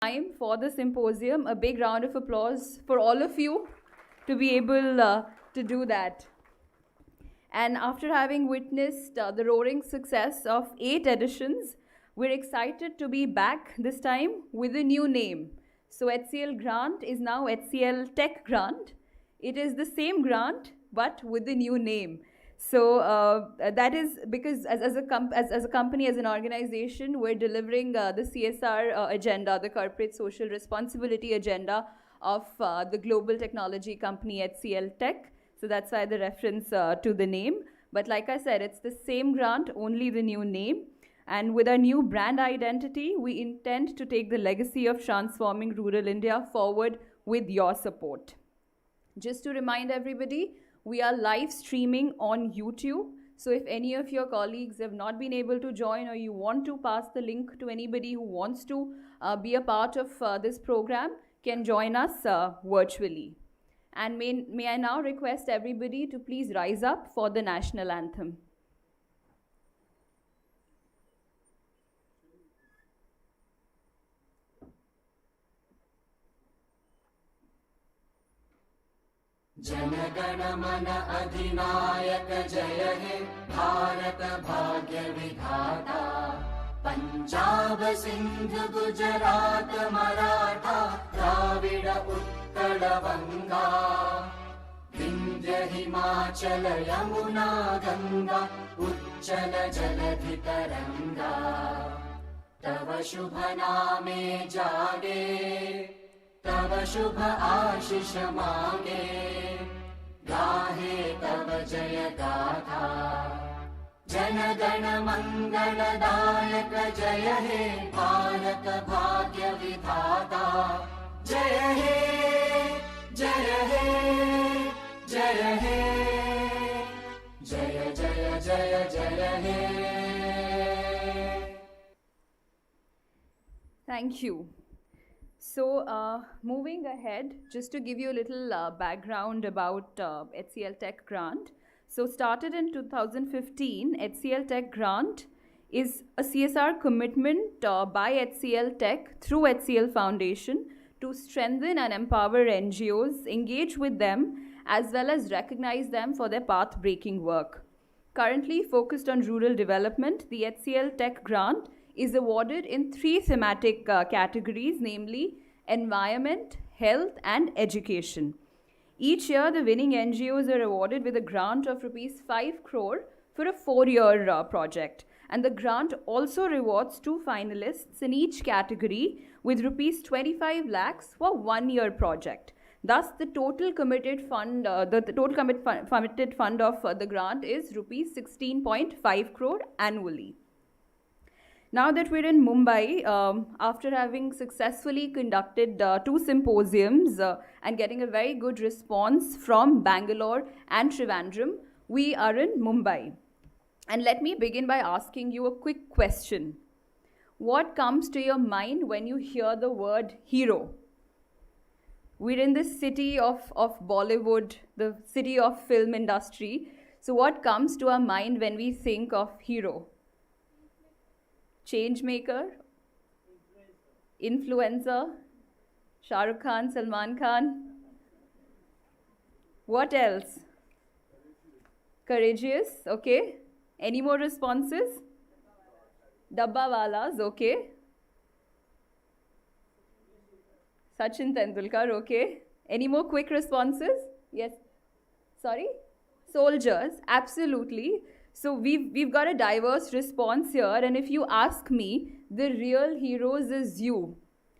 Time for the symposium. A big round of applause for all of you to be able to do that. And after having witnessed the roaring success of 8 editions, we're excited to be back this time with a new name. So HCL Grant is now HCL Tech Grant. It is the same grant, but with a new name. So that is because as a company, as an organization, we're delivering the CSR agenda, the corporate social responsibility agenda of the global technology company HCL Tech. So that's why the reference to the name. But like I said, it's the same grant, only the new name. And with our new brand identity, we intend to take the legacy of transforming rural India forward with your support. Just to remind everybody, we are live streaming on YouTube. So if any of your colleagues have not been able to join, or you want to pass the link to anybody who wants to be a part of this program, can join us virtually. And may I now request everybody to please rise up for the national anthem. जनगण मन अधिनायक जय हे भारत भाग्य विधाता पंजाब सिंध गुजरात मराठा द्राविड उत्कल बंगा विंध्य हिमाचल यमुना गंगा उच्चल जलधि तरंगा तव शुभ नामे जागे तव शुभ आशीष मांगे गाहे तव जय गाथा जन गण मंगलदायक जय हे भारत भाग्य विधाता जय हे जय हे जय हे जय जय जय जय हे. Thank you. So moving ahead, just to give you a little background about HCL Tech Grant. So started in 2015, HCL Tech Grant is a CSR commitment by HCL Tech through HCL Foundation to strengthen and empower NGOs, engage with them, as well as recognize them for their path-breaking work. Currently focused on rural development, the HCL Tech Grant is awarded in 3 thematic categories, namely environment, health, and education. Each year, the winning NGOs are awarded with a grant of rupees 5 crore for a 4-year project. And the grant also rewards 2 finalists in each category with rupees 25 lakhs for 1-year project. Thus, the total committed fund, committed fund of the grant is rupees 16.5 crore annually. Now that we're in Mumbai, after having successfully conducted 2 symposiums and getting a very good response from Bangalore and Trivandrum, we are in Mumbai. And let me begin by asking you a quick question. What comes to your mind when you hear the word hero? We're in the city of Bollywood, the city of film industry. So what comes to our mind when we think of hero? Change maker, influencer, Shah Rukh Khan, Salman Khan. What else? Courageous, okay. Any more responses? Dabba Walas, okay. Sachin Tendulkar, okay. Any more quick responses? Yes. Sorry? Soldiers, absolutely. So we've got a diverse response here, and if you ask me, the real heroes is you.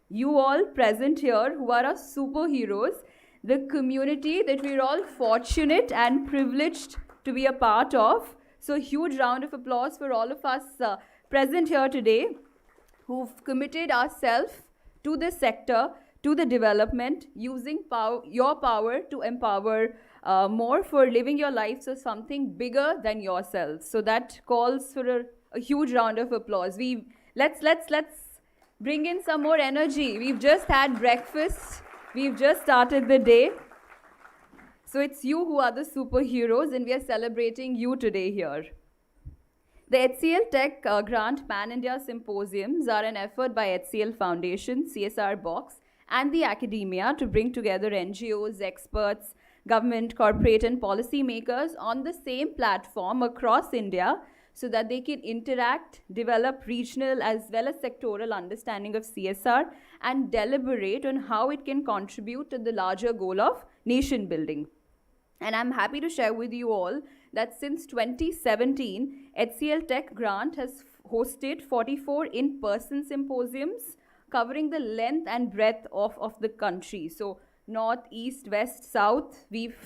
You all present here who are our superheroes, the community that we're all fortunate and privileged to be a part of. So huge round of applause for all of us present here today who've committed ourselves to this sector, to the development, using your power to empower more for living your lives as something bigger than yourselves. So that calls for a huge round of applause. Let's bring in some more energy. We've just had breakfast. We've just started the day. So it's you who are the superheroes, and we are celebrating you today here. The HCL Tech Grant Pan-India Symposiums are an effort by HCL Foundation, CSR Box, and the academia to bring together NGOs, experts, government, corporate, and policy makers on the same platform across India so that they can interact, develop regional as well as sectoral understanding of CSR, and deliberate on how it can contribute to the larger goal of nation building. And I'm happy to share with you all that since 2017, HCL Tech Grant has hosted 44 in-person symposiums covering the length and breadth of the country. So north, east, west, south, we've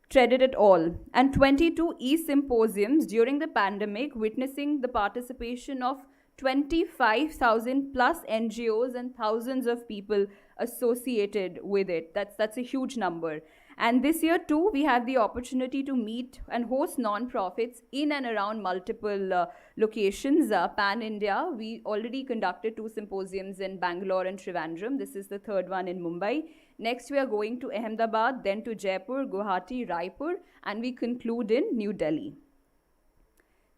treaded it all. And 22 e-symposiums during the pandemic, witnessing the participation of 25,000 plus NGOs and thousands of people associated with it. That's a huge number. And this year too, we have the opportunity to meet and host non-profits in and around multiple locations, pan-India. We already conducted 2 symposiums in Bangalore and Trivandrum. This is the 3rd one in Mumbai. Next, we are going to Ahmedabad, then to Jaipur, Guwahati, Raipur, and we conclude in New Delhi.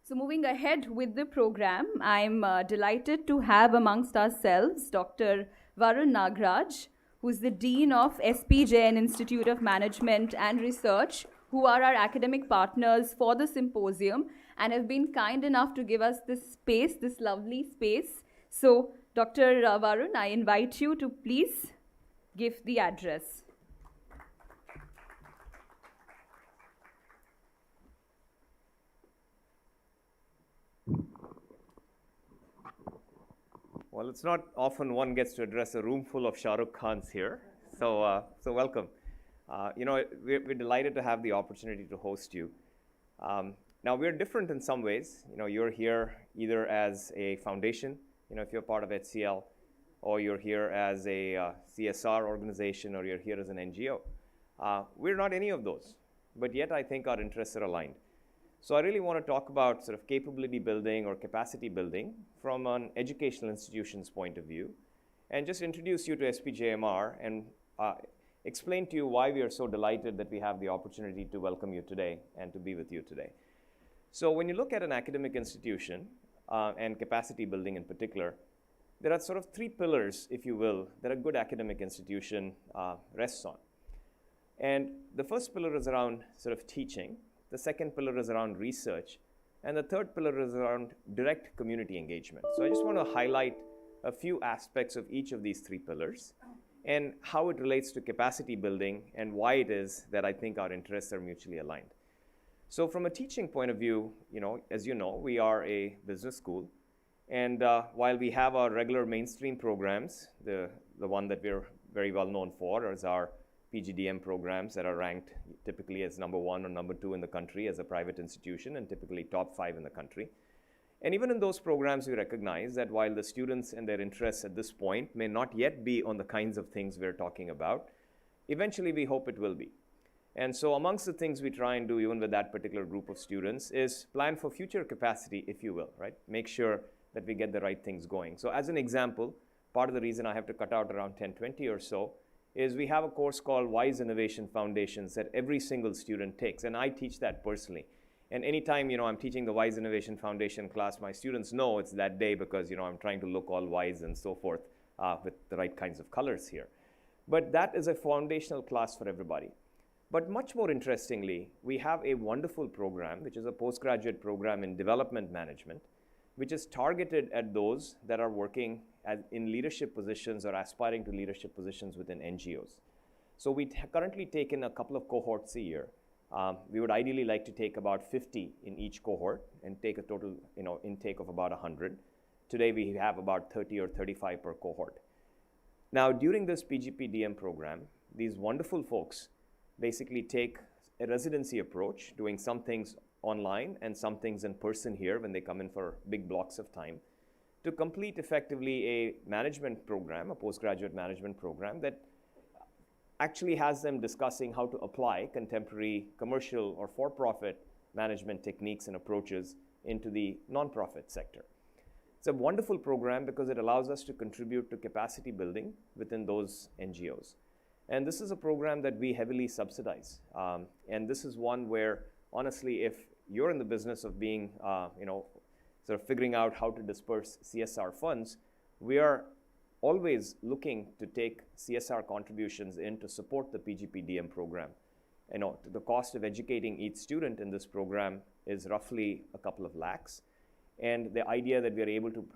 So moving ahead with the program, I'm delighted to have amongst ourselves Dr. Varun Nagraj, who's the Dean of SPJIMR Institute of Management and Research, who are our academic partners for the symposium and have been kind enough to give us this space, this lovely space. So, Dr. Varun, I invite you to please give the address. Well, it's not often one gets to address a room full of Shah Rukh Khans here, so welcome. We're delighted to have the opportunity to host you. Now, we're different in some ways. You're here either as a foundation, if you're part of HCL, or you're here as a CSR organization, or you're here as an NGO. We're not any of those, but yet I think our interests are aligned. So I really want to talk about sort of capability building or capacity building from an educational institution's point of view, and just introduce you to SPJIMR and explain to you why we are so delighted that we have the opportunity to welcome you today and to be with you today. So when you look at an academic institution and capacity building in particular, there are sort of 3 pillars, if you will, that a good academic institution rests on. And the first pillar is around sort of teaching. The second pillar is around research, and the third pillar is around direct community engagement. So I just want to highlight a few aspects of each of these 3 pillars and how it relates to capacity building and why it is that I think our interests are mutually aligned. So from a teaching point of view, as you know, we are a business school, and while we have our regular mainstream programs, the one that we're very well known for is our PGDM programs that are ranked typically as number 1 or number 2 in the country as a private institution, and typically top 5 in the country. And even in those programs, we recognize that while the students and their interests at this point may not yet be on the kinds of things we're talking about, eventually we hope it will be. And so amongst the things we try and do even with that particular group of students is plan for future capacity, if you will, right? Make sure that we get the right things going. So as an example, part of the reason I have to cut out around 10-20 or so is we have a course called Wise Innovation Foundations that every single student takes, and I teach that personally. And anytime, I'm teaching the Wise Innovation Foundation class, my students know it's that day because, I'm trying to look all wise and so forth with the right kinds of colors here. But that is a foundational class for everybody. But much more interestingly, we have a wonderful program, which is a postgraduate program in development management, which is targeted at those that are working in leadership positions or aspiring to leadership positions within NGOs. So we currently take in a couple of cohorts a year. We would ideally like to take about 50 in each cohort and take a total intake of about 100. Today we have about 30 or 35 per cohort. Now during this PGPDM program, these wonderful folks basically take a residency approach, doing some things online and some things in person here when they come in for big blocks of time, to complete effectively a management program, a postgraduate management program that actually has them discussing how to apply contemporary commercial or for-profit management techniques and approaches into the nonprofit sector. It's a wonderful program because it allows us to contribute to capacity building within those NGOs. And this is a program that we heavily subsidize. And this is one where, honestly, if you're in the business of being, sort of figuring out how to disperse CSR funds, we are always looking to take CSR contributions in to support the PGPDM program. The cost of educating each student in this program is roughly a couple of lakhs. And the idea that we are able to,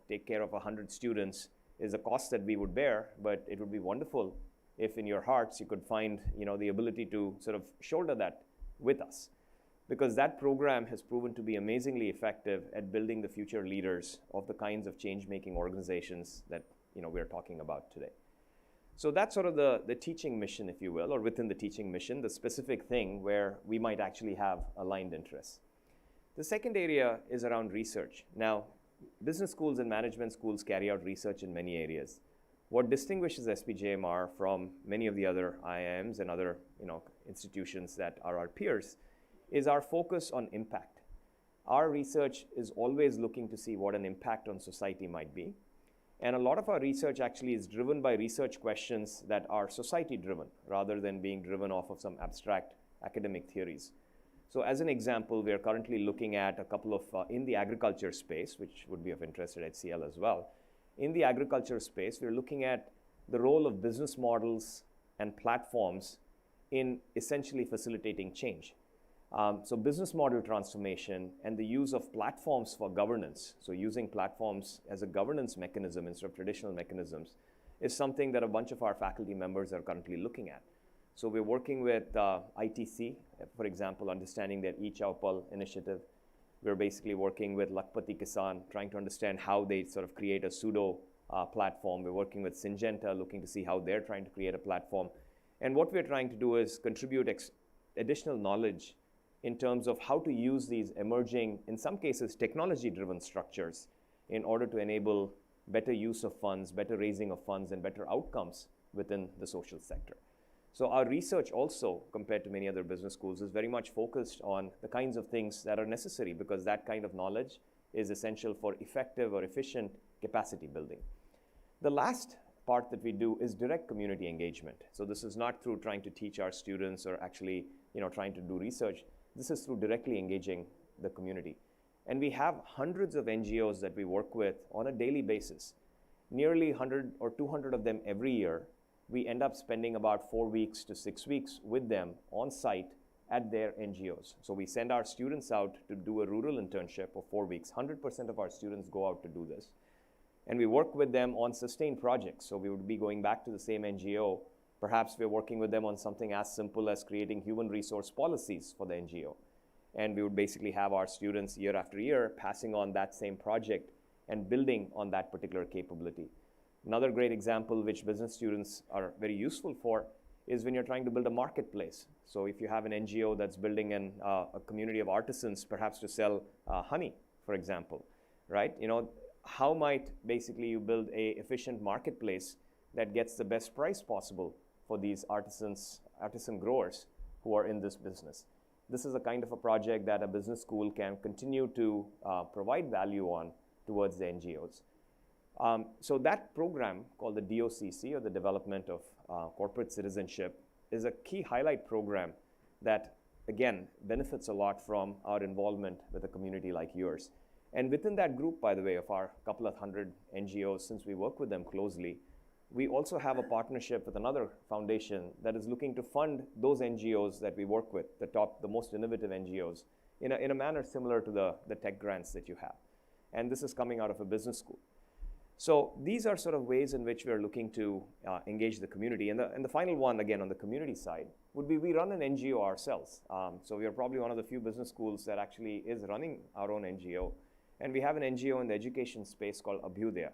take care of 100 students is a cost that we would bear, but it would be wonderful if in your hearts you could find, the ability to sort of shoulder that with us. Because that program has proven to be amazingly effective at building the future leaders of the kinds of change-making organizations that, we're talking about today. So that's sort of the teaching mission, if you will, or within the teaching mission, the specific thing where we might actually have aligned interests. The second area is around research. Now, business schools and management schools carry out research in many areas. What distinguishes SPJIMR from many of the other IIMs and other institutions that are our peers is our focus on impact. Our research is always looking to see what an impact on society might be. And a lot of our research actually is driven by research questions that are society-driven, rather than being driven off of some abstract academic theories. So as an example, we are currently looking at a couple of, in the agriculture space, which would be of interest at HCL as well. In the agriculture space, we're looking at the role of business models and platforms in essentially facilitating change. So business model transformation and the use of platforms for governance, so using platforms as a governance mechanism instead of traditional mechanisms, is something that a bunch of our faculty members are currently looking at. So we're working with ITC, for example, understanding their e-Chaupal initiative. We're basically working with Lakhpati Kisan, trying to understand how they sort of create a pseudo platform. We're working with Syngenta, looking to see how they're trying to create a platform. And what we're trying to do is contribute additional knowledge in terms of how to use these emerging, in some cases, technology-driven structures in order to enable better use of funds, better raising of funds, and better outcomes within the social sector. So our research also, compared to many other business schools, is very much focused on the kinds of things that are necessary, because that kind of knowledge is essential for effective or efficient capacity building. The last part that we do is direct community engagement. So this is not through trying to teach our students or actually trying to do research. This is through directly engaging the community. And we have hundreds of NGOs that we work with on a daily basis. Nearly 100 or 200 of them every year. We end up spending about 4 weeks to 6 weeks with them on site at their NGOs. So we send our students out to do a rural internship of 4 weeks. 100% of our students go out to do this. And we work with them on sustained projects. So we would be going back to the same NGO. Perhaps we're working with them on something as simple as creating human resource policies for the NGO. And we would basically have our students year after year passing on that same project and building on that particular capability. Another great example which business students are very useful for is when you're trying to build a marketplace. So if you have an NGO that's building a community of artisans, perhaps to sell honey, for example, right? How might basically you build a efficient marketplace that gets the best price possible for these artisan growers who are in this business? This is a kind of a project that a business school can continue to provide value on towards the NGOs. So that program called the DOCC, or the Development of Corporate Citizenship, is a key highlight program that, again, benefits a lot from our involvement with a community like yours. And within that group, by the way, of our couple of hundred NGOs, since we work with them closely, we also have a partnership with another foundation that is looking to fund those NGOs that we work with, the most innovative NGOs, in a manner similar to the tech grants that you have. And this is coming out of a business school. So these are sort of ways in which we are looking to engage the community. And the final one, again, on the community side, would be we run an NGO ourselves. So we are probably one of the few business schools that actually is running our own NGO. And we have an NGO in the education space called Abhyudaya.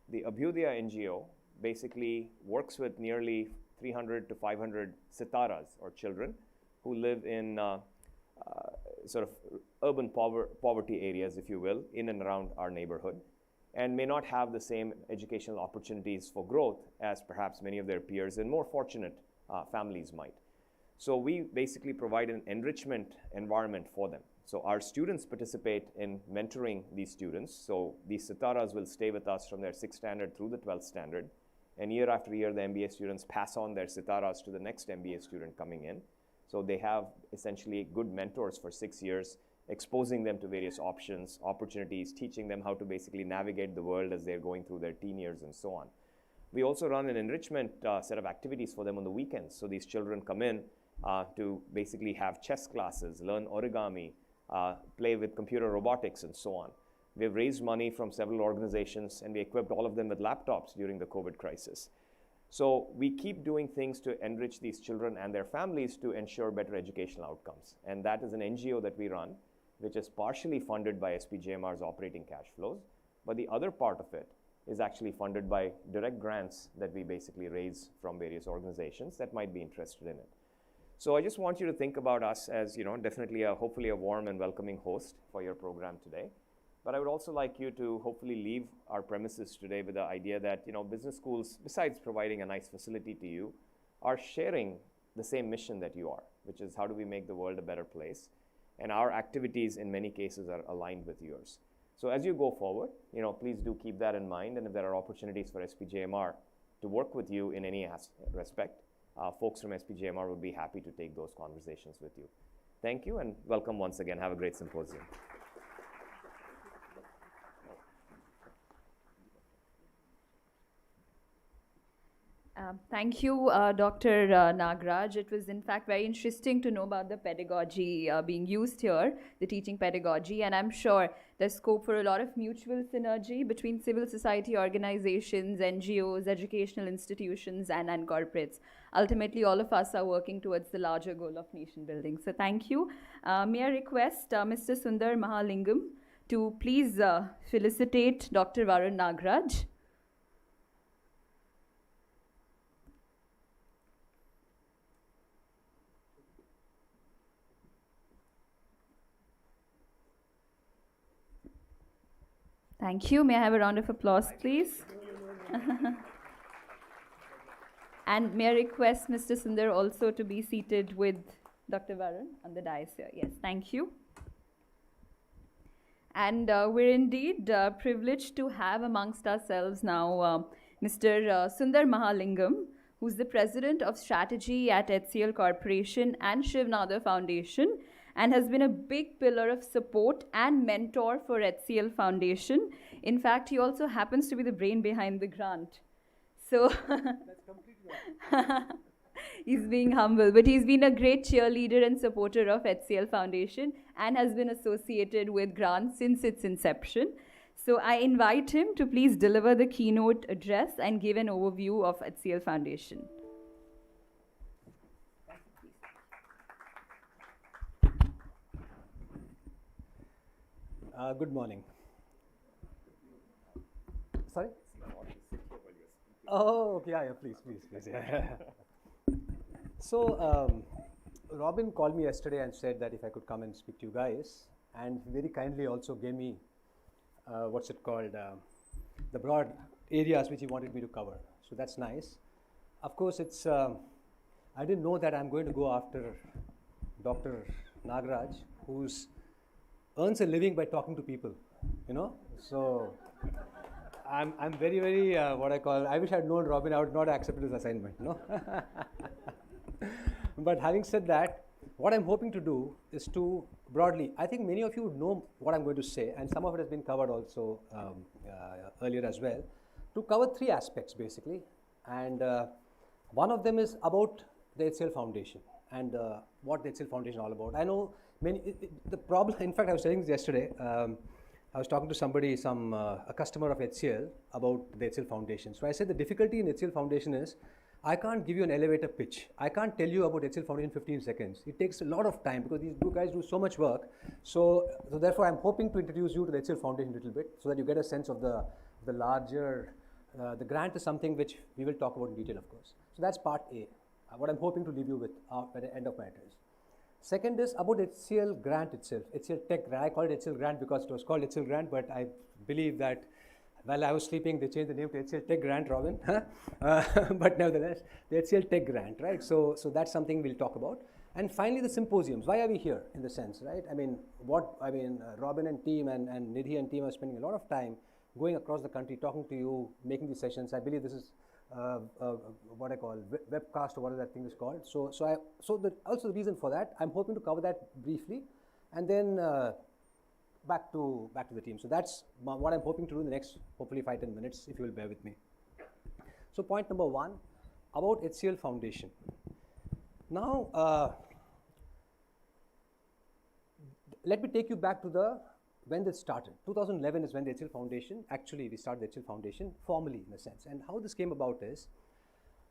The Abhyudaya NGO basically works with nearly 300 to 500 sitaras, or children, who live in sort of urban poverty areas, if you will, in and around our neighborhood, and may not have the same educational opportunities for growth as perhaps many of their peers in more fortunate families might. So we basically provide an enrichment environment for them. So our students participate in mentoring these students. So these sitaras will stay with us from their 6th standard through the 12th standard. And year after year, the MBA students pass on their sitaras to the next MBA student coming in. So they have essentially good mentors for 6 years exposing them to various options, opportunities, teaching them how to basically navigate the world as they're going through their teen years and so on. We also run an enrichment set of activities for them on the weekends. So these children come in to basically have chess classes, learn origami, play with computer robotics and so on. We have raised money from several organizations and we equipped all of them with laptops during the COVID crisis. So we keep doing things to enrich these children and their families to ensure better educational outcomes. And that is an NGO that we run, which is partially funded by SPJIMR's operating cash flows. But the other part of it is actually funded by direct grants that we basically raise from various organizations that might be interested in it. So I just want you to think about us as, definitely hopefully a warm and welcoming host for your program today. But I would also like you to hopefully leave our premises today with the idea that, business schools, besides providing a nice facility to you, are sharing the same mission that you are, which is how do we make the world a better place? And our activities in many cases are aligned with yours. So as you go forward, please do keep that in mind. And if there are opportunities for SPJIMR to work with you in any respect, folks from SPJIMR would be happy to take those conversations with you. Thank you and welcome once again. Have a great symposium. Thank you, Dr. Nagraj. It was in fact very interesting to know about the pedagogy being used here, the teaching pedagogy, and I'm sure there's scope for a lot of mutual synergy between civil society organizations, NGOs, educational institutions, and corporates. Ultimately, all of us are working towards the larger goal of nation building. So thank you. May I request Mr. Sundar Mahalingam to please felicitate Dr. Varun Nagraj. Thank you. May I have a round of applause, please? And may I request Mr. Sundar also to be seated with Dr. Varun on the dais here. Yes, thank you. And we're indeed privileged to have amongst ourselves now Mr. Sundar Mahalingam, who's the President of Strategy at HCL Corporation and Shivnada Foundation, and has been a big pillar of support and mentor for HCL Foundation. In fact, he also happens to be the brain behind the grant. So that's completely he's being humble, but he's been a great cheerleader and supporter of HCL Foundation and has been associated with grants since its inception. So I invite him to please deliver the keynote address and give an overview of HCL Foundation. Good morning. Sorry? Oh, okay, yeah, please. Yeah. So, Robin called me yesterday and said that if I could come and speak to you guys, and very kindly also gave me, the broad areas which he wanted me to cover. So that's nice. Of course, it's, I didn't know that I'm going to go after Dr. Nagraj, who's earns a living by talking to people, So I'm very, very, I wish I'd known Robin, I would not have accepted his assignment, But having said that, what I'm hoping to do is to broadly, I think many of you know what I'm going to say, and some of it has been covered also earlier as well, to cover three aspects basically. And one of them is about the HCL Foundation and what the HCL Foundation is all about. I know the problem, in fact, I was saying this yesterday, I was talking to somebody, a customer of HCL about the HCL Foundation. So I said the difficulty in HCL Foundation is, I can't give you an elevator pitch. I can't tell you about HCL Foundation in 15 seconds. It takes a lot of time because these two guys do so much work. So therefore, I'm hoping to introduce you to the HCL Foundation a little bit so that you get a sense of the larger, the grant is something which we will talk about in detail, of course. So that's part A, what I'm hoping to leave you with at the end of my address. Second is about HCL Grant itself, HCL Tech Grant. I call it HCL Grant because it was called HCL Grant, but I believe that while I was sleeping, they changed the name to HCL Tech Grant, Robin. But nevertheless, the HCL Tech Grant, right? So that's something we'll talk about. And finally, the symposiums. Why are we here, in the sense, right? Robin and team and Nidhi and team are spending a lot of time going across the country, talking to you, making these sessions. I believe this is what I call webcast or whatever that thing is called. Also the reason for that, I'm hoping to cover that briefly, and then back to the team. So that's what I'm hoping to do in the next, hopefully 5-10 minutes, if you will bear with me. So point number 1, about HCL Foundation. Now, let me take you back to when this started. 2011 is when the HCL Foundation, actually we started the HCL Foundation formally in a sense. And how this came about is,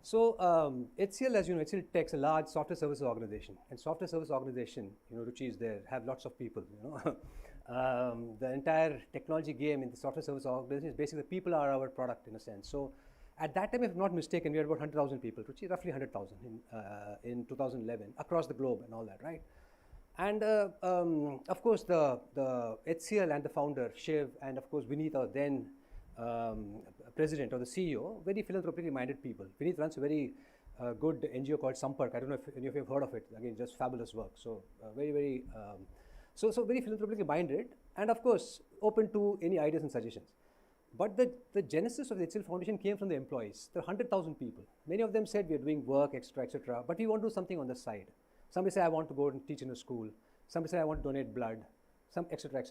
so HCL, as you know, HCL Tech is a large software services organization. And software service organization, Ruchi is there, have lots of people, the entire technology game in the software service organization is basically the people are our product in a sense. So at that time, if I'm not mistaken, we had about 100,000 people, Ruchi, roughly 100,000 in 2011 across the globe and all that, right? And of course, the HCL and the founder, Shiv, and of course, Vineet, our then president or the CEO, very philanthropically minded people. Vineet runs a very good NGO called Sampark. I don't know if any of you have heard of it. Again, just fabulous work. So very philanthropically minded, and of course, open to any ideas and suggestions. But the genesis of the HCL Foundation came from the employees. There are 100,000 people. Many of them said, we are doing work, etc., but we want to do something on the side. Somebody said, I want to go and teach in a school. Somebody said, I want to donate blood, etc.,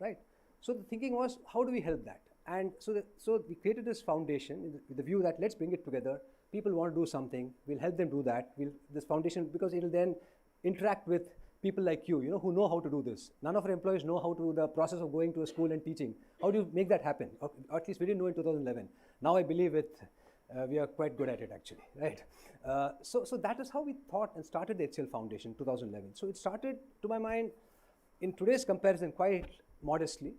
right? So the thinking was, how do we help that? And so we created this foundation with the view that let's bring it together. People want to do something. We'll help them do that. This foundation, because it will then interact with people like you, who know how to do this. None of our employees know how to do the process of going to a school and teaching. How do you make that happen? Or at least we didn't know in 2011. Now I believe we are quite good at it actually, right? So that is how we thought and started the HCL Foundation in 2011. So it started, to my mind, in today's comparison, quite modestly.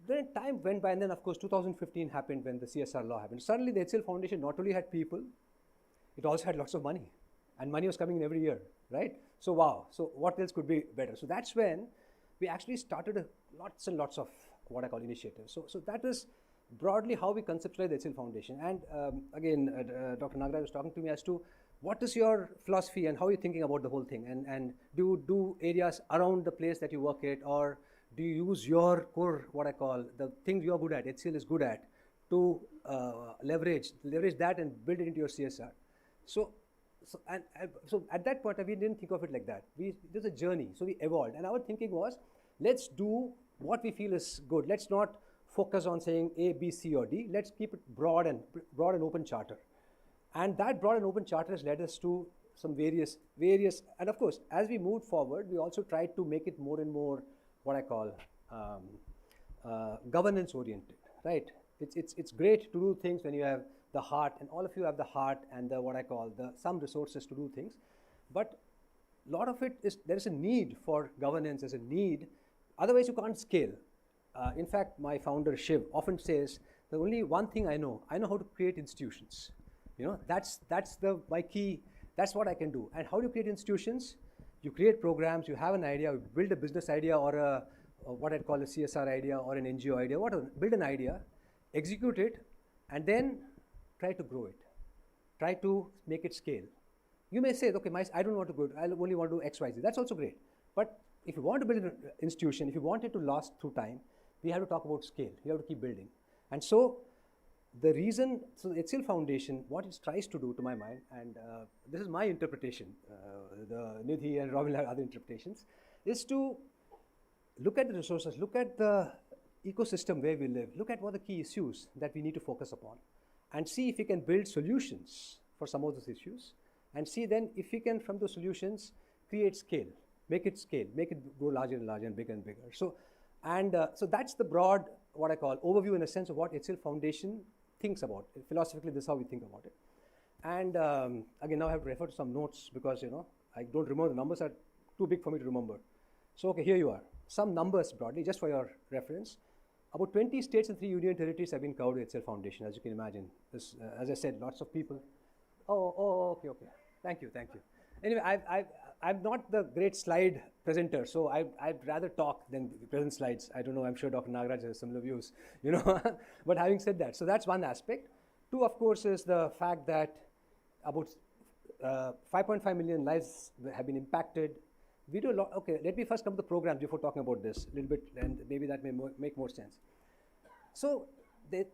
Then time went by, and then of course 2015 happened when the CSR law happened. Suddenly the HCL Foundation not only had people, it also had lots of money. And money was coming in every year, right? So wow, so what else could be better? So that's when we actually started lots and lots of what I call initiatives. So that is broadly how we conceptualize the HCL Foundation. And again, Dr. Nagaraj was talking to me as to what is your philosophy and how are you thinking about the whole thing? And do you do areas around the place that you work at, or do you use your core, what I call, the things you're good at, HCL is good at, to leverage that and build it into your CSR? So at that point, we didn't think of it like that. It was a journey, so we evolved. And our thinking was, let's do what we feel is good. Let's not focus on saying A, B, C, or D. Let's keep it broad and open charter. And that broad and open charter has led us to some various, and of course, as we moved forward, we also tried to make it more and more what I call governance oriented, right? It's great to do things when you have the heart, and all of you have the heart and the what I call some resources to do things, but a lot of it is, there is a need for governance, there's a need, otherwise you can't scale. In fact, my founder Shiv often says, the only one thing I know how to create institutions. That's my key, that's what I can do. And how do you create institutions? You create programs, you have an idea, you build a business idea or what I'd call a CSR idea or an NGO idea, build an idea, execute it, and then try to grow it. Try to make it scale. You may say, okay, I don't want to go, I only want to do X, Y, Z. That's also great. But if you want to build an institution, if you want it to last through time, we have to talk about scale. You have to keep building. And so the reason, so the HCL Foundation, what it tries to do, to my mind, and this is my interpretation, the Nidhi and Robin have other interpretations, is to look at the resources, look at the ecosystem where we live, look at what are the key issues that we need to focus upon, and see if we can build solutions for some of those issues, and see then if we can, from those solutions, create scale, make it grow larger and larger and bigger and bigger. So that's the broad, what I call, overview in a sense of what HCL Foundation thinks about. Philosophically, this is how we think about it. And again, now I have to refer to some notes because, I don't remember, the numbers are too big for me to remember. So, okay, here you are. Some numbers broadly, just for your reference. About 20 states and 3 union territories have been covered with HCL Foundation, as you can imagine. This, as I said, lots of people. Okay. Thank you. Anyway, I'm not the great slide presenter, so I'd rather talk than present slides. I don't know, I'm sure Dr. Nagaraj has similar views, But having said that, so that's one aspect. Two, of course, is the fact that about 5.5 million lives have been impacted. We do a lot. Okay, let me first come to the programs before talking about this a little bit, and maybe that may make more sense. So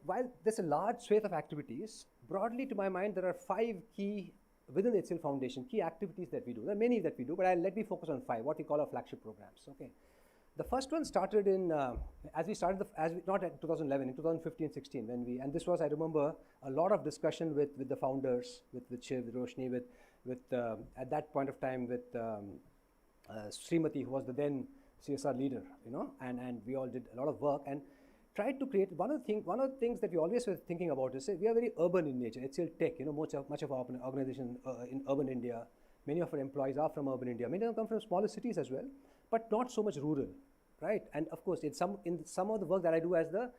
while there's a large swathe of activities, broadly to my mind, there are 5 key, within the HCL Foundation, key activities that we do. There are many that we do, but let me focus on 5, what we call our flagship programs. Okay, The first one started in, not at 2011, in 2015-16, and this was, I remember, a lot of discussion with the founders, with Shiv, with Roshni, at that point of time with Srimati, who was the then CSR leader, and we all did a lot of work and tried to create, one of the things that we always were thinking about is, we are very urban in nature. HCL Tech, much of our organization in urban India, many of our employees are from urban India. Many of them come from smaller cities as well, but not so much rural, right? And of course, in some of the work that I do as the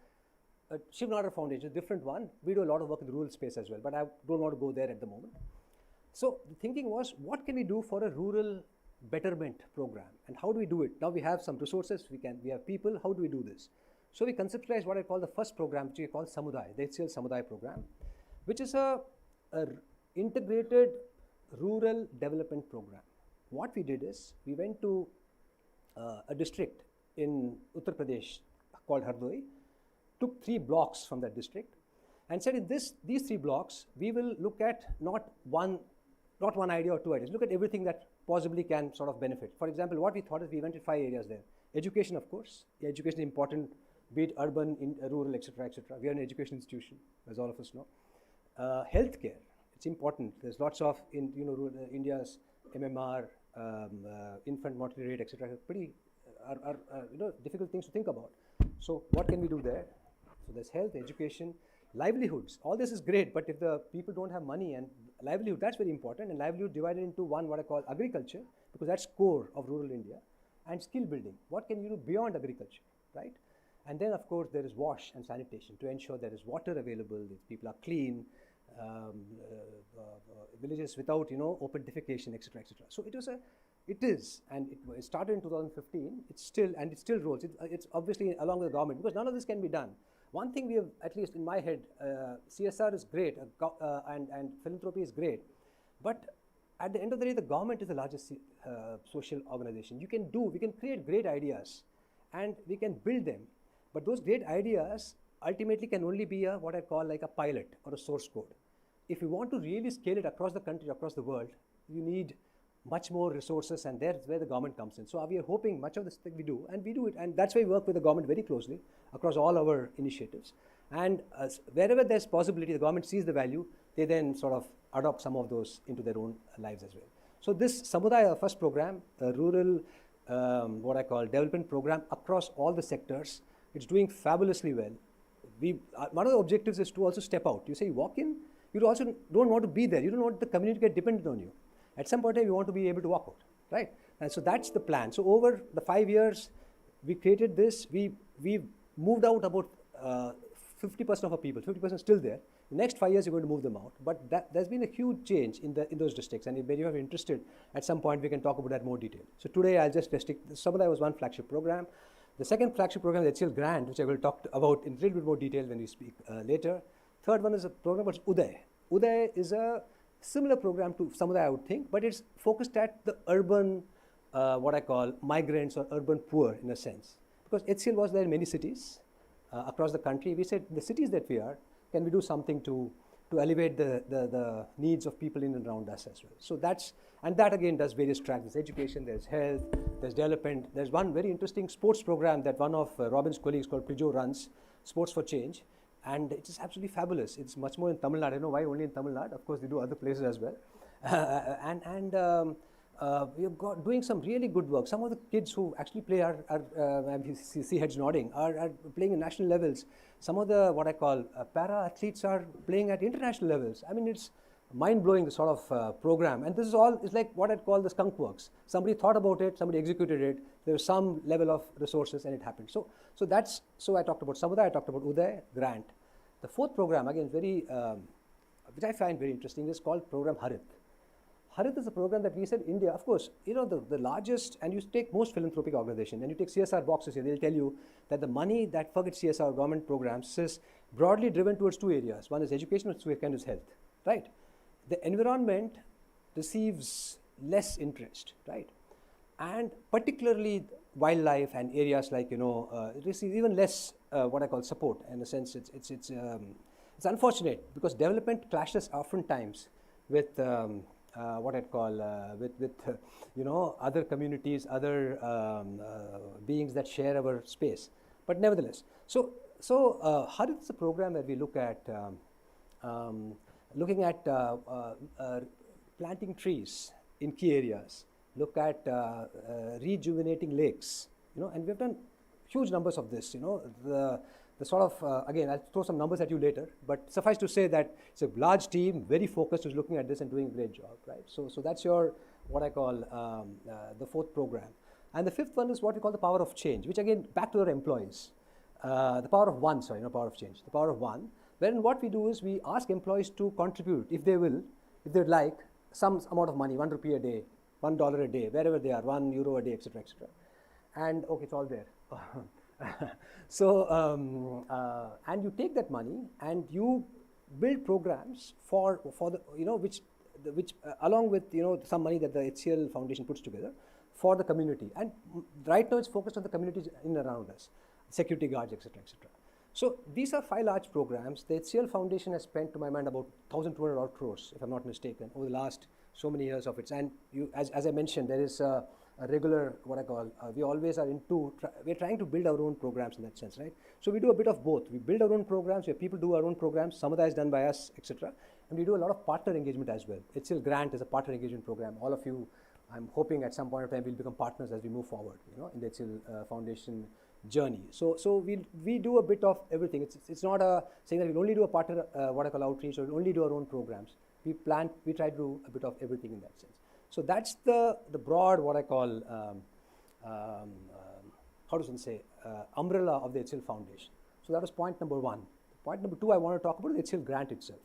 Shiv Foundation, a different one, we do a lot of work in the rural space as well, but I don't want to go there at the moment. So the thinking was, what can we do for a rural betterment program, and how do we do it? Now we have some resources, we have people, how do we do this? So we conceptualized what I call the first program, which we call Samudaya, the HCL Samudaya program, which is a integrated rural development program. What we did is, we went to a district in Uttar Pradesh called Hardoi, took 3 blocks from that district, and said in these 3 blocks, we will look at not one idea or 2 ideas, look at everything that possibly can sort of benefit. For example, what we thought is, we went to 5 areas there. Education, of course. Yeah, education is important, be it urban, rural, etc., etc. We are an education institution, as all of us know. Healthcare, it's important. There's lots of, India's MMR, infant mortality rate, etc. are difficult things to think about. So what can we do there? So there's health, education, livelihoods. All this is great, but if the people don't have money, and livelihood, that's very important, and livelihood divided into one, what I call agriculture, because that's core of rural India, and skill building. What can you do beyond agriculture, right? And then, of course, there is wash and sanitation to ensure there is water available, that people are clean, villages without, open defecation, etc., etc. So it started in 2015. It still rolls. It's obviously along with the government, because none of this can be done. One thing we have, at least in my head, CSR is great, and philanthropy is great, but at the end of the day, the government is the largest social organization. We can create great ideas, and we can build them. But those great ideas ultimately can only be what I call like a pilot or a source code. If you want to really scale it across the country, across the world, you need much more resources, and that's where the government comes in. So we are hoping much of this thing we do it, and that's why we work with the government very closely across all our initiatives. And wherever there's possibility, the government sees the value, they then sort of adopt some of those into their own lives as well. So this Samudaya first program, a rural, what I call development program across all the sectors, it's doing fabulously well. One of the objectives is to also step out. You say you walk in, you also don't want to be there. You don't want the community to get dependent on you. At some point in time, you want to be able to walk out, right? And so that's the plan. So over the 5 years, we created this. We moved out about 50% of our people. 50% still there. The next 5 years, you're going to move them out. But there's been a huge change in those districts. And if you are interested, at some point, we can talk about that more detail. So today, I'll just restrict. Some of that was one flagship program. The second flagship program is HCL Grant, which I will talk about in a little bit more detail when we speak later. Third one is a program called Uday. Uday is a similar program to Samudaya, I would think, but it's focused at the urban, what I call migrants or urban poor in a sense. Because HCL was there in many cities across the country. We said, the cities that we are, can we do something to elevate the needs of people in and around us as well. So that again does various tracks. There's education, there's health, there's development. There's one very interesting sports program that one of Robin's colleagues called Prijo runs, Sports for Change. And it is absolutely fabulous. It's much more in Tamil Nadu. I don't know why only in Tamil Nadu. Of course, they do other places as well. We're doing some really good work. Some of the kids who actually play see heads nodding, are playing at national levels. Some of the, what I call, para athletes are playing at international levels. I mean, it's mind-blowing, the sort of program. And this is all, it's like what I'd call the skunk works. Somebody thought about it, somebody executed it, there was some level of resources, and it happened. So I talked about Samudaya, I talked about Uday, Grant. The fourth program, again, which I find very interesting, is called Program Harit. Harit is a program that we said India, of course, the largest, and you take most philanthropic organizations, and you take CSR boxes here, they'll tell you that the money that forgets CSR government programs is broadly driven towards 2 areas. One is education, and second is health, right? The environment receives less interest, right? And particularly wildlife and areas like, it receives even less what I call support. In a sense, it's unfortunate because development clashes oftentimes with what I'd call with you know, other communities, other beings that share our space. But nevertheless, so HARIT is a program where we look at looking at planting trees in key areas, look at rejuvenating lakes, you know, and we've done huge numbers of this, you know. The sort of, again, I'll throw some numbers at you later, but suffice to say that it's a large team, very focused, who's looking at this and doing a great job, right? So that's your, what I call the fourth program. And the fifth one is what we call the power of change, which again, back to our employees. The power of one, sorry, not power of change, the power of one, wherein what we do is we ask employees to contribute, if they will, if they'd like, some amount of money, 1 rupee a day, $1 a day, wherever they are, €1 a day, etc., etc. And okay, it's all there. So, and you take that money and you build programs for the, you know, which along with, you know, some money that the HCL Foundation puts together for the community. And right now it's focused on the communities in and around us, security guards, etc., etc. So these are 5 large programs. The HCL Foundation has spent, to my mind, about 1,200 odd crores, if I'm not mistaken, over the last so many years of it. And you, as I mentioned, there is a regular, what I call, we always are into, we're trying to build our own programs in that sense, right? So we do a bit of both. We build our own programs, where people do our own programs, some of that is done by us, etc. And we do a lot of partner engagement as well. HCL Grant is a partner engagement program. All of you, I'm hoping at some point of time we'll become partners as we move forward, you know, in the HCL Foundation journey. So we do a bit of everything. It's not a saying that we'll only do a partner, what I call outreach, or we'll only do our own programs. We try to do a bit of everything in that sense. So that's the broad, what I call, how does one say, umbrella of the HCL Foundation. So that was point number 1. Point number 2 I want to talk about is the HCL Grant itself.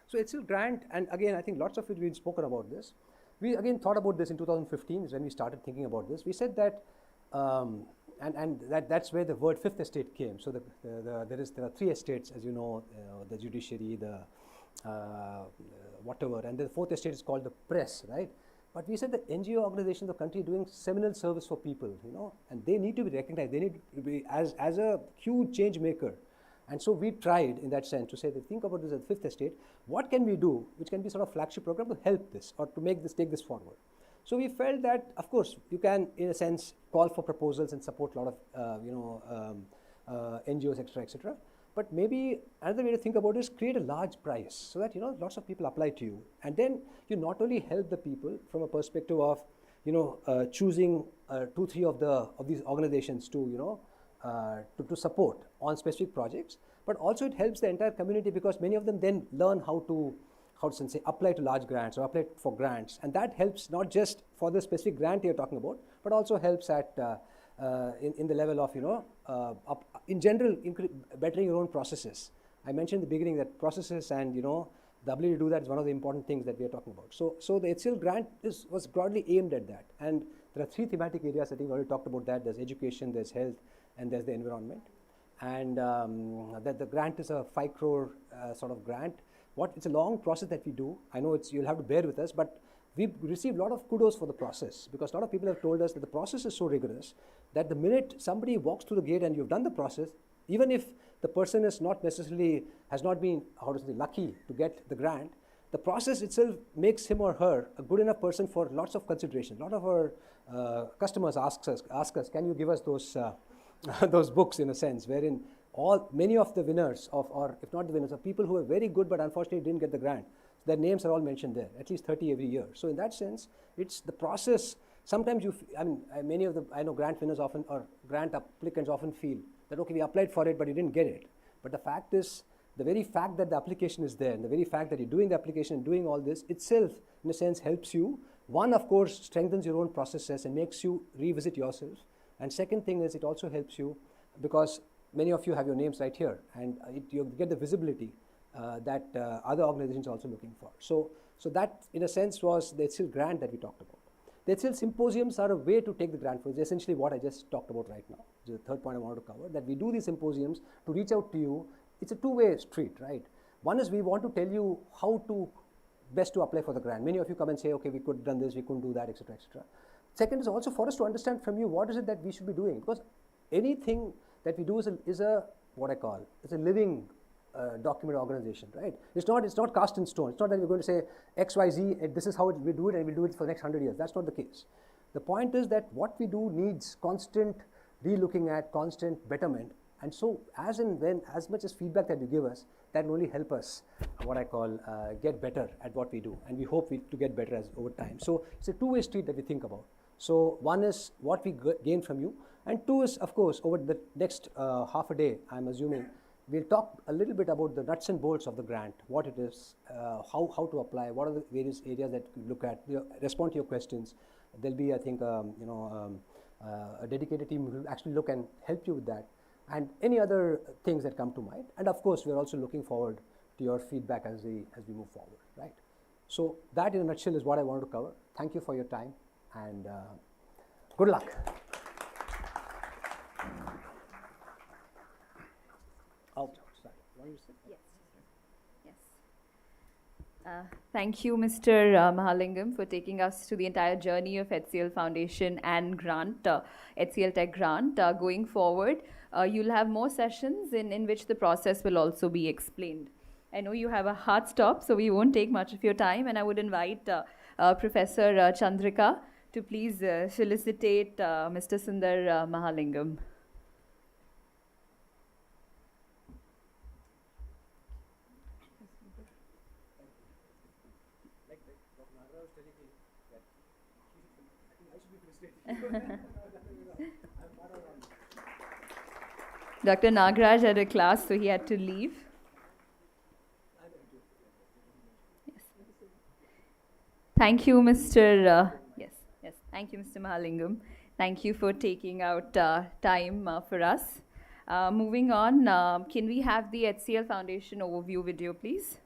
So HCL Grant, and again, I think lots of it we've spoken about this. We again thought about this in 2015 is when we started thinking about this. We said that, and that's where the word fifth estate came. So there are 3 estates, as you know, the judiciary, the whatever, and the 4th estate is called the press, right? But we said that NGO organizations in the country doing seminal service for people, you know, and they need to be recognized. They need to be as a huge change maker. And so we tried in that sense to say that think about this as the 5th estate. What can we do which can be sort of flagship program to help this or to make this, take this forward? So we felt that, of course, you can, in a sense, call for proposals and support a lot of, NGOs, etc., etc. But maybe another way to think about it is create a large prize so that, you know, lots of people apply to you. And then you not only help the people from a perspective of, you know, choosing 2-3 of these organizations to, you know, to support on specific projects, but also it helps the entire community because many of them then learn how to say, apply to large grants or apply for grants. And that helps not just for the specific grant you're talking about, but also helps at in the level of, you know, in general, bettering your own processes. I mentioned in the beginning that processes and, you know, the ability to do that is one of the important things that we are talking about. So the HCL grant was broadly aimed at that. And there are 3 thematic areas. I think we already talked about that. There's education, there's health, and there's the environment. And that the grant is a 5 crore sort of grant. It's a long process that we do. I know you'll have to bear with us, but we've received a lot of kudos for the process because a lot of people have told us that the process is so rigorous that the minute somebody walks through the gate and you've done the process, even if the person is not necessarily, has not been, lucky to get the grant, the process itself makes him or her a good enough person for lots of consideration. A lot of our customers ask us, can you give us those those books in a sense, wherein many of the winners or if not the winners, are people who are very good but unfortunately didn't get the grant. Their names are all mentioned there, at least 30 every year. So in that sense, it's the process. Sometimes many of I know grant winners often, or grant applicants often feel that, okay, we applied for it, but you didn't get it. But the fact is, the very fact that the application is there, and the very fact that you're doing the application and doing all this itself, in a sense, helps you. One, of course, strengthens your own processes and makes you revisit yourself. And second thing is, it also helps you because many of you have your names right here, and you get the visibility that other organizations are also looking for. So that, in a sense, was the HCL grant that we talked about. The HCL symposiums are a way to take the grant for. It's essentially what I just talked about right now. Which is the third point I wanted to cover, that we do these symposiums to reach out to you. It's a 2-way street, right? One is we want to tell you how to best to apply for the grant. Many of you come and say, okay, we could have done this, we couldn't do that, etc., etc. Second is also for us to understand from you what is it that we should be doing, because anything that we do is a what I call, it's a living document organization, right? It's not cast in stone. It's not that we're going to say X, Y, Z, this is how we do it and we'll do it for the next 100 years. That's not the case. The point is that what we do needs constant re-looking at, constant betterment. And so as much as feedback that you give us, that will only help us, what I call, get better at what we do. And we hope to get better over time. So it's a two-way street that we think about. So one is what we gain from you. And two is, of course, over the next half a day, I'm assuming, we'll talk a little bit about the nuts and bolts of the grant, what it is, how to apply, what are the various areas that we look at, respond to your questions. There'll be, I think, a dedicated team who will actually look and help you with that, and any other things that come to mind. And of course, we're also looking forward to your feedback as we move forward, right? So that in a nutshell is what I wanted to cover. Thank you for your time, and good luck. Thank you, Mr. Mahalingam, for taking us to the entire journey of HCL Foundation and Grant, HCL Tech Grant. Going forward, you'll have more sessions in which the process will also be explained. I know you have a hard stop, so we won't take much of your time, and I would invite Professor Chandrika to please felicitate Mr. Sundar Mahalingam. Dr. Nagraj had a class, so he had to leave. Yes. Thank you, Mr. Yes. Thank you, Mr. Mahalingam. Thank you for taking out time for us. Moving on, can we have the HCL Foundation overview video, please?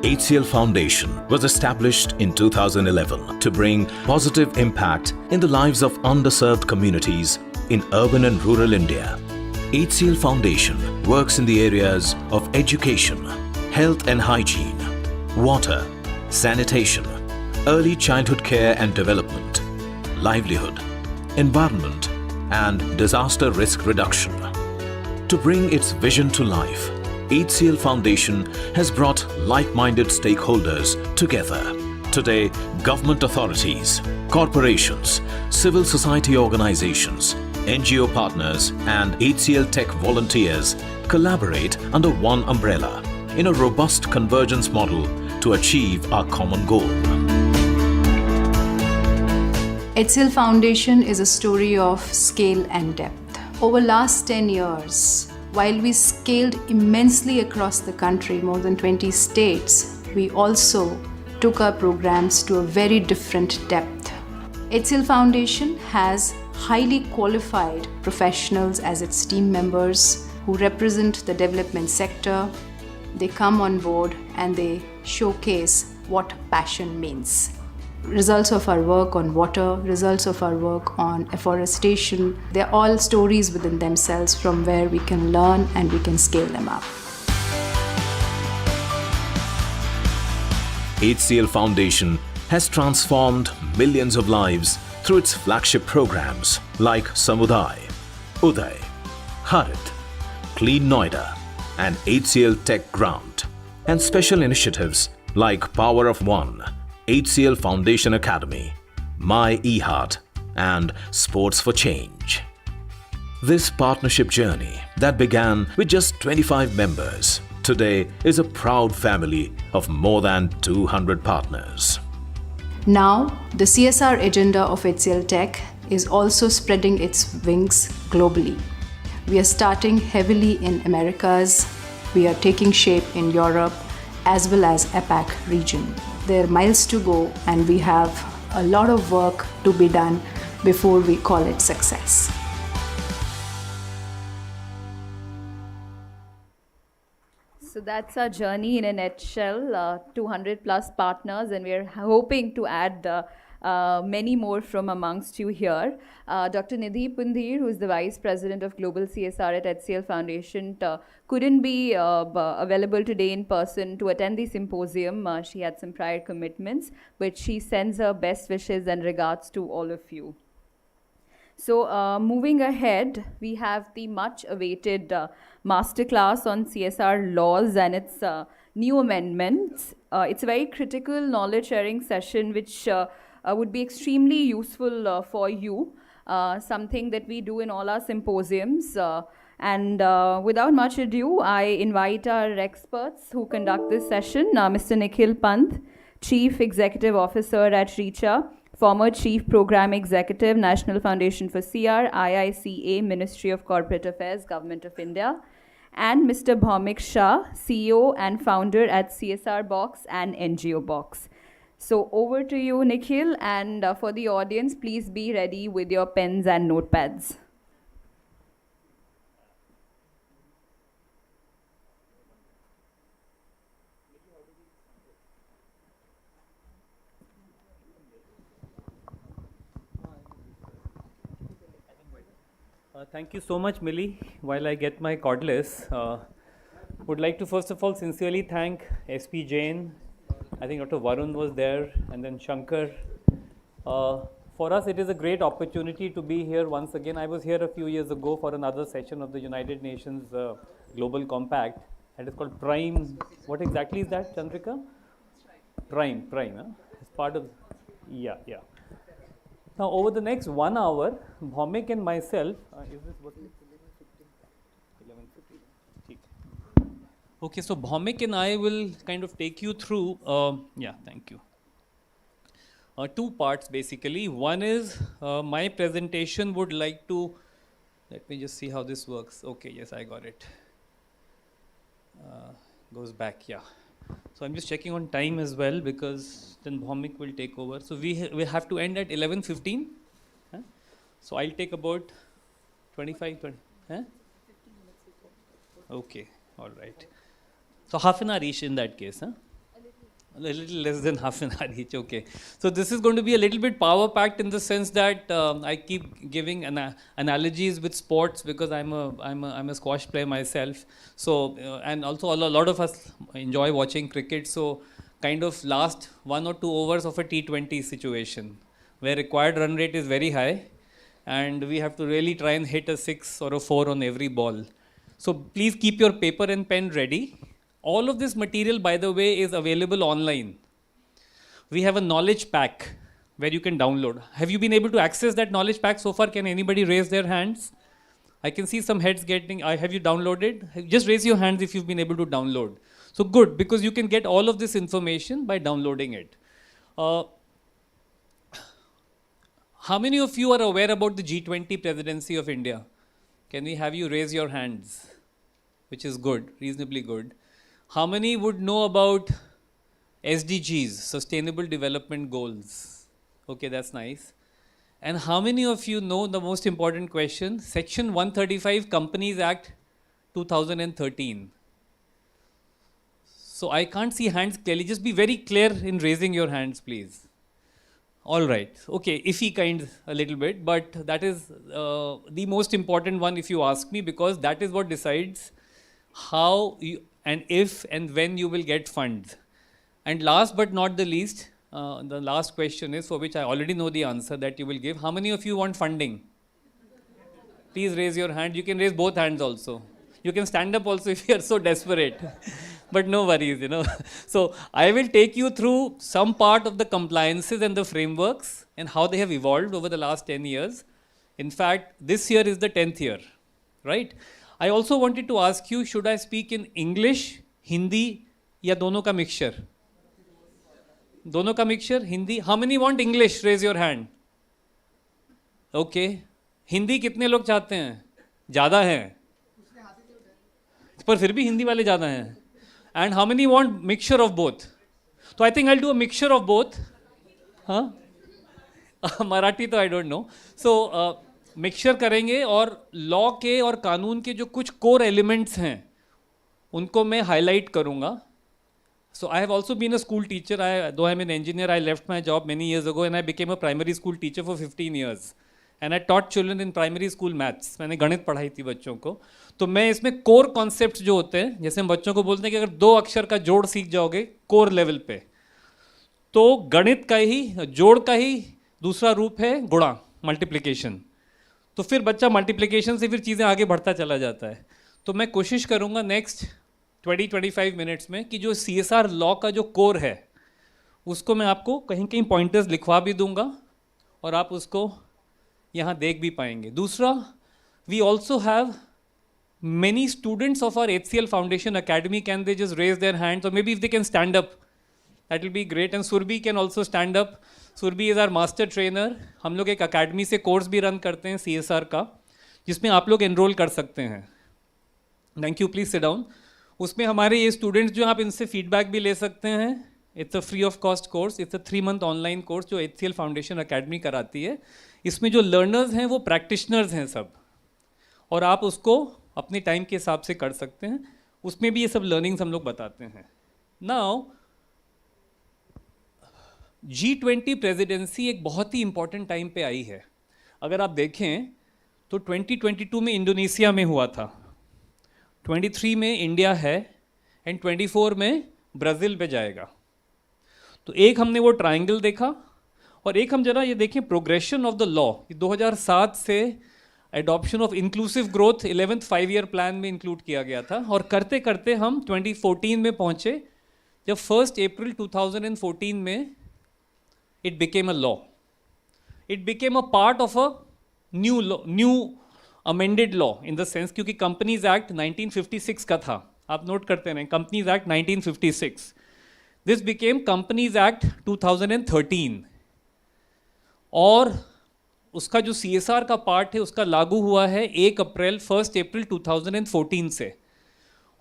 HCL Foundation was established in 2011 to bring positive impact in the lives of underserved communities in urban and rural India. HCL Foundation works in the areas of education, health and hygiene, water, sanitation, early childhood care and development, livelihood, environment, and disaster risk reduction. To bring its vision to life, HCL Foundation has brought like-minded stakeholders together. Today, government authorities, corporations, civil society organizations, NGO partners and HCL Tech volunteers collaborate under one umbrella in a robust convergence model to achieve our common goal. HCL Foundation is a story of scale and depth. Over last 10 years, while we scaled immensely across the country, more than 20 states, we also took our programs to a very different depth. HCL Foundation has highly qualified professionals as its team members who represent the development sector. They come on board and they showcase what passion means. Results of our work on water, results of our work on afforestation, they're all stories within themselves from where we can learn and we can scale them up. HCL Foundation has transformed millions of lives through its flagship programs like Samuday, Uday, Harit, Clean Noida, and HCL Tech Grant, and special initiatives like Power of One, HCL Foundation Academy, My eHeart, and Sports for Change. This partnership journey that began with just 25 members today is a proud family of more than 200 partners. Now, the CSR agenda of HCL Tech is also spreading its wings globally. We are starting heavily in Americas, we are taking shape in Europe as well as APAC region. There are miles to go and we have a lot of work to be done before we call it success. So that's our journey in a nutshell, 200 plus partners, and we're hoping to add many more from amongst you here. Dr. Nidhi Pundir, who is the Vice President of Global CSR at HCL Foundation, couldn't be available today in person to attend the symposium. She had some prior commitments, but she sends her best wishes and regards to all of you. So moving ahead, we have the much awaited masterclass on CSR laws and its new amendments. It's a very critical knowledge sharing session which would be extremely useful for you, something that we do in all our symposiums. And without much ado, I invite our experts who conduct this session, Mr. Nikhil Pant, Chief Executive Officer at REACHA, former Chief Program Executive, National Foundation for CR, IICA, Ministry of Corporate Affairs, Government of India, and Mr. Bhaumik Shah, CEO and founder at CSR Box and NGO Box. So over to you, Nikhil, and for the audience, please be ready with your pens and notepads. Thank you so much, Millie. While I get my cordless, would like to first of all sincerely thank SP Jain. I think Dr. Varun was there, and then Shankar. For us, it is a great opportunity to be here once again. I was here a few years ago for another session of the United Nations Global Compact. It is called Prime. What exactly is that, Chandrika? Prime, huh? It's part of, yeah. Now, over the next 1 hour, Bhaumik and myself, is this working? 11:15. Okay, so Bhaumik and I will kind of take you through, thank you. Two parts basically. One is my presentation would like to, let me just see how this works. Okay, yes, I got it. Goes back, yeah. So I'm just checking on time as well because then Bhaumik will take over. So we have to end at 11:15. Huh? So I'll take about 25, 20. Huh? Okay, all right. So half an hour each in that case, huh? A little less than half an hour each, okay. So this is going to be a little bit power-packed in the sense that I keep giving analogies with sports because I'm a squash player myself. So and also a lot of us enjoy watching cricket. So kind of last 1 or 2 overs of a T20 situation where required run rate is very high, and we have to really try and hit a 6 or a 4 on every ball. So please keep your paper and pen ready. All of this material, by the way, is available online. We have a knowledge pack where you can download. Have you been able to access that knowledge pack so far? Can anybody raise their hands? I can see some heads getting, have you downloaded? Just raise your hands if you've been able to download. So good, because you can get all of this information by downloading it. How many of you are aware about the G20 presidency of India? Can we have you raise your hands? Which is good, reasonably good. How many would know about SDGs, Sustainable Development Goals? Okay, that's nice. And how many of you know the most important question? Section 135 Companies Act 2013. So I can't see hands clearly. Just be very clear in raising your hands, please. All right. Okay, iffy kind a little bit, but that is the most important one if you ask me, because that is what decides how you, and if and when you will get funds. And last but not the least, the last question is, for which I already know the answer that you will give. How many of you want funding? Please raise your hand. You can raise both hands also. You can stand up also if you are so desperate. But no worries, you know. So I will take you through some part of the compliances and the frameworks and how they have evolved over the last 10 years. In fact, this year is the 10th year, right? I also wanted to ask you, should I speak in English, Hindi, या दोनों का mixture? दोनों का mixture, Hindi. How many want English? Raise your hand. Okay. Hindi कितने लोग चाहते हैं? ज़्यादा हैं. पर फिर भी हिंदी वाले ज़्यादा हैं. And how many want mixture of both? So I think I'll do a mixture of both. Huh? Marathi तो I don't know. So mixture करेंगे और लॉ के और कानून के जो कुछ कोर एलिमेंट्स हैं उनको मैं हाईलाइट करूंगा. So I have also been a school teacher. Though I'm an engineer, I left my job many years ago and I became a primary school teacher for 15 years. And I taught children in primary school maths. मैंने गणित पढ़ाई थी बच्चों को. तो मैं इसमें core concepts जो होते हैं, जैसे हम बच्चों को बोलते हैं कि अगर 2 अक्षर का जोड़ सीख जाओगे core level पे, तो गणित का ही जोड़ का ही दूसरा रूप है गुणा, multiplication. तो फिर बच्चा multiplication से फिर चीज़ें आगे बढ़ता चला जाता है. तो मैं कोशिश करूँगा नेक्स्ट 20-25 मिनट्स में कि जो CSR लॉ का जो कोर है उसको मैं आपको कहीं कहीं पॉइंटर्स लिखवा भी दूंगा और आप उसको यहाँ देख भी पाएंगे. दूसरा, we also have many students of our HCL Foundation Academy. Can they just raise their hands, or maybe if they can stand up, that will be great. And Surbi can also stand up. Surbi is our master trainer. हम लोग एक academy से course भी run करते हैं CSR का, जिसमें आप लोग enroll कर सकते हैं. Thank you. Please sit down. उसमें हमारे ये students जो आप इनसे feedback भी ले सकते हैं. It's a free of cost course. It's a 3-month online course जो HCL Foundation Academy कराती है. इसमें जो learners हैं वो practitioners हैं सब, और आप उसको अपने टाइम के हिसाब से कर सकते हैं. उसमें भी ये सब लर्निंग्स हम लोग बताते हैं. नाउ G20 प्रेसिडेंसी एक बहुत ही इंपॉर्टेंट टाइम पे आई है. अगर आप देखें तो 2022 में इंडोनेशिया में हुआ था, 23 में इंडिया है, एंड 24 में ब्राज़ील पे जाएगा. तो एक हमने वो ट्रायंगल देखा, और एक हम जरा ये देखें प्रोग्रेशन ऑफ द लॉ. 2007 से adoption of inclusive growth 11th 5-year plan में इंक्लूड किया गया था, और करते करते हम 2014 में पहुँचे, जब 1 अप्रैल 2014 में it became a law. It became a part of a new amended law in the sense क्योंकि Companies Act 1956 का था. आप नोट करते रहें, Companies Act 1956. This became Companies Act 2013. और उसका जो CSR का पार्ट है उसका लागू हुआ है 1 अप्रैल 2014 से.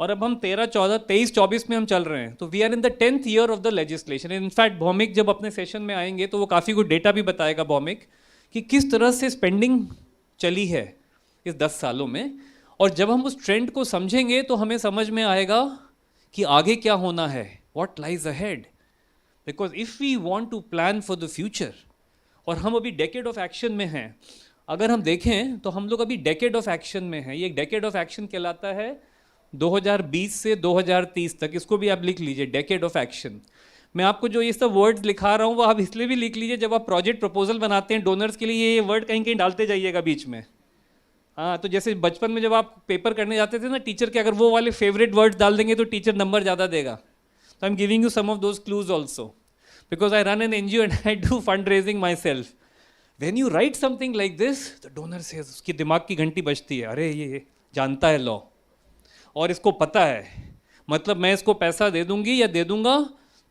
और अब हम 13, 14, 23, 24 में हम चल रहे हैं. तो we are in the 10th year of the legislation. In fact Bhowmik जब अपने सेशन में आएंगे तो वो काफ़ी कुछ डेटा भी बताएगा भौमिक कि किस तरह से स्पेंडिंग चली है इस 10 सालों में. और जब हम उस ट्रेंड को समझेंगे तो हमें समझ में आएगा कि आगे क्या होना है, what lies ahead. Because if we want to plan for the future, और हम अभी डेकेड ऑफ एक्शन में हैं. अगर हम देखें तो हम लोग अभी डेकेड ऑफ एक्शन में हैं. ये एक डेकेड ऑफ एक्शन कहलाता है 2020 से 2030 तक. इसको भी आप लिख लीजिए, डेकेड ऑफ एक्शन. मैं आपको जो ये सब वर्ड्स लिखा रहा हूँ वो आप इसलिए भी लिख लीजिए, जब आप प्रोजेक्ट प्रपोजल बनाते हैं डोनर्स के लिए ये वर्ड कहीं कहीं डालते जाइएगा बीच में. हाँ, तो जैसे बचपन में जब आप पेपर करने जाते थे ना टीचर के, अगर वो वाले फेवरेट वर्ड्स डाल देंगे तो टीचर नंबर ज़्यादा देगा. तो I am giving you some of those clues also, because I run an NGO and I do fundraising myself. When you write something like this, the donor says, उसकी दिमाग की घंटी बजती है, अरे ये जानता है लॉ और इसको पता है, मतलब मैं इसको पैसा दे दूंगी या दे दूंगा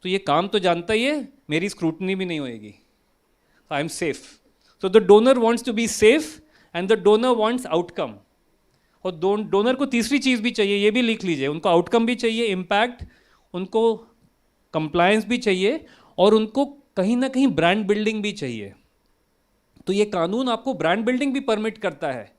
तो ये काम तो जानता ही है, मेरी स्क्रूटनी भी नहीं होएगी, I am safe. So the donor wants to be safe and the donor wants outcome. और डोनर को तीसरी चीज़ भी चाहिए, ये भी लिख लीजिए, उनको आउटकम भी चाहिए, इम्पैक्ट, उनको कंप्लायंस भी चाहिए, और उनको कहीं ना कहीं ब्रांड बिल्डिंग भी चाहिए. तो ये कानून आपको ब्रांड बिल्डिंग भी परमिट करता है.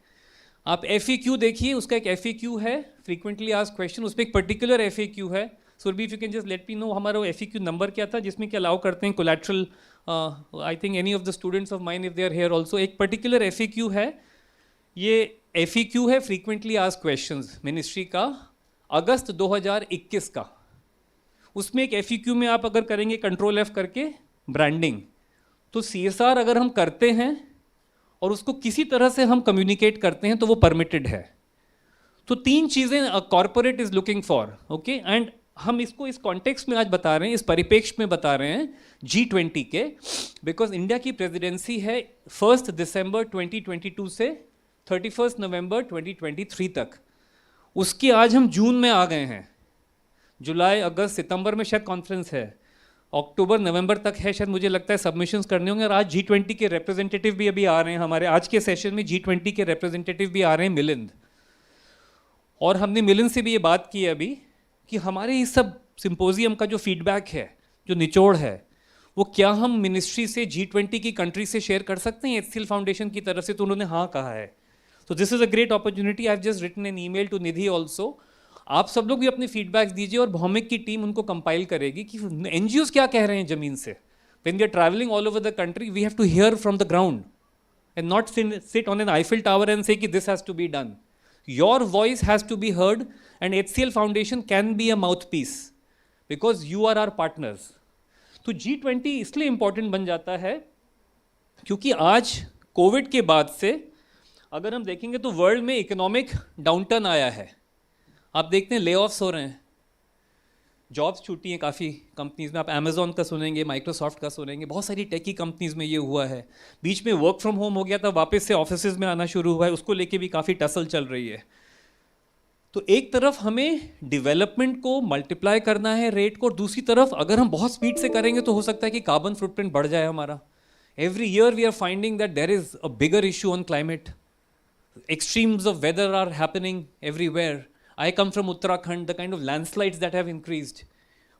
आप FAQ देखिए, उसका एक FAQ है, फ्रीक्वेंटली आस्क्ड क्वेश्चन, उस पर एक पर्टिकुलर FAQ है. Surabhi, if you can just let me know हमारा FAQ नंबर क्या था जिसमें क्या अलाउ करते हैं collateral. I think any of the students of mine if they are here also, एक पर्टिकुलर FAQ है. ये FAQ है फ्रीक्वेंटली आस्क्ड क्वेश्चंस मिनिस्ट्री का, अगस्त 2021 का. उसमें एक FAQ में आप अगर करेंगे कंट्रोल F करके ब्रांडिंग, तो CSR अगर हम करते हैं और उसको किसी तरह से हम कम्युनिकेट करते हैं तो वो परमिटेड है. तो 3 चीज़ें corporate is looking for. Okay, and हम इसको इस कॉन्टेक्स्ट में आज बता रहे हैं, इस परिप्रेक्ष्य में बता रहे हैं G20 के, बिकॉज इंडिया की प्रेसिडेंसी है 1 दिसंबर 2022 से 31 नवंबर 2023 तक. उसकी आज हम जून में आ गए हैं. जुलाई, अगस्त, सितंबर में शायद कॉन्फ्रेंस है, अक्टूबर, नवंबर तक है शायद, मुझे लगता है सबमिशंस करने होंगे. और आज G20 के रिप्रेजेंटेटिव भी अभी आ रहे हैं हमारे आज के सेशन में. G20 के रिप्रेजेंटेटिव भी आ रहे हैं, मिलिंद. और हमने मिलिंद से भी ये बात की है अभी कि हमारे इस सब सिंपोजियम का जो फीडबैक है, जो निचोड़ है, वो क्या हम मिनिस्ट्री से G20 की कंट्री से शेयर कर सकते हैं HCL फाउंडेशन की तरफ से. तो उन्होंने हाँ कहा है. So this is a great opportunity. I have just written an email to Nidhi also. आप सब लोग भी अपने फीडबैक्स दीजिए और भौमिक की टीम उनको कंपाइल करेगी कि एनजीओज क्या कह रहे हैं ज़मीन से. When we are traveling all over the country, we have to hear from the ground and not sit on an Eiffel Tower and say that this has to be done. Your voice has to be heard, and HCL Foundation can be a mouthpiece because you are our partners. तो G20 इसलिए important बन जाता है क्योंकि आज Covid के बाद से अगर हम देखेंगे तो वर्ल्ड में इकोनॉमिक डाउनटर्न आया है. आप देखते हैं ले ऑफ्स हो रहे हैं, जॉब्स छूटी हैं काफ़ी कंपनीज़ में. आप अमेज़ॉन का सुनेंगे, माइक्रोसॉफ्ट का सुनेंगे, बहुत सारी टेकी कंपनीज़ में ये हुआ है. बीच में वर्क फ्रॉम होम हो गया था, वापस से ऑफिसेज में आना शुरू हुआ है, उसको लेके भी काफ़ी टसल चल रही है. तो एक तरफ हमें डेवलपमेंट को मल्टीप्लाई करना है रेट को, और दूसरी तरफ अगर हम बहुत स्पीड से करेंगे तो हो सकता है कि कार्बन फुटप्रिंट बढ़ जाए हमारा. Every year we are finding that there is a bigger issue on climate. Extremes of weather are happening everywhere. I come from Uttarakhand, the kind of landslides that have increased.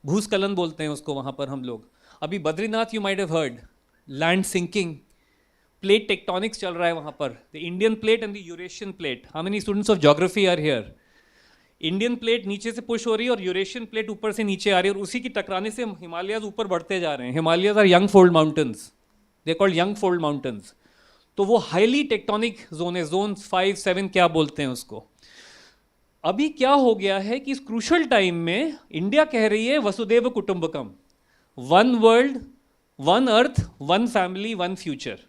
भूस्खलन बोलते हैं उसको वहाँ पर हम लोग. अभी Badrinath you might have heard, land sinking, plate tectonics चल रहा है वहाँ पर. The Indian plate and the Eurasian plate. How many students of geography are here? Indian plate नीचे से पुश हो रही है और Eurasian plate ऊपर से नीचे आ रही है, और उसी की टकराने से हिमालयाज ऊपर बढ़ते जा रहे हैं. Himalayas are young fold mountains. They are called young fold mountains. तो वो हाईली टेक्टोनिक जोन है, जोन 5, 7 क्या बोलते हैं उसको. अभी क्या हो गया है कि इस क्रूशल टाइम में इंडिया कह रही है वसुदेव कुटुंबकम, one world, one earth, one family, one future.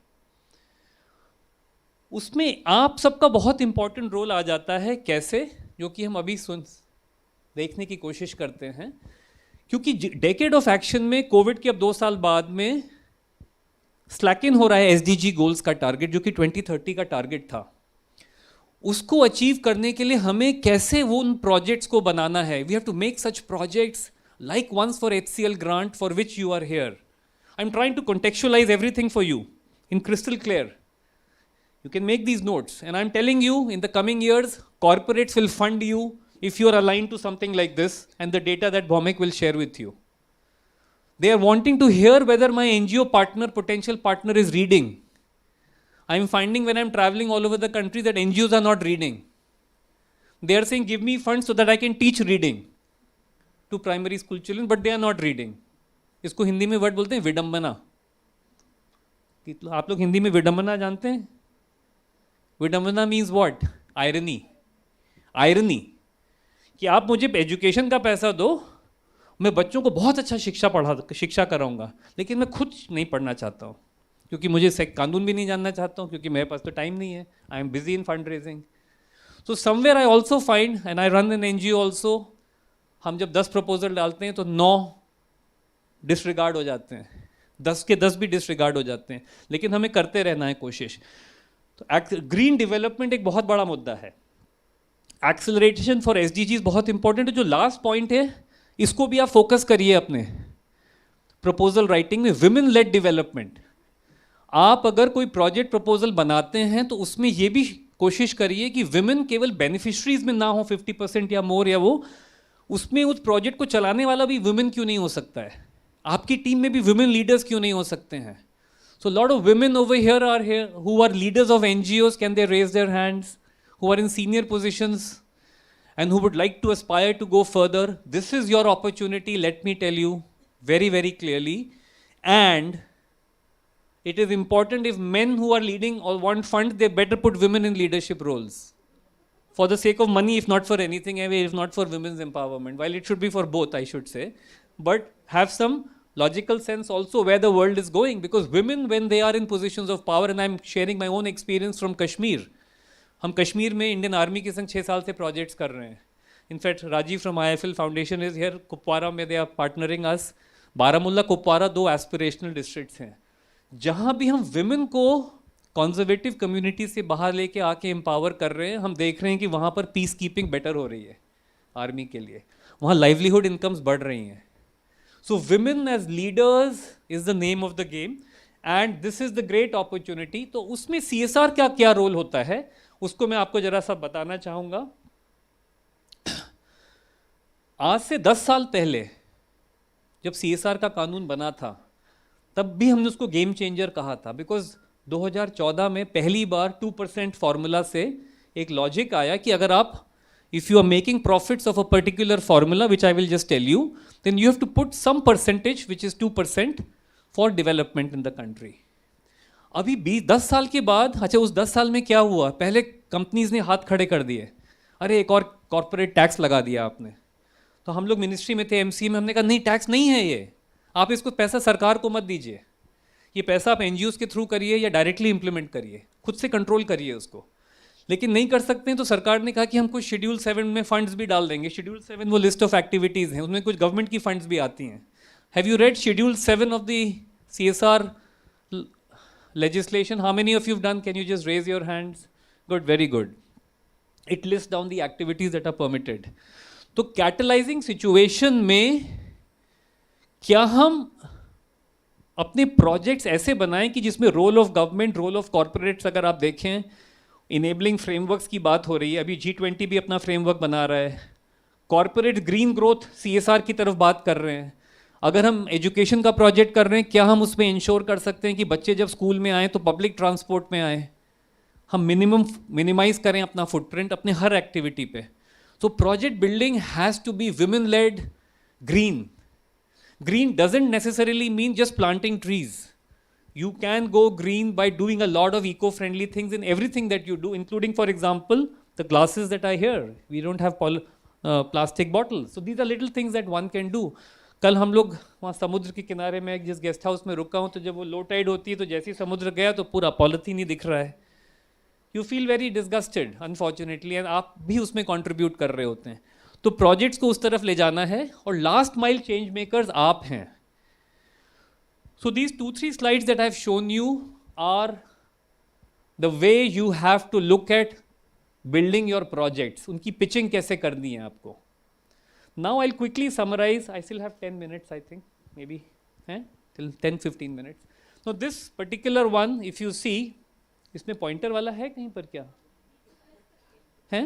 उसमें आप सबका बहुत इंपॉर्टेंट रोल आ जाता है. कैसे? जो कि हम अभी देखने की कोशिश करते हैं, क्योंकि डेकेड ऑफ एक्शन में कोविड के अब 2 साल बाद में स्लैकिन हो रहा है एसडीजी गोल्स का टारगेट, जो कि 2030 का टारगेट था. उसको अचीव करने के लिए हमें कैसे वो उन प्रोजेक्ट्स को बनाना है. We have to make such projects like ones for HCL grant for which you are here. I am trying to contextualize everything for you in crystal clear. You can make these notes, and I'm telling you, in the coming years, corporates will fund you if you are aligned to something like this, and the data that Bhomik will share with you. They are wanting to hear whether my NGO partner, potential partner, is reading. I'm finding when I'm traveling all over the country that NGOs are not reading. They are saying, give me funds so that I can teach reading to primary school children, but they are not reading. इसको हिंदी में word बोलते हैं विडंबना. आप लोग हिंदी में विडंबना जानते हैं? विडंबना मीन्स व्हाट? आयरनी. आयरनी कि आप मुझे एजुकेशन का पैसा दो, मैं बच्चों को बहुत अच्छा शिक्षा कराऊंगा, लेकिन मैं खुद नहीं पढ़ना चाहता हूँ, क्योंकि मुझे कानून भी नहीं जानना चाहता हूँ, क्योंकि मेरे पास तो टाइम नहीं है. I am busy in fund raising. So somewhere I also find, and I run an NGO also, हम जब 10 प्रपोजल डालते हैं तो 9 डिसरिगार्ड हो जाते हैं, 10 के 10 भी डिसरिगार्ड हो जाते हैं, लेकिन हमें करते रहना है कोशिश. तो ग्रीन डेवलपमेंट एक बहुत बड़ा मुद्दा है. एक्सेलरेशन फॉर SDGs बहुत इंपॉर्टेंट है. जो लास्ट पॉइंट है इसको भी आप फोकस करिए अपने प्रपोजल राइटिंग में. Women lead development. आप अगर कोई प्रोजेक्ट प्रपोजल बनाते हैं तो उसमें ये भी कोशिश करिए कि विमेन केवल बेनिफिशरीज में ना हो 50% या मोर, या वो उसमें उस प्रोजेक्ट को चलाने वाला भी विमेन क्यों नहीं हो सकता है? आपकी टीम में भी विमेन लीडर्स क्यों नहीं हो सकते हैं? So a lot of women over here who are leaders of NGOs. Can they raise their hands? Who are in senior positions and who would like to aspire to go further? This is your opportunity, let me tell you very, very clearly. And it is important, if men who are leading or want funds, they better put women in leadership roles. For the sake of money, if not for anything, if not for women's empowerment. While it should be for both, I should say. But have some logical sense also where the world is going, because women, when they are in positions of power, and I'm sharing my own experience from Kashmir. हम कश्मीर में Indian army के संग 6 साल से projects कर रहे हैं. In fact Rajiv from IFL foundation is here. Kupwara में they are partnering us. Baramulla, Kupwara 2 aspirational districts हैं जहाँ भी हम विमेन को कंजर्वेटिव कम्युनिटी से बाहर लेके आके एम्पावर कर रहे हैं. हम देख रहे हैं कि वहाँ पर पीस कीपिंग बेटर हो रही है आर्मी के लिए. वहाँ लाइवलीहुड इनकम्स बढ़ रही हैं. So women as leaders is the name of the game, and this is the great opportunity. तो उसमें CSR का क्या रोल होता है उसको मैं आपको जरा सा बताना चाहूँगा. आज से 10 साल पहले जब CSR का कानून बना था तब भी हमने उसको गेम चेंजर कहा था, बिकॉज 2014 में पहली बार 2% फॉर्मूला से एक लॉजिक आया कि अगर आप if you are making profits of a particular formula, which I will just tell you, then you have to put some percentage, which is 2%, for development in the country. अभी 10 साल के बाद, अच्छा उस 10 साल में क्या हुआ? पहले कंपनीज ने हाथ खड़े कर दिए, अरे एक और कॉर्पोरेट टैक्स लगा दिया आपने. तो हम लोग मिनिस्ट्री में थे, एमसी में, हमने कहा नहीं, टैक्स नहीं है ये, आप इसको पैसा सरकार को मत दीजिए, ये पैसा आप एनजीओस के थ्रू करिए या डायरेक्टली इंप्लीमेंट करिए, खुद से कंट्रोल करिए उसको. लेकिन नहीं कर सकते हैं तो सरकार ने कहा कि हम कुछ शेड्यूल 7 में फंड्स भी डाल देंगे. शेड्यूल 7 वो लिस्ट ऑफ एक्टिविटीज़ हैं, उसमें कुछ गवर्नमेंट की फंड्स भी आती हैं. Have you read schedule 7 of the CSR legislation? How many of you have done? Can you just raise your hands? Good, very good. It lists down the activities that are permitted. तो catalysing situation में क्या हम अपने projects ऐसे बनाएं कि जिसमें role of government, role of corporates, अगर आप देखें इनेबलिंग फ्रेमवर्क्स की बात हो रही है, अभी G20 भी अपना फ्रेमवर्क बना रहा है, कॉर्पोरेट ग्रीन ग्रोथ CSR की तरफ बात कर रहे हैं. अगर हम एजुकेशन का प्रोजेक्ट कर रहे हैं, क्या हम उसमें इंश्योर कर सकते हैं कि बच्चे जब स्कूल में आएँ तो पब्लिक ट्रांसपोर्ट में आएँ, हम मिनिमाइज करें अपना फुटप्रिंट अपने हर एक्टिविटी पे. So project building has to be women-led, green. Green doesn't necessarily mean just planting trees. You can go green by doing a lot of eco-friendly things in everything that you do, including, for example, the glasses that are here. We don't have plastic bottles. So these are little things that one can do. कल हम लोग वहाँ समुद्र के किनारे में जिस guest house में रुका हूँ, तो जब वो लो टाइड होती है तो जैसे ही समुद्र गया तो पूरा पॉलिथीन ही दिख रहा है. You feel very disgusted unfortunately, and आप भी उसमें कंट्रीब्यूट कर रहे होते हैं. तो प्रोजेक्ट्स को उस तरफ ले जाना है, और लास्ट माइल चेंज मेकर्स आप हैं. So these 2-3 slides that I have shown you are the way you have to look at building your projects. उनकी पिचिंग कैसे करनी है आपको. Now I will quickly summarise. I still have 10 minutes, I think, maybe till 10-15 minutes. So this particular one, if you see, इसमें pointer वाला है कहीं पर, क्या है?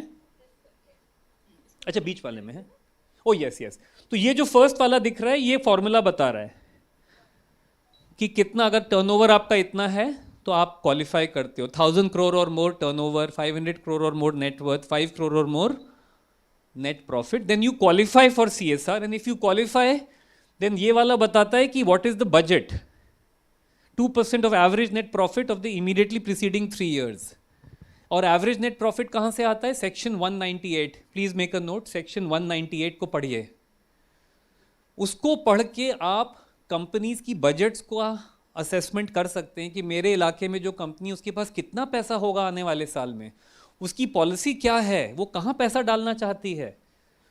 अच्छा, बीच वाले में है. ओ यस यस. तो ये जो फर्स्ट वाला दिख रहा है, ये फॉर्मूला बता रहा है कि कितना, अगर टर्नओवर आपका इतना है तो आप क्वालिफाई करते हो. 1000 crore or more turnover, 500 crore or more net worth, 5 crore or more net profit, then you qualify for CSR. And if you qualify, then ये वाला बताता है कि what is the budget. 2% of average net profit of the immediately preceding 3 years. और average net profit कहाँ से आता है? Section 198. Please make a note. Section 198 को पढ़िए. उसको पढ़ के आप कंपनीज की बजट्स को असेसमेंट कर सकते हैं कि मेरे इलाके में जो कंपनी, उसके पास कितना पैसा होगा आने वाले साल में, उसकी पॉलिसी क्या है, वो कहाँ पैसा डालना चाहती है,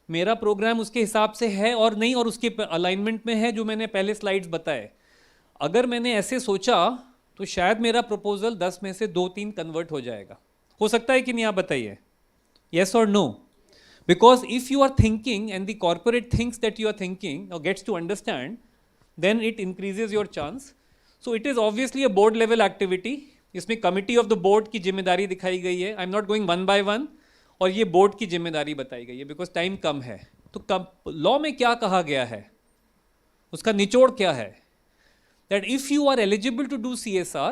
मेरा प्रोग्राम उसके हिसाब से है और नहीं, और उसके अलाइनमेंट में है जो मैंने पहले स्लाइड्स बताए. अगर मैंने ऐसे सोचा तो शायद मेरा प्रपोजल 10 में से 2-3 कन्वर्ट हो जाएगा. हो सकता है कि नहीं, आप बताइए, येस और no. Because if you are thinking and the corporate thinks that you are thinking or gets to understand, then it increases your chance. So it is obviously a board level activity. इसमें committee of the board की जिम्मेदारी दिखाई गई है. I am not going one by one, और ये board की जिम्मेदारी बताई गई है बिकॉज टाइम कम है. तो लॉ में क्या कहा गया है, उसका निचोड़ क्या है? that if you are eligible to do CSR,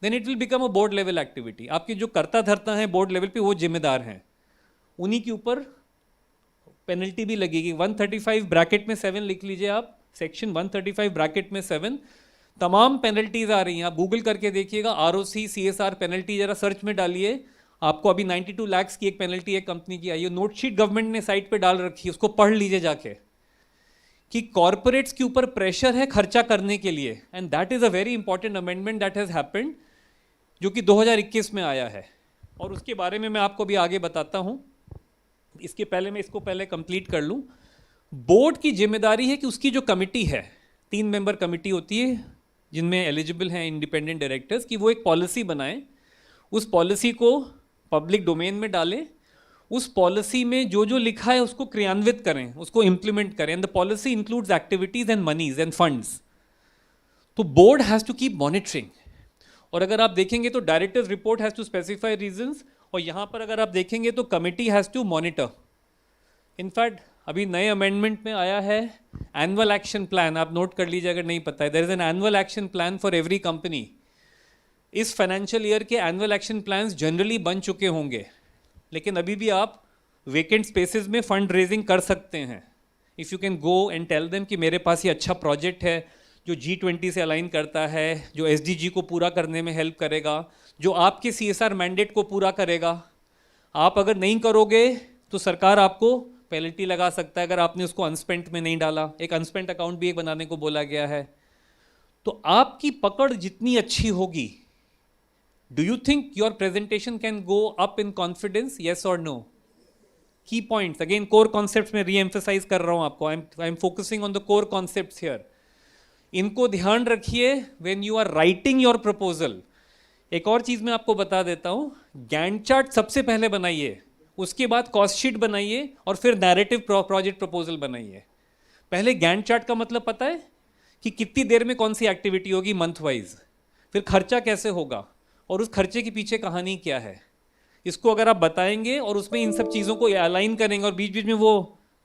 then it will become a board level activity. आपके जो करता धरता है बोर्ड लेवल पे, वो जिम्मेदार हैं, उन्हीं के ऊपर पेनल्टी भी लगेगी. 135 ब्रैकेट में 7 लिख लीजिए आप. सेक्शन 135 ब्रैकेट में 7 तमाम पेनल्टीज आ रही हैं. आप गूगल करके देखिएगा, ROC CSR पेनल्टी जरा सर्च में डालिए, आपको अभी 92 lakhs की एक पेनल्टी एक कंपनी की आई है. नोटशीट गवर्नमेंट ने साइट पे डाल रखी है, उसको पढ़ लीजिए जाके, कि कॉर्पोरेट्स के ऊपर प्रेशर है खर्चा करने के लिए. And that is a very important amendment that has happened, जो कि 2021 में आया है, और उसके बारे में मैं आपको भी आगे बताता हूँ. इसके पहले मैं इसको पहले कंप्लीट कर लूँ. बोर्ड की जिम्मेदारी है कि उसकी जो कमिटी है, 3 मेंबर कमिटी होती है जिनमें एलिजिबल हैं इंडिपेंडेंट डायरेक्टर्स, कि वो एक पॉलिसी बनाएं, उस पॉलिसी को पब्लिक डोमेन में डालें, उस पॉलिसी में जो जो लिखा है उसको क्रियान्वित करें, उसको इम्प्लीमेंट करें. And the policy includes activities and monies and funds. तो board has to keep monitoring. और अगर आप देखेंगे तो directors report has to specify reasons, और यहाँ पर अगर आप देखेंगे तो committee has to monitor. In fact अभी नए अमेंडमेंट में आया है एनुअल एक्शन प्लान. आप नोट कर लीजिए अगर नहीं पता है. There is an annual action plan for every company. इस फाइनेंशियल ईयर के एनुअल एक्शन प्लान्स जनरली बन चुके होंगे, लेकिन अभी भी आप वेकेंट स्पेसेस में फंड रेजिंग कर सकते हैं. If you can go and tell them कि मेरे पास ये अच्छा प्रोजेक्ट है जो G20 से अलाइन करता है, जो SDG को पूरा करने में हेल्प करेगा, जो आपके CSR मैंडेट को पूरा करेगा. आप अगर नहीं करोगे तो सरकार आपको पेनल्टी लगा सकता है अगर आपने उसको अनस्पेंट में नहीं डाला. एक अनस्पेंट अकाउंट भी एक बनाने को बोला गया है. तो आपकी पकड़ जितनी अच्छी होगी, do you think your presentation can go up in confidence, yes और no? Key points, again core concepts में री एम्फेसाइज कर रहा हूं आपको. I am focusing on the core concepts here. इनको ध्यान रखिए when you are writing your proposal. एक और चीज मैं आपको बता देता हूं, गैंट चार्ट सबसे पहले बनाइए, उसके बाद कॉस्ट शीट बनाइए और फिर नैरेटिव प्रोजेक्ट प्रपोजल बनाइए. पहले गैंट चार्ट का मतलब पता है कि कितनी देर में कौन सी एक्टिविटी होगी मंथ वाइज, फिर खर्चा कैसे होगा और उस खर्चे के पीछे कहानी क्या है. इसको अगर आप बताएंगे और उसमें इन सब चीज़ों को अलाइन करेंगे और बीच बीच में वो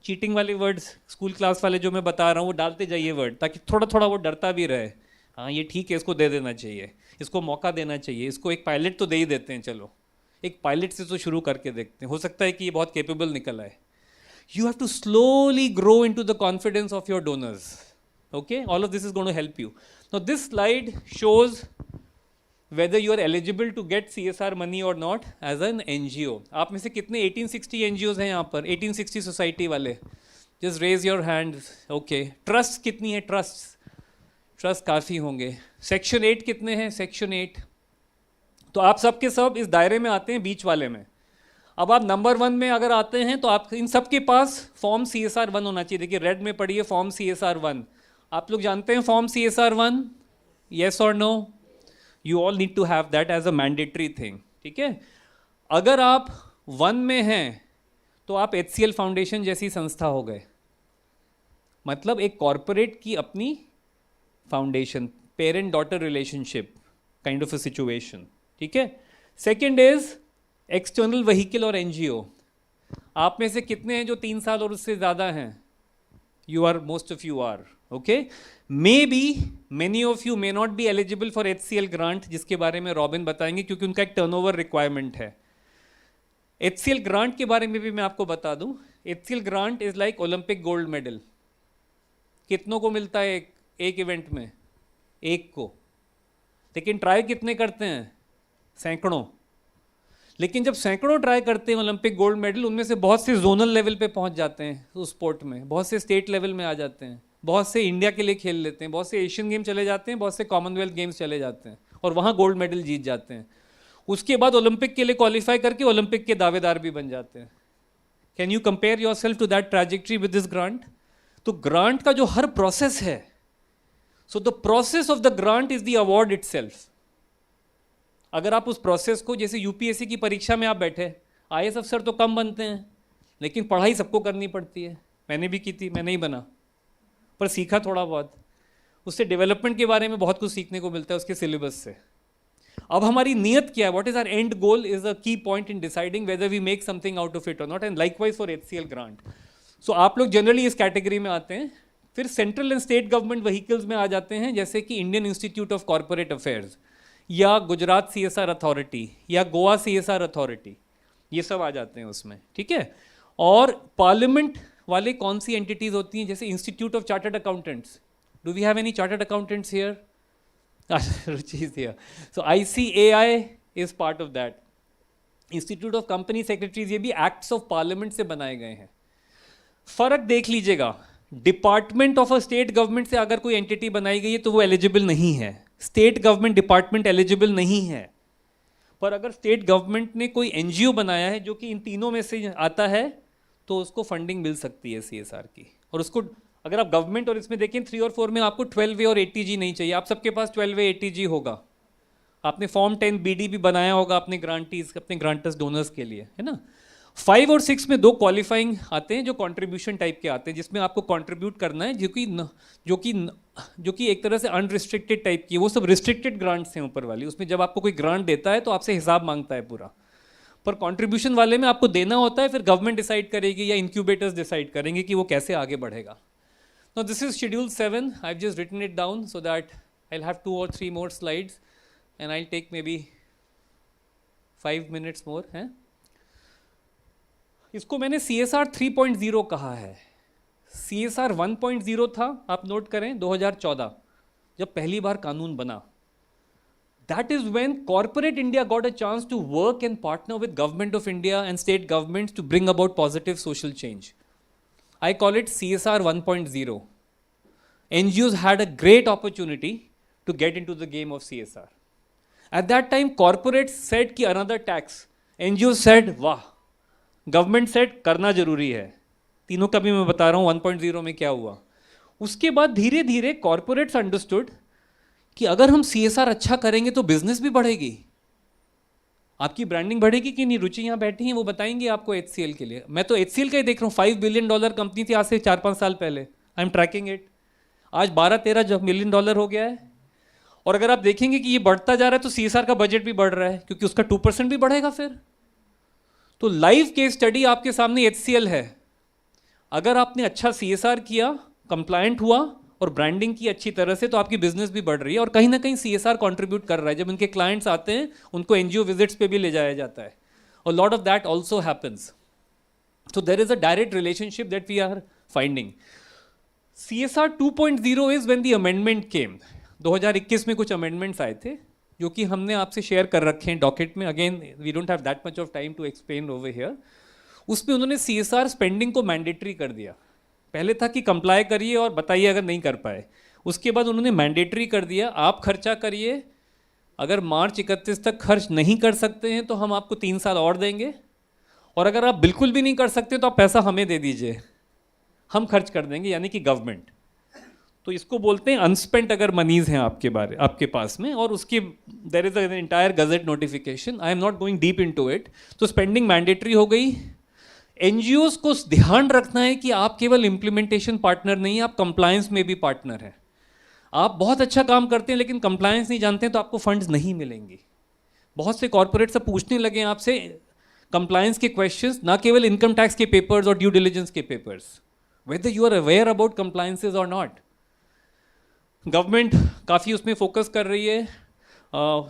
चीटिंग वाले वर्ड्स स्कूल क्लास वाले जो मैं बता रहा हूँ वो डालते जाइए वर्ड, ताकि थोड़ा थोड़ा वो डरता भी रहे. हाँ ये ठीक है, इसको दे देना चाहिए, इसको मौका देना चाहिए, इसको एक पायलट तो दे ही देते हैं, चलो एक पायलट से तो शुरू करके देखते हैं, हो सकता है कि ये बहुत कैपेबल निकल आए. You have to slowly grow into the confidence of your donors. Okay, all of this is going to help you. Now this slide shows whether you are eligible to get CSR money or not as an NGO. आप में से कितने 1860 NGOs हैं यहाँ पर, 1860 society वाले? Just raise your hand. Okay. Trust कितनी है? ट्रस्ट काफ़ी होंगे. सेक्शन 8 कितने हैं? सेक्शन 8. तो आप सब के सब इस दायरे में आते हैं, बीच वाले में. अब आप नंबर 1 में अगर आते हैं तो आप इन सब के पास फॉर्म CSR 1 होना चाहिए. देखिए रेड में पढ़िए फॉर्म CSR 1. आप लोग जानते हैं फॉर्म CSR 1? येस और no? You all need to have that as a mandatory thing. ठीक है. अगर आप 1 में हैं तो आप HCL फाउंडेशन जैसी संस्था हो गए, मतलब एक कॉरपोरेट की अपनी foundation, parent daughter relationship kind of a situation. ठीक है. सेकेंड इज एक्सटर्नल व्हीकल और NGO. आप में से कितने हैं जो 3 साल और उससे ज़्यादा हैं? You are, most of you are, okay? Maybe many of you may not be eligible for HCL grant, जिसके बारे में रॉबिन बताएंगे क्योंकि उनका एक टर्नओवर रिक्वायरमेंट है. HCL ग्रांट के बारे में भी मैं आपको बता दूं. HCL grant is like Olympic gold medal. कितनों को मिलता है एक इवेंट में? एक को. लेकिन ट्राई कितने करते हैं? सैकड़ों. लेकिन जब सैकड़ों ट्राई करते हैं ओलंपिक गोल्ड मेडल, उनमें से बहुत से जोनल लेवल पे पहुंच जाते हैं उस स्पोर्ट में, बहुत से स्टेट लेवल में आ जाते हैं, बहुत से इंडिया के लिए खेल लेते हैं, बहुत से एशियन गेम चले जाते हैं, बहुत से कॉमनवेल्थ गेम्स चले जाते हैं और वहाँ गोल्ड मेडल जीत जाते हैं. उसके बाद ओलंपिक के लिए क्वालिफाई करके ओलंपिक के दावेदार भी बन जाते हैं. Can you compare yourself to that trajectory with this grant? तो ग्रांट का जो हर प्रोसेस है, so the process of the grant is the award itself. अगर आप उस प्रोसेस को, जैसे UPSC की परीक्षा में आप बैठे, IAS अफसर तो कम बनते हैं लेकिन पढ़ाई सबको करनी पड़ती है. मैंने भी की थी, मैं नहीं बना पर सीखा थोड़ा बहुत. उससे डेवलपमेंट के बारे में बहुत कुछ सीखने को मिलता है उसके सिलेबस से. अब हमारी नियत क्या है, what is our end goal is a key point in deciding whether we make something out of it और not. And likewise for HCL grant. So आप लोग जनरली इस कैटेगरी में आते हैं. फिर central and state government vehicles में आ जाते हैं, जैसे कि Indian institute of corporate affairs या गुजरात CSR अथॉरिटी या गोवा CSR अथॉरिटी, ये सब आ जाते हैं उसमें. ठीक है. और पार्लियामेंट वाले कौन सी एंटिटीज होती हैं, जैसे institute of chartered accountants. Do we have any chartered accountants here? Ruchi is here. So ICAI is part of that. Institute of company secretaries, ये भी एक्ट्स ऑफ पार्लियामेंट से बनाए गए हैं. फर्क देख लीजिएगा, department of a state government से अगर कोई एंटिटी बनाई गई है तो वो एलिजिबल नहीं है. स्टेट गवर्नमेंट डिपार्टमेंट एलिजिबल नहीं है. पर अगर स्टेट गवर्नमेंट ने कोई NGO बनाया है जो कि इन तीनों में से आता है तो उसको फंडिंग मिल सकती है CSR की. और उसको अगर आप गवर्नमेंट और इसमें देखें 3 और 4 में आपको 12A और 80G नहीं चाहिए. आप सबके पास 12A 80G होगा. आपने फॉर्म 10 BD भी बनाया होगा अपने ग्रांटीज, अपने ग्रांटर्स डोनर्स के लिए, है ना. 5 और 6 में 2 क्वालिफाइंग आते हैं जो कंट्रीब्यूशन टाइप के आते हैं, जिसमें आपको कंट्रीब्यूट करना है, जो कि एक तरह से अनरिस्ट्रिक्टेड टाइप की. वो सब रिस्ट्रिक्टेड ग्रांट्स हैं ऊपर वाली. उसमें जब आपको कोई ग्रांट देता है तो आपसे हिसाब मांगता है पूरा. पर कंट्रीब्यूशन वाले में आपको देना होता है, फिर गवर्नमेंट डिसाइड करेगी या इंक्यूबेटर्स डिसाइड करेंगे कि वो कैसे आगे बढ़ेगा. Now this is schedule 7. I have just written it down so that I will have 2 or 3 more slides and I'll take maybe 5 minutes more. इसको मैंने CSR 3.0 कहा है। CSR 1.0 था, आप नोट करें 2014 जब पहली बार कानून बना। That is when corporate India got a chance to work and partner with government of India and state governments to bring about positive social change. I call it CSR 1.0. NGOs had a great opportunity to get into the game of CSR. At that time, corporates said कि another tax. NGOs said, वाह. Government said, करना जरूरी है. तीनों का भी मैं बता रहा हूँ 1.0 में क्या हुआ. उसके बाद धीरे धीरे corporates understood कि अगर हम CSR अच्छा करेंगे तो बिजनेस भी बढ़ेगी, आपकी ब्रांडिंग बढ़ेगी कि नहीं। रुचि यहाँ बैठी हैं, वो बताएंगे आपको HCL के लिए। मैं तो HCL का ही देख रहा हूँ, $5 बिलियन कंपनी थी आज से 4-5 साल पहले। आई एम ट्रैकिंग इट, आज 12-13 मिलियन डॉलर हो गया है। और अगर आप देखेंगे कि ये बढ़ता जा रहा है तो CSR का बजट भी बढ़ रहा है, क्योंकि उसका 2% भी बढ़ेगा फिर। तो लाइव केस स्टडी आपके सामने HCL है। अगर आपने अच्छा CSR किया, कंप्लायंट हुआ और ब्रांडिंग की अच्छी तरह से, तो आपकी बिजनेस भी बढ़ रही है और कहीं ना कहीं CSR कंट्रीब्यूट कर रहा है। जब उनके क्लाइंट्स आते हैं उनको NGO विजिट्स पे भी ले जाया जाता है और lot of that also happens. So there is a direct relationship that we are finding. CSR 2.0 is when the amendment came. 2021 में कुछ amendments आए थे जो कि हमने आपसे शेयर कर रखे हैं डॉकेट में। Again, we don't have that much of time to explain over here. उसमें उन्होंने CSR स्पेंडिंग को मैंडेटरी कर दिया। पहले था कि कंप्लाई करिए और बताइए अगर नहीं कर पाए, उसके बाद उन्होंने मैंडेटरी कर दिया, आप खर्चा करिए, अगर मार्च 31 तक खर्च नहीं कर सकते हैं तो हम आपको 3 साल और देंगे, और अगर आप बिल्कुल भी नहीं कर सकते तो आप पैसा हमें दे दीजिए, हम खर्च कर देंगे, यानी कि गवर्नमेंट। तो इसको बोलते हैं अनस्पेंट अगर मनीज हैं आपके पास में, और उसकी there is an entire gazette notification. I am not going deep into it. तो स्पेंडिंग मैंडेटरी हो गई। NGOs को ध्यान रखना है कि आप केवल इम्प्लीमेंटेशन पार्टनर नहीं, आप कंप्लायंस में भी पार्टनर हैं। आप बहुत अच्छा काम करते हैं लेकिन कंप्लायंस नहीं जानते हैं तो आपको फंड्स नहीं मिलेंगे। बहुत से कॉर्पोरेट सब पूछने लगे आपसे कंप्लायंस के क्वेश्चंस, ना केवल इनकम टैक्स के पेपर्स और ड्यू डिलिजेंस के papers, whether you are aware about compliances और नॉट। गवर्नमेंट काफ़ी उसमें फोकस कर रही है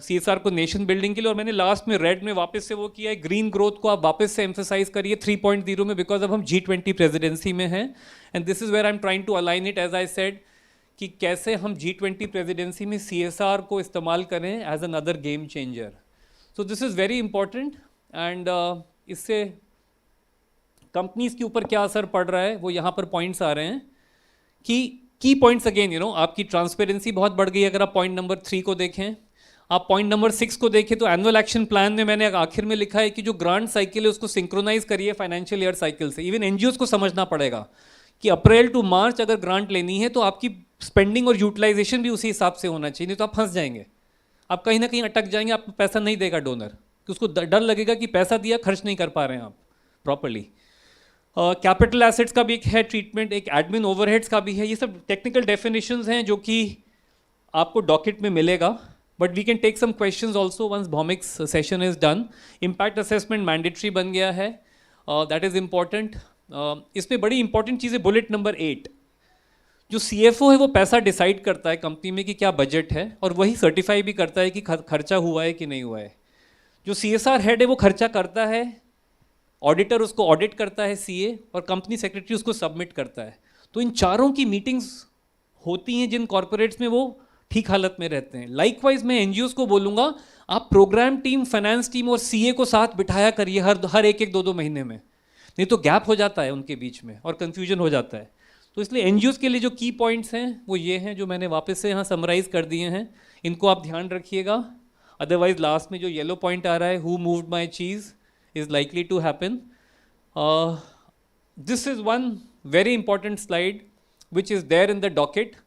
CSR को नेशन बिल्डिंग के लिए, और मैंने लास्ट में रेड में वापस से वो किया है, ग्रीन ग्रोथ को आप वापस से एम्फेसाइज करिए 3.0 में, बिकॉज अब हम G20 प्रेसिडेंसी में हैं and this is where I am trying to align it as I said कि कैसे हम G20 प्रेसिडेंसी में CSR को इस्तेमाल करें as another game changer. So this is very important and इससे कंपनीज के ऊपर क्या असर पड़ रहा है वो यहाँ पर पॉइंट्स आ रहे हैं कि की पॉइंट्स अगेन आपकी ट्रांसपेरेंसी बहुत बढ़ गई। अगर आप पॉइंट नंबर 3 को देखें, आप पॉइंट नंबर 6 को देखें तो एनुअल एक्शन प्लान में मैंने आखिर में लिखा है कि जो ग्रांट साइकिल है उसको सिंक्रोनाइज करिए फाइनेंशियल ईयर साइकिल से। इवन NGOs को समझना पड़ेगा कि अप्रैल टू मार्च अगर ग्रांट लेनी है तो आपकी स्पेंडिंग और यूटिलाइजेशन भी उसी हिसाब से होना चाहिए, नहीं तो आप फंस जाएंगे, आप कहीं ना कहीं अटक जाएंगे, आपको पैसा नहीं देगा डोनर, कि उसको डर लगेगा कि पैसा दिया खर्च नहीं कर पा रहे हैं आप प्रॉपरली। कैपिटल एसेट्स का भी एक है ट्रीटमेंट, एक एडमिन ओवरहेड्स का भी है। ये सब टेक्निकल डेफिनेशंस हैं जो कि आपको डॉकेट में मिलेगा, but we can take some questions also once Bhaumik's session is done. Impact assessment mandatory बन गया है, दैट इज़ इम्पॉर्टेंट। इसमें बड़ी इंपॉर्टेंट चीज़ है बुलेट नंबर 8, जो CFO है वो पैसा डिसाइड करता है कंपनी में कि क्या बजट है, और वही सर्टिफाई भी करता है कि खर्चा हुआ है कि नहीं हुआ है। जो CSR हेड है वो खर्चा करता है, ऑडिटर उसको ऑडिट करता है CA, और कंपनी सेक्रेटरी उसको सबमिट करता है। तो इन चारों की मीटिंग्स होती हैं जिन कॉर्पोरेट्स में वो ठीक हालत में रहते हैं। लाइकवाइज मैं NGOs को बोलूँगा आप प्रोग्राम टीम, फाइनेंस टीम और CA को साथ बिठाया करिए हर एक 2-2 महीने में, नहीं तो गैप हो जाता है उनके बीच में और कन्फ्यूजन हो जाता है। तो इसलिए NGOs के लिए जो की पॉइंट्स हैं वो ये हैं जो मैंने वापस से यहाँ समराइज़ कर दिए हैं, इनको आप ध्यान रखिएगा। अदरवाइज लास्ट में जो येलो पॉइंट आ रहा है, who moved my cheese is likely to happen. This is one very important slide which is there in the docket.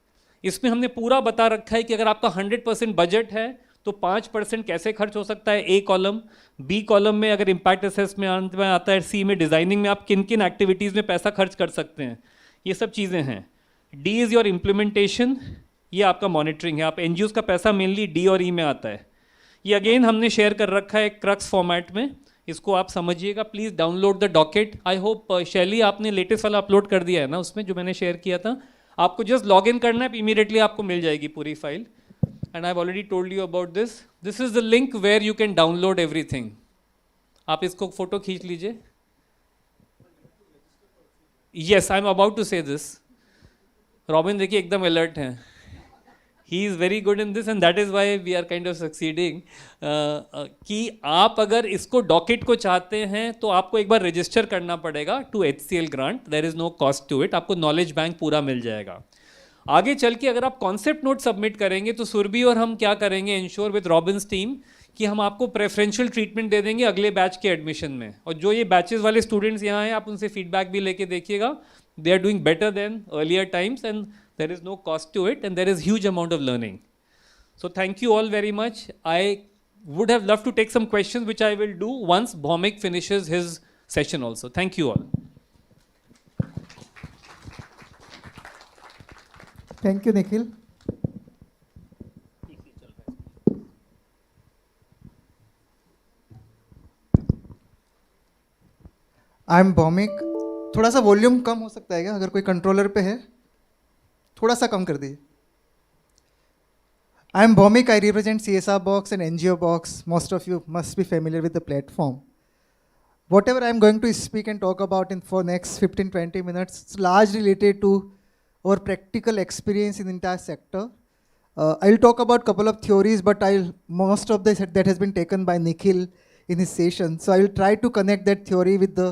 इसमें हमने पूरा बता रखा है कि अगर आपका 100% बजट है तो 5% कैसे खर्च हो सकता है, A कॉलम। B कॉलम में अगर इम्पैक्ट असेसमेंट में आता है, C में डिज़ाइनिंग में आप किन किन एक्टिविटीज़ में पैसा खर्च कर सकते हैं, ये सब चीज़ें हैं। D इज़ योर इम्प्लीमेंटेशन, ये आपका मॉनिटरिंग है। आप NGOs का पैसा मेनली D और E में आता है। ये अगेन हमने शेयर कर रखा है क्रक्स फॉर्मेट में, इसको आप समझिएगा। Please download the docket. I hope शैली आपने लेटेस्ट वाला अपलोड कर दिया है ना उसमें, जो मैंने शेयर किया था। आपको जस्ट लॉग इन करना है, इमीडिएटली आपको मिल जाएगी पूरी file. And I have already told you about this. This is the link where you can download everything. आप इसको फोटो खींच लीजिए। Yes, I'm about to say this. Robin देखिए एकदम alert हैं. He is very good in this and that is why we are kind of succeeding. कि आप अगर इसको docket को चाहते हैं तो आपको एक बार register करना पड़ेगा to HCL Grant. There is no cost to it. आपको knowledge bank पूरा मिल जाएगा. आगे चल के अगर आप concept note submit करेंगे तो सुरभि और हम क्या करेंगे ensure with Robin's team कि हम आपको प्रेफरेंशियल ट्रीटमेंट दे देंगे अगले बैच के एडमिशन में. और जो ये बैचेस वाले स्टूडेंट्स यहाँ हैं आप उनसे फीडबैक भी लेके देखिएगा. They are doing better than earlier times and there is no cost to it and there is huge amount of learning. So thank you all very much. I would have loved to take some questions which I will do once Bhaumik finishes his session also. Thank you all. Thank you, Nikhil. I am Bhowmik. थोड़ा सा volume कम हो सकता है क्या, अगर कोई controller पे है थोड़ा सा कम कर दीजिए. I am Bhowmik. I represent CSR Box and NGO Box. Most of you must be familiar with the platform. Whatever I am going to speak and talk about in for next 15-20 minutes, it's largely related to our practical experience in the entire sector. I'll talk about couple of theories, but most of this that has been taken by Nikhil in his session. So I will try to connect that theory with the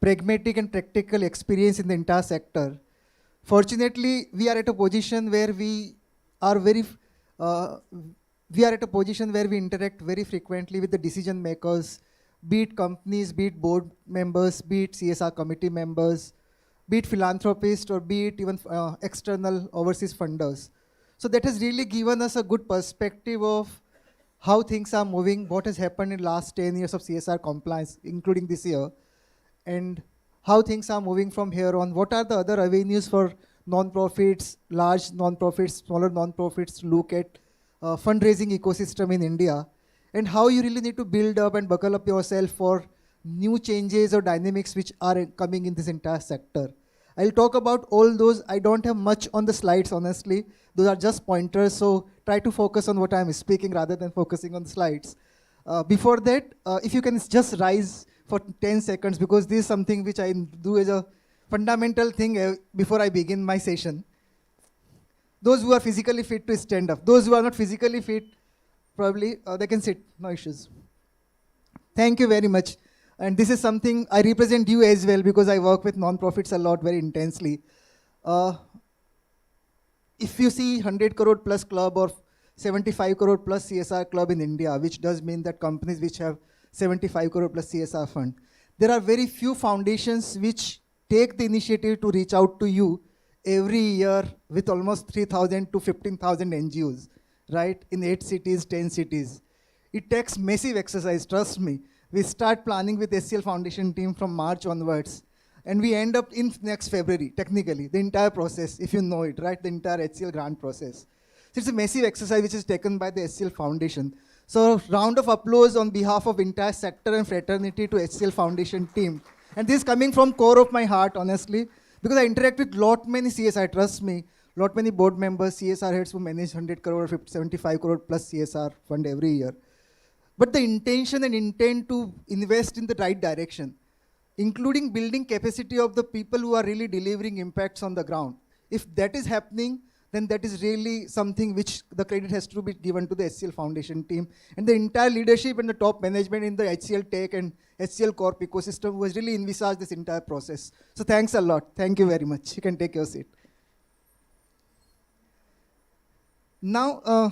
pragmatic and practical experience in the entire sector. Fortunately, we are at a position where we interact very frequently with the decision makers, be it companies, be it board members, be it CSR committee members, be it philanthropists, or be it even external overseas funders. So that has really given us a good perspective of how things are moving, what has happened in last 10 years of CSR compliance, including this year, and how things are moving from here on. What are the other avenues for non-profits, large non-profits, smaller non-profits to look at fundraising ecosystem in India, and how you really need to build up and buckle up yourself for new changes or dynamics which are coming in this entire sector. I'll talk about all those. I don't have much on the slides, honestly. Those are just pointers, so try to focus on what I'm speaking rather than focusing on the slides. Before that, if you can just rise for 10 seconds, because this is something which I do as a fundamental thing before I begin my session. Those who are physically fit to stand up. Those who are not physically fit, probably they can sit, no issues. Thank you very much. And this is something I represent you as well, because I work with non-profits a lot, very intensely. If you see 100 crore plus club or 75 crore plus CSR club in India, which does mean that companies which have 75 crore plus CSR fund, there are very few foundations which take the initiative to reach out to you every year with almost 3,000 to 15,000 NGOs, right? In 8 cities, 10 cities. It takes massive exercise, trust me. We start planning with HCL Foundation team from March onwards, and we end up in next February, technically, the entire process, if you know it, right? The entire HCL grant process. So it's a massive exercise which is taken by the HCL Foundation. So round of applause on behalf of entire sector and fraternity to HCL Foundation team. And this is coming from core of my heart, honestly, because I interact with lot many CSR, trust me, lot many board members, CSR heads who manage 100 crore, 75 crore plus CSR fund every year. But the intention and intent to invest in the right direction, including building capacity of the people who are really delivering impacts on the ground. If that is happening, then that is really something which the credit has to be given to the HCL Foundation team and the entire leadership and the top management in the HCL Tech and HCL Corp ecosystem who has really envisaged this entire process. So thanks a lot. Thank you very much. You can take your seat. Now,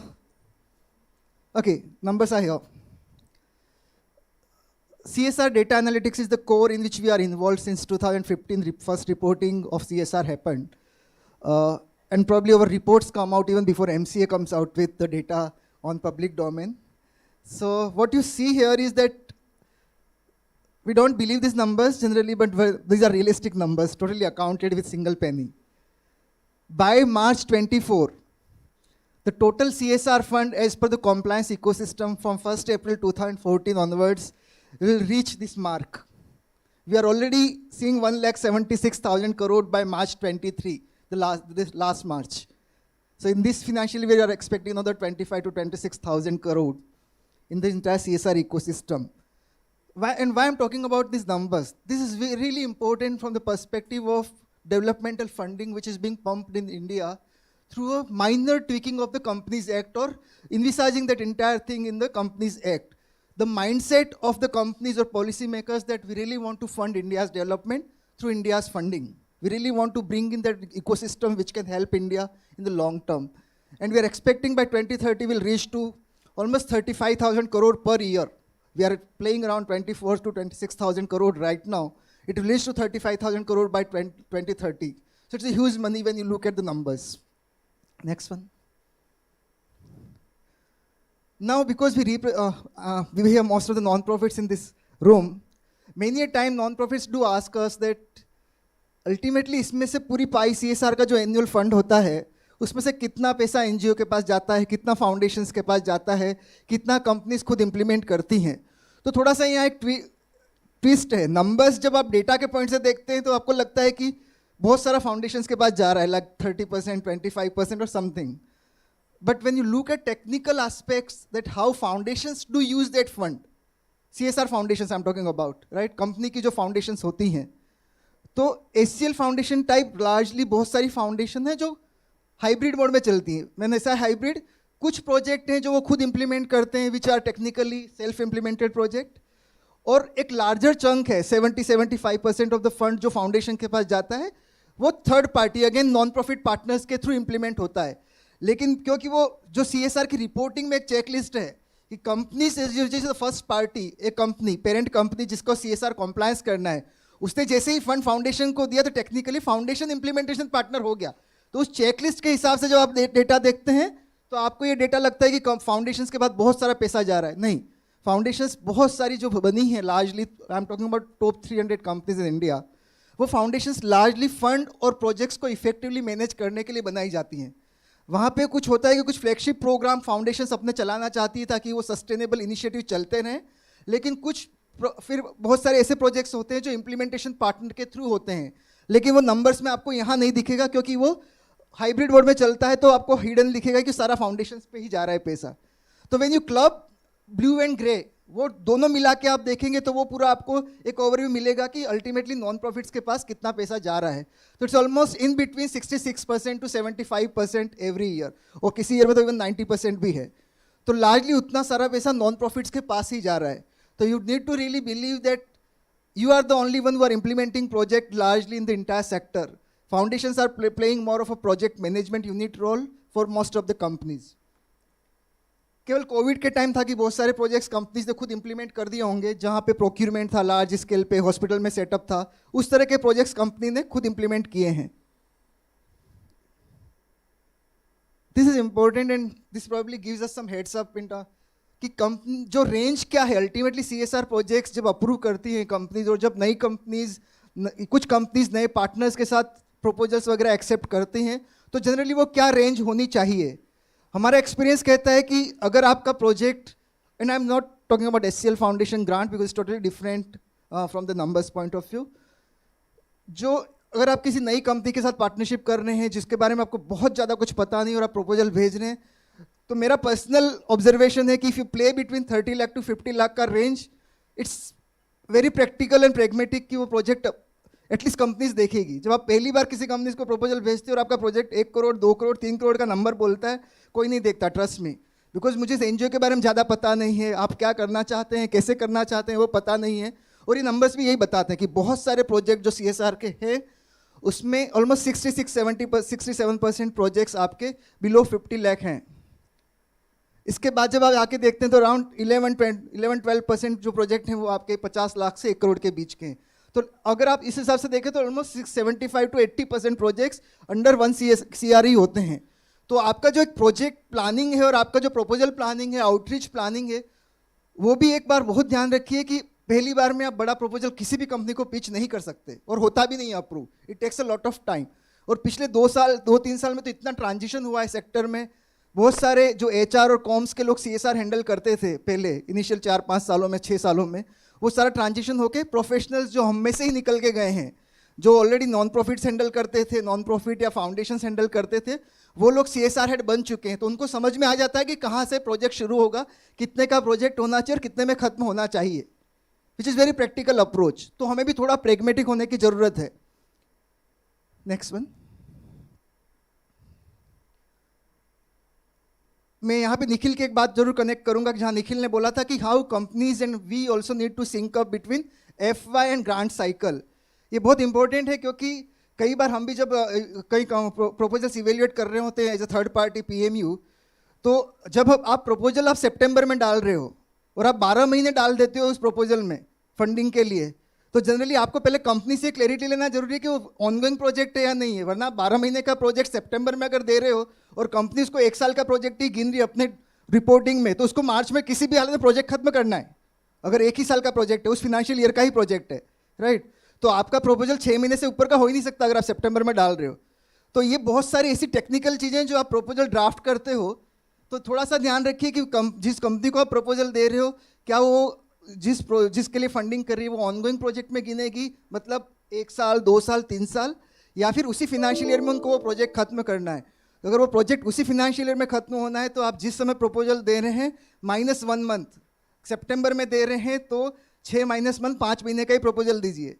okay, numbers are here. CSR data analytics is the core in which we are involved since 2015. First reporting of CSR happened. And probably our reports come out even before MCA comes out with the data on public domain. So what you see here is that we don't believe these numbers generally, but these are realistic numbers, totally accounted with single penny. By March 24, the total CSR fund as per the compliance ecosystem from 1st April 2014 onwards will reach this mark. We are already seeing 1,76,000 crore by March 23, this last March. So in this financial year, we are expecting another 25 to 26,000 crore in the entire CSR ecosystem. Why I'm talking about these numbers? This is really important from the perspective of developmental funding which is being pumped in India through a minor tweaking of the Companies Act or envisaging that entire thing in the Companies Act. The mindset of the companies or policymakers that we really want to fund India's development through India's funding. We really want to bring in that ecosystem which can help India in the long term. And we are expecting by 2030 we'll reach to almost 35,000 crore per year. We are playing around 24 to 26,000 crore right now. It will reach to 35,000 crore by 2030. So it's a huge money when you look at the numbers. Next one. Now, because we have most of the non-profits in this room, many a time non-profits do ask us that ultimately इसमें से पूरी पाई CSR का जो annual fund होता है उसमें से कितना पैसा NGO के पास जाता है, कितना फाउंडेशंस के पास जाता है, कितना कंपनीज खुद इंप्लीमेंट करती हैं. तो थोड़ा सा यहाँ एक ट्विस्ट है. नंबर्स जब आप डेटा के पॉइंट से देखते हैं तो आपको लगता है कि बहुत सारा फाउंडेशंस के पास जा रहा है, लाइक 30%, 25% और something. But when you look at technical aspects that how foundations do use that fund, CSR foundations I am talking about, right, company की जो फाउंडेशंस होती हैं, तो HCL फाउंडेशन टाइप लार्जली बहुत सारी फाउंडेशन है जो हाइब्रिड मोड में चलती हैं. मैंने ऐसा हाइब्रिड, कुछ प्रोजेक्ट हैं जो वो खुद इंप्लीमेंट करते हैं which are technically self implemented project, और एक लार्जर चंक है 70-75% ऑफ द फंड जो फाउंडेशन के पास जाता है वो third party again non profit partners के थ्रू इंप्लीमेंट होता है. लेकिन क्योंकि वो जो CSR की रिपोर्टिंग में एक चेकलिस्ट है कि कंपनी से जैसे फर्स्ट पार्टी, एक कंपनी पेरेंट कंपनी जिसको CSR कॉम्प्लायंस करना है, उसने जैसे ही फंड फाउंडेशन को दिया तो टेक्निकली फाउंडेशन इंप्लीमेंटेशन पार्टनर हो गया. तो उस चेकलिस्ट के हिसाब से जब आप डेटा देखते हैं तो आपको ये डेटा लगता है कि फाउंडेशंस के बाद बहुत सारा पैसा जा रहा है. नहीं, फाउंडेशंस बहुत सारी जो बनी हैं largely, I am talking about top 300 companies in India, वो फाउंडेशंस लार्जली फंड और प्रोजेक्ट्स को इफेक्टिवली मैनेज करने के लिए बनाई जाती हैं. वहाँ पे कुछ होता है कि कुछ फ्लैगशिप प्रोग्राम फाउंडेशंस अपने चलाना चाहती है ताकि वो सस्टेनेबल इनिशिएटिव चलते रहें, लेकिन कुछ फिर बहुत सारे ऐसे प्रोजेक्ट्स होते हैं जो इम्प्लीमेंटेशन पार्टनर के थ्रू होते हैं, लेकिन वो नंबर्स में आपको यहाँ नहीं दिखेगा क्योंकि वो हाइब्रिड मोड में चलता है. तो आपको हिडन दिखेगा कि सारा फाउंडेशंस पे ही जा रहा है पैसा. तो when you club blue and grey, वो दोनों मिला के आप देखेंगे तो वो पूरा आपको एक ओवरव्यू मिलेगा कि अल्टीमेटली नॉन प्रॉफिट्स के पास कितना पैसा जा रहा है. तो it's almost in between 66% to 75% every year, और किसी ईयर में तो इवन 90% भी है. तो लार्जली उतना सारा पैसा नॉन प्रॉफिट्स के पास ही जा रहा है. तो you need to really believe that you are the only one who are implementing project largely in the entire sector. Foundations are playing more of a project management unit role for most of the companies. केवल Covid के time था कि बहुत सारे projects companies ने खुद implement कर दिए होंगे, जहाँ पे प्रोक्यूरमेंट था लार्ज स्केल पे, हॉस्पिटल में सेटअप था, उस तरह के प्रोजेक्ट्स कंपनी ने खुद इंप्लीमेंट किए हैं. This is important and this probably gives us some heads up in कि कंपनी जो रेंज क्या है अल्टीमेटली CSR प्रोजेक्ट्स जब अप्रूव करती हैं कंपनीज, और जब नई कंपनीज कुछ कंपनीज नए पार्टनर्स के साथ प्रपोजल्स वगैरह एक्सेप्ट करती हैं, तो जनरली वो क्या रेंज होनी चाहिए. हमारा एक्सपीरियंस कहता है कि अगर आपका project, and I am not talking about HCL foundation grant because it's totally different from the numbers point of view, जो अगर आप किसी नई कंपनी के साथ पार्टनरशिप कर रहे हैं जिसके बारे में आपको बहुत ज़्यादा कुछ पता नहीं और आप प्रपोजल भेज रहे हैं, तो मेरा पर्सनल ऑब्जर्वेशन है कि if you play between 30 lakh to 50 lakh का range, it's very practical and pragmatic कि वो प्रोजेक्ट एटलीस्ट कंपनीज देखेगी. जब आप पहली बार किसी कंपनी को प्रपोजल भेजते हो और आपका प्रोजेक्ट 1 करोड़ 2 करोड़ 3 करोड़ का नंबर बोलता है, कोई नहीं देखता, ट्रस्ट मी, बिकॉज मुझे इस NGO के बारे में ज़्यादा पता नहीं है, आप क्या करना चाहते हैं, कैसे करना चाहते हैं वो पता नहीं है. और ये नंबर्स भी यही बताते हैं कि बहुत सारे प्रोजेक्ट जो CSR के हैं उसमें ऑलमोस्ट 67% प्रोजेक्ट्स आपके बिलो 50 लाख हैं. इसके बाद जब आप आके देखते हैं तो अराउंड 11-12% जो प्रोजेक्ट हैं वो आपके 50 लाख से 1 करोड़ के बीच के हैं. तो अगर आप इस हिसाब से देखें तो almost 75 to 80% projects under 1 CR ही होते हैं. तो आपका जो एक प्रोजेक्ट प्लानिंग है और आपका जो प्रपोजल प्लानिंग है, आउटरीच प्लानिंग है, वो भी एक बार बहुत ध्यान रखिए कि पहली बार में आप बड़ा प्रपोजल किसी भी कंपनी को पिच नहीं कर सकते और होता भी नहीं approve. It takes a lot of time. और पिछले 2-3 साल में तो इतना ट्रांजिशन हुआ है सेक्टर में. बहुत सारे जो HR और कॉम्स के लोग CSR हैंडल करते थे पहले इनिशियल 4-5 सालों में, 6 सालों में, वो सारा ट्रांजिशन होके प्रोफेशनल्स जो हम में से ही निकल के गए हैं, जो ऑलरेडी नॉन प्रॉफिट्स हैंडल करते थे, नॉन प्रॉफिट या फाउंडेशंस हैंडल करते थे, वो लोग CSR हेड बन चुके हैं. तो उनको समझ में आ जाता है कि कहाँ से प्रोजेक्ट शुरू होगा, कितने का प्रोजेक्ट होना चाहिए और कितने में खत्म होना चाहिए, विच इज़ वेरी प्रैक्टिकल अप्रोच. तो हमें भी थोड़ा प्रेगमेटिक होने की ज़रूरत है. Next one. मैं यहाँ पे निखिल की एक बात जरूर कनेक्ट करूंगा, जहाँ निखिल ने बोला था कि how companies and we also need to sync up between FY and grant cycle. ये बहुत इंपॉर्टेंट है क्योंकि कई बार हम भी जब कई प्रपोजल्स इवेल्युएट कर रहे होते हैं as a third party PMU, तो जब आप प्रपोजल आप सितंबर में डाल रहे हो और आप 12 महीने डाल देते हो उस प्रपोजल में फंडिंग के लिए, तो जनरली आपको पहले कंपनी से क्लैरिटी लेना जरूरी है कि वो ऑनगोइंग प्रोजेक्ट है या नहीं है। वरना 12 महीने का प्रोजेक्ट सितंबर में अगर दे रहे हो और कंपनी उसको 1 साल का प्रोजेक्ट ही गिन रही है अपने रिपोर्टिंग में, तो उसको मार्च में किसी भी हालत में प्रोजेक्ट खत्म करना है। अगर 1 ही साल का प्रोजेक्ट है, उस फिनेंशियल ईयर का ही प्रोजेक्ट है, राइट, तो आपका प्रपोजल 6 महीने से ऊपर का हो ही नहीं सकता अगर आप सितंबर में डाल रहे हो। तो ये बहुत सारी ऐसी टेक्निकल चीज़ें जो आप प्रपोजल ड्राफ्ट करते हो, तो थोड़ा सा ध्यान रखिए कि जिस कंपनी को आप प्रपोजल दे रहे हो, क्या वो जिसके लिए फंडिंग कर रही है वो ऑनगोइंग प्रोजेक्ट में गिनेगी, मतलब 1 साल 2 साल 3 साल, या फिर उसी फिनेंशियल ईयर में उनको वो प्रोजेक्ट खत्म करना है। अगर वो प्रोजेक्ट उसी फिनेंशियल ईयर में खत्म होना है तो आप जिस समय प्रपोजल दे रहे हैं -1 मंथ, सितंबर में दे रहे हैं तो 6 - 1 5 महीने का ही प्रपोजल दीजिए।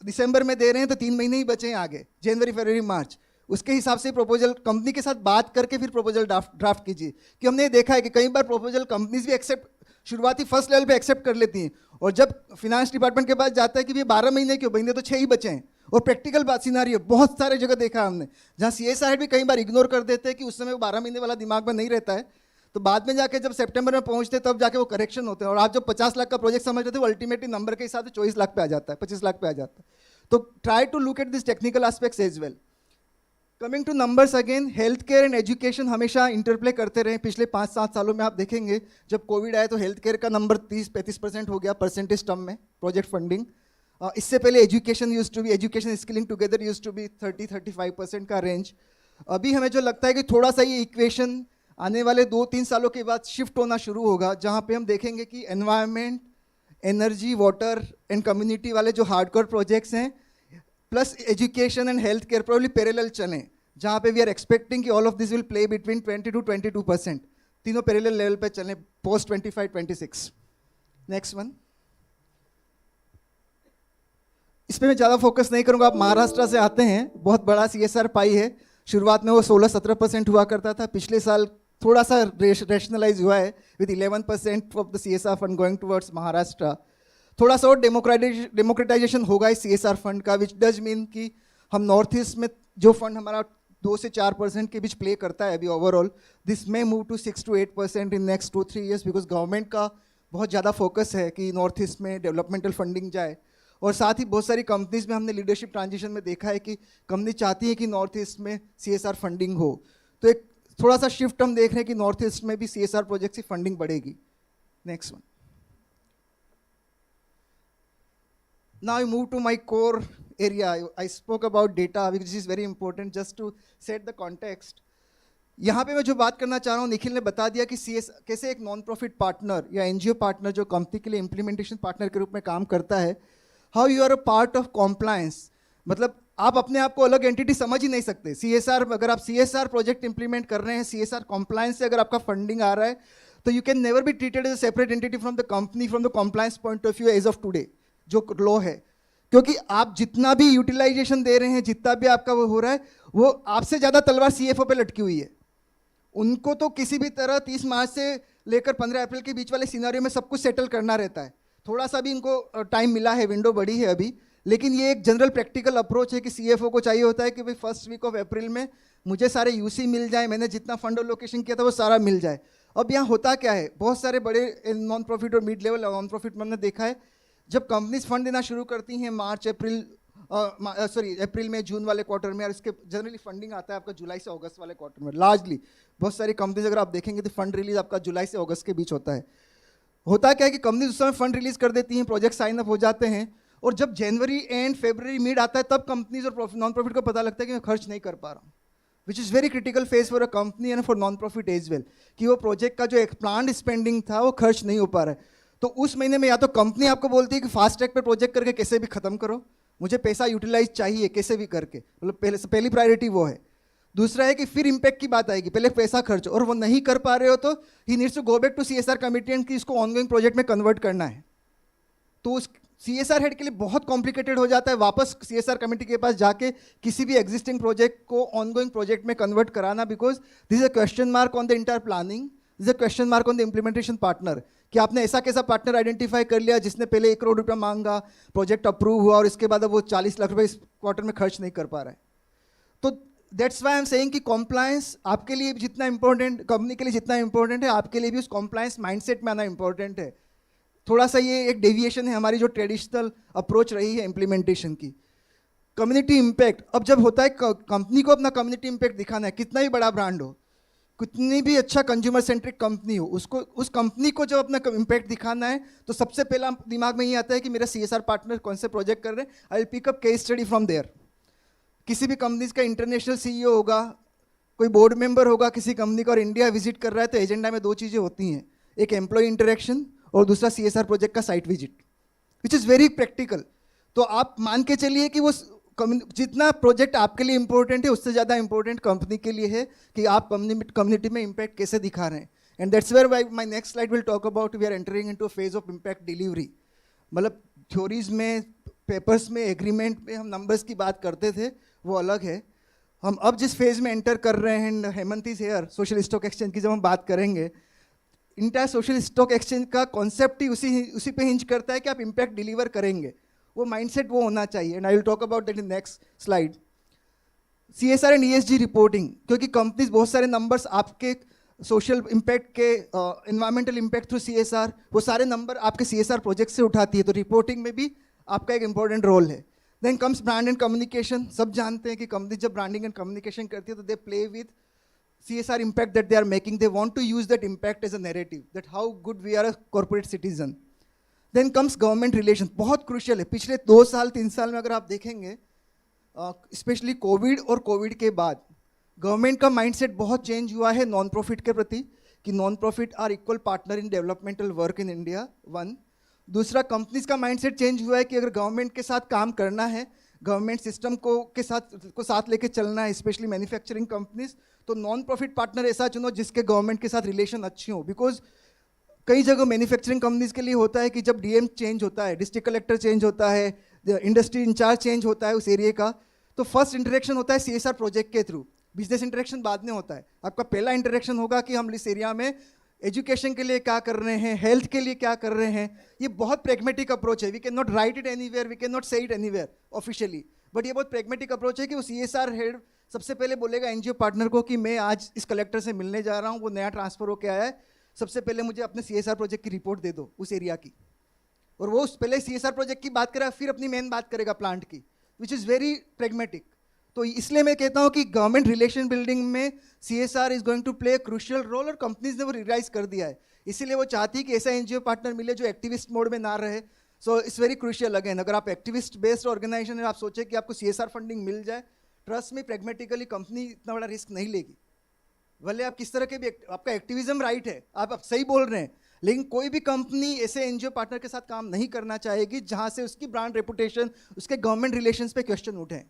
दिसंबर में दे रहे हैं तो 3 महीने ही बचे हैं आगे, जनवरी फरवरी मार्च, उसके हिसाब से प्रपोजल कंपनी के साथ बात करके फिर प्रपोजल ड्राफ्ट कीजिए। कि हमने ये देखा है कि कई बार प्रपोजल कंपनीज भी एक्सेप्ट शुरुआती फर्स्ट लेवल पे एक्सेप्ट कर लेती हैं, और जब फिनेंस डिपार्टमेंट के पास जाता है कि ये 12 महीने क्यों, महीने तो 6 ही बचे हैं। और प्रैक्टिकल बात सिनारियो बहुत सारे जगह देखा हमने, जहाँ CSR हेड भी कई बार इग्नोर कर देते हैं कि उस समय वो 12 महीने वाला दिमाग में नहीं रहता है, तो बाद में जाके जब सितंबर में पहुंचते तब जाके वो करेक्शन होते हैं। और आप जब 50 लाख का प्रोजेक्ट समझ रहे थे, वो अल्टीमेटली नंबर के हिसाब से 24 लाख पे आ जाता है, 25 लाख पे आ जाता है। तो try to look at this technical aspects as well. Coming to numbers again, health care and education हमेशा इंटरप्ले करते रहे। पिछले 5-7 सालों में आप देखेंगे जब कोविड आया तो हेल्थ केयर का नंबर 30-35% हो गया परसेंटेज टर्म में प्रोजेक्ट फंडिंग। इससे पहले education skilling together used to be 30-35% का रेंज। अभी हमें जो लगता है कि थोड़ा सा ये इक्वेशन आने वाले 2-3 सालों के बाद शिफ्ट होना शुरू होगा, जहाँ पे हम देखेंगे कि environment, energy, water and community वाले जो हार्डकोर प्रोजेक्ट्स हैं plus education and health care probably parallel चलें, जहाँ पे वी आर एक्सपेक्टिंग कि all of this will play between 20 to 22%, तीनों पैरेलल लेवल पे चलें पोस्ट 25-26। नेक्स्ट वन, इस पर मैं ज़्यादा फोकस नहीं करूँगा। आप महाराष्ट्र से आते हैं, बहुत बड़ा CSR पाई है। शुरुआत में वो 16-17% हुआ करता था, पिछले साल थोड़ा सा रेशनलाइज हुआ है with 11% of the CSR fund going towards Maharashtra. थोड़ा सा और डेमोक्रेटाइजेशन होगा इस CSR फंड का, विच डज मीन कि हम नॉर्थ ईस्ट में जो फंड हमारा 2 से 4% के बीच प्ले करता है अभी overall, this may move to 6 to 8% in next 2-3 years, because government का बहुत ज़्यादा फोकस है कि नॉर्थ ईस्ट में डेवलपमेंटल फंडिंग जाए। और साथ ही बहुत सारी कंपनीज में हमने लीडरशिप ट्रांजिशन में देखा है कि कंपनी चाहती है कि नॉर्थ ईस्ट में CSR फंडिंग हो, तो एक थोड़ा सा शिफ्ट हम देख रहे हैं कि नॉर्थ ईस्ट में भी CSR प्रोजेक्ट की फंडिंग बढ़ेगी। Next one, now I move to my core area. I spoke about data, which is very important just to set the context. यहाँ पे मैं जो बात करना चाह रहा हूँ, निखिल ने बता दिया कि कैसे एक नॉन प्रॉफिट पार्टनर या NGO पार्टनर जो कंपनी के लिए इम्प्लीमेंटेशन पार्टनर के रूप में काम करता है, how you are a part of compliance. मतलब आप अपने आप को अलग एंटिटी समझ ही नहीं सकते। CSR, अगर आप CSR प्रोजेक्ट इंप्लीमेंट कर रहे हैं, CSR कॉम्प्लायंस से अगर आपका फंडिंग आ रहा है, तो you can never be treated as a separate entity from the company from the compliance point of view as of today जो लॉ है। क्योंकि आप जितना भी यूटिलाइजेशन दे रहे हैं, जितना भी आपका वो हो रहा है, वो आपसे ज़्यादा तलवार CFO पे लटकी हुई है। उनको तो किसी भी तरह 30 मार्च से लेकर 15 अप्रैल के बीच वाले सिनारियो में सब कुछ सेटल करना रहता है। थोड़ा सा भी इनको टाइम मिला है, विंडो बड़ी है अभी, लेकिन ये एक जनरल प्रैक्टिकल अप्रोच है कि CFO को चाहिए होता है कि भाई फर्स्ट वीक ऑफ अप्रैल में मुझे सारे UC मिल जाए, मैंने जितना फंड एलोकेशन किया था वो सारा मिल जाए। अब यहाँ होता क्या है, बहुत सारे बड़े नॉन प्रॉफिट और मिड लेवल नॉन प्रॉफिट में हमने देखा है, जब कंपनीज फंड देना शुरू करती हैं अप्रैल में, जून वाले क्वार्टर में, और इसके जनरली फंडिंग आता है आपका जुलाई से अगस्त वाले क्वार्टर में। लार्जली बहुत सारी कंपनीज अगर आप देखेंगे तो फंड रिलीज आपका जुलाई से अगस्त के बीच होता है। होता क्या है कि कंपनीज उस समय फंड रिलीज कर देती हैं, प्रोजेक्ट साइन अप हो जाते हैं, और जब जनवरी एंड फरवरी मिड आता है तब कंपनीज और नॉन प्रॉफिट को पता लगता है कि मैं खर्च नहीं कर पा रहा हूँ, which is very critical phase for a company and for non profit as well, कि वो प्रोजेक्ट का जो एक प्लान्ड स्पेंडिंग था वो खर्च नहीं हो पा रहा है। तो उस महीने में या तो कंपनी आपको बोलती है कि फास्ट ट्रैक पे प्रोजेक्ट करके कैसे भी खत्म करो, मुझे पैसा यूटिलाइज चाहिए कैसे भी करके, मतलब पहली प्रायोरिटी वो है। दूसरा है कि फिर इम्पैक्ट की बात आएगी, पहले पैसा खर्च, और वो नहीं कर पा रहे हो तो he needs to go back to CSR committee and कि इसको ऑनगोइंग प्रोजेक्ट में कन्वर्ट करना है। तो उस CSR हेड के लिए बहुत कॉम्प्लिकेटेड हो जाता है वापस CSR कमेटी के पास जाके किसी भी एग्जिस्टिंग प्रोजेक्ट को ऑनगोइंग प्रोजेक्ट में कन्वर्ट कराना, because this is a question mark on the entire planning, this is a question mark on the implementation partner, कि आपने ऐसा कैसा पार्टनर आइडेंटिफाई कर लिया जिसने पहले 1 करोड़ रुपया मांगा, प्रोजेक्ट अप्रूव हुआ और इसके बाद अब वो 40 लाख रुपये इस क्वार्टर में खर्च नहीं कर पा रहा है. तो that's why I am saying कि कॉम्प्लायंस आपके लिए जितना इंपॉर्टेंट, कंपनी के लिए जितना इंपॉर्टेंट है, आपके लिए भी उस कॉम्प्लायंस माइंडसेट में आना इंपॉर्टेंट है. थोड़ा सा ये एक डेविएशन है हमारी जो ट्रेडिशनल अप्रोच रही है इम्प्लीमेंटेशन की. कम्युनिटी इम्पैक्ट, अब जब होता है कंपनी को अपना कम्युनिटी इम्पैक्ट दिखाना है, कितना ही बड़ा ब्रांड हो, कितनी भी अच्छा कंज्यूमर सेंट्रिक कंपनी हो, उसको उस कंपनी को जब अपना इम्पैक्ट दिखाना है तो सबसे पहला दिमाग में ये आता है कि मेरा CSR पार्टनर कौन से प्रोजेक्ट कर रहे हैं, I will pick up case study from there. किसी भी कंपनीज का इंटरनेशनल CEO होगा, कोई बोर्ड मेंबर होगा किसी कंपनी का और इंडिया विजिट कर रहा है, तो एजेंडा में 2 चीज़ें होती हैं, एक एम्प्लॉय इंटरेक्शन और दूसरा CSR प्रोजेक्ट का site visit, which is very practical. तो आप मान के चलिए कि वो जितना प्रोजेक्ट आपके लिए इंपॉर्टेंट है उससे ज़्यादा इंपॉर्टेंट कंपनी के लिए है कि आप कम्युनिटी में इम्पैक्ट कैसे दिखा रहे हैं. And that's where my next slide will talk about we are entering into a phase of impact delivery. मतलब थ्योरीज में, पेपर्स में, एग्रीमेंट में हम नंबर्स की बात करते थे, वो अलग है. हम अब जिस फेज में एंटर कर रहे हैं, Hemant is here, social stock exchange की जब हम बात करेंगे, इंटायर सोशल स्टॉक एक्सचेंज का कॉन्सेप्ट ही उसी पे हिंज करता है कि आप इम्पैक्ट डिलीवर करेंगे. वो माइंडसेट वो होना चाहिए. And I will talk about that in next slide. CSR and ESG reporting, क्योंकि कंपनीज बहुत सारे नंबर्स आपके सोशल इम्पैक्ट के, इन्वायरमेंटल इम्पैक्ट थ्रू CSR, वो सारे नंबर आपके CSR प्रोजेक्ट से उठाती है, तो रिपोर्टिंग में भी आपका एक इंपॉर्टेंट रोल है. Then comes brand and communication. सब जानते हैं कि कंपनी जब ब्रांडिंग एंड कम्युनिकेशन करती है तो they play with CSR impact that they are making. They want to use that impact as a narrative, that how good we are a corporate citizen. Then comes government relations. बहुत crucial है. पिछले 2 साल 3 साल में अगर आप देखेंगे, specially Covid और कोविड के बाद, गवर्नमेंट का माइंडसेट बहुत चेंज हुआ है नॉन प्रॉफिट के प्रति, कि non profit are equal partner in developmental work in India. 1. दूसरा, कंपनीज का माइंडसेट चेंज हुआ है कि अगर गवर्नमेंट के साथ काम करना है, गवर्नमेंट सिस्टम के साथ लेके चलना है, स्पेशली मैन्युफैक्चरिंग कंपनीज, तो नॉन प्रॉफिट पार्टनर ऐसा चुनो जिसके गवर्नमेंट के साथ रिलेशन अच्छे हो. बिकॉज कई जगह मैन्युफैक्चरिंग कंपनीज के लिए होता है कि जब DM चेंज होता है, डिस्ट्रिक्ट कलेक्टर चेंज होता है, इंडस्ट्री इंचार्ज चेंज होता है उस एरिया का, तो फर्स्ट इंटरेक्शन होता है CSR प्रोजेक्ट के थ्रू. बिजनेस इंटरेक्शन बाद में होता है. आपका पहला इंटरेक्शन होगा कि हम इस एरिया में एजुकेशन के लिए क्या कर रहे हैं, हेल्थ के लिए क्या कर रहे हैं. ये बहुत प्रेगमेटिक अप्रोच है. We can not write it anywhere, we can not say it anywhere officially, but ये बहुत प्रेगमेटिक अप्रोच है कि वो CSR हेड सबसे पहले बोलेगा NGO पार्टनर को कि मैं आज इस कलेक्टर से मिलने जा रहा हूँ, वो नया ट्रांसफर होकर आया है, सबसे पहले मुझे अपने CSR प्रोजेक्ट की रिपोर्ट दे दो उस एरिया की. और वो उस पहले CSR प्रोजेक्ट की बात करेगा, फिर अपनी मेन बात करेगा प्लांट की, विच इज़ वेरी प्रेगमेटिक. तो इसलिए मैं कहता हूँ कि गवर्नमेंट रिलेशन बिल्डिंग में CSR is going to play crucial role, और कंपनीज ने वो रियलाइज कर दिया है. इसीलिए वो चाहती है कि ऐसा NGO पार्टनर मिले जो एक्टिविस्ट मोड में ना रहे. So it's very crucial. Again, अगर आप एक्टिविस्ट बेस्ड ऑर्गेनाइजेशन है, आप सोचे कि आपको CSR फंडिंग मिल जाए, ट्रस्ट में प्रेगमेटिकली कंपनी इतना बड़ा रिस्क नहीं लेगी. भले आप किस तरह के भी, आपका एक्टिविज्म राइट है, आप सही बोल रहे हैं, लेकिन कोई भी कंपनी ऐसे NGO पार्टनर के साथ काम नहीं करना चाहेगी जहां से उसकी ब्रांड रेपुटेशन, उसके गवर्नमेंट रिलेशंस पे क्वेश्चन उठे.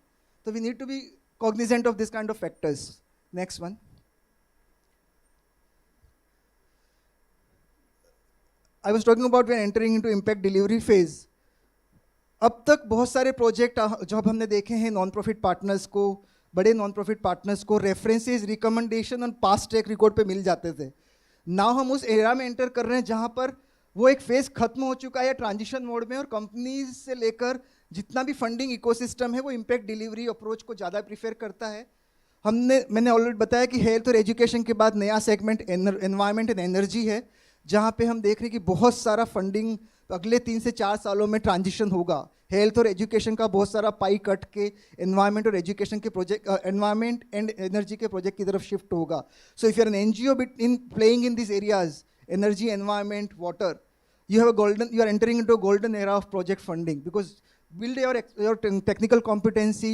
तो we need to be cognizant of this kind of factors. Next one. I was talking about when entering into impact delivery phase. अब तक बहुत सारे प्रोजेक्ट जब हमने देखे हैं नॉन प्रॉफिट पार्टनर्स को, बड़े नॉन प्रॉफिट पार्टनर्स को रेफरेंसेस, रिकमेंडेशन और पास्ट ट्रैक रिकॉर्ड पे मिल जाते थे. नाउ हम उस एरा में एंटर कर रहे हैं जहाँ पर वो एक फेज खत्म हो चुका है, ट्रांजिशन मोड में, और कंपनीज से लेकर जितना भी फंडिंग इकोसिस्टम है वो इम्पैक्ट डिलीवरी अप्रोच को ज़्यादा प्रीफर करता है. मैंने ऑलरेडी बताया कि हेल्थ और एजुकेशन के बाद नया सेगमेंट एनवायरनमेंट एंड एनर्जी है, जहाँ पे हम देख रहे हैं कि बहुत सारा फंडिंग अगले 3 से 4 सालों में ट्रांजिशन होगा. हेल्थ और एजुकेशन का बहुत सारा पाई कट के एनवायरनमेंट और एजुकेशन के प्रोजेक्ट, एनवायरनमेंट एंड एनर्जी के प्रोजेक्ट की तरफ शिफ्ट होगा. So if you are an NGO in playing in this areas, energy, environment, water, you are entering into a golden era of project funding, because build your technical competency,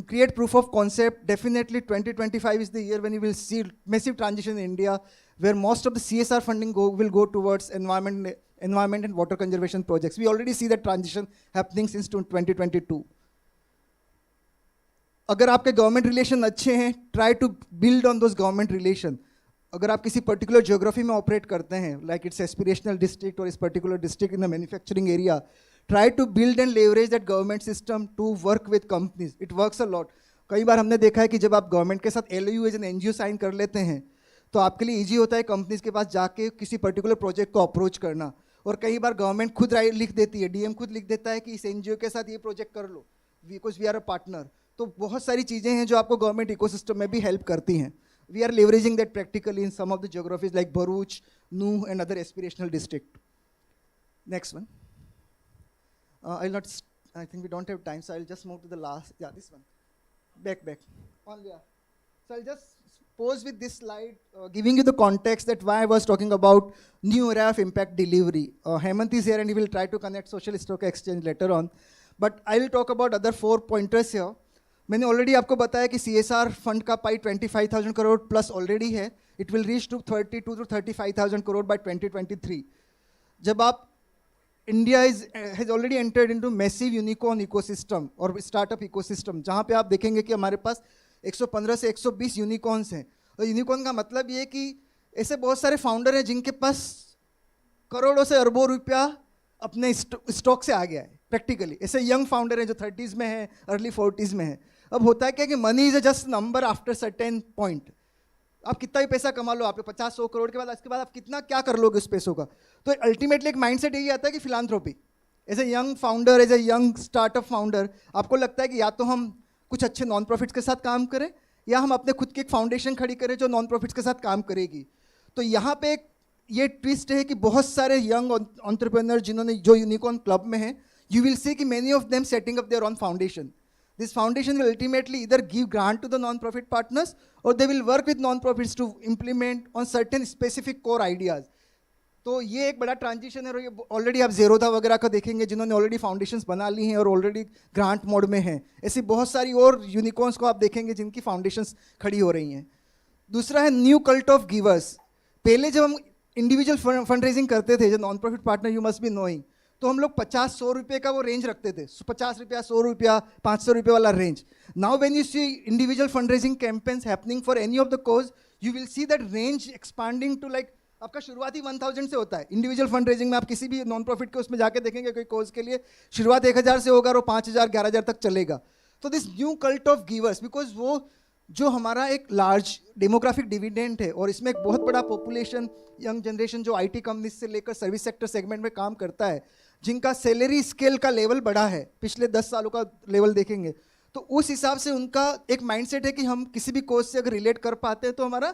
create proof of concept. Definitely 2025 is the year when you will see massive transition in India, where most of the CSR funding will go towards environment and water conservation projects. We already see that transition happening since 2022. अगर आपके government relation अच्छे हैं, try to build on those government relation. अगर आप किसी particular geography में operate करते हैं, लाइक इट्स एस्पिरेशनल डिस्ट्रिक्ट और इस particular district in the manufacturing area, try to build and leverage that government system to work with companies, it works a lot. कई बार हमने देखा है कि जब आप गवर्नमेंट के साथ LOU as an NGO sign कर लेते हैं तो आपके लिए ईजी होता है कंपनीज के पास जाके किसी पर्टिकुलर प्रोजेक्ट को अप्रोच करना. और कई बार गवर्नमेंट खुद लिख देती है, DM खुद लिख देता है कि इस NGO के साथ ये प्रोजेक्ट कर लो because we are a partner. तो बहुत सारी चीज़ें हैं जो आपको गवर्नमेंट इकोसिस्टम में भी हेल्प करती हैं. We are leveraging that practically in some of the geographies like Bharuch, Nuh and other aspirational district. Next one. I'll not, I think we don't have time, so I'll just move to the last, yeah, this one. Back. On there. So I'll just pose with this slide, giving you the context that why I was talking about new era of impact delivery. Hemant is here and he will try to connect social stock exchange later on. But I will talk about other 4 pointers here. मैंने already आपको बताया कि CSR fund का pie 25,000 crore plus already है. It will reach to 32 to 35,000 crore by 2023. जब आप India has already entered into massive unicorn ecosystem और startup ecosystem, जहाँ पे आप देखेंगे कि हमारे पास 115 से 120 यूनिकॉर्न्स हैं. और यूनिकॉर्न का मतलब ये कि ऐसे बहुत सारे फाउंडर हैं जिनके पास करोड़ों से अरबों रुपया अपने स्टॉक से आ गया है. प्रैक्टिकली ऐसे यंग फाउंडर हैं जो 30s में है, अर्ली 40s में है. अब होता है क्या कि money is a just number after certain point. आप कितना भी पैसा कमा लो, आपके 50-100 करोड़ के बाद उसके बाद आप कितना क्या कर लोगे उस पैसों का. तो अल्टीमेटली एक माइंडसेट यही आता है कि philanthropy. As a young founder, as a young startup founder, आपको लगता है कि या तो हम कुछ अच्छे नॉन प्रॉफिट्स के साथ काम करें या हम अपने खुद की एक फाउंडेशन खड़ी करें जो नॉन प्रॉफिट्स के साथ काम करेगी. तो यहाँ पे एक ये ट्विस्ट है कि बहुत सारे यंग एंटरप्रेन्योर जिन्होंने जो यूनिकॉर्न क्लब में हैं, you will see कि many of them setting up their own foundation. This foundation will ultimately either give grant to the non-profit partners or they will work with non-profits to implement on certain specific core ideas. तो ये एक बड़ा transition है. और ये already आप जेरोदा वगैरह का देखेंगे जिन्होंने ऑलरेडी फाउंडेशंस बना ली हैं और ऑलरेडी ग्रांट मोड में हैं. ऐसी बहुत सारी और यूनिकॉर्न्स को आप देखेंगे जिनकी फाउंडेशंस खड़ी हो रही हैं. दूसरा है न्यू कल्ट ऑफ गिवर्स. पहले जब हम इंडिविजुअल फंड रेजिंग करते थे, जो non profit partner you must be knowing, तो हम लोग 50-100 रुपये का वो रेंज रखते थे. 50 रुपया, 100 रुपया, 500 रुपये वाला range. Now when you see individual fund raising campaigns happening for any of the cause, you will see that range expanding to like आपका शुरुआती 1000 से होता है. इंडिविजुअल फंड रेजिंग में आप किसी भी नॉन प्रॉफिट के उसमें जाके देखेंगे कोई कोज के लिए शुरुआत 1000 से होगा और 5000, 11000 तक चलेगा. तो this new cult of givers, because वो जो हमारा एक लार्ज डेमोग्राफिक डिविडेंड है और इसमें एक बहुत बड़ा पॉपुलेशन, यंग जनरेशन जो IT कंपनी से लेकर सर्विस सेक्टर सेगमेंट में काम करता है, जिनका सैलरी स्केल का लेवल बढ़ा है, पिछले 10 सालों का लेवल देखेंगे तो उस हिसाब से उनका एक माइंडसेट है कि हम किसी भी कोर्स से अगर रिलेट कर पाते हैं तो हमारा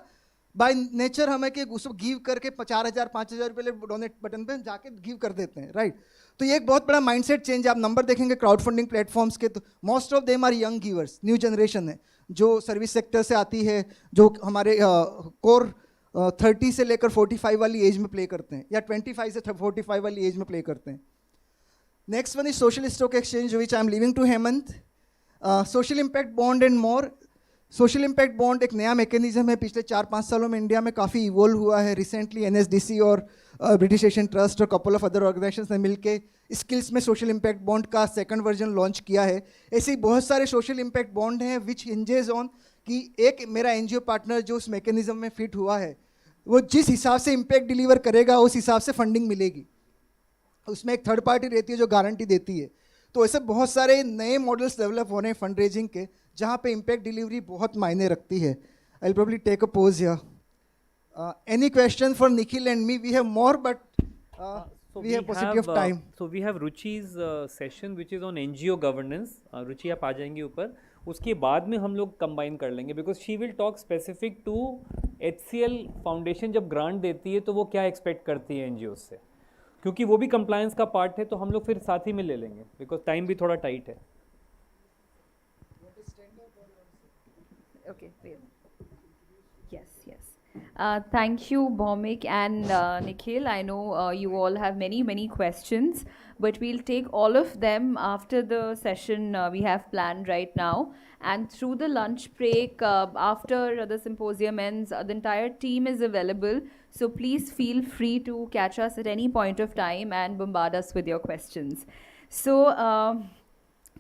बाय नेचर हमें कि उसको गिव करके 4,000 5,000 रुपये डोनेट बटन पे जाके गिव कर देते हैं, राइट. तो ये एक बहुत बड़ा माइंडसेट चेंज है. आप नंबर देखेंगे क्राउड फंडिंग प्लेटफॉर्म्स के, तो most of them are young givers, new generation है जो सर्विस सेक्टर से आती है, जो हमारे कोर 30 से लेकर 45 वाली एज में प्ले करते हैं या 25 से 45 वाली एज में प्ले करते हैं. Next one is social stock exchange, which I am leaving to Hemant. Social impact bond and more. Social impact bond एक नया मैकेनिज्म है, पिछले 4-5 सालों में इंडिया में काफ़ी इवोल्व हुआ है. रिसेंटली NSDC और ब्रिटिश एशियन ट्रस्ट और कपल ऑफ अदर ऑर्गेनाइजेशंस ने मिलकर स्किल्स में सोशल इम्पैक्ट बॉन्ड का सेकंड वर्जन लॉन्च किया है. ऐसे ही बहुत सारे सोशल इम्पैक्ट बॉन्ड हैं विच हिंजेज ऑन कि एक मेरा NGO पार्टनर जो उस मैकेनिज्म में फिट हुआ है वो जिस हिसाब से इम्पैक्ट डिलीवर करेगा उस हिसाब से फंडिंग मिलेगी. उसमें एक थर्ड पार्टी रहती है जो गारंटी देती है. तो ऐसे बहुत सारे नए मॉडल्स डेवलप हो रहे हैं फंड रेजिंग के, जहाँ पे इम्पैक्ट डिलीवरी बहुत मायने रखती है. I will probably take a pause here. Any question for Nikhil and me? We have more, but we have paucity of time. So we have Ruchi's session which is on NGO governance. Ruchi आप आ जाएंगे ऊपर. उसके बाद में हम लोग combine कर लेंगे because she will talk specific to HCL Foundation जब ग्रांट देती है तो वो क्या एक्सपेक्ट करती है NGOs से, क्योंकि वो भी कंप्लायंस का पार्ट है. तो हम लोग फिर साथ ही में ले लेंगे बिकॉज टाइम भी थोड़ा टाइट है. Okay, wait. Yes. Thank you, Bhaumik and Nikhil. I know you all have many questions, but we'll take all of them after the session we have planned right now. And through the lunch break, after the symposium ends, the entire team is available. So please feel free to catch us at any point of time and bombard us with your questions. So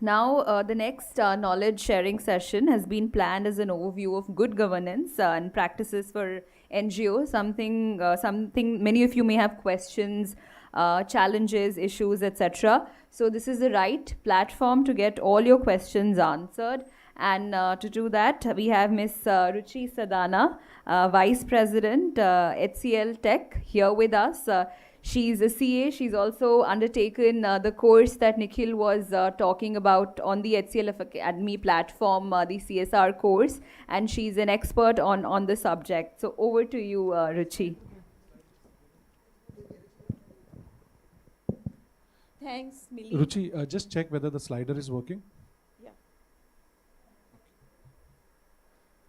now the next knowledge sharing session has been planned as an overview of good governance and practices for NGO, something many of you may have questions, challenges, issues, etc. So this is the right platform to get all your questions answered. And to do that, we have Miss Ruchi Sadana, Vice President, HCL Tech, here with us. She's a CA. She's also undertaken the course that Nikhil was talking about on the HCL Academy platform, the CSR course, and she's an expert on the subject. So over to you, Ruchi. Thanks, Millie. Ruchi, just check whether the slider is working. Yeah.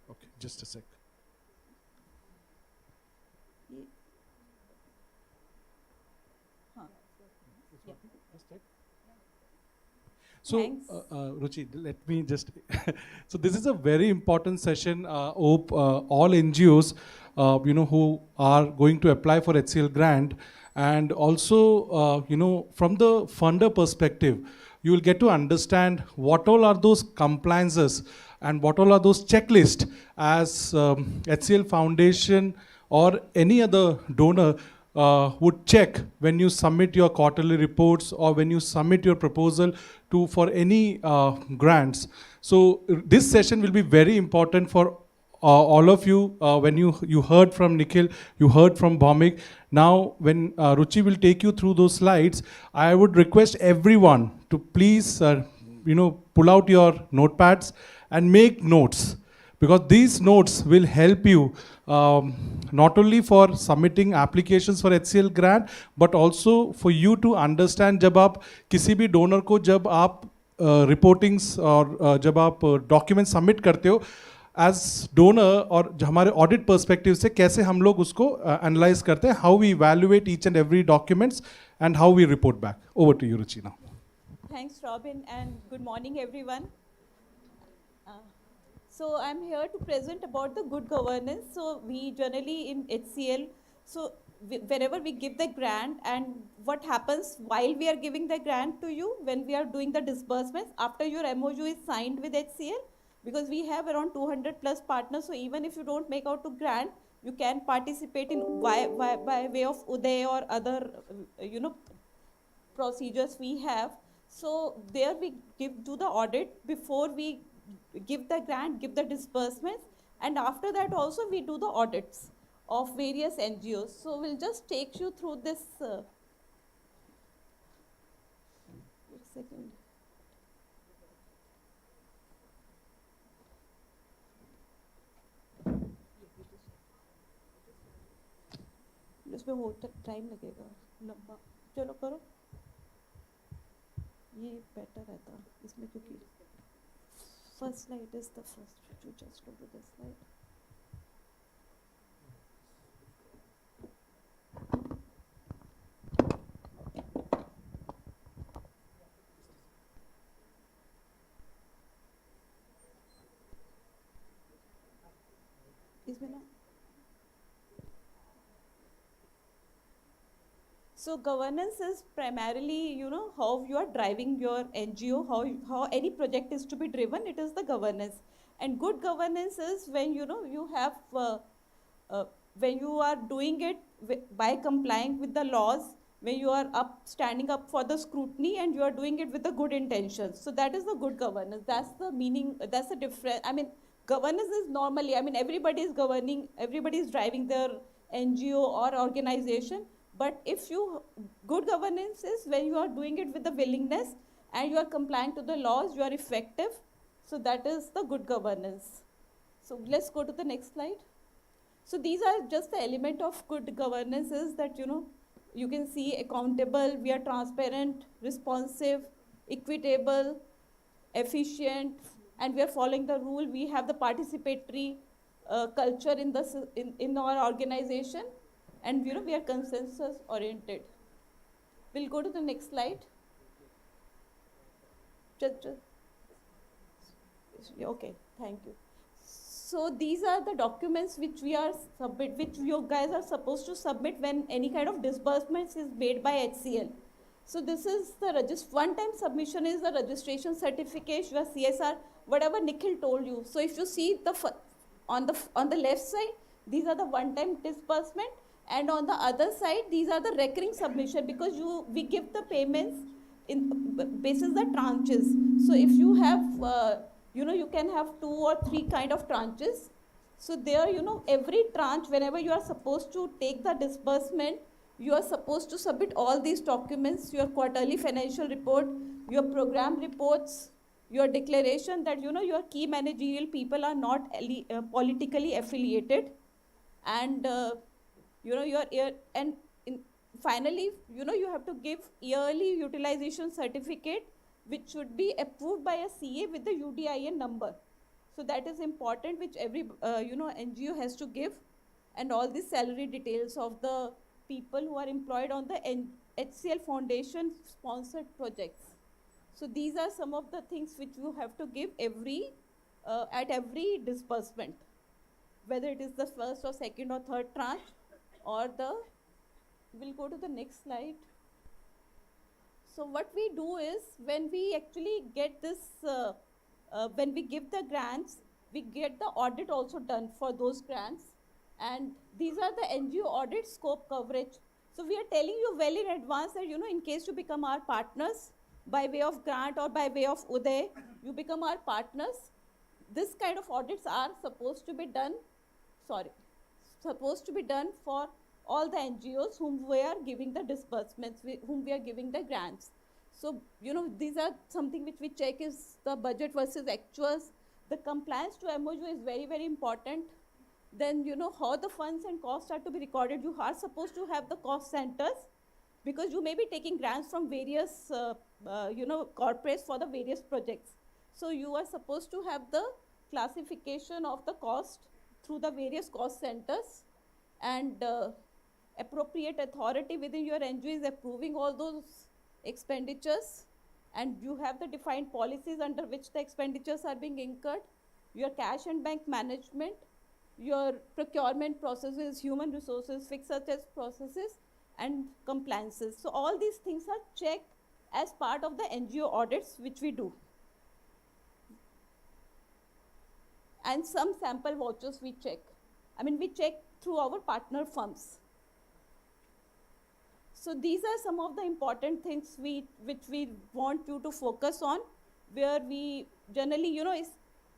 Okay, just a sec. So, Ruchi, let me just, so this is a very important session. Hope all NGOs, who are going to apply for HCL grant, and also, from the funder perspective, you will get to understand what all are those compliances and what all are those checklists as HCL Foundation or any other donor would check when you submit your quarterly reports or when you submit your proposal for any grants. So this session will be very important for all of you. When you heard from Nikhil, you heard from Bhaumik. Now when Ruchi will take you through those slides, I would request everyone to please pull out your notepads and make notes, because these notes will help you not only for submitting applications for HCL grant, but also for you to understand जब आप किसी भी donor को जब आप reportings और जब आप documents submit करते हो as donor और हमारे audit perspective से कैसे हम लोग उसको analyze करते हैं, how we evaluate each and every documents and how we report back. Over to you, Ruchi, now. Thanks, Robin, and good morning, everyone. So I'm here to present about the good governance. So we generally in HCL, so whenever we give the grant, and what happens while we are giving the grant to you, when we are doing the disbursements, after your MOU is signed with HCL, because we have around 200 plus partners, so even if you don't make out to grant, you can participate in by way of Uday or other, procedures we have. So there we do the audit before we give the grant, give the disbursements, and after that also we do the audits of various NGOs. So we'll just take you through this. Wait a second. इसमें होता time लगेगा लंबा, चलो करो, ये better रहता इसमें, क्योंकि first slide is the first. You just go to this slide. इसमें ना. So governance is primarily, how you are driving your NGO, how any project is to be driven. It is the governance, and good governance is when you have when you are doing it by complying with the laws, when you are standing up for the scrutiny, and you are doing it with the good intentions. So that is the good governance. That's the meaning. That's the difference. I mean, governance is normally. I mean, everybody is governing. Everybody is driving their NGO or organization. But if good governance is when you are doing it with the willingness and you are complying to the laws, you are effective. So that is the good governance. So let's go to the next slide. So these are just the element of good governance is that, you can see accountable, we are transparent, responsive, equitable, efficient, and we are following the rule. We have the participatory culture in our organization. And we are consensus oriented. We'll go to the next slide. Okay, thank you. So these are the documents which which you guys are supposed to submit when any kind of disbursements is made by HCL. So this is the one-time submission is the registration certificate, your CSR, whatever Nikhil told you. So if you see on the left side, These are the one-time disbursement, and on the other side, these are the recurring submission, because we give the payments in basis the tranches. So if you have, you can have 2 or 3 kind of tranches. So there, every tranche, whenever you are supposed to take the disbursement, you are supposed to submit all these documents, your quarterly financial report, your program reports, your declaration that, your key managerial people are not politically affiliated, and, finally, you have to give yearly utilization certificate, which should be approved by a CA with the UDIN number. So that is important, which every, NGO has to give, and all the salary details of the people who are employed on the HCL Foundation sponsored projects. So these are some of the things which you have to give at every disbursement, whether it is the first or second or third tranche, or we'll go to the next slide. So what we do is, when we actually get this, when we give the grants, we get the audit also done for those grants. And these are the NGO audit scope coverage. So we are telling you well in advance that, in case you become our partners, by way of grant or by way of Uday, you become our partners. This kind of audits are supposed to be done for all the NGOs whom we are giving the disbursements, whom we are giving the grants. So, these are something which we check is the budget versus actuals. The compliance to MOU is very, very important. Then, how the funds and costs are to be recorded. You are supposed to have the cost centers, because you may be taking grants from various, corporates for the various projects. So you are supposed to have the classification of the cost through the various cost centers, and appropriate authority within your NGO is approving all those expenditures, and you have the defined policies under which the expenditures are being incurred, your cash and bank management, your procurement processes, human resources, fixed assets processes, and compliances. So all these things are checked as part of the NGO audits which we do. And some sample vouchers we check. We check through our partner firms. So these are some of the important things which we want you to focus on, where we generally,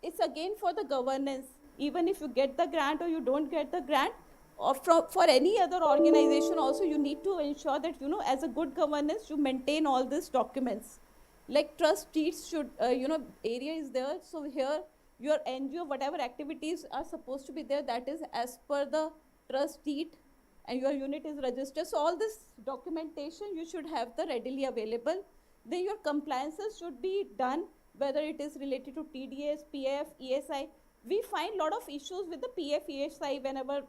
it's again for the governance. Even if you get the grant or you don't get the grant, or for any other organization also, you need to ensure that, as a good governance, you maintain all these documents. Like trust deeds should, area is there. So here, your NGO, whatever activities are supposed to be there, that is as per the trust deed, and your unit is registered. So all this documentation, you should have the readily available. Then your compliances should be done, whether it is related to TDS, PF, ESI. We find a lot of issues with the PF, ESI whenever,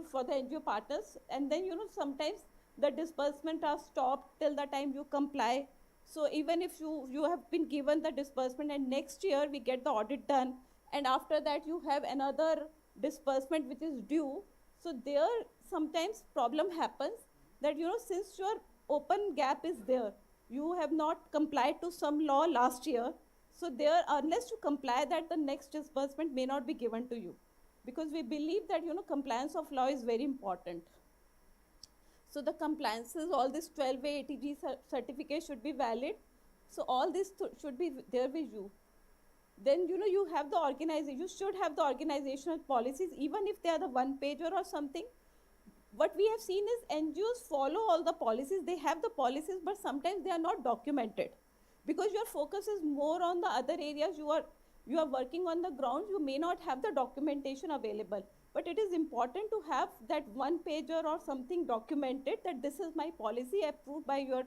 for the NGO partners. And then, sometimes the disbursement are stopped till the time you comply. So even if you have been given the disbursement, and next year we get the audit done, and after that you have another disbursement which is due. So there sometimes problem happens that, since your open gap is there, you have not complied to some law last year. So there, unless you comply, that the next disbursement may not be given to you, because we believe that, compliance of law is very important. So the compliances, all this 12A ATG certificate should be valid. So all this should be there with you. Then, you have the organization, you should have the organizational policies, even if they are the one pager or something. What we have seen is NGOs follow all the policies, they have the policies, but sometimes they are not documented. Because your focus is more on the other areas, you are working on the ground, you may not have the documentation available. But it is important to have that one pager or something documented, that this is my policy approved by your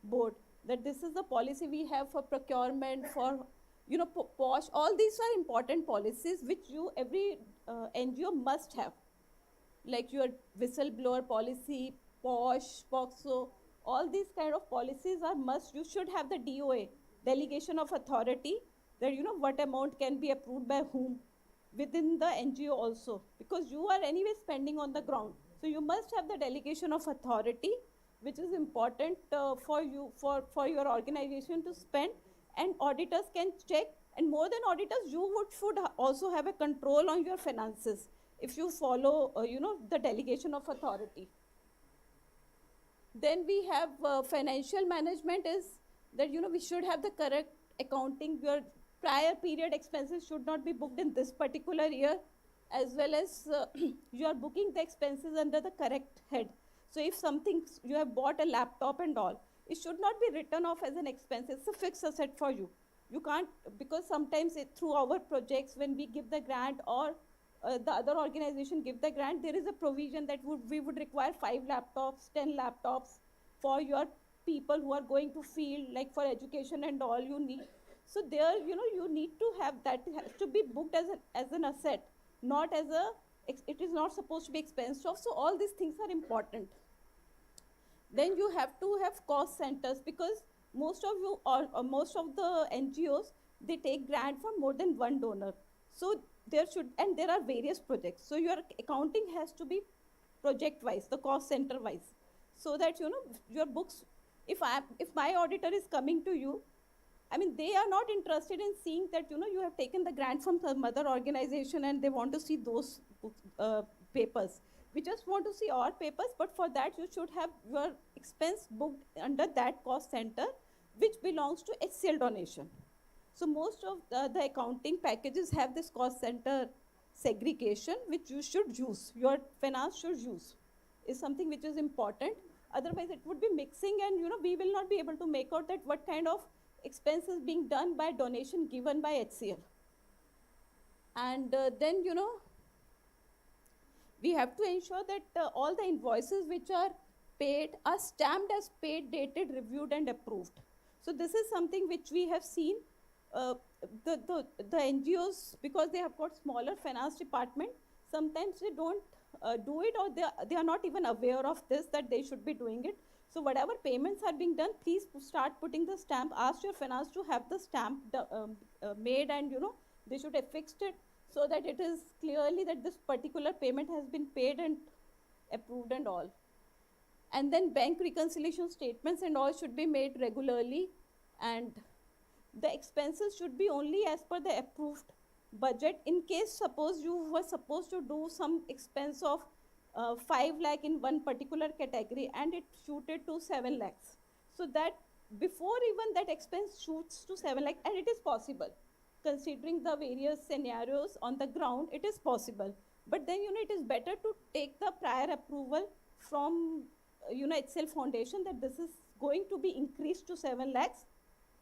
board, that this is the policy we have for procurement, for POSH. All these are important policies which every NGO must have, like your whistleblower policy, POSH, POXO. All these kind of policies are must. You should have the DOA, delegation of authority, that what amount can be approved by whom within the NGO also, because you are anyway spending on the ground. So you must have the delegation of authority, which is important for you, for your organization to spend, and auditors can check. And more than auditors, you should also have a control on your finances. if you follow, the delegation of authority. Then we have financial management is that, we should have the correct accounting. Your prior period expenses should not be booked in this particular year, as well as you are booking the expenses under the correct head. So if something, you have bought a laptop and all, it should not be written off as an expense. It's a fixed asset for you. You can't, because sometimes through our projects, when we give the grant or the other organization give the grant, there is a provision that we would require 5 laptops, 10 laptops for your people who are going to field, like for education and all you need. So there, you need to have that, has to be booked as an asset, not as it is not supposed to be expensed off. So all these things are important. Then you have to have cost centers, because most of you, or most of the NGOs, they take grant from more than one donor. So there are various projects. So your accounting has to be project-wise, the cost center-wise, so that, your books, if my auditor is coming to you, they are not interested in seeing that, you have taken the grant from some other organization and they want to see those papers. We just want to see our papers, but for that you should have your expense booked under that cost center, which belongs to HCL donation. So most of the accounting packages have this cost center segregation, which you should use, your finance should use, is something which is important. Otherwise it would be mixing, and we will not be able to make out that what kind of expense is being done by donation given by HCL. And then, we have to ensure that all the invoices which are paid are stamped as paid, dated, reviewed and approved. So this is something which we have seen. The NGOs, because they have got smaller finance department, sometimes they don't do it, or they are not even aware of this, that they should be doing it. So whatever payments are being done, please start putting the stamp. Ask your finance to have the stamp made, and they should have fixed it, so that it is clearly that this particular payment has been paid and approved and all. And then bank reconciliation statements and all should be made regularly, and the expenses should be only as per the approved budget. In case, suppose you were supposed to do some expense of 5 lakh in one particular category and it shooted to 7 lakhs. So that before even that expense shoots to 7 lakh, and it is possible, considering the various scenarios on the ground, it is possible. But then, it is better to take the prior approval from, HCL Foundation, that this is going to be increased to 7 lakhs.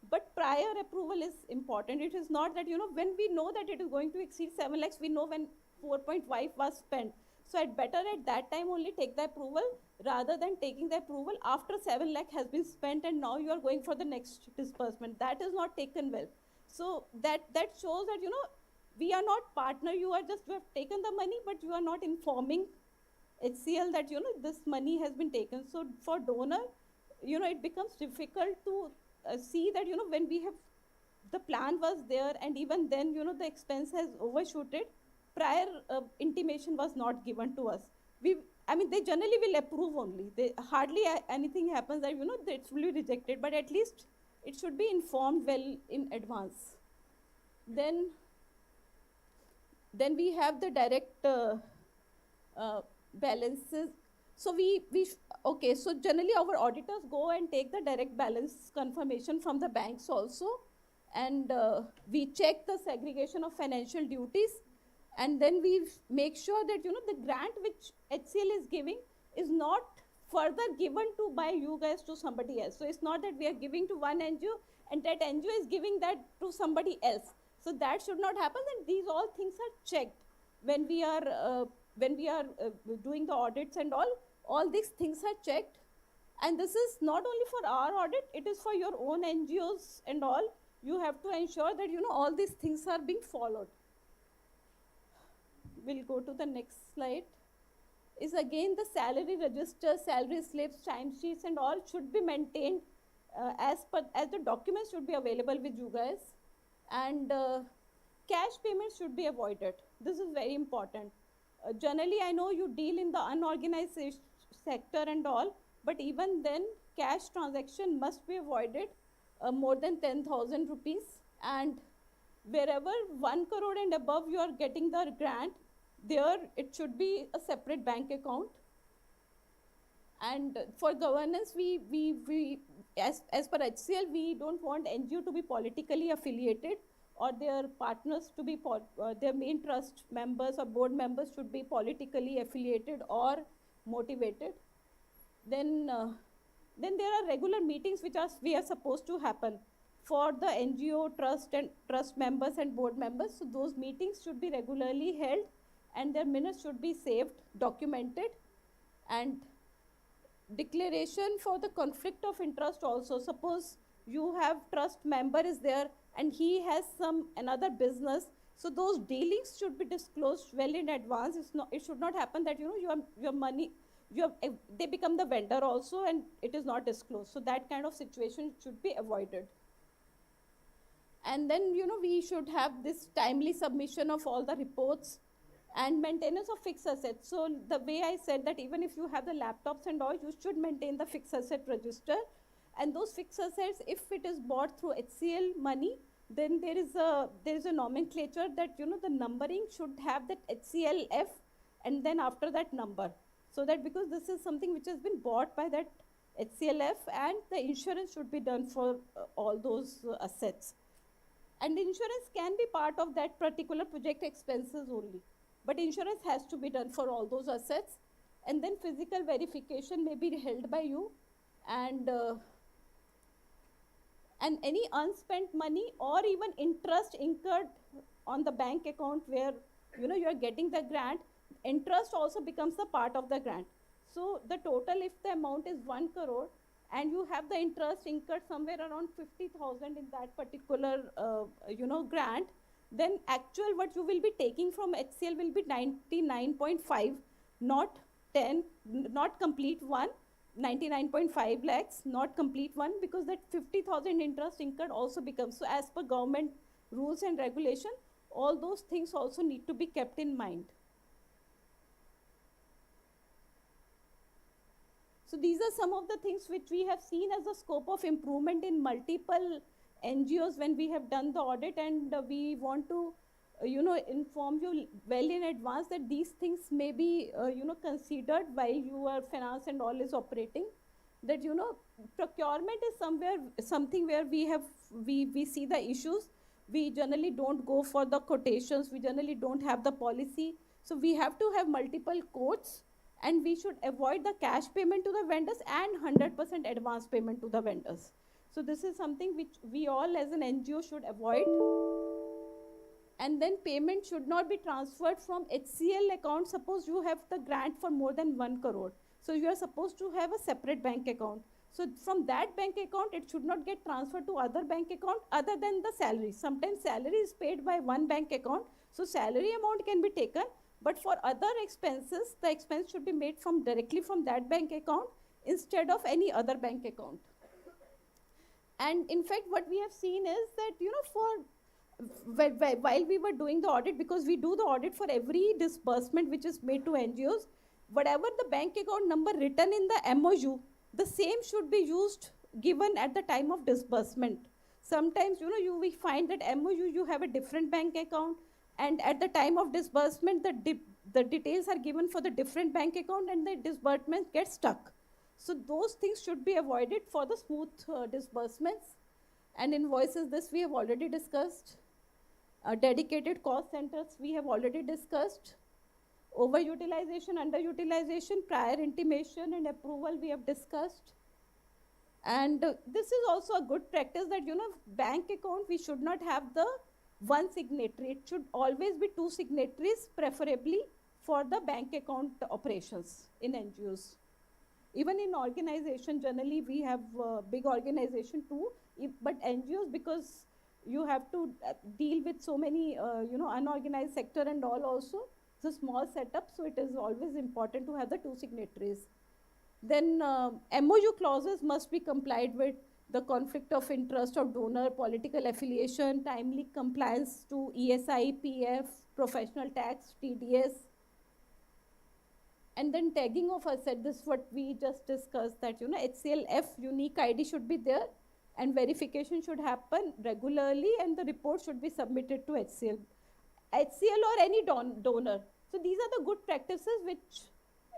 But prior approval is important. It is not that, when we know that it is going to exceed 7 lakhs, we know when 4.5 was spent. So better at that time only take the approval, rather than taking the approval after 7 lakh has been spent and now you are going for the next disbursement. That is not taken well. So that shows that, we are not partner. You have taken the money, but you are not informing HCL that, this money has been taken. So for donor, it becomes difficult to see that, when we have, the plan was there, and even then, the expense has overshooted, prior intimation was not given to us. They generally will approve only. They hardly anything happens that, it will be rejected, but at least it should be informed well in advance. Then we have the direct balances. So okay, so generally our auditors go and take the direct balance confirmation from the banks also, and we check the segregation of financial duties, and then we make sure that, the grant which HCL is giving is not further given to by you guys to somebody else. So it's not that we are giving to one NGO and that NGO is giving that to somebody else. So that should not happen, and these all things are checked when we are doing the audits and all these things are checked. And this is not only for our audit, it is for your own NGOs and all. You have to ensure that, all these things are being followed. We'll go to the next slide. Is again the salary register, salary slips, timesheets and all should be maintained as the documents should be available with you guys. And cash payments should be avoided. This is very important. Generally, I know you deal in the unorganized sector and all, but even then, cash transaction must be avoided more than 10,000 rupees. And wherever 1 crore and above you are getting the grant, there it should be a separate bank account. And for governance, as per HCL, we don't want NGO to be politically affiliated, or their partners to be, their main trust members or board members should be politically affiliated or motivated. Then there are regular meetings which we are supposed to happen for the NGO trust members and board members. So those meetings should be regularly held, and their minutes should be saved, documented. And declaration for the conflict of interest also. Suppose you have trust member is there and he has another business, so those dealings should be disclosed well in advance. It should not happen that your money, they become the vendor also and it is not disclosed. So that kind of situation should be avoided. And then we should have this timely submission of all the reports and maintenance of fixed assets. So the way I said that even if you have the laptops and all, you should maintain the fixed asset register. And those fixed assets, if it is bought through HCL money, then there is a nomenclature that the numbering should have that HCLF and then after that number. So that because this is something which has been bought by that HCLF, and the insurance should be done for all those assets. And insurance can be part of that particular project expenses only. But insurance has to be done for all those assets. And then physical verification may be held by you. And any unspent money or even interest incurred on the bank account where you are getting the grant, interest also becomes a part of the grant. So the total, if the amount is 1 crore and you have the interest incurred somewhere around 50,000 in that particular grant, then actual what you will be taking from HCL will be 99.5, not 10, not complete 1, 99.5 lakhs, not complete 1, because that 50,000 interest incurred also becomes. So as per government rules and regulation, all those things also need to be kept in mind. So these are some of the things which we have seen as a scope of improvement in multiple NGOs when we have done the audit, and we want to inform you well in advance that these things may be considered while your finance and all is operating. That procurement is something where we see the issues. We generally don't go for the quotations, we generally don't have the policy. So we have to have multiple quotes, and we should avoid the cash payment to the vendors and 100% advance payment to the vendors. So this is something which we all as an NGO should avoid. And then payment should not be transferred from HCL account. Suppose you have the grant for more than 1 crore. So you are supposed to have a separate bank account. So from that bank account, it should not get transferred to other bank account other than the salary. Sometimes salary is paid by one bank account. So salary amount can be taken. But for other expenses, the expense should be made directly from that bank account instead of any other bank account. And in fact, what we have seen is that, while we were doing the audit, because we do the audit for every disbursement which is made to NGOs, whatever the bank account number written in the MOU, the same should be given at the time of disbursement. Sometimes, we find that MOU, you have a different bank account, and at the time of disbursement, the details are given for the different bank account and the disbursement gets stuck. So those things should be avoided for the smooth disbursements. And invoices, this we have already discussed. Dedicated cost centers, we have already discussed. Overutilization, underutilization, prior intimation and approval, we have discussed. And this is also a good practice that, bank account, we should not have the one signatory. It should always be 2 signatories, preferably for the bank account operations in NGOs. Even in organization, generally we have big organization too, but NGOs, because you have to deal with so many, unorganized sector and all also, it's a small setup, so it is always important to have the 2 signatories. Then MOU clauses must be complied with, the conflict of interest of donor, political affiliation, timely compliance to ESI, PF, professional tax, TDS. And then tagging of asset, this is what we just discussed, that HCLF unique ID should be there, and verification should happen regularly, and the report should be submitted to HCL. HCL or any donor, So these are the good practices which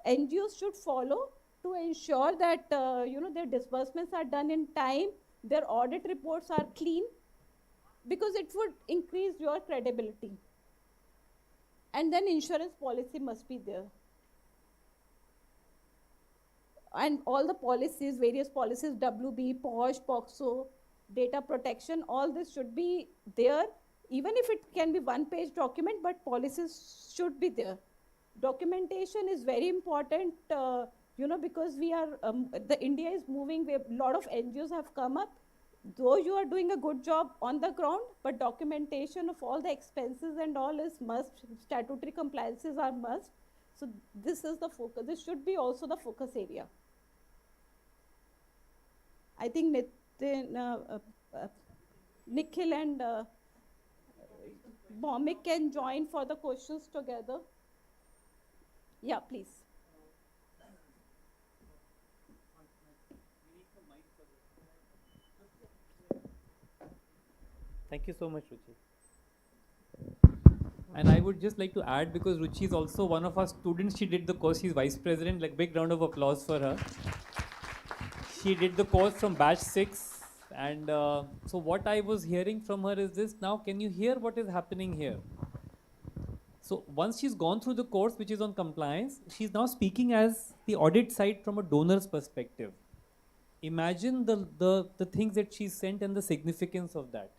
NGOs should follow to ensure that their disbursements are done in time, their audit reports are clean, because it would increase your credibility. And then insurance policy must be there. And all the policies, various policies, WB, POSH, POXO, data protection, all this should be there, even if it can be one-page document, but policies should be there. Documentation is very important, because we are, India is moving, a lot of NGOs have come up. Though you are doing a good job on the ground, but documentation of all the expenses and all is must, statutory compliances are must. So this is the focus, this should be also the focus area. I think Nikhil and Bhaumik can join for the questions together. Yeah, please. Thank you so much, Ruchi. And I would just like to add, because Ruchi is also one of our students, she did the course, she's vice president, like big round of applause for her. She did the course from batch 6, and so what I was hearing from her is this. Now, can you hear what is happening here? So once she's gone through the course, which is on compliance, she's now speaking as the audit side from a donor's perspective. Imagine the things that she sent and the significance of that.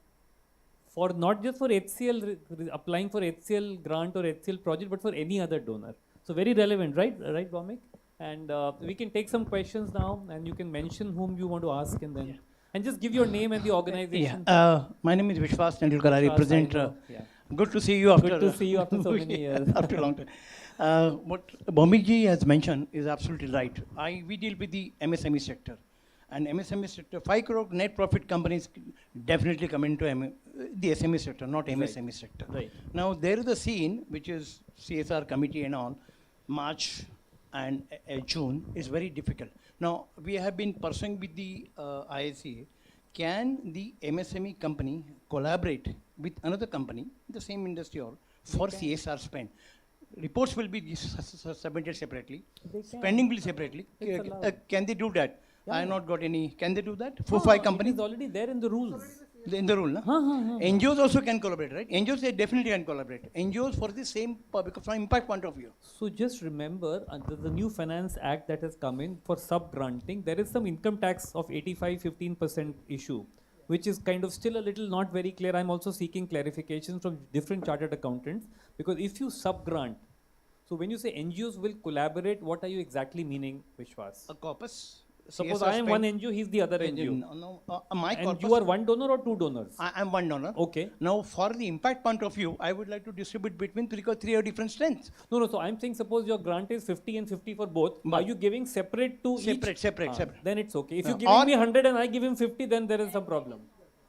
For not just for HCL, applying for HCL grant or HCL project, but for any other donor. So very relevant, right? Right, Bhaumik? And we can take some questions now, and you can mention whom you want to ask, and then and just give your name and the organization. Yeah. My name is Vishwas Tendulkar. I represent. Good to see you after. Good to see you after so many years. After a long time. What Bhaumik ji has mentioned is absolutely right. We deal with the MSME sector. And MSME sector, 5 crore net profit companies definitely come into the SME sector, not MSME sector. Right. Now, there is a scene, which is CSR committee and all, March and June is very difficult. Now, we have been pursuing with the ISCA. Can the MSME company collaborate with another company in the same industry or for CSR spend? Reports will be submitted separately. Spending will be separately. Can they do that? Yeah. I have not got any. Can they do that? 4-5 companies? It is already there in the rules. In the rule, no? NGOs also can collaborate, right? NGOs, they definitely can collaborate. NGOs for the same, because from impact point of view. So just remember, under the new Finance Act that has come in for sub-granting, there is some income tax of 85-15% issue, which is kind of still a little not very clear. I'm also seeking clarifications from different chartered accountants, because if you sub-grant, so when you say NGOs will collaborate, what are you exactly meaning, Vishwas? A corpus. Suppose I am one NGO, he's the other NGO. No, my and corpus, you are one donor or two donors? I am one donor. Okay. Now, for the impact point of view, I would like to distribute between because 3 are different strengths. No, so I'm saying suppose your grant is 50 and 50 for both. But are you giving separate to each? Separate. Then it's okay. If you give me 100 and I give him 50, then there is some problem.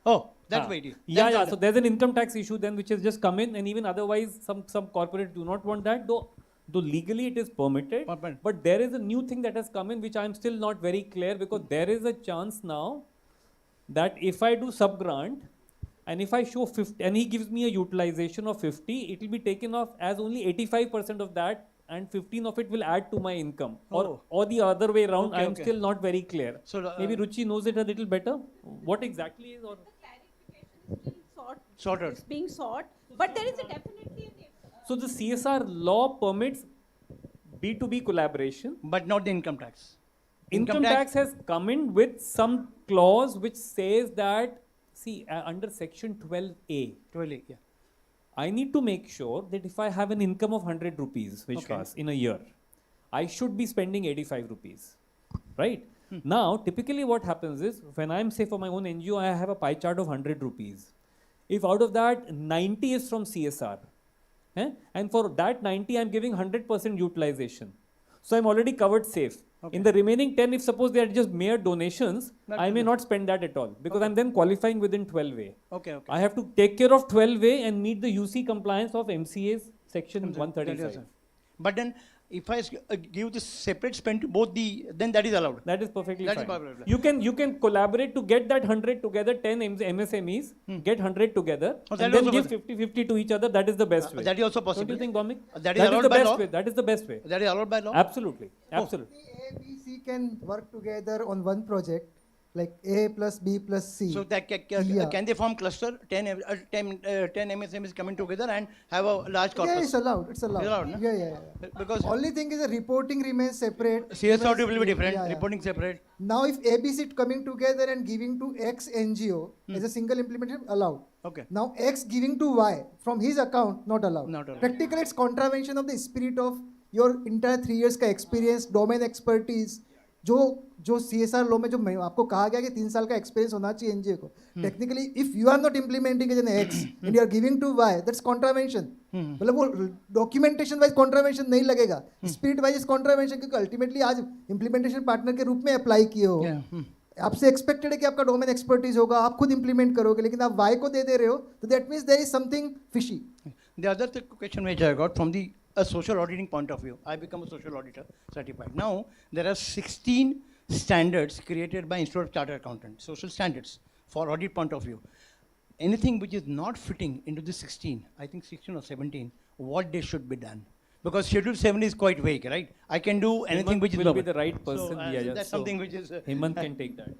Oh, that way it is. Yeah. So there's an income tax issue then which has just come in, and even otherwise some corporates do not want that, though legally it is permitted, but there is a new thing that has come in which I am still not very clear, because there is a chance now that if I do sub-grant and if I show 50 and he gives me a utilization of 50, it will be taken off as only 85% of that, and 15 of it will add to my income, or the other way around. I am still not very clear. So maybe Ruchi knows it a little better. What exactly is? Or The clarification is being sorted. It's being sought, but there is a definitely. So the CSR law permits B2B collaboration, but not the income tax. Income tax has come in with some clause which says that, see, under section 12A, yeah. I need to make sure that if I have an income of 100 rupees, which was in a year, I should be spending 85 rupees, right? Now, typically what happens is, when I'm, say, for my own NGO, I have a pie chart of 100 rupees. If out of that, 90 is from CSR, and for that 90, I'm giving 100% utilization. So I'm already covered safe. In the remaining 10, if suppose they are just mere donations, I may not spend that at all, because I'm then qualifying within 12A. I have to take care of 12A and meet the UC compliance of MCA's section 135. But then if I give the separate spend to both then that is allowed. That is perfectly That is fine. perfectly You can collaborate to get that 100 together, 10 MSMEs, get 100 together, Oh, and that then is give also 50-50 to each other. That is the best way. That is also possible. Don't you think, Gomik? That is That is allowed the by best law? way. That is the best way. That is allowed by law? Absolutely. Oh. Absolutely. A, B, C can work together on one project, like A plus B plus C. So that can they form cluster? 10 MSMEs coming together and have a large corpus? Yeah, it's allowed. It's allowed. It's allowed, no? Yeah. Because only thing is the reporting remains separate. CSR will be different, Yeah. reporting separate. Now, if ABC coming together and giving to X NGO as a single implementation, allowed. Okay. Now, X giving to Y from his account, not allowed. Not allowed. Practically, it's contravention of the spirit of your entire 3 years का experience, domain expertise. जो CSR law में जो आपको कहा गया कि 3 साल का experience होना चाहिए NGO को. Technically, if you are not implementing as an X and you are giving to Y, that's contravention. मतलब वो documentation wise contravention नहीं लगेगा. Spirit wise is contravention क्योंकि ultimately आज implementation partner के रूप में apply किए हो. आपसे एक्सपेक्टेड है कि आपका डोमेन एक्सपर्टीज होगा, आप खुद इंप्लीमेंट करोगे, लेकिन आप वाई को दे रहे हो, तो that means there is something fishy. The other question which I got from a social auditing point of view, I become a social auditor certified. Now there are 16 standards created by Institute of Chartered Accountants, social standards for audit point of view. Anything which is not fitting into the 16, I think 16 or 17, what they should be done? Because Schedule 7 is quite vague, right? I can do anything which is will be the right person. So, that's something which is... Hemant can take that.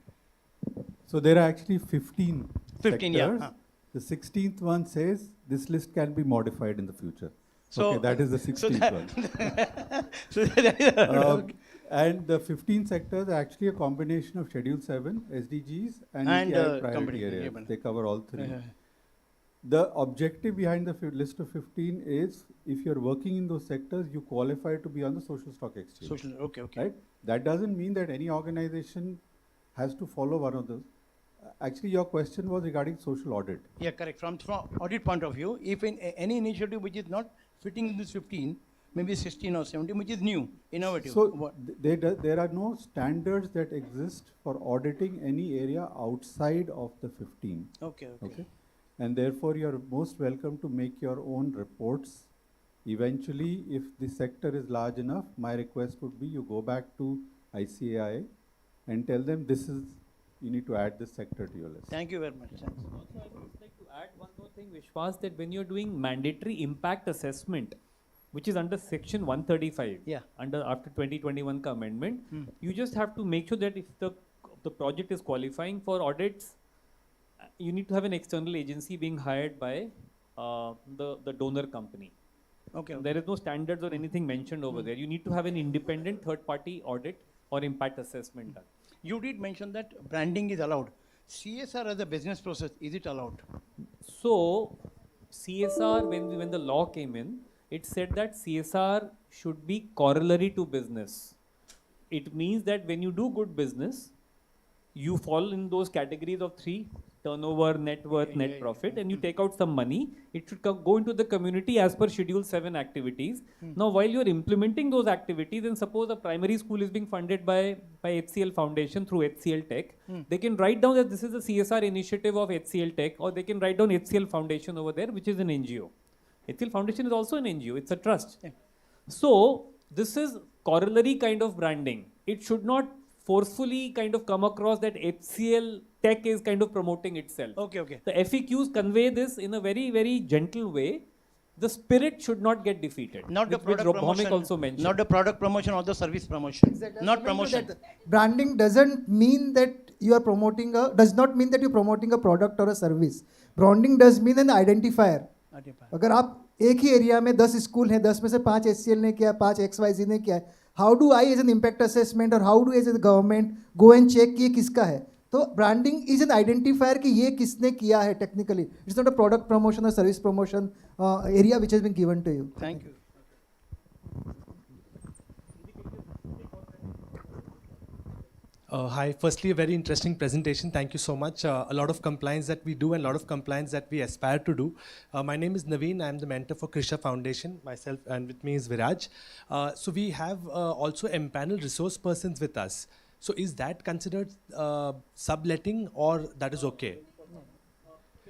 So there are actually 15 sectors. Yeah. The 16th one says this list can be modified in the future. So, okay, that is the 16th one. So that is and the 15 sectors are actually a combination of Schedule 7, SDGs, and ETI priority areas. They cover all three. The objective behind the list of 15 is if you're working in those sectors, you qualify to be on the social stock exchange. Okay. Right? That doesn't mean that any organization has to follow one of those. Actually, your question was regarding social audit. Yeah, correct. From audit point of view, if in any initiative which is not fitting in this 15, maybe 16 or 17, which is new, innovative. So there are no standards that exist for auditing any area outside of the 15. Okay. And therefore, you are most welcome to make your own reports. Eventually, if the sector is large enough, my request would be you go back to ICAI and tell them you need to add this sector to your list. Thank you very much. Thanks. Also, I would like to add one more thing, Vishwas, that when you're doing mandatory impact assessment, which is under section 135, after 2021 amendment, you just have to make sure that if the project is qualifying for audits, you need to have an external agency being hired by the donor company. Okay. There is no standards or anything mentioned over there. You need to have an independent third-party audit or impact assessment done. You did mention that branding is allowed. CSR as a business process, is it allowed? So, CSR, when the law came in, it said that CSR should be corollary to business. It means that when you do good business, you fall in those categories of 3: turnover, net worth, net profit, and you take out some money. It should go into the community as per Schedule 7 activities. Now, while you're implementing those activities, and suppose a primary school is being funded by HCL Foundation through HCL Tech, they can write down that this is a CSR initiative of HCL Tech, or they can write down HCL Foundation over there, which is an NGO. HCL Foundation is also an NGO, it's a trust. So, this is corollary kind of branding. It should not forcefully kind of come across that HCL Tech is kind of promoting itself. Okay. The FAQs convey this in a very, very gentle way. The spirit should not get defeated. Not the product promotion. Also mentioned. Not the product promotion or the service promotion. Exactly. Not promotion. Branding doesn't mean that you are promoting does not mean that you're promoting a product or a service. Branding does mean an identifier. अगर आप एक ही area में 10 school हैं, 10 में से 5 HCL ने किया, 5 XYZ ने किया है, how do I as an impact assessment और how do as a government go and check कि ये किसका है? तो ब्रांडिंग इज एन आइडेंटिफायर कि ये किसने किया है technically. It's not a product promotion और service promotion area which has been given to you. Thank you. Hi, firstly a very interesting presentation, thank you so much. A lot of compliance that we do and a lot of compliance that we aspire to do. My name is Naveen, I am the mentor for Krisha Foundation, myself, and with me is Viraj. So we have also empaneled resource persons with us. So is that considered subletting or that is okay?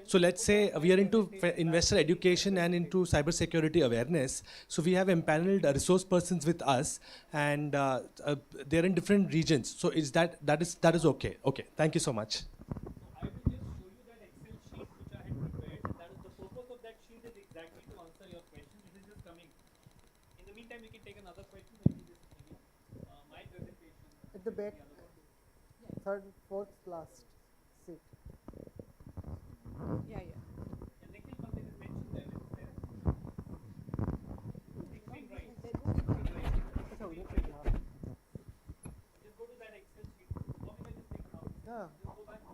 So let's say we are into investor education and into cybersecurity awareness. So we have empaneled resource persons with us, and they're in different regions. So is that is okay? Okay, thank you so much. I will just show you that Excel sheet which I had prepared. That is the purpose of that sheet is exactly to answer your question. It is just coming. In the meantime, we can take another question. Let me just give you my presentation. At the back, third, fourth, last seat. Yeah. And Nikhil something is mentioned there. Is there? Explain right. Just go to that Excel sheet. Or can I just take it out? Yeah. Just go back.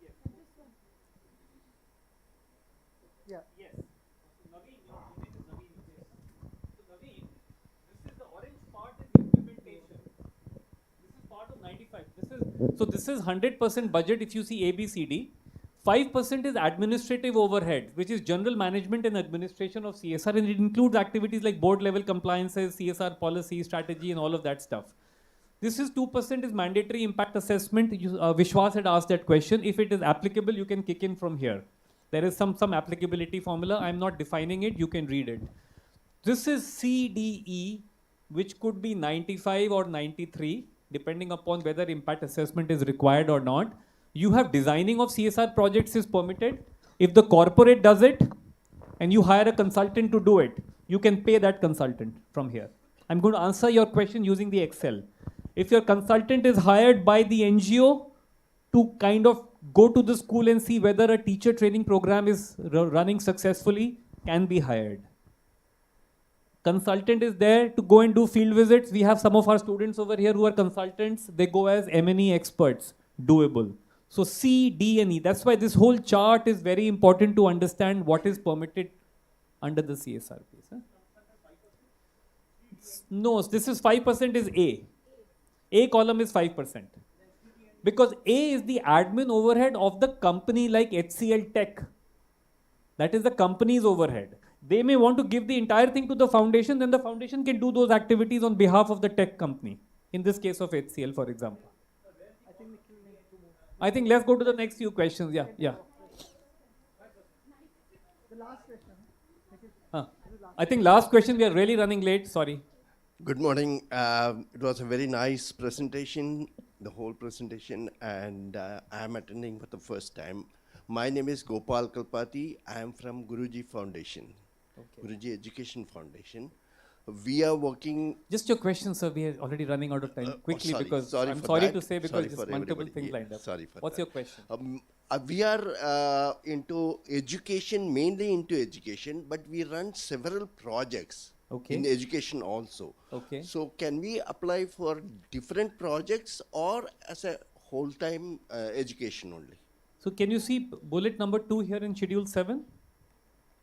Yes. Yeah. Yes. So Naveen, your name is Naveen. Yes. So Naveen, this is the orange part is implementation. This is part of 95. This is 100% budget if you see ABCD. 5% is administrative overhead, which is general management and administration of CSR, and it includes activities like board level compliances, CSR policy, strategy, and all of that stuff. This is 2% is mandatory impact assessment. Vishwas had asked that question. If it is applicable, you can kick in from here. There is some applicability formula. I'm not defining it. You can read it. This is CDE, which could be 95 or 93, depending upon whether impact assessment is required or not. You have designing of CSR projects is permitted. If the corporate does it, and you hire a consultant to do it, you can pay that consultant from here. I'm going to answer your question using the Excel. If your consultant is hired by the NGO to kind of go to the school and see whether a teacher training program is running successfully, can be hired. Consultant is there to go and do field visits. We have some of our students over here who are consultants. They go as M&E experts. Doable. So C, D, and E. That's why this whole chart is very important to understand what is permitted under the CSR piece. Huh? No, this is 5% is A. A column is 5%. Because A is the admin overhead of the company like HCL Tech. That is the company's overhead. They may want to give the entire thing to the foundation, then the foundation can do those activities on behalf of the tech company. In this case of HCL, for example. I think let's go to the next few questions. Yeah. The last question. I think last question, we are really running late. Sorry. Good morning. It was a very nice presentation, the whole presentation, and I am attending for the first time. My name is Gopal Kalpati. I am from Guruji Foundation, Guruji Education Foundation. We are working. Just your question, sir. We are already running out of time. Quickly, because I'm sorry to say, because there's multiple things lined up. Sorry for What's that. your question? We are into education, mainly into education, but we run several projects in education also. Okay. So can we apply for different projects or as a whole-time education only? So can you see bullet number 2 here in Schedule 7?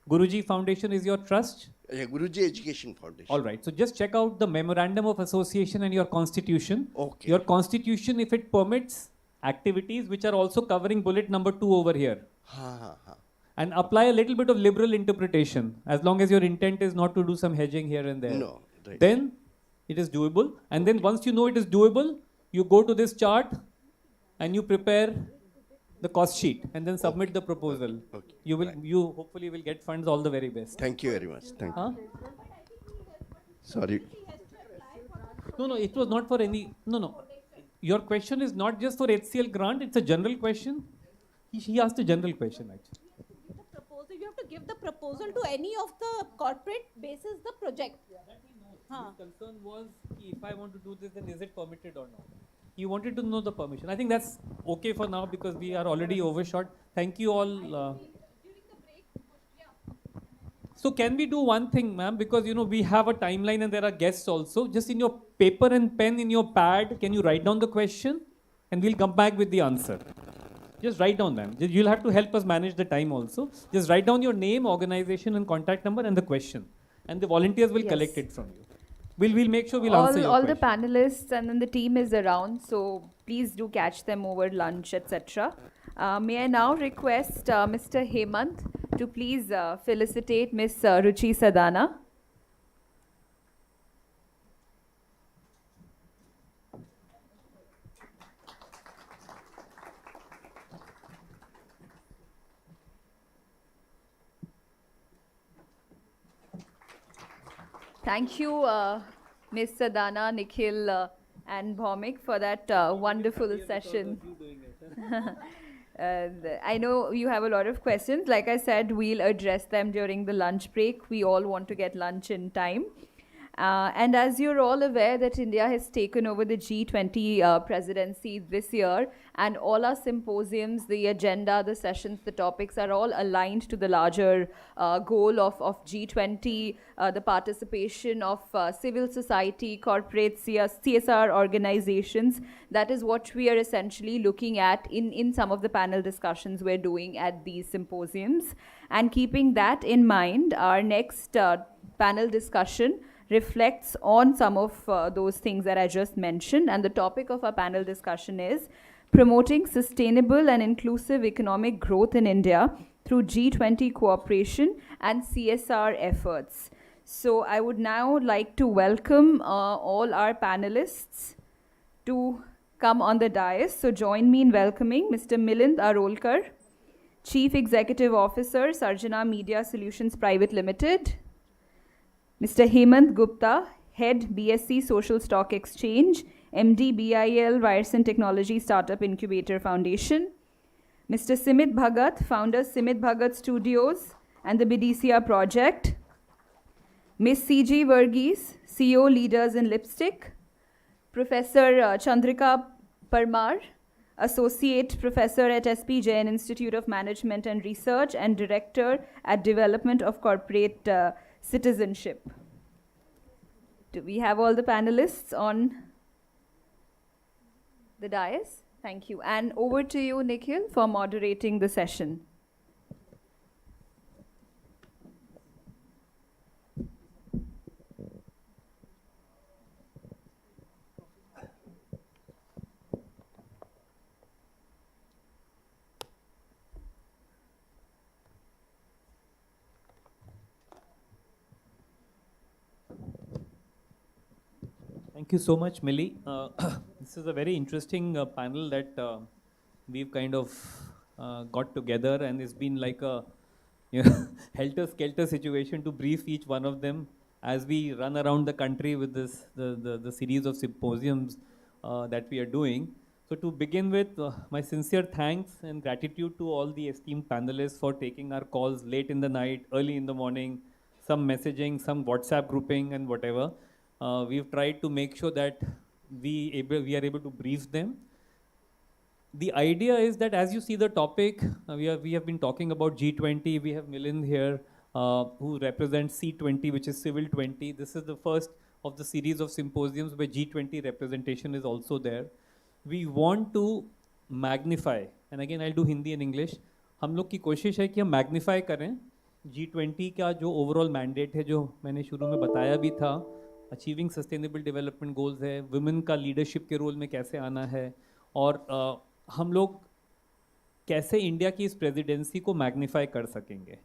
Guruji Foundation is your trust? Yeah, Guruji Education Foundation. All right. So just check out the Memorandum of Association and your constitution. Okay. Your constitution, if it permits activities which are also covering bullet number 2 over here. And apply a little bit of liberal interpretation, as long as your intent is not to do some hedging here and there. No. Right. Then it is doable. And then once you know it is doable, you go to this chart and you prepare the cost sheet and then submit the proposal. Okay. You hopefully will get funds. All the very best. Thank you very much. Thank you. Sorry. No, it was not for any. No. Your question is not just for HCL grant. It's a general question. He asked a general question actually. You have to give the proposal to any of the corporate basis the project. That he knows. His concern was, if I want to do this, then is it permitted or not? He wanted to know the permission. I think that's okay for now because we are already overshot. Thank you all. So can we do one thing, ma'am? Because we have a timeline and there are guests also. Just in your paper and pen in your pad, can you write down the question? And we'll come back with the answer. Just write down, ma'am. You'll have to help us manage the time also. Just write down your name, organization, and contact number and the question. And the volunteers will collect it from you. We'll make sure we'll answer your all question. the panelists and then the team is around, so please do catch them over lunch, etc. May I now request Mr. Hemant to please felicitate Ms. Ruchi Sadana. Thank you, Ms. Sadana, Nikhil, and Bhaumik for that wonderful session. I know you have a lot of questions. Like I said, we'll address them during the lunch break. We all want to get lunch in time. And as you're all aware that India has taken over the G20 presidency this year, and all our symposiums, the agenda, the sessions, the topics are all aligned to the larger goal of G20, the participation of civil society, corporate CSR organizations. That is what we are essentially looking at in some of the panel discussions we're doing at these symposiums. And keeping that in mind, our next panel discussion reflects on some of those things that I just mentioned. And the topic of our panel discussion is promoting sustainable and inclusive economic growth in India through G20 cooperation and CSR efforts. So I would now like to welcome all our panelists to come on the dais. So join me in welcoming Mr. Milind Arolkar, Chief Executive Officer, Sarjana Media Solutions Private Limited. Mr. Hemant Gupta, Head BSc Social Stock Exchange, MD BIL Ryerson Technology Startup Incubator Foundation. Mr. Simit Bhagat, Founder Simit Bhagat Studios and the Bidicia Project. Ms. C.G. Varghese, CEO Leaders in Lipstick. Professor Chandrika Parmar, Associate Professor at SP Jain Institute of Management and Research and Director at Development of Corporate Citizenship. Do we have all the panelists on the dais? Thank you. And over to you, Nikhil, for moderating the session. Thank you so much, Millie. This is a very interesting panel that we've kind of got together, and it's been like a helter-skelter situation to brief each one of them as we run around the country with this the series of symposiums that we are doing. So to begin with, my sincere thanks and gratitude to all the esteemed panelists for taking our calls late in the night, early in the morning, some messaging, some WhatsApp grouping and whatever. We've tried to make sure that we are able to brief them. The idea is that as you see the topic, we have been talking about G20. We have Milind here who represents C20, which is Civil 20. This is the first of the series of symposiums where G20 representation is also there. We want to magnify, and again I'll do Hindi and English. हम लोग की कोशिश है कि हम magnify करें G20 का जो overall mandate है, जो मैंने शुरू में बताया भी था, अचीविंग सस्टेनेबल डेवलपमेंट गोल्स है, वुमेन का लीडरशिप के रोल में कैसे आना है, और हम लोग कैसे इंडिया की इस प्रेसिडेंसी को मैग्नीफाई कर सकेंगे.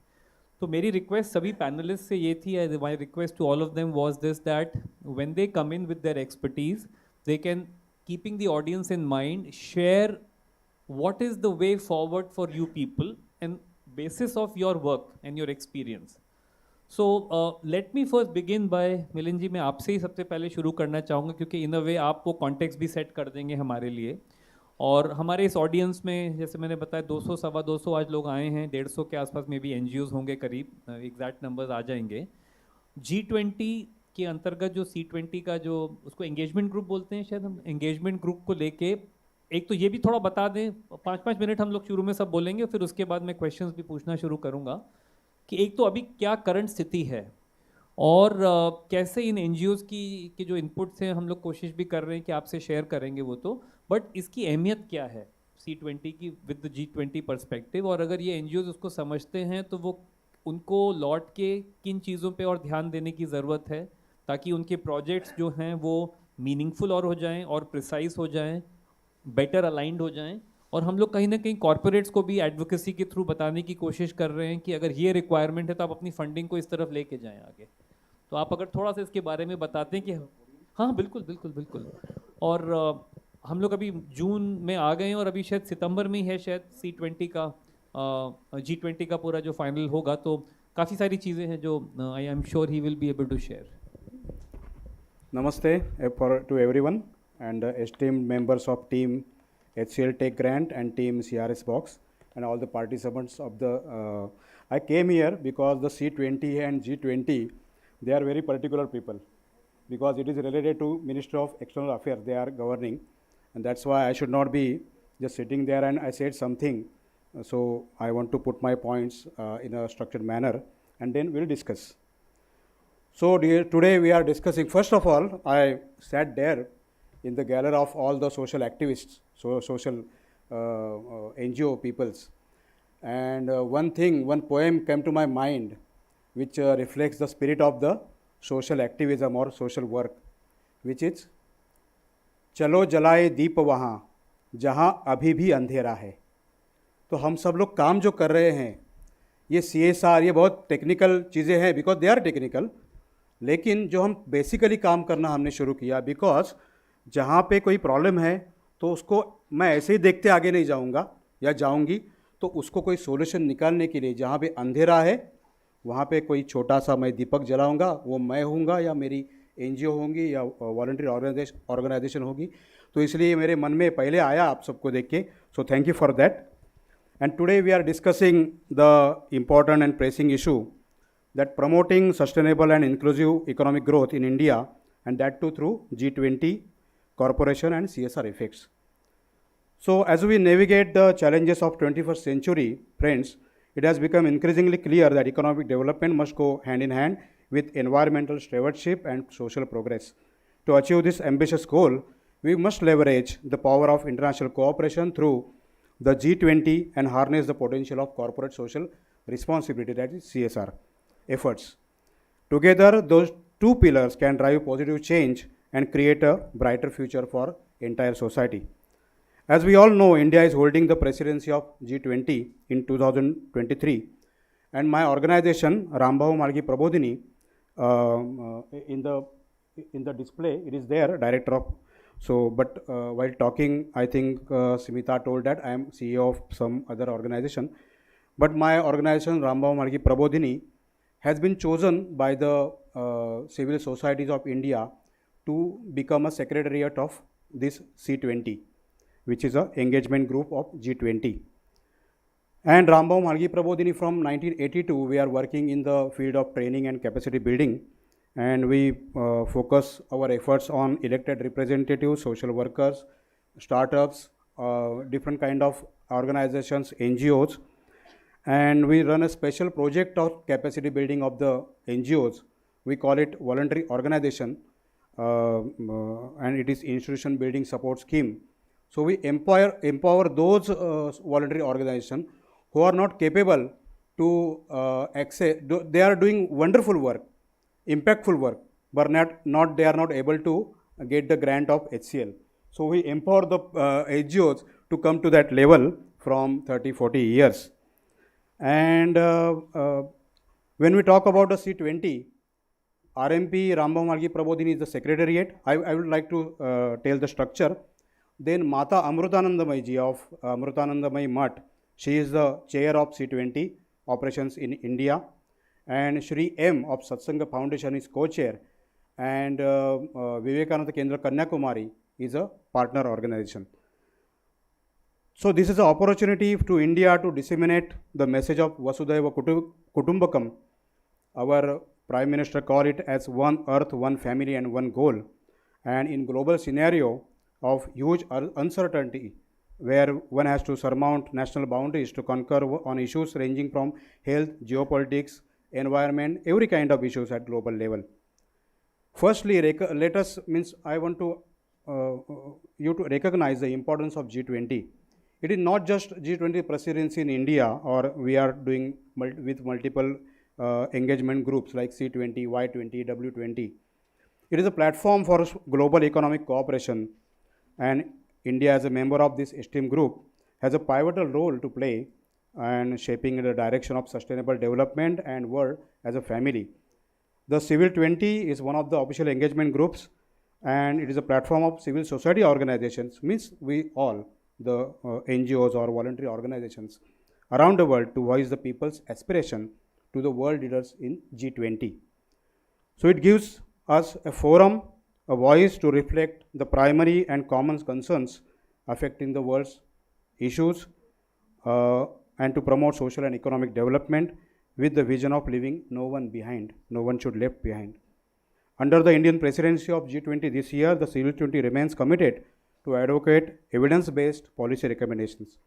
तो मेरी रिक्वेस्ट सभी पैनलिस्ट से ये थी, my request to all of them was this that when they come in with their expertise they can, keeping the audience in mind, share what is the way forward for you people and basis of your work and your experience. So let me first begin by Milind ji, मैं आपसे ही सबसे पहले शुरू करना चाहूँगा क्योंकि इन अ वे आप वो कॉन्टेक्स्ट भी सेट कर देंगे हमारे लिए. और हमारे इस ऑडियंस में जैसे मैंने बताया 200 सवा 200 आज लोग आए हैं, 150 के आसपास में भी NGOs होंगे, करीब एग्जैक्ट नंबर्स आ जाएंगे. G20 के अंतर्गत जो C20 का जो उसको एंगेजमेंट ग्रुप बोलते हैं शायद, हम एंगेजमेंट ग्रुप को लेके एक तो ये भी थोड़ा बता दें, 5-5 मिनट हम लोग शुरू में सब बोलेंगे, फिर उसके बाद मैं क्वेश्चंस भी पूछना शुरू करूँगा कि एक तो अभी क्या करंट स्थिति है और कैसे इन NGOs की जो इनपुट्स हैं हम लोग कोशिश भी कर रहे हैं कि आपसे शेयर करेंगे वो तो, बट इसकी अहमियत क्या है C20 की विद द G20 पर्सपेक्टिव, और अगर ये NGOs उसको समझते हैं तो वो उनको लौट के किन चीज़ों पे और ध्यान देने की ज़रूरत है ताकि उनके प्रोजेक्ट्स जो हैं वो मीनिंगफुल और हो जाएँ और प्रिसाइज हो जाएँ, बेटर अलाइंड हो जाएं. और हम लोग कहीं ना कहीं कॉर्पोरेट्स को भी एडवोकेसी के थ्रू बताने की कोशिश कर रहे हैं कि अगर ये रिक्वायरमेंट है तो आप अपनी फंडिंग को इस तरफ लेके जाएं आगे. तो आप अगर थोड़ा सा इसके बारे में बताते हैं कि हाँ बिल्कुल बिल्कुल बिल्कुल. और हम लोग अभी जून में आ गए हैं और अभी शायद सितंबर में ही है शायद C20 का G20 का पूरा जो फाइनल होगा, तो काफ़ी सारी चीज़ें हैं जो I am sure he will be able to share. Namaste to everyone and esteemed members of team HCL Tech Grant and team CRS Box and all the participants of the. I came here because the C20 and G20, they are very particular people because it is related to Ministry of External Affairs they are governing, and that's why I should not be just sitting there and I said something. So I want to put my points in a structured manner and then we'll discuss. So today we are discussing, first of all, I sat there in the gallery of all the social activists, social NGO peoples. And one poem came to my mind which reflects the spirit of the social activism or social work, which is, चलो जलाए दीप वहाँ जहाँ अभी भी अंधेरा है. तो हम सब लोग काम जो कर रहे हैं, ये CSR, ये बहुत टेक्निकल चीज़ें हैं बिकॉज दे आर टेक्निकल, लेकिन जो हम बेसिकली काम करना हमने शुरू किया बिकॉज जहाँ पे कोई प्रॉब्लम है तो उसको मैं ऐसे ही देखते आगे नहीं जाऊँगा या जाऊँगी, तो उसको कोई सोल्यूशन निकालने के लिए जहाँ पे अंधेरा है वहाँ पे कोई छोटा सा मैं दीपक जलाऊँगा, वो मैं होऊंगा या मेरी NGO होंगी या वॉलंटरी ऑर्गेनाइजेशन होगी. तो इसलिए मेरे मन में पहले आया आप सबको देख के, so thank you for that. And today we are discussing the important and pressing issue that promoting sustainable and inclusive economic growth in India, and that too through G20, corporation and CSR effects. So as we navigate the challenges of 21st century, friends, it has become increasingly clear that economic development must go hand in hand with environmental stewardship and social progress. To achieve this ambitious goal, we must leverage the power of international cooperation through the G20 and harness the potential of corporate social responsibility, that is CSR efforts. Together, those two pillars can drive positive change and create a brighter future for entire society. As we all know, India is holding the presidency of G20 in 2023, and my organization, Rambhav Malgi Prabodhini, in the display, it is there, director of. So, but while talking, I think Smita told that I am CEO of some other organization, but my organization, Rambhav Malgi Prabodhini, has been chosen by the civil societies of India to become a secretariat of this C20, which is an engagement group of G20. And Rambhav Malgi Prabodhini, from 1982, we are working in the field of training and capacity building, and we focus our efforts on elected representatives, social workers, startups, different kind of organizations, NGOs, and we run a special project of capacity building of the NGOs. We call it voluntary organization, and it is institution building support scheme. So we empower those voluntary organizations who are not capable to access. They are doing wonderful work, impactful work, but they are not able to get the grant of HCL. So we empower the NGOs to come to that level from 30-40 years. And when we talk about the C20, RMP Rambhav Malgi Prabodhini is the secretariat. I would like to tell the structure. Then Mata Amrutanandamayi ji of Amrutanandamayi Math, she is the chair of C20 operations in India, and Shri M of HCL Foundation is co-chair, and Vivekananda Kendra Kanyakumari is a partner organization. So this is an opportunity to India to disseminate the message of Vasudhaiva Kutumbakam. Our Prime Minister called it as one earth, one family and one goal. And in global scenario of huge uncertainty, where one has to surmount national boundaries to concur on issues ranging from health, geopolitics, environment, every kind of issues at global level. Firstly, let us, I want to you to recognize the importance of G20. It is not just G20 presidency in India, or we are doing with multiple engagement groups like C20, Y20, W20. It is a platform for global economic cooperation, and India as a member of this esteemed group has a pivotal role to play and shaping the direction of sustainable development and world as a family. The Civil 20 is one of the official engagement groups, and it is a platform of civil society organizations, means we all, the NGOs or voluntary organizations around the world, to voice the people's aspiration to the world leaders in G20. So it gives us a forum a voice to reflect the primary and common concerns affecting the world's issues, and to promote social and economic development with the vision of leaving no one behind. No one should left behind. Under the Indian presidency of G20 this year, the CL20 remains committed to advocate evidence-based policy recommendations.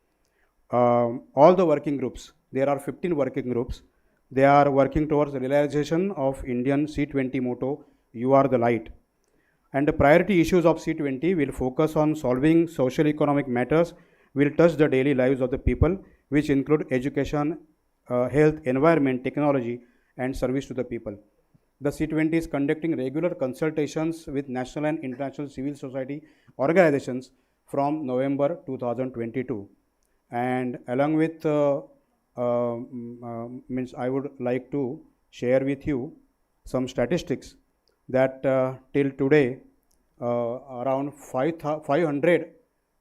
All the working groups, there are 15 working groups, they are working towards the realization of Indian C20 motto, "You are the light." And the priority issues of C20 will focus on solving social economic matters, will touch the daily lives of the people, which include education, health, environment, technology, and service to the people. The C20 is conducting regular consultations with national and international civil society organizations from November 2022. And along with, I would like to share with you some statistics that till today, around 500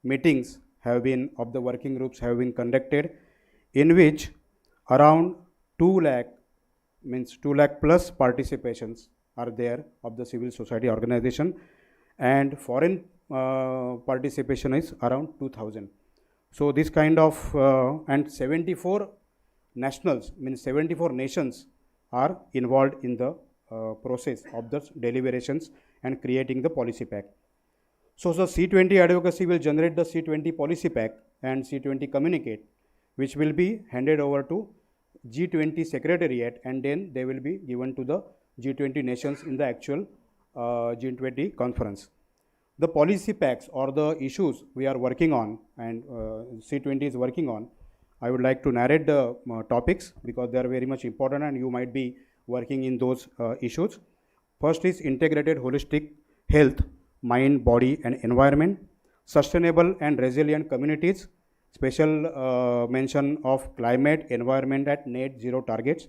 meetings have been, of the working groups have been conducted, in which around 2 lakh plus participations are there of the civil society organization, and foreign participation is around 2000. So this kind of, and 74 nationals, 74 nations are involved in the process of the deliberations and creating the policy pack. So the C20 advocacy will generate the C20 policy pack and C20 communicate, which will be handed over to G20 Secretariat, and then they will be given to the G20 nations in the actual G20 conference. The policy packs or the issues we are working on and C20 is working on, I would like to narrate the topics because they are very much important and you might be working in those issues. First is integrated holistic health, mind, body and environment, sustainable and resilient communities, special mention of climate, environment at net zero targets,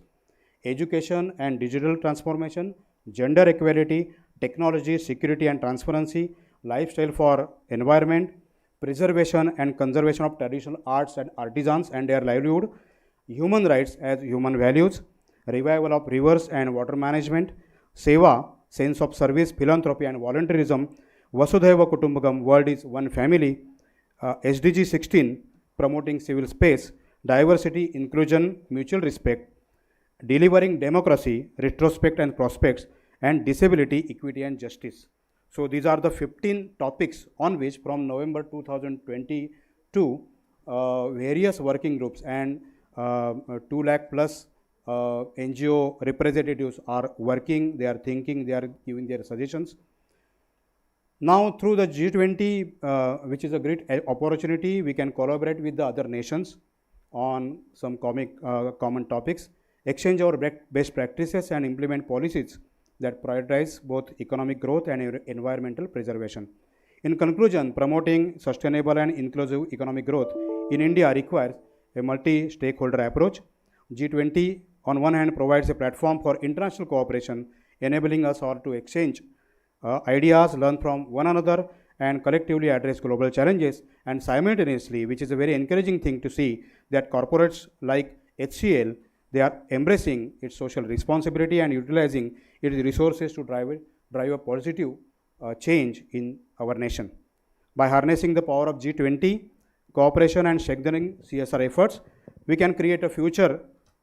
education and digital transformation, gender equality, technology, security and transparency, lifestyle for environment, preservation and conservation of traditional arts and artisans and their livelihood, human rights as human values, revival of rivers and water management, seva, sense of service, philanthropy and volunteerism, Vasudhaiva Kutumbakam, world is one family, SDG 16, promoting civil space, diversity, inclusion, mutual respect, delivering democracy, retrospect and prospects, and disability, equity and justice. So these are the 15 topics on which from November 2022, various working groups and 2 lakh plus NGO representatives are working, they are thinking, they are giving their suggestions. Now through the G20, which is a great opportunity, we can collaborate with the other nations on some common topics, exchange our best practices and implement policies that prioritize both economic growth and environmental preservation. In conclusion, promoting sustainable and inclusive economic growth in India requires a multi-stakeholder approach. G20 on one hand provides a platform for international cooperation, enabling us all to exchange ideas, learn from one another and collectively address global challenges, and simultaneously, which is a very encouraging thing to see, that corporates like HCL, they are embracing its social responsibility and utilizing its resources to drive a positive change in our nation. By harnessing the power of G20, cooperation and strengthening CSR efforts, we can create a future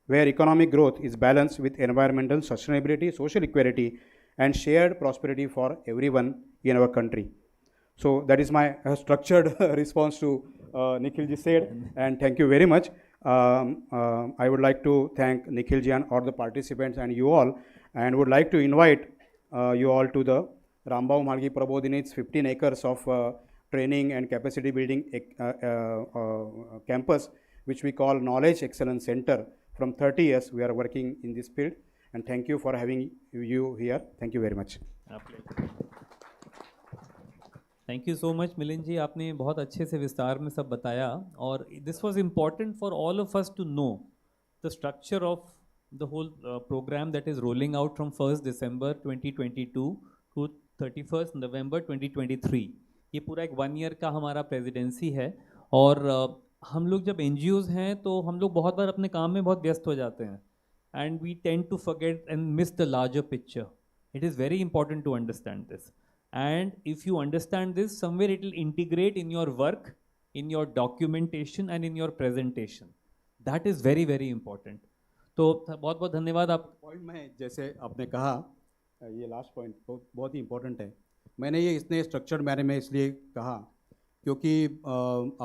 where economic growth is balanced with environmental sustainability, social equality, and shared prosperity for everyone in our country. So that is my structured response to Nikhilji said, and thank you very much. I would like to thank Nikhilji and all the participants and you all, and would like to invite you all to the Rambao Malgi Prabodhini's 15 acres of training and capacity building campus, which we call Knowledge Excellence Center. From 30 years, we are working in this field, and thank you for having you here. Thank you very much. Thank you so much Milind ji, आपने बहुत अच्छे से विस्तार में सब बताया, और this was important for all of us to know the structure of the whole programme that is rolling out from 1 December 2022 to 31 November 2023. ये पूरा एक 1 ईयर का हमारा प्रेसिडेंसी है, और हम लोग जब NGOs हैं तो हम लोग बहुत बार अपने काम में बहुत व्यस्त हो जाते हैं, and we tend to forget and miss the larger picture. It is very important to understand this. And if you understand this, somewhere it will integrate in your work, in your documentation and in your presentation. That is very, very important. तो बहुत बहुत धन्यवाद आप point में जैसे आपने कहा ये लास्ट पॉइंट बहुत ही इम्पोर्टेंट है. मैंने ये इतने स्ट्रक्चर्ड मैनर में इसलिए कहा क्योंकि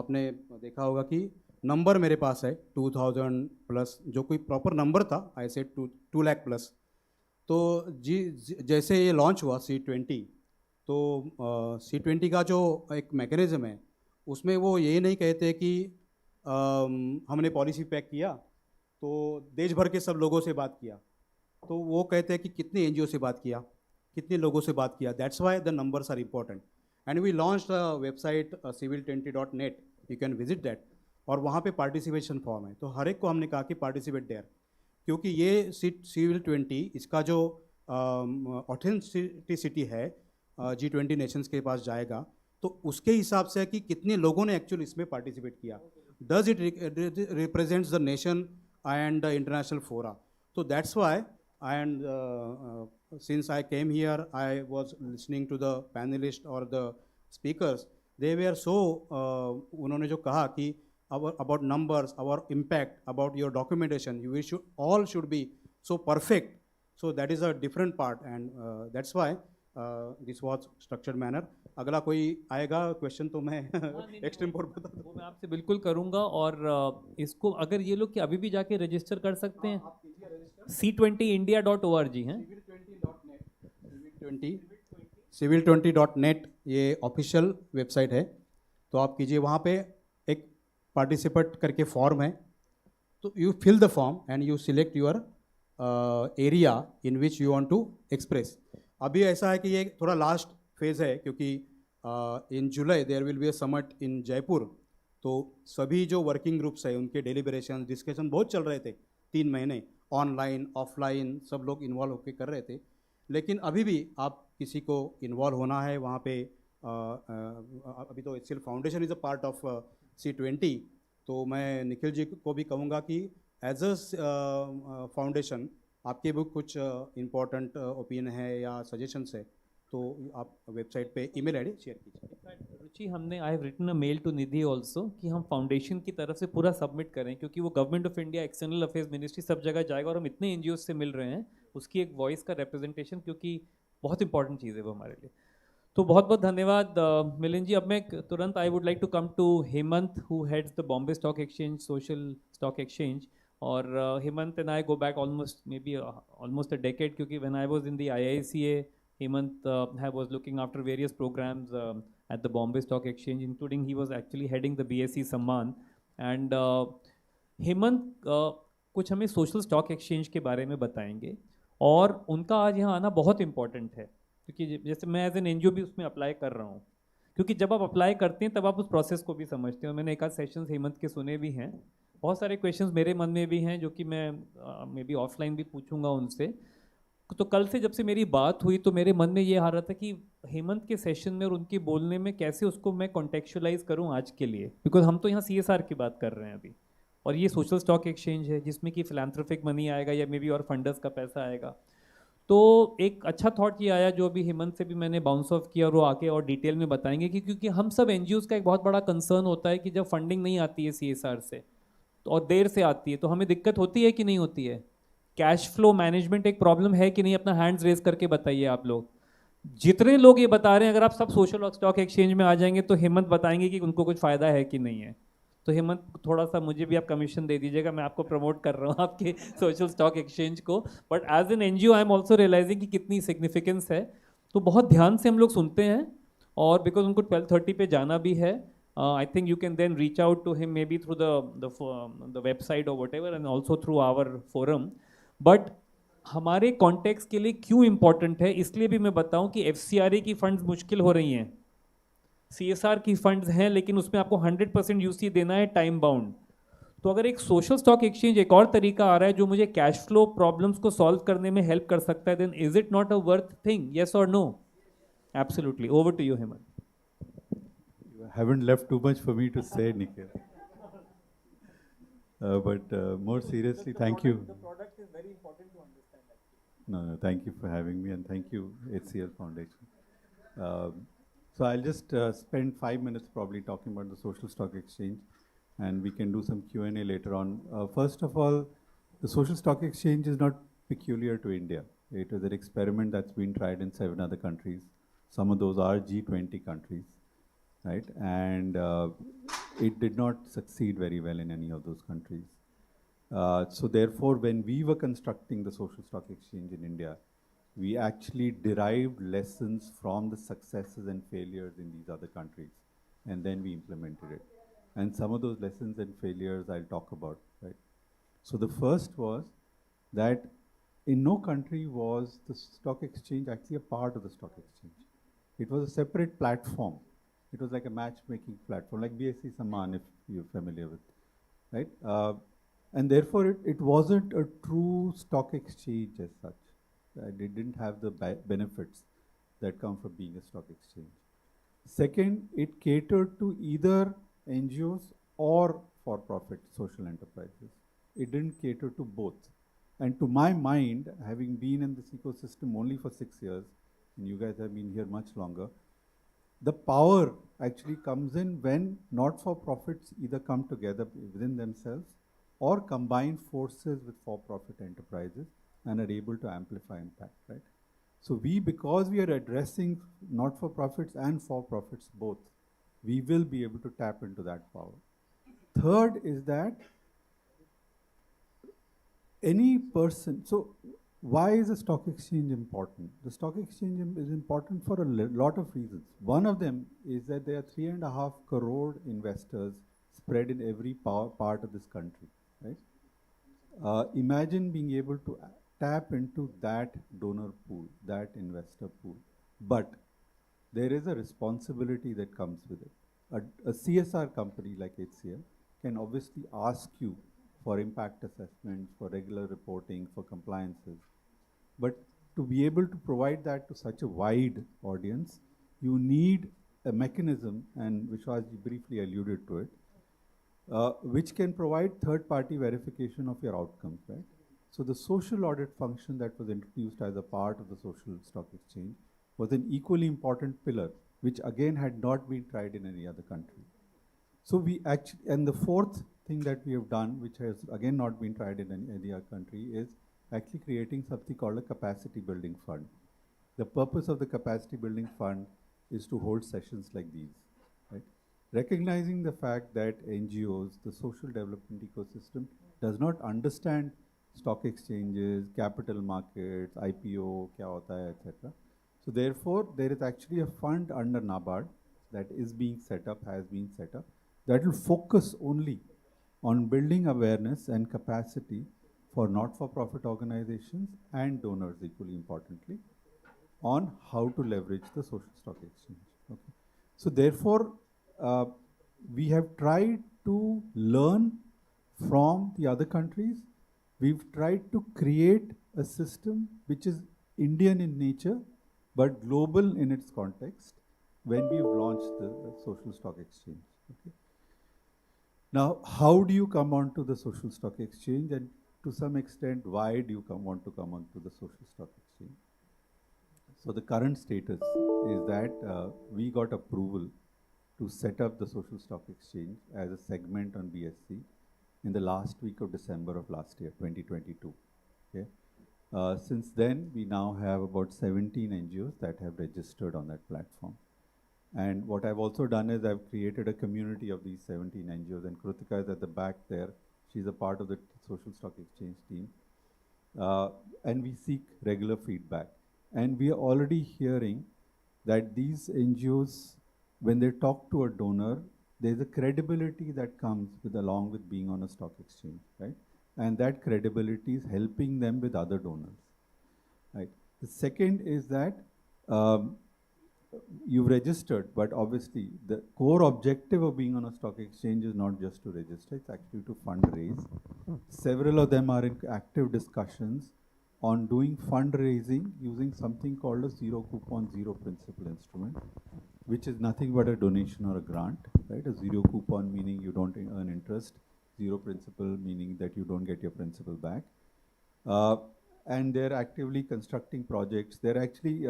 आपने देखा होगा कि नंबर मेरे पास है 2000 प्लस, जो कोई प्रॉपर नंबर था. आई से 2 लाख प्लस. तो जैसे ये लॉन्च हुआ C20, तो C20 का जो एक मैकेनिज़्म है उसमें वो ये नहीं कहते कि हमने पॉलिसी पैक किया तो देश भर के सब लोगों से बात किया. तो वो कहते हैं कि कितने NGO से बात किया, कितने लोगों से बात किया. That's why the numbers are important. And we launch website civil20.net, you can visit that. और वहाँ पे पार्टिसिपेशन फॉर्म है, तो हर एक को हमने कहा कि पार्टिसिपेट देयर, क्योंकि ये Civil20 इसका जो ऑथेंटिसिटी है G20 नेशंस के पास जाएगा, तो उसके हिसाब से कि कितने लोगों ने एक्चुअली इसमें पार्टिसिपेट किया. Does it represents the nation and the international fora. So that's why, and since I came here, I was listening to the panelists or the speakers. They were so उन्होंने जो कहा कि about numbers, our impact, about your documentation, we should all should be so perfect. So that is a different part, and that's why this was structured manner. अगला कोई आएगा question तो मैं extreme board बता दूँ. वो मैं आपसे बिल्कुल करूँगा. और इसको अगर ये लोग कि अभी भी जाके रजिस्टर कर सकते हैं, c20india.org हैं, civil20.net ये ऑफिशियल वेबसाइट है. तो आप कीजिए, वहाँ पे एक पार्टिसिपेट करके फॉर्म है. तो you fill the form and you select your area in which you want to express. अभी ऐसा है कि ये थोड़ा लास्ट फेज़ है, क्योंकि in July there will be a summit in Jaipur. तो सभी जो वर्किंग ग्रुप्स है उनके डेलिब्रेशन डिस्कशन बहुत चल रहे थे 3 महीने, ऑनलाइन ऑफलाइन सब लोग इन्वॉल्व होकर कर रहे थे. लेकिन अभी भी आप किसी को इन्वॉल्व होना है वहाँ पे. अभी तो HCL foundation is a part of C20. तो मैं निखिल जी को भी कहूँगा कि एज अ फाउंडेशन आपके भी कुछ इम्पोर्टेंट ओपिनियन है या सजेशंस है, तो आप वेबसाइट पे ईमेल आईडी शेयर कीजिए. रुचि, हमने I have written a mail to Nidhi also कि हम फाउंडेशन की तरफ से पूरा सबमिट करें, क्योंकि वो government of India external affairs ministry सब जगह जाएगा और हम इतने NGOs से मिल रहे हैं, उसकी एक वॉइस का रिप्रेजेंटेशन, क्योंकि बहुत इंपॉर्टेंट चीज़ है वो हमारे लिए. तो बहुत बहुत धन्यवाद मिलिंद जी. अब मैं तुरंत I would like to come to Hemant, who heads the Bombay stock exchange social stock exchange. और Hemant and I go back almost maybe almost a decade, क्योंकि when I was in the IICA, Hemant was looking after various programs at the Bombay Stock Exchange, including he was actually heading the BSE Samman. And Hemant कुछ हमें social stock exchange के बारे में बताएंगे, और उनका आज यहाँ आना बहुत इंपॉर्टेंट है, क्योंकि जैसे मैं एज एन NGO भी उसमें अप्लाई कर रहा हूँ. क्योंकि जब आप अप्लाई करते हैं तब आप उस प्रोसेस को भी समझते हैं. मैंने एक आध सेशंस हेमंत के सुने भी हैं, बहुत सारे क्वेश्चंस मेरे मन में भी हैं जो कि मैं मे बी ऑफलाइन भी पूछूंगा उनसे. तो कल से जब से मेरी बात हुई तो मेरे मन में ये आ रहा था कि हेमंत के सेशन में और उनके बोलने में कैसे उसको मैं कॉन्टेक्चुअलाइज करूं आज के लिए, बिकॉज हम तो यहाँ CSR की बात कर रहे हैं अभी, और ये सोशल स्टॉक एक्सचेंज है जिसमें कि फिलैंथ्रोपिक मनी आएगा या मे बी और फंडर्स का पैसा आएगा. तो एक अच्छा थॉट ये आया जो अभी हेमंत से भी मैंने बाउंस ऑफ किया, और वो आके और डिटेल में बताएंगे कि क्योंकि हम सब NGOs का एक बहुत बड़ा कंसर्न होता है कि जब फंडिंग नहीं आती है CSR से और देर से आती है तो हमें दिक्कत होती है कि नहीं होती है. कैश फ्लो मैनेजमेंट एक प्रॉब्लम है कि नहीं, अपना हैंड्स रेज करके बताइए आप लोग. जितने लोग ये बता रहे हैं, अगर आप सब सोशल स्टॉक एक्सचेंज में आ जाएंगे तो हेमंत बताएंगे कि उनको कुछ फ़ायदा है कि नहीं है. तो हेमंत थोड़ा सा मुझे भी आप कमीशन दे दीजिएगा, मैं आपको प्रमोट कर रहा हूँ आपके सोशल स्टॉक एक्सचेंज को. But as an NGO I am also realising कि कितनी सिग्निफिकेंस है. तो बहुत ध्यान से हम लोग सुनते हैं, और बिकॉज उनको 12:30 पे जाना भी है. I think you can then reach out to him maybe through the website or whatever, and also through our forum. But हमारे कॉन्टेक्स्ट के लिए क्यों इम्पॉर्टेंट है, इसलिए भी मैं बताऊं कि FCRA की फंड्स मुश्किल हो रही हैं, CSR की फंड्स हैं, लेकिन उसमें आपको 100% UC देना है टाइम बाउंड. तो अगर एक सोशल स्टॉक एक्सचेंज एक और तरीका आ रहा है जो मुझे कैश फ्लो प्रॉब्लम्स को सॉल्व करने में हेल्प कर सकता है, then is it not a worth thing? Yes और no? Absolutely. Over to you Hemant. Haven't left too much for me to say, Nikhil. But more seriously, thank you. The product is very important to understand. No, thank you for having me, and thank you HCL Foundation. So I'll just spend 5 minutes probably talking about the social stock exchange, and we can do some Q&A later on. First of all, the social stock exchange is not peculiar to India. It was an experiment that's been tried in 7 other countries. Some of those are G20 countries, right? And it did not succeed very well in any of those countries. So therefore, when we were constructing the social stock exchange in India, we actually derived lessons from the successes and failures in these other countries, and then we implemented it. And some of those lessons and failures I'll talk about, right? So the first was that in no country was the stock exchange actually a part of the stock exchange. It was a separate platform. It was like a matchmaking platform, like BSC Saman, if you're familiar with, right? And therefore, it wasn't a true stock exchange as such. It didn't have the benefits that come from being a stock exchange. Second, it catered to either NGOs or for-profit social enterprises. It didn't cater to both. And to my mind, having been in this ecosystem only for 6 years, and you guys have been here much longer, the power actually comes in when not-for-profits either come together within themselves or combine forces with for-profit enterprises and are able to amplify impact, right? So because we are addressing not-for-profits and for-profits both, we will be able to tap into that power. Third is that any person, so why is the stock exchange important? The stock exchange is important for a lot of reasons. One of them is that there are 3.5 crore investors spread in every part of this country, right? Imagine being able to tap into that donor pool, that investor pool. But there is a responsibility that comes with it. A CSR company like HCL can obviously ask you for impact assessments, for regular reporting, for compliances. But to be able to provide that to such a wide audience, you need a mechanism, and Vishwas briefly alluded to it, which can provide third-party verification of your outcomes, right? So the social audit function that was introduced as a part of the social stock exchange was an equally important pillar, which again had not been tried in any other country. So we actually, and the fourth thing that we have done, which has again not been tried in any other country, is actually creating something called a capacity building fund. The purpose of the capacity building fund is to hold sessions like these, right? Recognizing the fact that NGOs, the social development ecosystem, does not understand stock exchanges, capital markets, IPO, kya hota hai, etc. So therefore, there is actually a fund under NABARD that is being set up, has been set up, that will focus only on building awareness and capacity for not-for-profit organizations and donors, equally importantly, on how to leverage the social stock exchange. Okay. So therefore, we have tried to learn from the other countries. We've tried to create a system which is Indian in nature, but global in its context when we've launched the social stock exchange. Okay. Now, how do you come onto the social stock exchange, and to some extent, why do you want to come onto the social stock exchange? So the current status is that we got approval to set up the social stock exchange as a segment on BSC in the last week of December of last year, 2022. Okay. Since then, we now have about 17 NGOs that have registered on that platform. And what I've also done is I've created a community of these 17 NGOs, and Krutika is at the back there. She's a part of the social stock exchange team. And we seek regular feedback. And we are already hearing that these NGOs, when they talk to a donor, there's a credibility that comes along with being on a stock exchange, right? And that credibility is helping them with other donors, right? The second is that you've registered, but obviously the core objective of being on a stock exchange is not just to register, it's actually to fundraise. Several of them are in active discussions on doing fundraising using something called a zero coupon, zero principal instrument, which is nothing but a donation or a grant, right? A zero coupon meaning you don't earn interest, zero principal meaning that you don't get your principal back. And they're actively constructing projects. They're actually,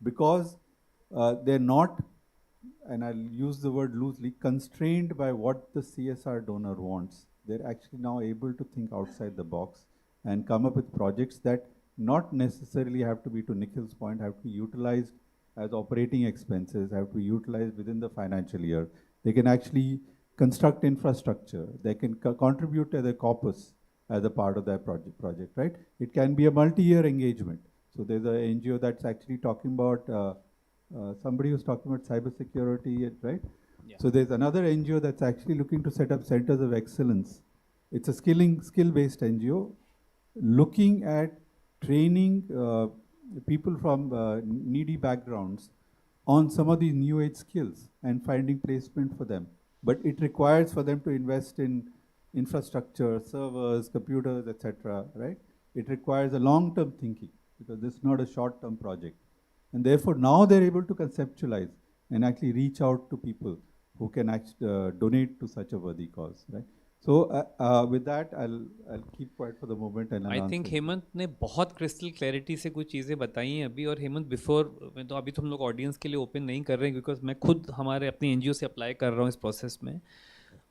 because they're not, and I'll use the word loosely, constrained by what the CSR donor wants. They're actually now able to think outside the box and come up with projects that not necessarily have to be, to Nikhil's point, have to be utilized as operating expenses, have to be utilized within the financial year. They can actually construct infrastructure. They can contribute to the corpus as a part of their project, right? It can be a multi-year engagement. So there's an NGO that's actually talking about, somebody was talking about cybersecurity, right? Yeah. So there's another NGO that's actually looking to set up centers of excellence. It's a skill-based NGO looking at training people from needy backgrounds on some of these new age skills and finding placement for them. But it requires for them to invest in infrastructure, servers, computers, etc., right? It requires a long-term thinking because this is not a short-term project. And therefore, now they're able to conceptualize and actually reach out to people who can actually donate to such a worthy cause, right? So with that, I'll keep quiet for the moment and I think Hemant ने बहुत crystal clarity से कुछ चीज़ें बताई हैं अभी, और Hemant before तो अभी तो हम लोग ऑडियंस के लिए ओपन नहीं कर रहे हैं बिकॉज मैं खुद हमारे अपने एनजीओ से अप्लाई कर रहा हूँ इस प्रोसेस में.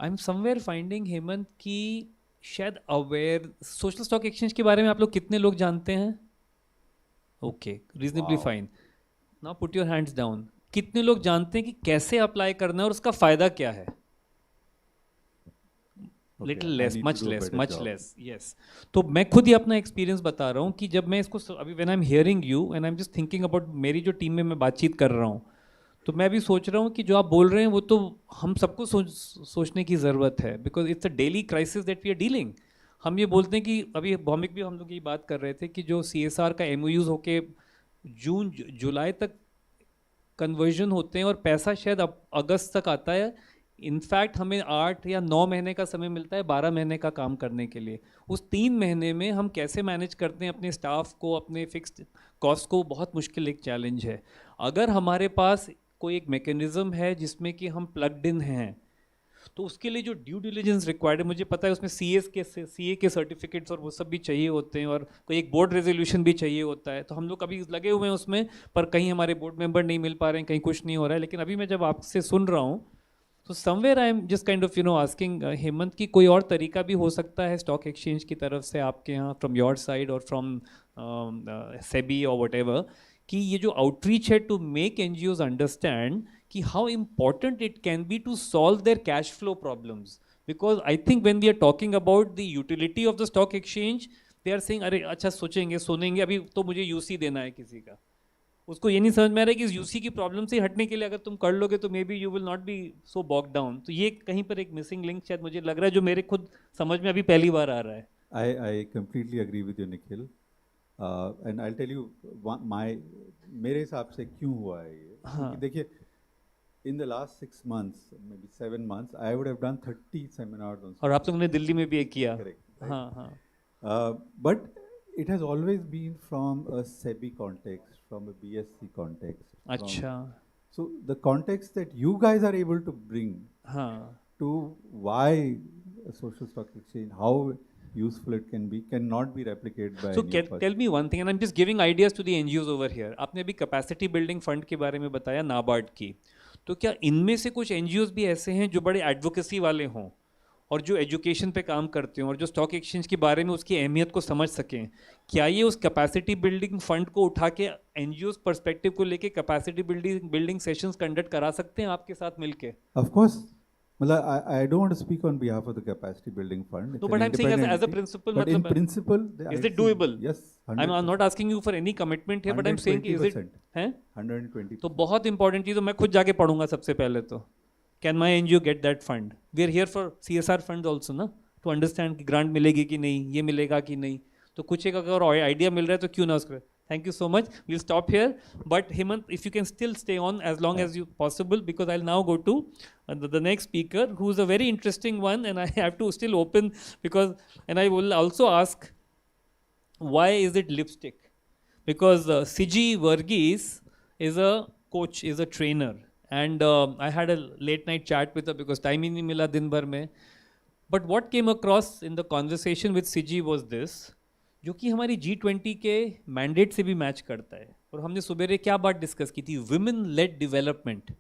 I am somewhere finding Hemant की शायद अवेयर सोशल स्टॉक एक्सचेंज के बारे में आप लोग कितने लोग जानते हैं? Okay, reasonably fine. Now put your hands down. कितने लोग जानते हैं कि कैसे अप्लाई करना है और उसका फ़ायदा क्या है? Little less, much less, yes. तो मैं खुद ही अपना एक्सपीरियंस बता रहा हूँ कि जब मैं इसको अभी when I am hearing you and I am just thinking about मेरी जो टीम में मैं बातचीत कर रहा हूँ, तो मैं भी सोच रहा हूँ कि जो आप बोल रहे हैं वो तो हम सबको सोचने की ज़रूरत है because it's a daily crisis that we are dealing. हम ये बोलते हैं कि अभी भौमिक भी हम लोग ये बात कर रहे थे कि जो CSR का MOUs होके जून जुलाई तक कन्वर्जन होते हैं और पैसा शायद अगस्त तक आता है. इनफैक्ट हमें 8 या 9 महीने का समय मिलता है 12 महीने का काम करने के लिए. उस 3 महीने में हम कैसे मैनेज करते हैं अपने स्टाफ को, अपने फिक्स्ड कॉस्ट को, बहुत मुश्किल एक चैलेंज है. अगर हमारे पास कोई एक मैकेनिज्म है जिसमें कि हम प्लग्ड इन हैं, तो उसके लिए जो ड्यू डिलिजेंस रिक्वायर्ड है, मुझे पता है उसमें CA के सर्टिफिकेट्स और वो सब भी चाहिए होते हैं और कोई एक बोर्ड रेजोल्यूशन भी चाहिए होता है. तो हम लोग अभी लगे हुए हैं उसमें, पर कहीं हमारे बोर्ड मेंबर नहीं मिल पा रहे हैं, कहीं कुछ नहीं हो रहा है. लेकिन अभी मैं जब आपसे सुन रहा हूँ तो somewhere I am just kind of asking Hemant की कोई और तरीका भी हो सकता है स्टॉक एक्सचेंज की तरफ से आपके यहाँ, फ्रॉम योर साइड और फ्रॉम सेबी और वट एवर, कि ये जो आउटरीच है टू मेक NGOs अंडरस्टैंड कि how important it can be to solve their cash flow problems. Because I think when we are talking about the utility of the stock exchange, they are saying अरे अच्छा सोचेंगे सुनेंगे, अभी तो मुझे UC देना है किसी का. उसको ये नहीं समझ में आ रहा है कि इस UC की प्रॉब्लम से हटने के लिए अगर तुम कर लोगे तो maybe you will not be so bogged down. तो ये कहीं पर एक मिसिंग लिंक शायद मुझे लग रहा है जो मेरे खुद समझ में अभी पहली बार आ रहा है. I completely agree with you, Nikhil. And I'll tell you मेरे हिसाब से क्यों हुआ है ये. हाँ. देखिए, in the last 6 months, maybe 7 months, I would have done 30 seminars on. और आप लोगों ने दिल्ली में भी एक किया. Correct. Right? हाँ हाँ. But it has always been from a SEBI context, from a BSc context. अच्छा. So the context that you guys are able to bring to why a social stock exchange, how useful it can be, cannot be replicated by. So tell me one thing, and I'm just giving ideas to the NGOs over here. आपने अभी capacity building fund के बारे में बताया, नाबार्ड की. तो क्या इनमें से कुछ NGOs भी ऐसे हैं जो बड़े एडवोकेसी वाले हों और जो एजुकेशन पे काम करते हों और जो स्टॉक एक्सचेंज के बारे में उसकी अहमियत को समझ सकें? क्या ये उस कैपेसिटी बिल्डिंग फंड को उठा के NGOs पर्सपेक्टिव को लेके कैपेसिटी बिल्डिंग सेशंस कंडक्ट करा सकते हैं आपके साथ मिलके? Of course. मतलब I don't want to speak on behalf of the capacity building fund. No, but I'm saying as a principle. But in principle, is it doable? Yes. I'm not asking you for any commitment here, but I'm saying is it? हैं? 120%. तो बहुत important चीज़, तो मैं खुद जाके पढ़ूंगा सबसे पहले तो. Can my NGO get that fund? We are here for CSR funds also ना, to understand कि grant मिलेगी कि नहीं, ये मिलेगा कि नहीं. तो कुछ एक अगर आइडिया मिल रहा है तो क्यों ना उसको. Thank you so much. We'll stop here. But Hemant, if you can still stay on as long as you possible, because I'll now go to the next speaker, who is a very interesting one, and I have to still open because, and I will also ask, why is it lipstick? Because Siji Varghese is a coach, is a trainer, and I had a late night chat with her because time ही नहीं मिला दिन भर में. But what came across in the conversation with Siji was this, जो कि हमारी G20 के mandate से भी मैच करता है. और हमने सुबेरे क्या बात डिस्कस की थी, women led development,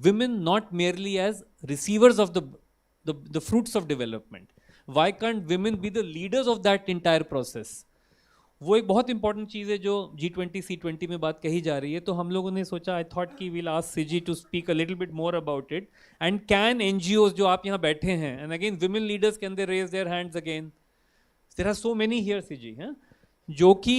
women not merely as receivers of the fruits of development. Why can't women be the leaders of that entire process? वो एक बहुत इंपॉर्टेंट चीज़ है जो G20 C20 में बात कही जा रही है. तो हम लोगों ने सोचा, आई थॉट कि we'll ask Siji to speak a little bit more about it. And can NGOs जो आप यहाँ बैठे हैं, and again women leaders can they raise their hands again, there are so many here Siji, हैं, जो कि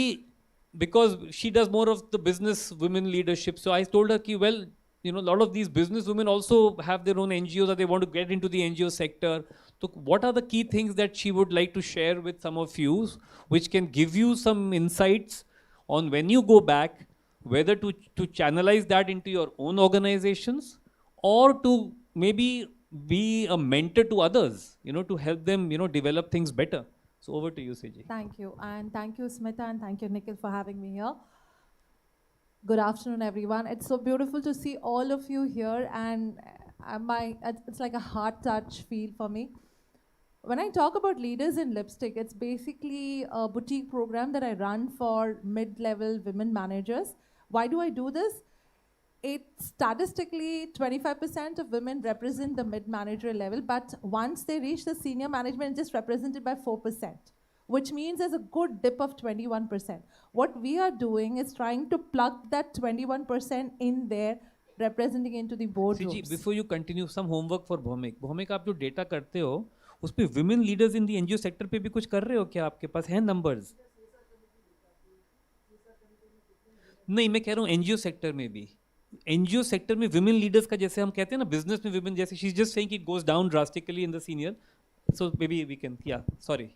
because she does more of the business women leadership. So I told her ki, well, you know, a lot of these business women also have their own NGOs, or they want to get into the NGO sector. So what are the key things that she would like to share with some of you, which can give you some insights on when you go back, whether to channelize that into your own organizations, or to maybe be a mentor to others, you know, to help them, you know, develop things better. So over to you, Siji. Thank you. And thank you, Smita, and thank you, Nikhil, for having me here. Good afternoon, everyone. It's so beautiful to see all of you here, and it's like a heart touch feel for me. When I talk about Leaders in Lipstick, it's basically a boutique program that I run for mid-level women managers. Why do I do this? It's statistically 25% of women represent the mid-manager level, but once they reach the senior management, it's just represented by 4%, which means there's a good dip of 21%. What we are doing is trying to plug that 21% in there, representing into the boardrooms. Siji, before you continue, some homework for Bhomik. Bhomik, आप जो data करते हो, उस पे women leaders in the NGO sector पे भी कुछ कर रहे हो क्या? आपके पास हैं numbers? नहीं, मैं कह रहा हूँ NGO sector में भी. NGO sector में women leaders का जैसे हम कहते हैं ना, business में women जैसे, she's just saying it goes down drastically in the senior. So maybe we can, yeah, sorry.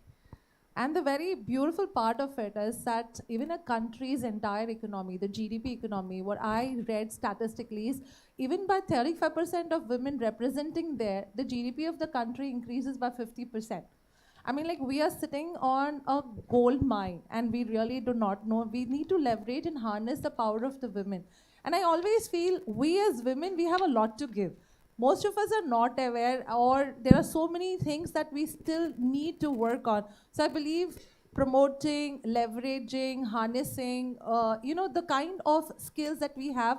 And the very beautiful part of it is that even a country's entire economy, the GDP economy, what I read statistically is even by 35% of women representing there, the GDP of the country increases by 50%. I mean, like, we are sitting on a gold mine and we really do not know. We need to leverage and harness the power of the women. And I always feel we as women, we have a lot to give. Most of us are not aware, or there are so many things that we still need to work on. So I believe promoting, leveraging, harnessing, you know, the kind of skills that we have.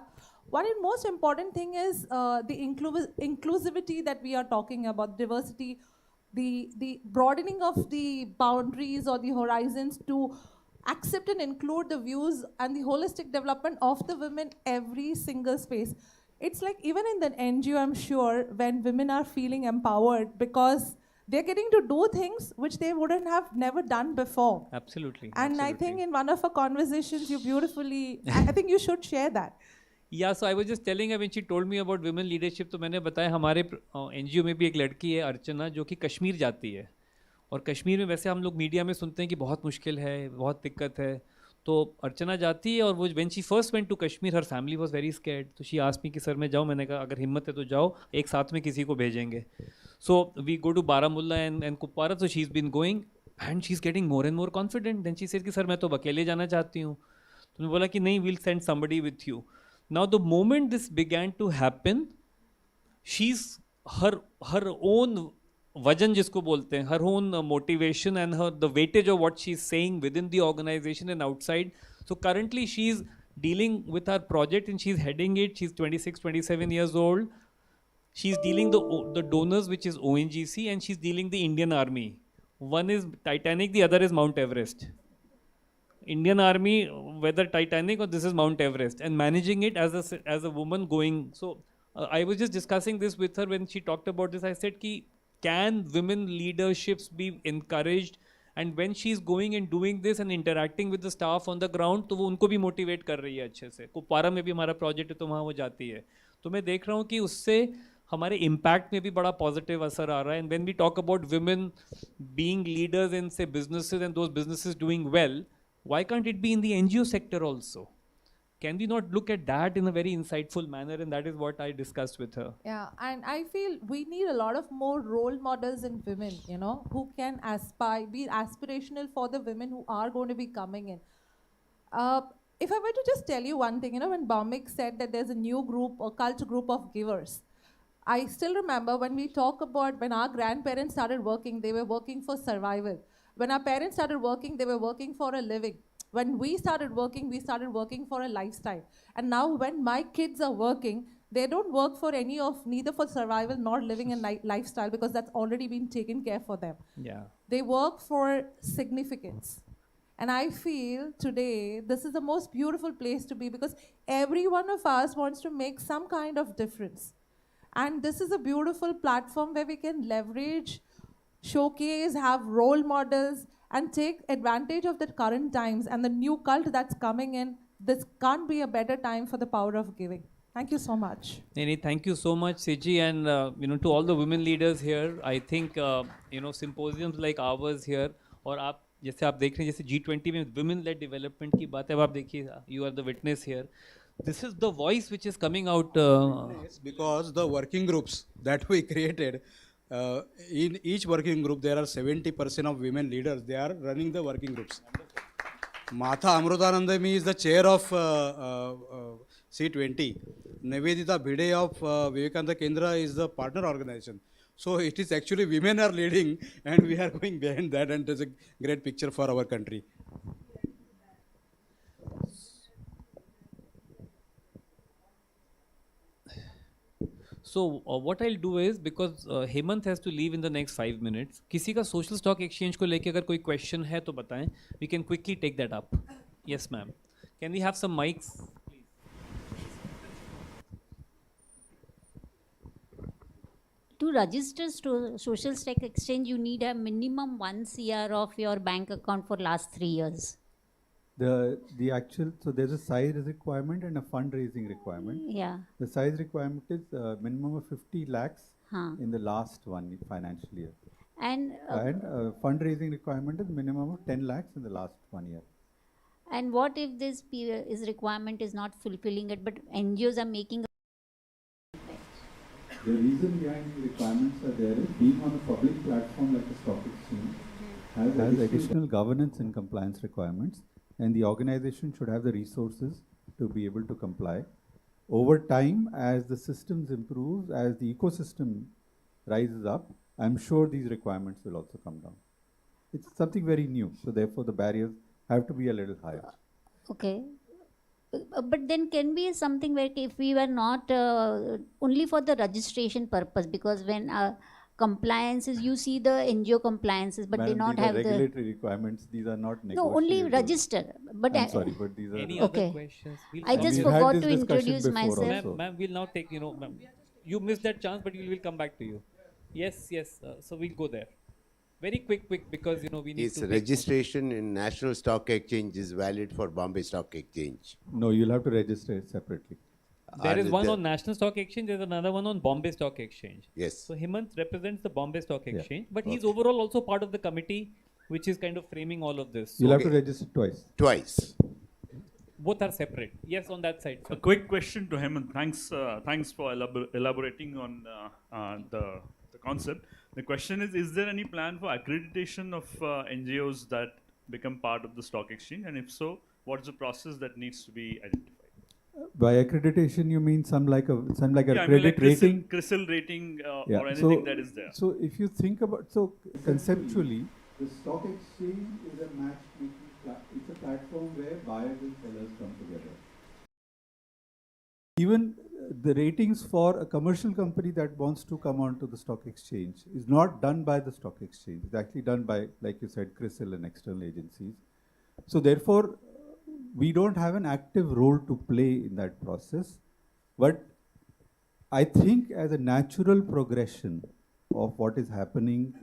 One most important thing is the inclusivity that we are talking about, diversity, the broadening of the boundaries or the horizons to accept and include the views and the holistic development of the women every single space. It's like even in the NGO, I'm sure, when women are feeling empowered because they're getting to do things which they wouldn't have never done before. Absolutely. And absolutely. I think in one of our conversations, you beautifully, I think you should share that. Yeah, so I was just telling her when she told me about women leadership, तो मैंने बताया हमारे NGO में भी एक लड़की है अर्चना जो कि कश्मीर जाती है, और कश्मीर में वैसे हम लोग मीडिया में सुनते हैं कि बहुत मुश्किल है, बहुत दिक्कत है, तो अर्चना जाती है और वो when she first went to Kashmir, her family was very scared. तो she asked me कि सर मैं जाऊँ, मैंने कहा अगर हिम्मत है तो जाओ, एक साथ में किसी को भेजेंगे. So we go to Baramulla and Kupwara, so she's been going and she's getting more and more confident. Then she said कि सर मैं तो अकेले जाना चाहती हूँ. तो मैं बोला कि नहीं, we'll send somebody with you. Now the moment this began to happen, she's her own vajan जिसको बोलते हैं, her own motivation and the weightage of what she's saying within the organization and outside. So currently she's dealing with her project and she's heading it. She's 26, 27 years old. She's dealing the donors, which is ONGC, and she's dealing the Indian Army. One is Titanic, the other is Mount Everest. Indian Army, whether Titanic or this is Mount Everest, and managing it as a woman going. So I was just discussing this with her when she talked about this. I said ki, can women leaderships be encouraged? And when she's going and doing this and interacting with the staff on the ground, तो वो उनको भी motivate कर रही है अच्छे से. कुपवारा में भी हमारा project है तो वहाँ वो जाती है. तो मैं देख रहा हूँ कि उससे हमारे impact में भी बड़ा positive असर आ रहा है. And when we talk about women being leaders in say businesses and those businesses doing well, why can't it be in the NGO sector also? Can we not look at that in a very insightful manner? And that is what I discussed with her. Yeah, and I feel we need a lot of more role models in women, you know, who can be aspirational for the women who are going to be coming in. If I were to just tell you one thing, you know, when Bhaumik said that there's a new group or cult group of givers, I still remember when we talk about when our grandparents started working, they were working for survival. When our parents started working, they were working for a living. When we started working for a lifestyle. And now when my kids are working, they don't work for any of, neither for survival nor living a lifestyle, because that's already been taken care for them. Yeah. They work for significance. And I feel today this is the most beautiful place to be, because every one of us wants to make some kind of difference. And this is a beautiful platform where we can leverage, showcase, have role models, and take advantage of the current times and the new cult that's coming in. This can't be a better time for the power of giving. Thank you so much. Nini, thank you so much, Siji, and to all the women leaders here. I think symposiums like ours here, और आप जैसे आप देख रहे हैं जैसे G20 में women-led development की बात है, अब आप देखिए, you are the witness here. This is the voice which is coming out. Because the working groups that we created, in each working group there are 70% of women leaders. They are running the working groups. Matha Amrutanandami is the chair of C20. Nivedita Bhide of Vivekananda Kendra is the partner organization. So it is actually women are leading and we are going behind that, and it is a great picture for our country. So what I'll do is, because Hemant has to leave in the next 5 minutes, किसी का social stock exchange को लेके अगर कोई question है तो बताएं. We can quickly take that up. Yes, ma'am. Can we have some mics? To register social stock exchange, you need a minimum 1 CR of your bank account for last 3 years. The actual, so there's a size requirement and a fundraising requirement. Yeah. The size requirement is minimum of 50 lakhs in the last one financial year. And fundraising requirement is minimum of 10 lakhs in the last 1 year. And what if this requirement is not fulfilling it, but NGOs are making The reason behind the requirements are there is being on a public platform like the stock exchange has additional governance and compliance requirements, and the organization should have the resources to be able to comply. Over time, as the systems improve, as the ecosystem rises up, I'm sure these requirements will also come down. It's something very new, so therefore the barriers have to be a little higher. Okay. But then can be something where if we were not only for the registration purpose, because when compliances, you see the NGO compliances, but they not have regulatory requirements. These are not negotiable. No, only register. But I'm sorry, but these are any okay. Other questions? I just forgot to introduce myself. Ma'am, we'll now take, ma'am, you missed that chance, but we will come back to you. Yes, yes. So we'll go there. Very quick, because we need to. Registration in National Stock Exchange is valid for Bombay Stock Exchange. No, you'll have to register it separately. There is one on National Stock Exchange. There's another one on Bombay Stock Exchange. Yes. So Hemant represents the Bombay Stock Exchange, but he's overall also part of the committee, which is kind of framing all of this. You'll have to register twice. Twice. Both are separate. Yes, on that side. A quick question to Hemant. Thanks for elaborating on the concept. The question is there any plan for accreditation of NGOs that become part of the stock exchange? And if so, what's the process that needs to be identified? By accreditation, you mean some like a credit like rating? CRISIL rating or anything that is there. So if you think about, conceptually, the stock exchange is a matchmaking it's a platform where buyers and sellers come together. Even the ratings for a commercial company that wants to come onto the stock exchange is not done by the stock exchange. It's actually done by, like you said, CRISIL and external agencies. So therefore, we don't have an active role to play in that process. But I think as a natural progression of what is happening,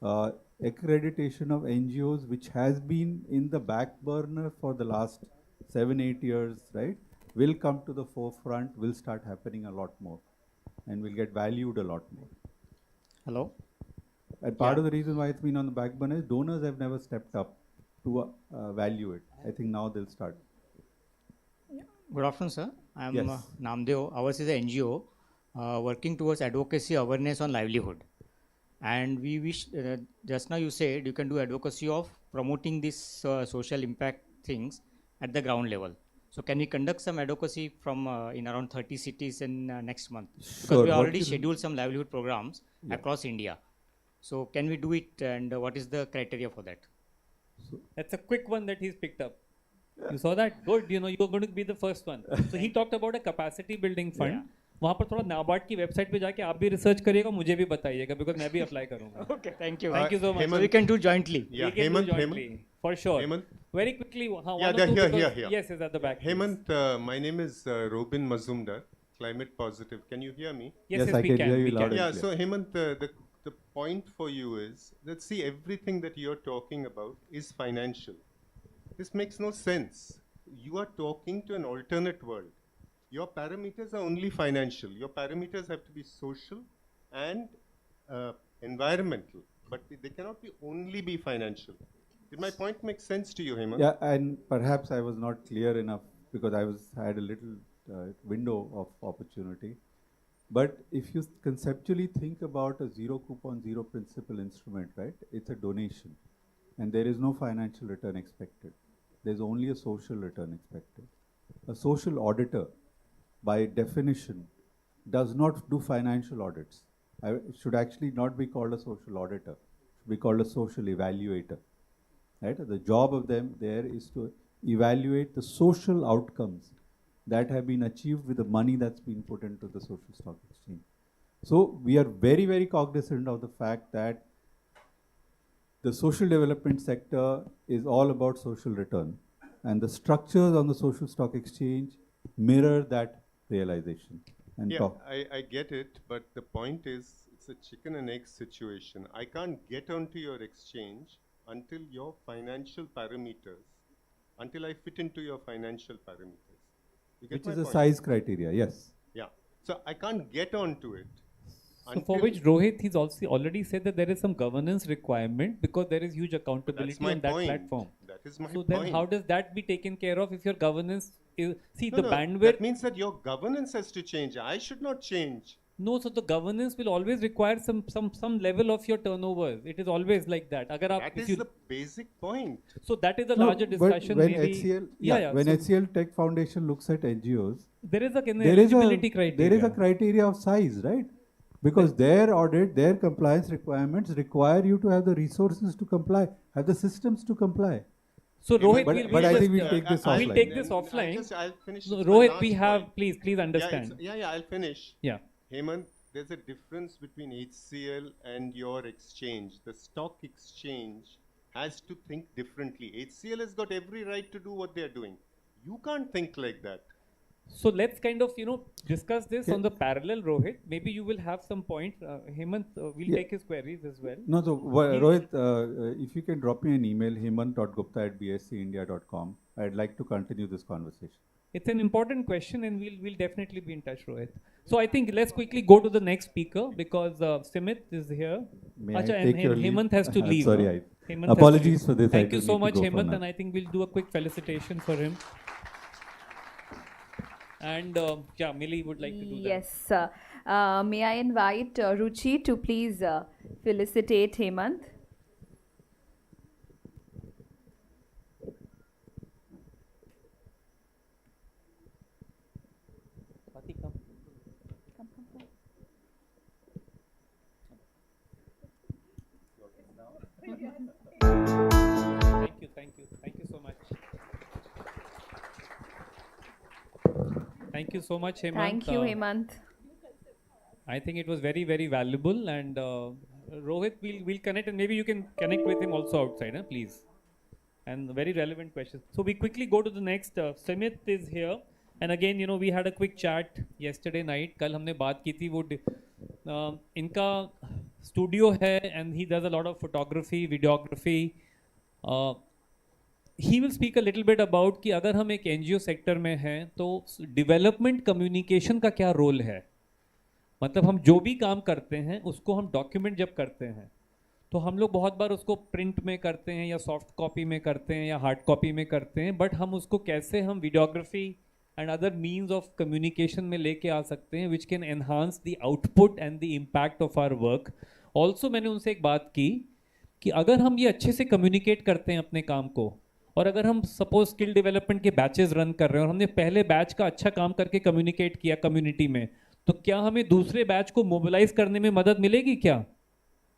accreditation of NGOs, which has been in the back burner for the last 7-8 years, right, will come to the forefront, will start happening a lot more, and will get valued a lot more. Hello? And part of the reason why it's been on the back burner is donors have never stepped up to value it. I think now they'll start. Good afternoon, sir. I am Namdeo. Ours is an NGO working towards advocacy awareness on livelihood. And we wish, just now you said you can do advocacy of promoting this social impact things at the ground level. So can we conduct some advocacy from in around 30 cities in next month? Because we already scheduled some livelihood programs across India. So can we do it, and what is the criteria for that? That's a quick one that he's picked up. You saw that? Good. You know, you are going to be the first one. So he talked about a capacity building fund. वहाँ पर थोड़ा नाबार्ड की website पे जाके आप भी research करिएगा, मुझे भी बताइएगा, because मैं भी अप्लाई करूँगा. Okay, thank you. Thank you so much. So we can do jointly. We can do jointly, for sure. Hemant. Very quickly. Here. Yes, is at the back. Hemant, my name is Robin Mazumdar, climate positive. Can you hear me? Yes, I can hear you loud and clear. Yeah, so Hemant, the point for you is that see, everything that you're talking about is financial. This makes no sense. You are talking to an alternate world. Your parameters are only financial. Your parameters have to be social and environmental, but they cannot only be financial. Did my point make sense to you, Hemant? Yeah, and perhaps I was not clear enough because I had a little window of opportunity. But if you conceptually think about a zero coupon, zero principal instrument, right? It's a donation, and there is no financial return expected. There's only a social return expected. A social auditor, by definition, does not do financial audits. It should actually not be called a social auditor. It should be called a social evaluator. Right? The job of them there is to evaluate the social outcomes that have been achieved with the money that's been put into the social stock exchange. So we are very, very cognizant of the fact that the social development sector is all about social return, and the structures on the social stock exchange mirror that realization. And yeah, I get it, but the point is it's a chicken and egg situation. I can't get onto your exchange until your financial parameters, until I fit into your financial parameters. You get which my is a point? size criteria, yes. Yeah, so I can't get onto it. So for which Rohit, he's also already said that there is some governance requirement because there is huge accountability on that platform. That is my so point. then how does that be taken care of if your governance is, bandwidth. That means that your governance has to change. I should not change. No, so the governance will always require some level of your turnover. It is always like that. That is the basic point. So that is a larger discussion. When maybe. HCL, when HCL Tech Foundation looks at NGOs, there is eligibility criteria. There is a criteria of size, right? Because their audit, their compliance requirements require you to have the resources to comply, have the systems to comply. So Rohit, but I think we'll take this offline. We'll take this offline. I'll finish. So Rohit, we have, please understand. Yeah, I'll finish. Yeah. Hemant, there's a difference between HCL and your exchange. The stock exchange has to think differently. HCL has got every right to do what they're doing. You can't think like that. So let's kind of, discuss this on the parallel, Rohit. Maybe you will have some points. Hemant, we'll take his queries as well. No, so Rohit, if you can drop me an email, hemant.gupta@bscindia.com. I'd like to continue this conversation. It's an important question and we'll definitely be in touch, Rohit. So I think let's quickly go to the next speaker because Simit is here. And Hemant has to leave. Sorry, Hemant apologies for this. Thank you so much, Hemant, and I think we'll do a quick felicitation for him. And Millie would like to do that. Yes. May I invite Ruchi to please felicitate Hemant. Thank you so much. Thank you so much, Hemant. Thank you, Hemant. I think it was very, very valuable. And Rohit, we'll connect, and maybe you can connect with him also outside, please. And very relevant questions. So we quickly go to the next. Simit is here, and again, we had a quick chat yesterday night. कल हमने बात की थी वो इनका studio है, and he does a lot of photography, videography. He will speak a little bit about कि अगर हम एक NGO सेक्टर में हैं तो डेवलपमेंट कम्युनिकेशन का क्या रोल है. मतलब हम जो भी काम करते हैं उसको हम डॉक्यूमेंट जब करते हैं तो हम लोग बहुत बार उसको प्रिंट में करते हैं या सॉफ्ट कॉपी में करते हैं या हार्ड कॉपी में करते हैं, बट हम उसको कैसे हम videography and other means of communication में लेके आ सकते हैं which can enhance the output and the impact of our work. Also मैंने उनसे एक बात की कि अगर हम ये अच्छे से कम्युनिकेट करते हैं अपने काम को, और अगर हम सपोज स्किल डेवलपमेंट के बैचेस रन कर रहे हैं और हमने पहले बैच का अच्छा काम करके कम्युनिकेट किया कम्युनिटी में, तो क्या हमें दूसरे बैच को मोबिलाइज करने में मदद मिलेगी? क्या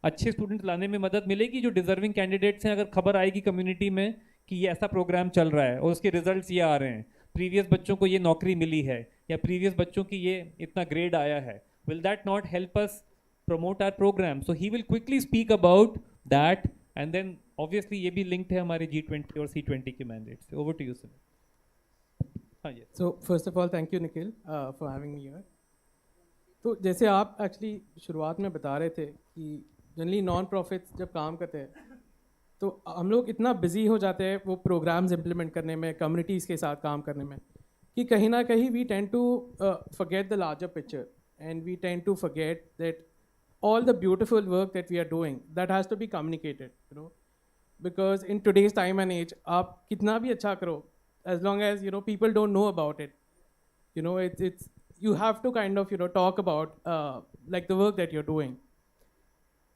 अच्छे स्टूडेंट लाने में मदद मिलेगी जो डिजर्विंग कैंडिडेट्स हैं? अगर खबर आएगी कम्युनिटी में कि ये ऐसा प्रोग्राम चल रहा है और उसके रिजल्ट्स ये आ रहे हैं, प्रीवियस बच्चों को ये नौकरी मिली है या प्रीवियस बच्चों की ये इतना ग्रेड आया है, will that not help us promote our program? So he will quickly speak about that, and then obviously ये भी linked है हमारे G20 और C20 के mandates. Over to you, sir. Yes. So first of all, thank you, Nikhil, for having me here. तो जैसे आप actually शुरुआत में बता रहे थे कि जनरली नॉन प्रॉफिट्स जब काम करते हैं तो हम लोग इतना बिजी हो जाते हैं वो प्रोग्राम्स इम्प्लीमेंट करने में, कम्युनिटीज़ के साथ काम करने में, कि कहीं ना कहीं we tend to forget the larger picture and we tend to forget that all the beautiful work that we are doing that has to be communicated, you know, because in today's time and age आप कितना भी अच्छा करो, as long as you know people don't know about it, you know, it's you have to kind of, you know, talk about like the work that you're doing.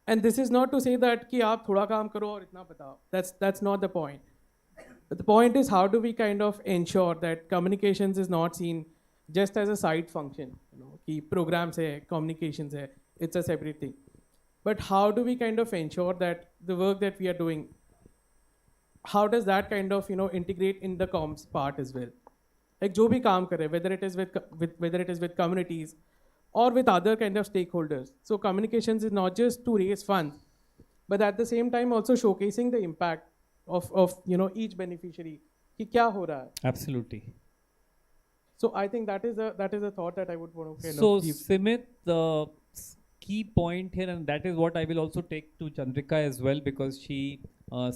And this is not to say that कि आप थोड़ा काम करो और इतना बताओ. That's not the point. But the point is, how do we kind of ensure that communications is not seen just as a side function, you know, कि programs है, communications है, it's a separate thing. But how do we kind of ensure that the work that we are doing, how does that kind of, you know, integrate in the comms part as well? Like जो भी काम करे, whether it is with communities or with other kind of stakeholders. So communications is not just to raise funds, but at the same time also showcasing the impact of you know each beneficiary कि क्या हो रहा है. Absolutely. So I think that is a thought that I would want to kind so of give. Simit, the key point here, and that is what I will also take to Chandrika as well, because she will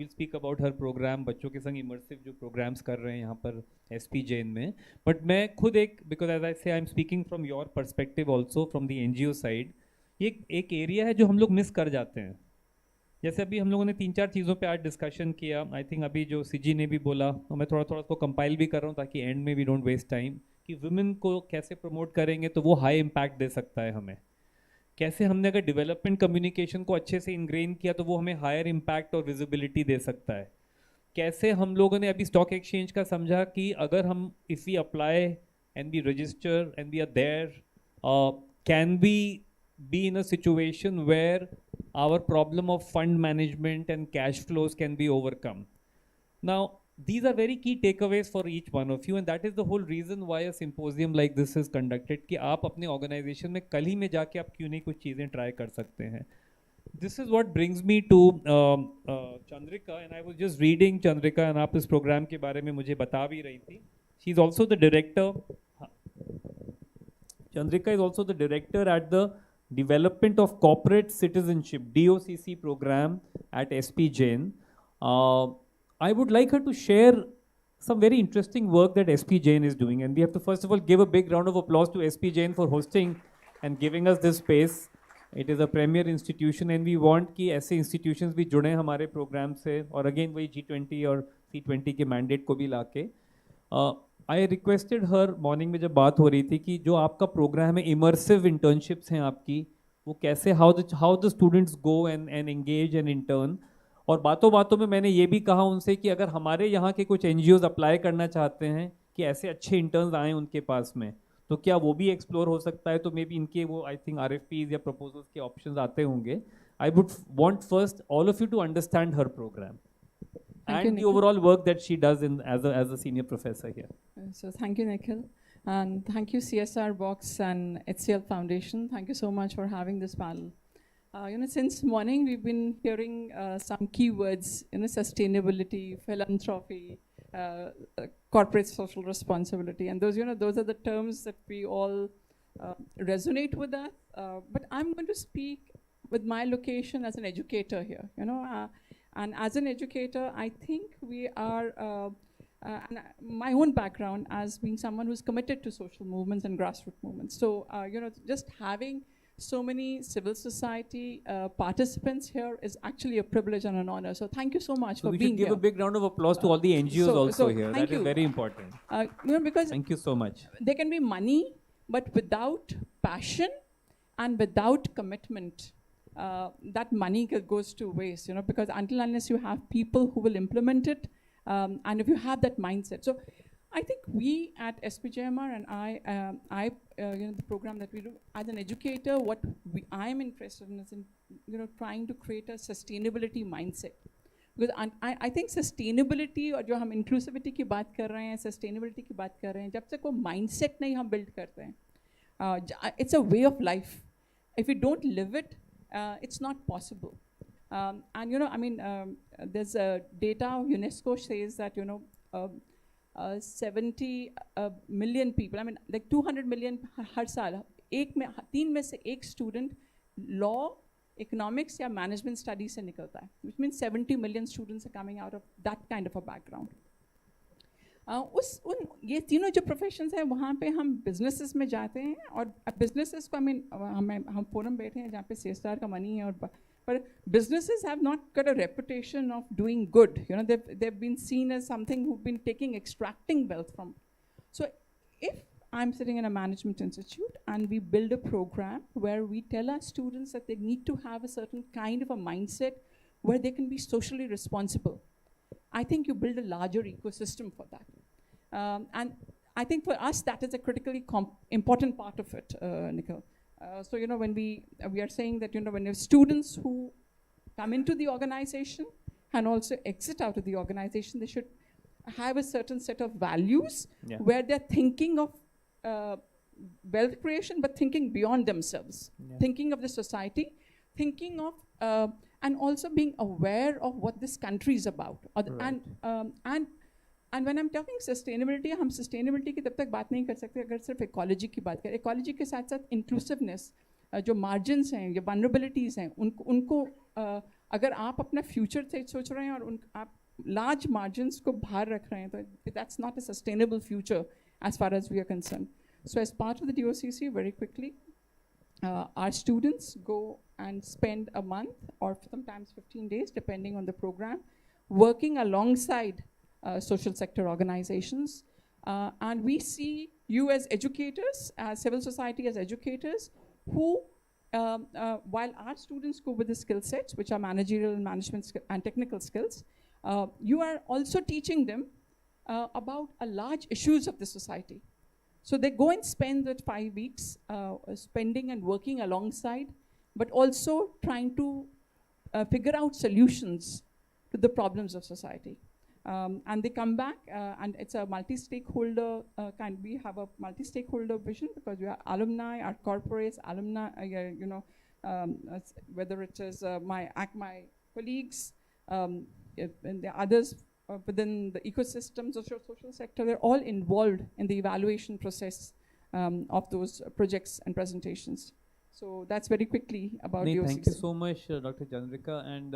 speak about her program, बच्चों के संग immersive जो programs कर रहे हैं यहाँ पर SP Jain में. But मैं खुद because as I say, I'm speaking from your perspective also from the NGO side, ये एक area है जो हम लोग miss कर जाते हैं. जैसे अभी हम लोगों ने 3-4 चीज़ों पे आज डिस्कशन किया. आई थिंक अभी जो सीजी ने भी बोला, और मैं थोड़ा थोड़ा उसको कंपाइल भी कर रहा हूँ ताकि एंड में वी डोंट वेस्ट टाइम, कि वुमेन को कैसे प्रमोट करेंगे तो वो हाई इम्पैक्ट दे सकता है हमें. कैसे हमने अगर डेवलपमेंट कम्युनिकेशन को अच्छे से इनग्रेन किया तो वो हमें हायर इम्पैक्ट और विजिबिलिटी दे सकता है. कैसे हम लोगों ने अभी स्टॉक एक्सचेंज का समझा कि अगर हम if we apply and we register and we are there, can we be in a situation where our problem of fund management and cash flows can be overcome. Now, these are very key takeaways for each one of you, and that is the whole reason why a symposium like this is conducted, कि आप अपने organization में कल ही में जाके आप क्यों नहीं कुछ चीज़ें try कर सकते हैं. This is what brings me to Chandrika, and I was just reading Chandrika, and आप इस program के बारे में मुझे बता भी रही थी. She is also the director. Chandrika is also the director at the Development of Corporate Citizenship DOCC program at SP Jain. I would like her to share some very interesting work that SP Jain is doing, and we have to first of all give a big round of applause to SP Jain for hosting and giving us this space. It is a premier institution, and we want कि ऐसे institutions भी जुड़े हमारे program से, और again वही G20 और C20 के mandate को भी लाके. I requested her morning में जब बात हो रही थी कि जो आपका प्रोग्राम है immersive internships हैं आपकी, वो कैसे how the students go and engage and intern. और बातों बातों में मैंने ये भी कहा उनसे कि अगर हमारे यहाँ के कुछ NGOs अप्लाई करना चाहते हैं कि ऐसे अच्छे interns आएँ उनके पास में, तो क्या वो भी एक्सप्लोर हो सकता है. तो मे बी इनके वो आई थिंक RFPs या proposals के options आते होंगे. I would want first all of you to understand her program and the overall work that she does as a senior professor here. So thank you, Nikhil, and thank you CSR Box and HCL Foundation. Thank you so much for having this panel. You know, since morning we've been hearing some keywords, you know, sustainability, philanthropy, corporate social responsibility, and those, you know, those are the terms that we all resonate with that. But I'm going to speak with my location as an educator here, you know. And as an educator, I think we are, and my own background as being someone who's committed to social movements and grassroots movements. So, you know, just having so many civil society participants here is actually a privilege and an honor. So thank you so much for being here. We should give a big round of applause to all the NGOs also here. That is very important. You know, because thank you so much. There can be money, but without passion and without commitment, that money goes to waste, you know, because until unless you have people who will implement it, and if you have that mindset. So I think we at SPJIMR and I you know, the program that we do as an educator, what I'm interested in is in, you know, trying to create a sustainability mindset Because I think sustainability और जो हम inclusivity की बात कर रहे हैं, sustainability की बात कर रहे हैं, जब तक वो mindset नहीं हम build करते हैं, it's a way of life. If we don't live it, it's not possible. And you know, I mean, there's a data, UNESCO says that, you know, 70 million people, I mean, like 200 million हर साल, तीन में से एक student law, economics या management studies से निकलता है, which means 70 million students are coming out of that kind of a background. ये तीनों जो प्रोफेशंस हैं वहाँ पे हम बिजनेसेस में जाते हैं और बिजनेसेस को हम फोरम बैठे हैं जहाँ पे CSR का मनी है और but businesses have not got a reputation of doing good. You know, they've been seen as something who've been extracting wealth from. So if I'm sitting in a management institute and we build a program where we tell our students that they need to have a certain kind of a mindset where they can be socially responsible, I think you build a larger ecosystem for that. And I think for us, that is a critically important part of it, Nikhil. So, you know, when we are saying that, you know, when you have students who come into the organization and also exit out of the organization, they should have a certain set of values where they're thinking of wealth creation, but thinking beyond themselves, thinking of the society, thinking of, and also being aware of what this country is about. And when I'm talking sustainability, हम sustainability की तब तक बात नहीं कर सकते अगर सिर्फ ecology की बात करें. Ecology के साथ साथ inclusiveness, जो margins हैं, जो vulnerabilities हैं, उनको अगर आप अपना future से सोच रहे हैं और आप large margins को बाहर रख रहे हैं, तो that's not a sustainable future as far as we are concerned. So as part of the DOCC, very quickly, our students go and spend a month or sometimes 15 days, depending on the program, working alongside social sector organizations. And we see you as educators, as civil society as educators, who, while our students go with the skill sets, which are managerial and management and technical skills, you are also teaching them about large issues of the society. So they go and spend that 5 weeks spending and working alongside, but also trying to figure out solutions to the problems of society. And they come back, and it's a multi-stakeholder we have a multi-stakeholder vision because we are alumni, our corporates, alumni, you know, whether it is my colleagues and the others within the ecosystems of your social sector, they're all involved in the evaluation process of those projects and presentations. So that's very quickly about DOCC. Thank you so much, Dr. Chandrika. And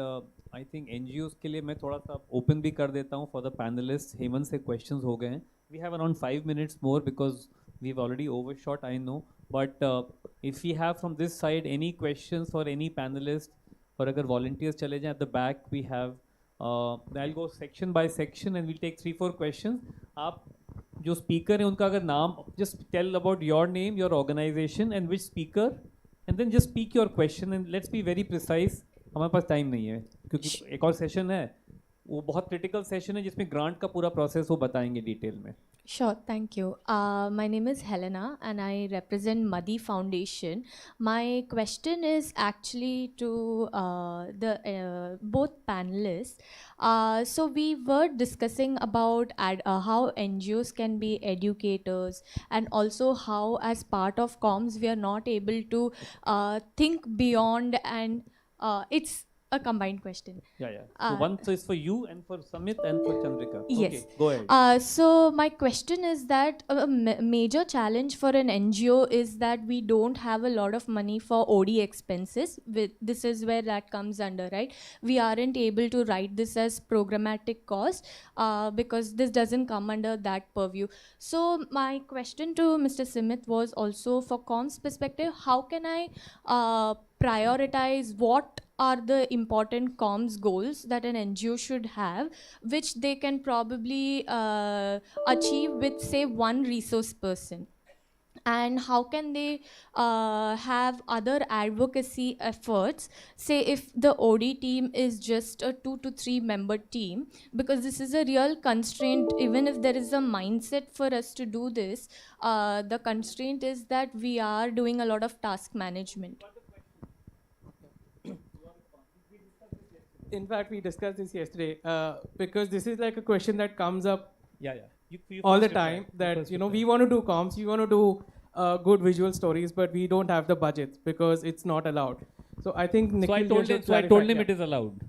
I think NGOs के लिए मैं थोड़ा सा open भी कर देता हूँ for the panelists. Hemant से questions हो गए हैं. We have around 5 minutes more because we've already overshot, I know. But if we have from this side any questions for any panelist, or अगर volunteers चले जाएं at the back, we have. I'll go section by section and we'll take 3-4 questions. आप जो speaker हैं उनका अगर नाम, just tell about your name, your organization, and which speaker. And then just speak your question and let's be very precise. हमारे पास time नहीं है क्योंकि एक और session है, वो बहुत critical session है जिसमें grant का पूरा process वो बताएंगे detail में. Sure, thank you. My name is Helena and I represent Madi Foundation. My question is actually to both panelists. So we were discussing about how NGOs can be educators and also how as part of comms we are not able to think beyond, and it's a combined question. Yeah. So one is for you and for Samit and for Chandrika. Yes. Okay, go ahead. So my question is that a major challenge for an NGO is that we don't have a lot of money for OD expenses. This is where that comes under, right? We aren't able to write this as programmatic cost because this doesn't come under that purview. So my question to Mr. Simit was also for comms perspective, how can I prioritize what are the important comms goals that an NGO should have, which they can probably achieve with, say, one resource person? And how can they have other advocacy efforts, say if the OD team is just a 2 to 3 member team, because this is a real constraint. Even if there is a mindset for us to do this, the constraint is that we are doing a lot of task management. in fact, we discussed this yesterday because this is like a question that comes up You all the first reply. time. You That first we want to do comms, we want to do good visual stories, but we don't have the budgets because it's not allowed. So I think Nikhil I told clarify, him it is allowed.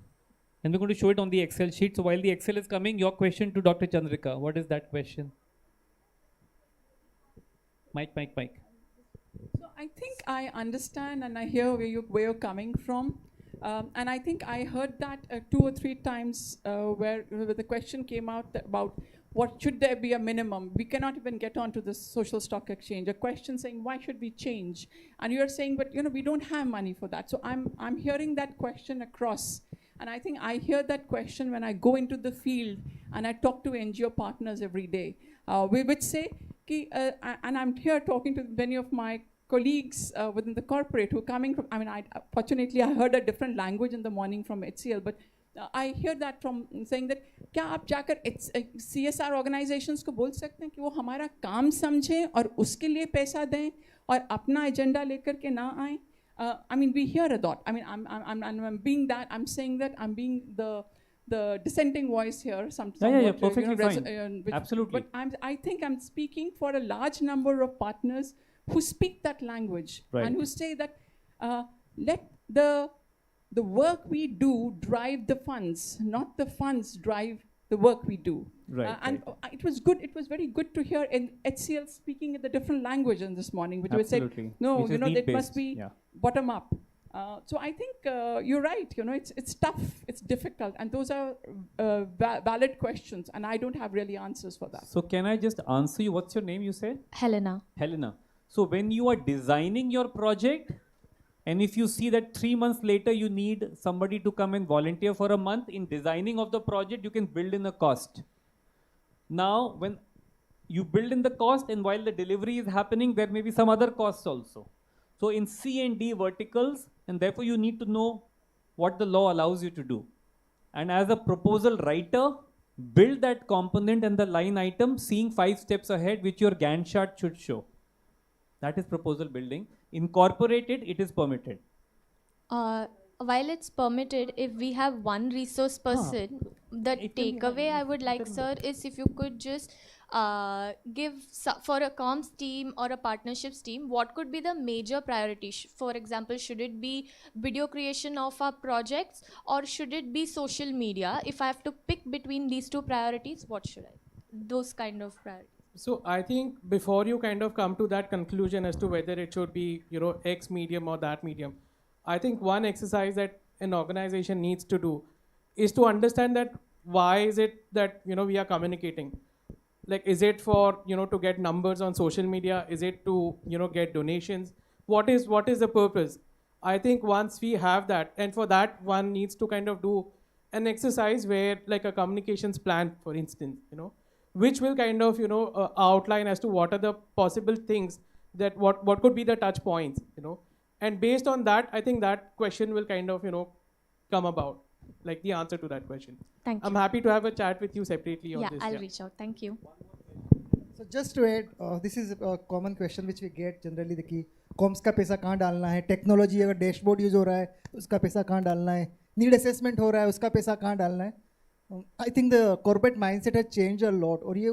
And we're going to show it on the Excel sheet. So while the Excel is coming, your question to Dr. Chandrika. What is that question? Mike. So I think I understand and I hear where you're coming from. And I think I heard that 2 or 3 times where the question came out about what should there be a minimum. We cannot even get onto the social stock exchange. A question saying, why should we change? And you're saying, but we don't have money for that. So I'm hearing that question across. And I think I hear that question when I go into the field and I talk to NGO partners every day. We would say, and I'm here talking to many of my colleagues within the corporate who are coming from, fortunately I heard a different language in the morning from HCL, but I hear that from saying that, क्या आप जाकर CSR organizations को बोल सकते हैं कि वो हमारा काम समझें और उसके लिए पैसा दें और अपना एजेंडा लेकर के ना आएं? We hear a lot. I'm being that. I'm saying that I'm being the dissenting voice here. Perfectly fine. Absolutely. But I think I'm speaking for a large number of partners who speak that language and who say that let the work we do drive the funds, not the funds drive the work we do. It was good. It was very good to hear in HCL speaking in the different language in this morning, which was said, no, it must be bottom up. So I think you're right. It's tough, it's difficult, and those are valid questions, and I don't have really answers for that. So can I just answer you? What's your name? You said Helena. So when you are designing your project, and if you see that 3 months later you need somebody to come and volunteer for a month, in designing of the project, you can build in a cost. Now, when you build in the cost and while the delivery is happening, there may be some other costs also. So in C and D verticals, and therefore you need to know what the law allows you to do. And as a proposal writer, build that component and the line item, seeing 5 steps ahead, which your Gantt chart should show. That is proposal building. Incorporated, it is permitted. While it's permitted, if we have one resource person, the takeaway I would like, sir, is if you could just give for a comms team or a partnerships team, what could be the major priority? For example, should it be video creation of our projects or should it be social media? If I have to pick between these 2 priorities, what should I? Those kind of priorities. So I think before you kind of come to that conclusion as to whether it should be, X medium or that medium, I think one exercise that an organization needs to do is to understand that why is it that, we are communicating? Like, is it for, to get numbers on social media? Is it to, get donations? What is the purpose? I think once we have that, and for that one needs to kind of do an exercise where like a communications plan, for instance, which will kind of, outline as to what are the possible things that what could be the touch points, and based on that, I think that question will kind of, come about, like the answer to that question. Thank you. I'm happy to have a chat with you separately on this. I'll reach out. Thank you. So just to add, this is a common question which we get generally, कि corms का पैसा कहाँ डालना है, technology अगर dashboard use हो रहा है उसका पैसा कहाँ डालना है, नीड असेसमेंट हो रहा है उसका पैसा कहाँ डालना है. I think the corporate mindset has change a lot. और ये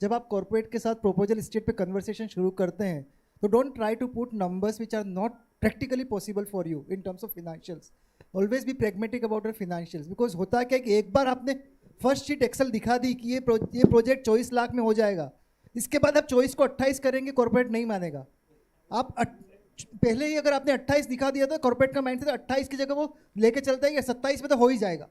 जब आप कॉर्पोरेट के साथ प्रोपोजल स्टेज पे कन्वर्सेशन शुरू करते हैं तो don't try to put numbers which are not practically possible for you in terms of financials. Always be pragmatic about your financials, because होता क्या कि एक बार आपने फर्स्ट शीट एक्सेल दिखा दी कि ये प्रोजेक्ट 24 लाख में हो जाएगा, इसके बाद आप 24 को 28 करेंगे, कॉर्पोरेट नहीं मानेगा. आप पहले ही अगर आपने 28 दिखा दिया था, कॉर्पोरेट का माइंड से 28 की जगह वो लेके चलता है कि 27 में तो हो ही जाएगा.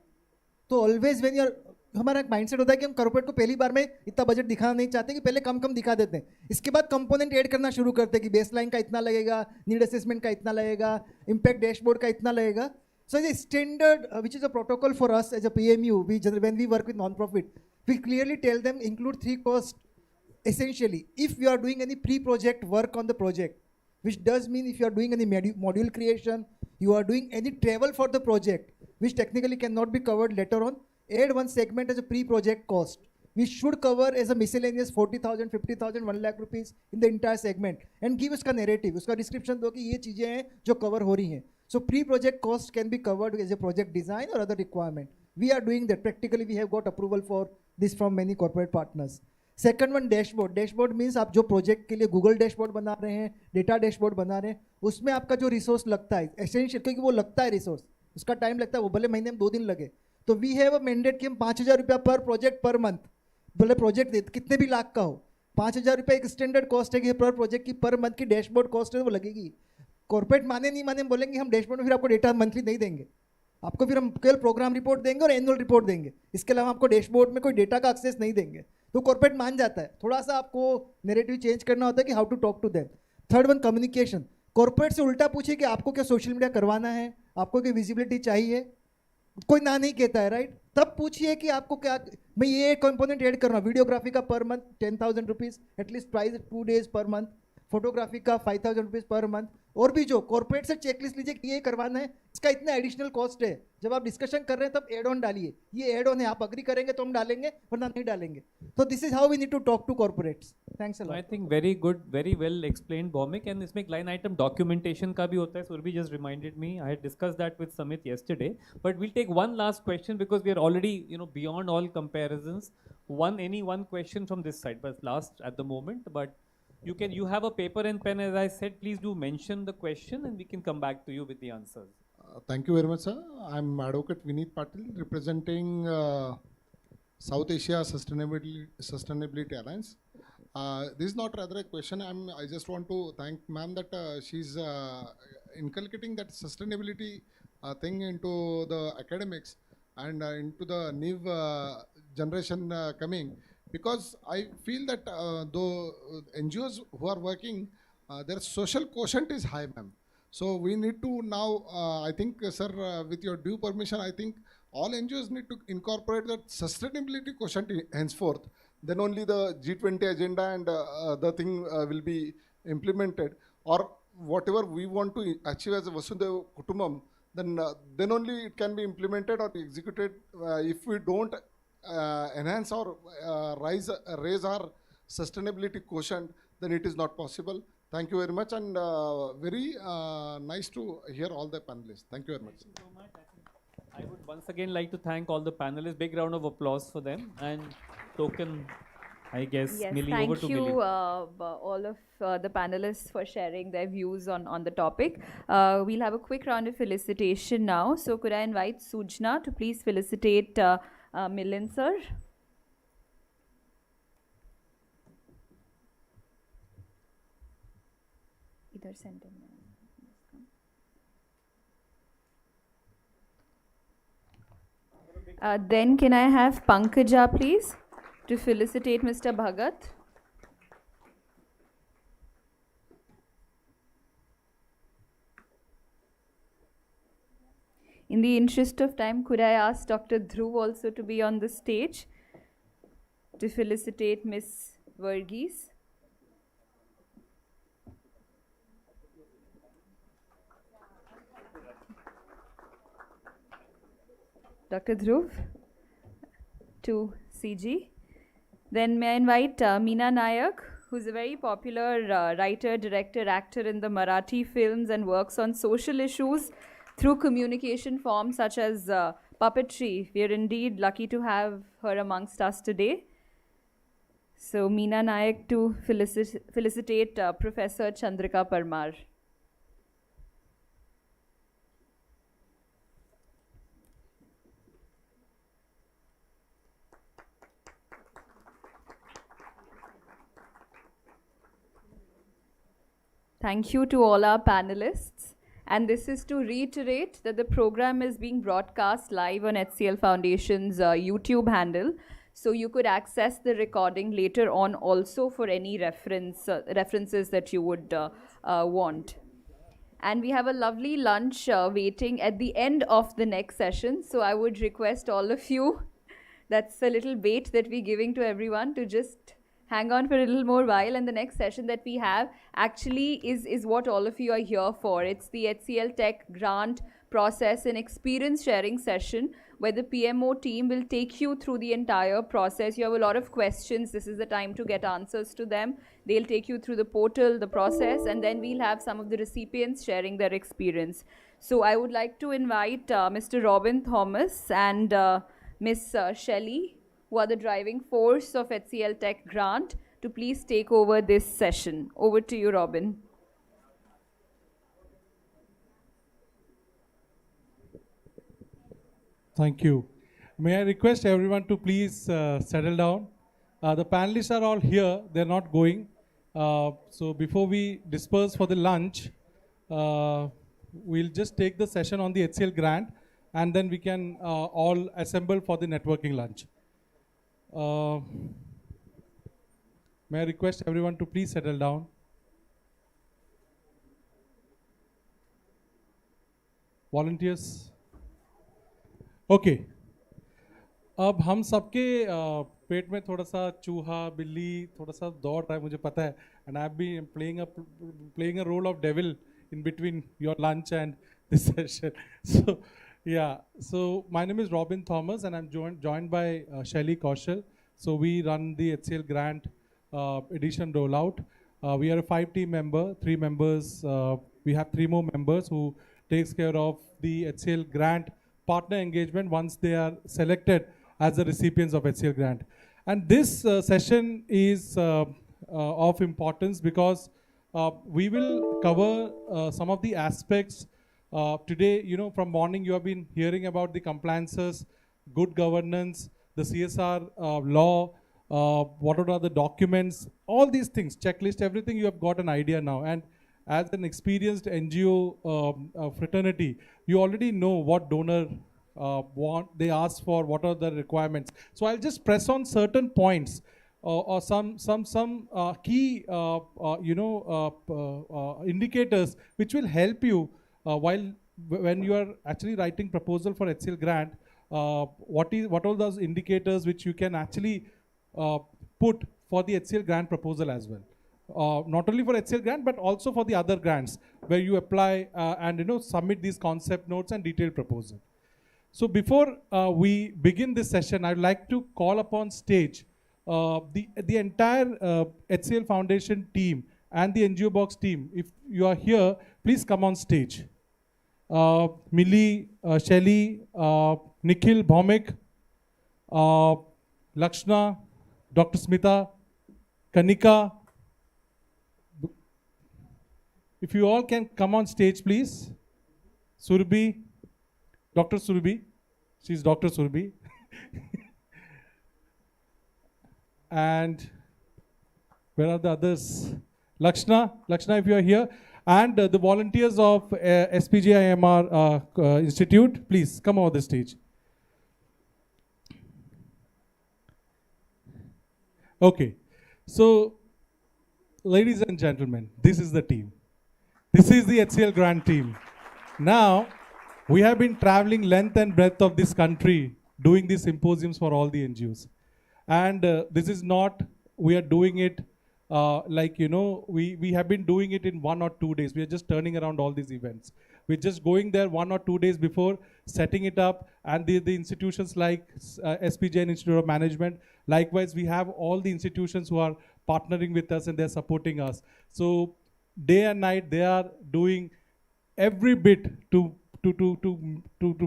तो ऑलवेज व्हेन यूर, हमारा माइंडसेट होता है कि हम कॉर्पोरेट को पहली बार में इतना बजट दिखाना नहीं चाहते, कि पहले कम दिखा देते हैं, इसके बाद कंपोनेंट ऐड करना शुरू करते हैं कि बेसलाइन का इतना लगेगा, नीड असेसमेंट का इतना लगेगा, इम्पैक्ट डैशबोर्ड का इतना लगेगा. So the standard, which is a protocol for us as a PMU, when we work with non-profit, we clearly tell them include 3 costs. Essentially, if you are doing any pre-project work on the project, which does mean if you are doing any module creation, you are doing any travel for the project, which technically cannot be covered later on, add one segment as a pre-project cost. We should cover as a miscellaneous 40,000, 50,000, 1 lakh rupees in the entire segment, and give उसका narrative, उसका description दो कि ये चीजें हैं जो cover हो रही हैं. So pre-project cost can be covered as a project design or other requirement. We are doing that. Practically, we have got approval for this from many corporate partners. Second one, dashboard. Dashboard means आप जो project के लिए Google dashboard बना रहे हैं, data dashboard बना रहे हैं, उसमें आपका जो resource लगता है, essential, क्योंकि वो लगता है resource, उसका time लगता है, वो भले महीने में 2 दिन लगे. तो we have a mandate कि हम 5,000 रुपया per project per month, भले project कितने भी लाख का हो, 5,000 रुपया एक स्टैंडर्ड कॉस्ट है कि पर प्रोजेक्ट की पर मंथ की डैशबोर्ड कॉस्ट है वो लगेगी. कॉर्पोरेट माने नहीं माने बोलेंगे हम डैशबोर्ड में फिर आपको डेटा मंथली नहीं देंगे, आपको फिर हम केवल प्रोग्राम रिपोर्ट देंगे और एनुअल रिपोर्ट देंगे, इसके अलावा आपको डैशबोर्ड में कोई डेटा का एक्सेस नहीं देंगे. तो कॉर्पोरेट मान जाता है. थोड़ा सा आपको नैरेटिव चेंज करना होता है कि how to talk to them. Third one, communication. Corporate से उल्टा पूछिए कि आपको क्या सोशल मीडिया करवाना है, आपको क्या विजिबिलिटी चाहिए, कोई ना नहीं कहता है, राइट. तब पूछिए कि आपको क्या, मैं ये कंपोनेंट ऐड कर रहा हूँ, वीडियोग्राफी का per month 10,000 rupees at least price 2 days per month, photography का 5,000 रुपीज़ पर मंथ, और भी जो कॉर्पोरेट से चेकलिस्ट लीजिए कि ये करवाना है, इसका इतना एडिशनल कॉस्ट है. जब आप डिस्कशन कर रहे हैं तब एड ऑन डालिए, ये एड ऑन है, आप अग्री करेंगे तो हम डालेंगे वरना नहीं डालेंगे. तो this is how we need to talk to corporates. Thanks a lot. I think very good, very well explained Bhaumik. And इसमें एक लाइन आइटम डॉक्यूमेंटेशन का भी होता है. Surbhi just reminded me, I had discuss that with Samit yesterday, but we'll take one last question because we are already beyond all comparisons. Any one question from this side, but last at the moment. But you have a paper and pen, as I said. Please do mention the question and we can come back to you with the answers. Thank you very much, sir. I'm Advocate Vineet Patil, representing South Asia Sustainability Alliance. This is not rather a question. I just want to thank ma'am that she's inculcating that sustainability thing into the academics and into the new generation coming. Because I feel that though NGOs who are working, their social quotient is high, ma'am. So we need to now, I think, sir, with your due permission, I think all NGOs need to incorporate that sustainability quotient henceforth. Then only the G20 agenda and the thing will be implemented. Or whatever we want to achieve as a Vasudhaiva Kutumbam, then only it can be implemented or executed. If we don't enhance or raise our sustainability quotient, then it is not possible. Thank you very much, and very nice to hear all the panelists. Thank you very much. Thank you so much. I would once again like to thank all the panelists. Big round of applause for them. And token, I guess, yes, Millie, over to Millie. Thank you all of the panelists for sharing their views on the topic. We'll have a quick round of felicitation now. So could I invite Sujna to please felicitate Milind sir. Either center. Then can I have Pankaja please to felicitate Mr. Bhagat. In the interest of time, could I ask Dr. Dhruv also to be on the stage to felicitate Ms. Varghese? Dr. Dhruv to CG. Then may I invite Meena Nayak, who's a very popular writer, director, actor in the Marathi films and works on social issues through communication forms such as puppetry. We are indeed lucky to have her amongst us today. So Meena Nayak to felicitate Professor Chandrika Parmar. Thank you to all our panelists. And this is to reiterate that the program is being broadcast live on HCL Foundation's YouTube handle. So you could access the recording later on also for any references that you would want. And we have a lovely lunch waiting at the end of the next session. So I would request all of you, that's a little bait that we're giving to everyone, to just hang on for a little more while, and the next session that we have actually is what all of you are here for. It's the HCL Tech Grant process and experience sharing session where the PMO team will take you through the entire process. You have a lot of questions. This is the time to get answers to them. They'll take you through the portal, the process, and then we'll have some of the recipients sharing their experience. So I would like to invite Mr. Robin Thomas and Miss Shelley, who are the driving force of HCL Tech Grant, to please take over this session. Over to you, Robin. Thank you. May I request everyone to please settle down. The panelists are all here. They're not going. So before we disperse for the lunch, we'll just take the session on the HCL grant, and then we can all assemble for the networking lunch. May I request everyone to please settle down. Volunteers? Okay. अब हम सबके पेट में थोड़ा सा चूहा बिल्ली थोड़ा सा दौड़ रहा है मुझे पता है, and I've been playing a role of devil in between your lunch and this session. So yeah, so my name is Robin Thomas and I'm joined by Shelley Kaushal. So we run the HCL Grant edition rollout. We are a 5-team member, 3 members. We have 3 more members who takes care of the HCL Grant partner engagement once they are selected as the recipients of HCL Grant. And this session is of importance because we will cover some of the aspects. Today, you know, from morning you have been hearing about the compliances, good governance, the CSR law, what are the documents, all these things, checklist, everything you have got an idea now. And as an experienced NGO fraternity, you already know what donor they ask for, what are the requirements. So I'll just press on certain points or some key indicators which will help you when you are actually writing proposal for HCL grant. What are those indicators which you can actually put for the HCL grant proposal as well. Not only for HCL grant, but also for the other grants where you apply and submit these concept notes and detailed proposal. So before we begin this session, I'd like to call upon stage the entire HCL Foundation team and the NGO Box team. If you are here, please come on stage. Millie, Shelley, Nikhil Bhaumik, Lakshna, Dr. Smita, Kanika. If you all can come on stage, please. Surbi, Dr. Surbi. She's Dr. Surbi. And where are the others? Lakshna, if you are here. And the volunteers of SPJIMR Institute, please come over the stage. Okay, so ladies and gentlemen, this is the team. This is the HCL Grant team. Now, we have been traveling length and breadth of this country doing these symposiums for all the NGOs. And this is not, we are doing it we have been doing it in 1 or 2 days. We are just turning around all these events. We're just going there 1 or 2 days before, setting it up, and the institutions like SPJIMR Institute of Management. Likewise, we have all the institutions who are partnering with us and they're supporting us. So day and night, they are doing every bit to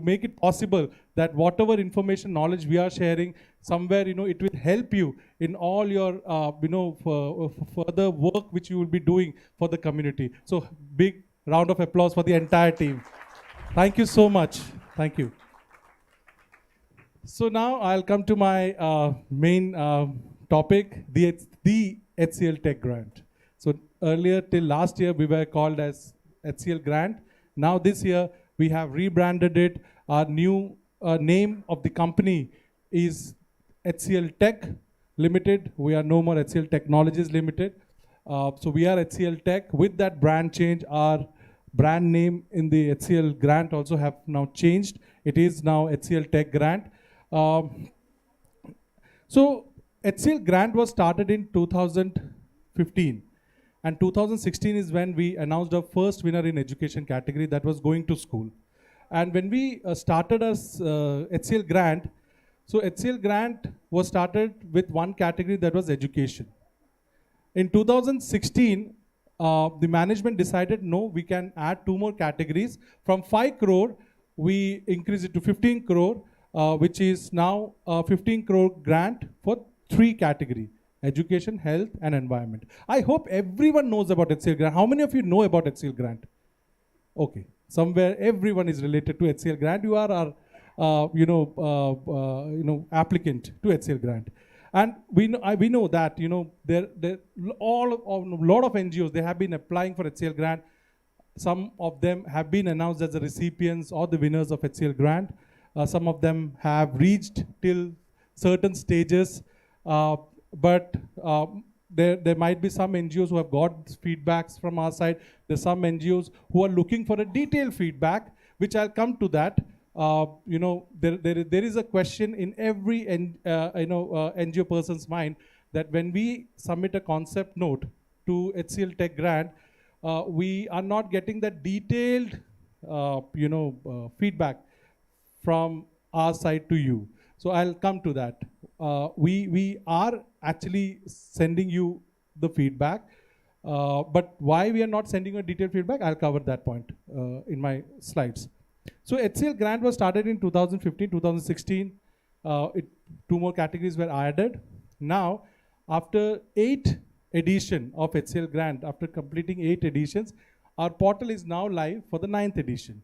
make it possible that whatever information, knowledge we are sharing, somewhere, it will help you in all your, further work which you will be doing for the community. So big round of applause for the entire team. Thank you so much. Thank you. So now I'll come to my main topic, the HCL Tech Grant. So earlier, till last year, we were called as HCL Grant. Now this year, we have rebranded it. Our new name of the company is HCL Tech Limited. We are no more HCL Technologies Limited. So we are HCL Tech. With that brand change, our brand name in the HCL Grant also have now changed. It is now HCL Tech Grant. So HCL Grant was started in 2015. And 2016 is when we announced our first winner in education category, that was going to school. And when we started as HCL Grant, so HCL Grant was started with one category, that was education. In 2016, the management decided, no, we can add 2 more categories. From 5 crore, we increase it to 15 crore, which is now a 15 crore grant for 3 categories: education, health, and environment. I hope everyone knows about HCL Grant. How many of you know about HCL Grant? Okay, somewhere everyone is related to HCL Grant. You are our, applicant to HCL Grant. And we know that, a lot of NGOs, they have been applying for HCL Grant. Some of them have been announced as the recipients or the winners of HCL Grant. Some of them have reached till certain stages, but there might be some NGOs who have got feedbacks from our side. There's some NGOs who are looking for a detailed feedback, which I'll come to that. There is a question in every NGO person's mind that when we submit a concept note to HCL Tech Grant, we are not getting that detailed feedback from our side to you. So I'll come to that. We are actually sending you the feedback, but why we are not sending a detailed feedback, I'll cover that point in my slides. So HCL Grant was started in 2015, 2016. 2 more categories were added. Now, after 8 edition of HCL Grant, after completing 8 editions, our portal is now live for the 9th edition.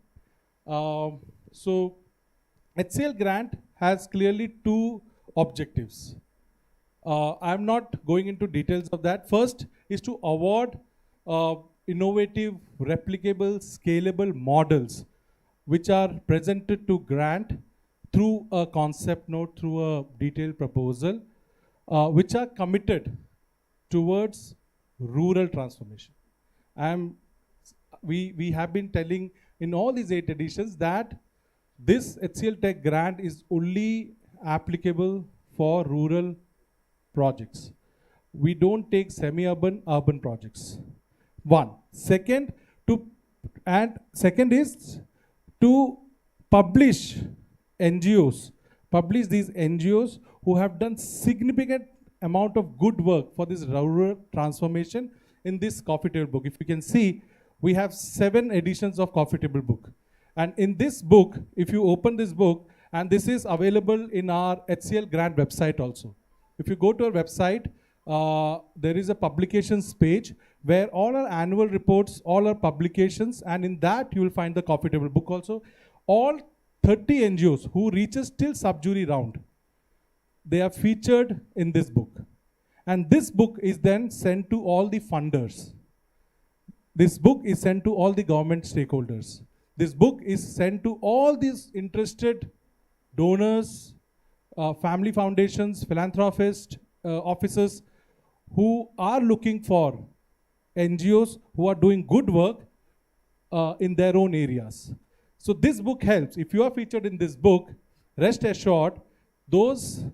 So HCL Grant has clearly 2 objectives. I'm not going into details of that. First is to award innovative, replicable, scalable models which are presented to grant through a concept note, through a detailed proposal, which are committed towards rural transformation. We have been telling in all these 8 editions that this HCL Tech Grant is only applicable for rural projects. We don't take semi-urban, urban projects. Second is to publish these NGOs who have done significant amount of good work for this rural transformation in this coffee table book. If you can see, we have 7 editions of coffee table book. And in this book, if you open this book, and this is available in our HCL Grant website also. If you go to our website, there is a publications page where all our annual reports, all our publications, and in that you will find the coffee table book also. All 30 NGOs who reaches till sub-jury round, they are featured in this book. And this book is then sent to all the funders. This book is sent to all the government stakeholders. This book is sent to all these interested donors, family foundations, philanthropists, officers who are looking for NGOs who are doing good work in their own areas. So this book helps. If you are featured in this book, rest assured, those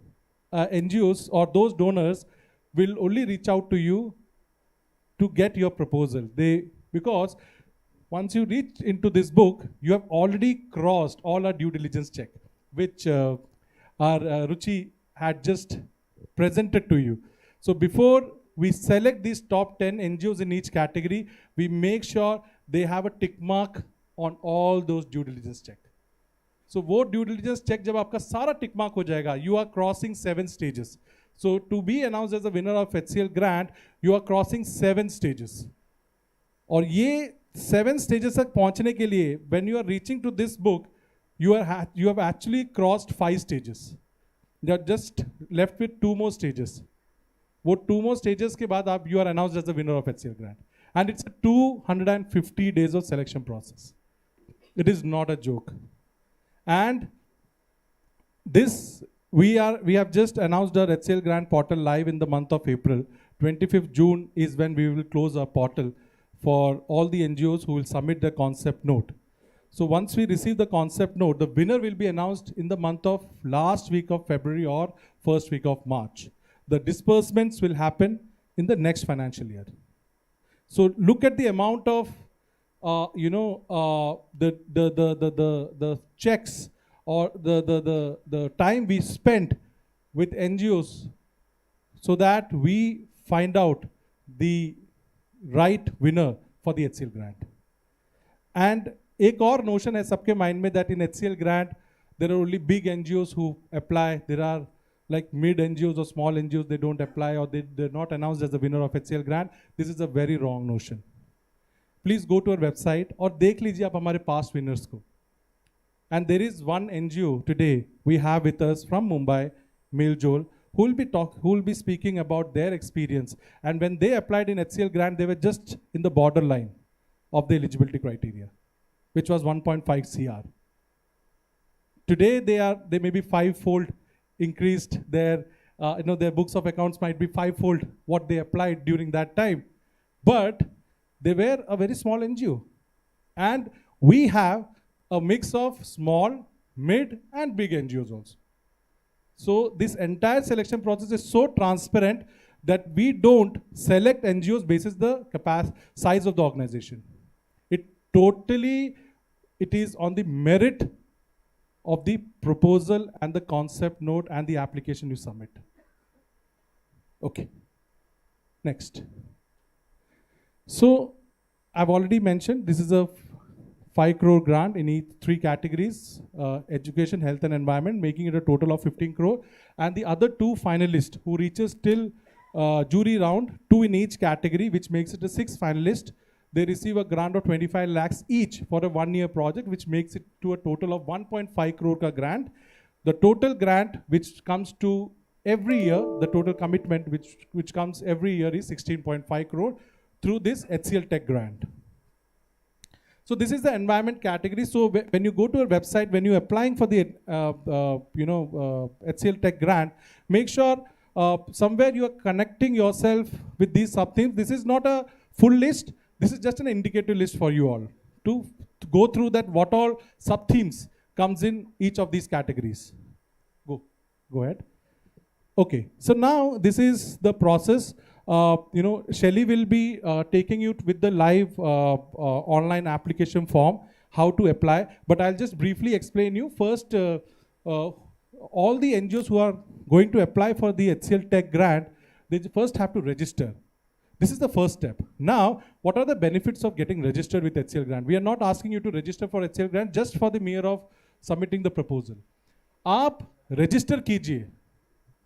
NGOs or those donors will only reach out to you to get your proposal. Because once you reach into this book, you have already crossed all our due diligence check, which our Ruchi had just presented to you. So before we select these top 10 NGOs in each category, we make sure they have a tick mark on all those due diligence check. So वो due diligence check जब आपका सारा tick mark हो जाएगा, you are crossing 7 stages. So to be announced as a winner of HCL Grant, you are crossing 7 stages. और ये 7 stages तक पहुंचने के लिए, when you are reaching to this book, you have actually crossed 5 stages. You are just left with 2 more stages. वो 2 more stages के बाद आप you are announced as the winner of HCL Grant, and it's a 250 days of selection process. It is not a joke. And this we have just announced our HCL Grant portal live in the month of April. 25th June is when we will close our portal for all the NGOs who will submit their concept note. So once we receive the concept note, the winner will be announced in the month of last week of February or first week of March. The disbursements will happen in the next financial year. So look at the amount of the checks or the time we spent with NGOs so that we find out the right winner for the HCL grant. And एक और notion है सबके mind में that in HCL grant there are only big NGOs who apply. There are like mid NGOs or small NGOs, they don't apply or they're not announced as the winner of HCL grant. This is a very wrong notion. Please go to our website और देख लीजिए आप हमारे past winners को. And there is one NGO today we have with us from Mumbai, Miljol, who will be speaking about their experience. And when they applied in HCL grant, they were just in the borderline of the eligibility criteria, which was 1.5 CR. Today they may be five-fold increased. Their their books of accounts might be five-fold what they applied during that time. But they were a very small NGO. And we have a mix of small, mid, and big NGOs also. So this entire selection process is so transparent that we don't select NGOs basis the size of the organization. It is on the merit of the proposal and the concept note and the application you submit. Okay, next. So I've already mentioned this is a 5 crore grant in each 3 categories, education, health and environment, making it a total of 15 crore. And the other 2 finalists who reaches till jury round, 2 in each category, which makes it a 6 finalist. They receive a grant of 25 lakhs each for a 1-year project, which makes it to a total of 1.5 crore ka grant. The total grant which comes to every year, the total commitment which comes every year is 16.5 crore through this HCL Tech Grant. So this is the environment category. So when you go to our website, when you're applying for the HCL Tech Grant, make sure somewhere you are connecting yourself with these sub-themes. This is not a full list. This is just an indicative list for you all to go through that what all sub-themes comes in each of these categories. Go ahead. Okay, so now this is the process. Shelly will be taking you with the live online application form, how to apply. But I'll just briefly explain you. First, all the NGOs who are going to apply for the HCL Tech Grant, they first have to register. This is the first step. Now, what are the benefits of getting registered with HCL Grant? We are not asking you to register for HCL Grant just for the mere of submitting the proposal. Aap register kijiye.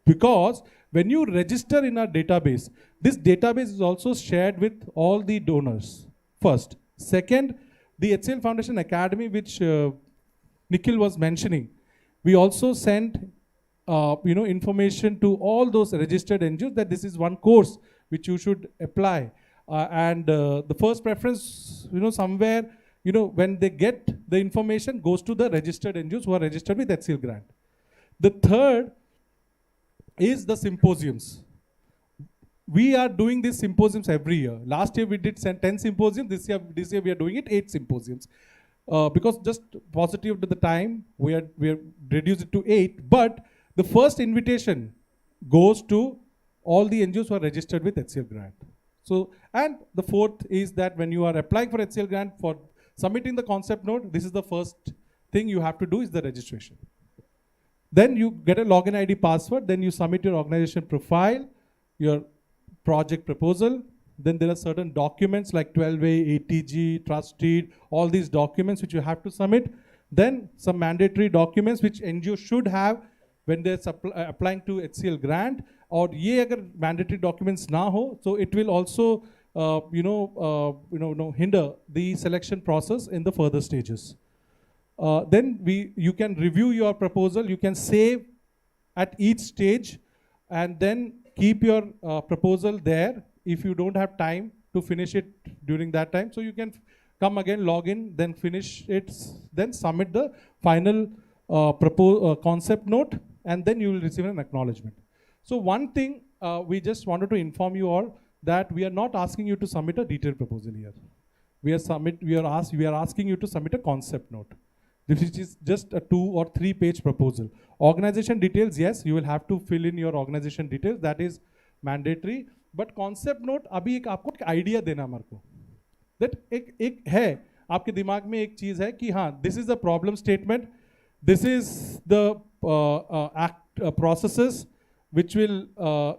Because when you register in our database, this database is also shared with all the donors. First. Second, the HCL Foundation Academy, which Nikhil was mentioning, we also sent information to all those registered NGOs that this is one course which you should apply. The first preference, somewhere, when they get the information, goes to the registered NGOs who are registered with HCL Grant. The third is the symposiums. We are doing these symposiums every year. Last year we did 10 symposiums. This year we are doing it 8 symposiums. Because just positive to the time, we are reduced it to 8. But the first invitation goes to all the NGOs who are registered with HCL Grant. So, and the fourth is that when you are applying for HCL Grant for submitting the concept note, this is the first thing you have to do is the registration. Then you get a login ID password, then you submit your organization profile, your project proposal. Then there are certain documents like 12A, ATG, trust deed, all these documents which you have to submit. Then some mandatory documents which NGO should have when they're applying to HCL Grant. Or ye agar mandatory documents na ho, so it will also hinder the selection process in the further stages. Then you can review your proposal, you can save at each stage and then keep your proposal there if you don't have time to finish it during that time. So you can come again, log in, then finish it, then submit the final concept note, and then you will receive an acknowledgement. So one thing we just wanted to inform you all that we are not asking you to submit a detailed proposal here. We are asking you to submit a concept note. This is just a 2 or 3 page proposal. Organization details, yes, you will have to fill in your organization details. That is mandatory. But concept note, अभी एक आपको idea देना हमारे को. That एक है आपके दिमाग में एक चीज़ है कि हाँ, this is the problem statement. This is the processes which will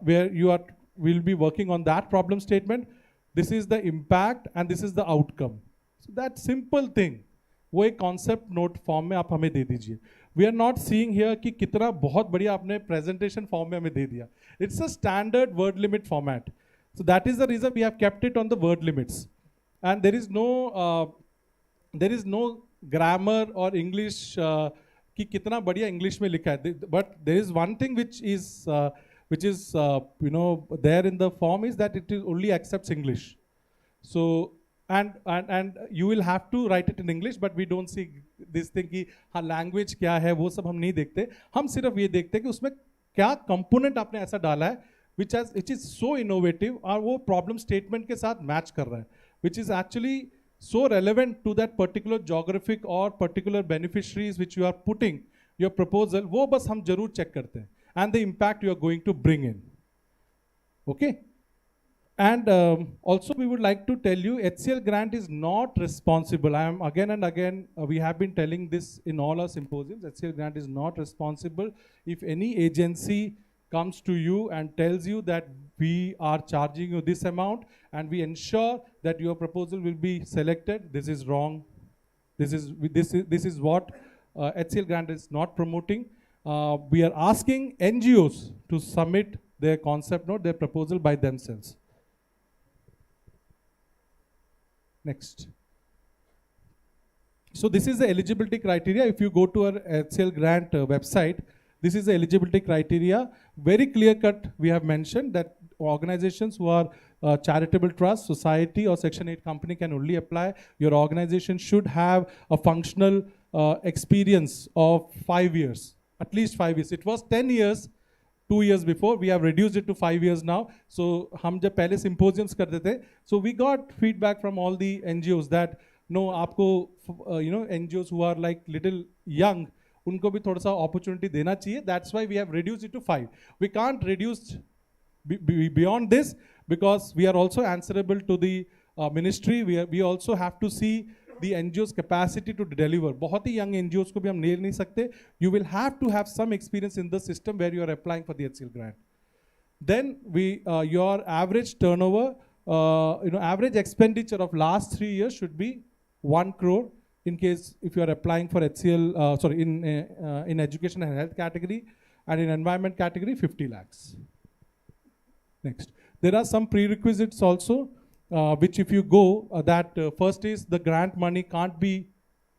where you will be working on that problem statement. this is the impact and this is the outcome. So that simple thing, वो एक concept note form में आप हमें दे दीजिए. We are not seeing here कि कितना बहुत बढ़िया आपने presentation form में हमें दे दिया. It's a standard word limit format. So that is the reason we have kept it on the word limits. And there is no grammar or English कि कितना बढ़िया English में लिखा है. But there is one thing which is there in the form is that it only accepts English. So and you will have to write it in English, but we don't see this thing कि हाँ language क्या है वो सब हम नहीं देखते. हम सिर्फ ये देखते हैं कि उसमें क्या component आपने ऐसा डाला है which is so innovative और वो problem statement के साथ match कर रहा है, which is actually so relevant to that particular geographic or particular beneficiaries which you are putting your proposal. वो बस हम जरूर check करते हैं and the impact you are going to bring in. Okay. And also we would like to tell you HCL Grant is not responsible. I am again and again, we have been telling this in all our symposiums, HCL Grant is not responsible if any agency comes to you and tells you that we are charging you this amount and we ensure that your proposal will be selected. This is wrong. This is what HCL Grant is not promoting. We are asking NGOs to submit their concept note, their proposal by themselves. Next. So this is the eligibility criteria. If you go to our HCL Grant website, this is the eligibility criteria. Very clear cut, we have mentioned that organizations who are charitable trust, society or Section 8 company can only apply. Your organization should have a functional experience of 5 years, at least 5 years. It was 10 years 2 years before. We have reduced it to 5 years now. So हम जब पहले symposiums करते थे, so we got feedback from all the NGOs that no, आपको NGOs who are like little young, उनको भी थोड़ा सा opportunity देना चाहिए. That's why we have reduced it to 5. We can't reduce beyond this because we are also answerable to the ministry. We also have to see the NGO's capacity to deliver. बहुत ही young NGOs को भी हम nail नहीं सकते. You will have to have some experience in the system where you are applying for the HCL grant. Then your average turnover, average expenditure of last 3 years should be 1 crore. In case if you are applying for HCL, in education and health category, and in environment category, 50 lakhs. Next, there are some prerequisites also, which if you go, first is the grant money can't be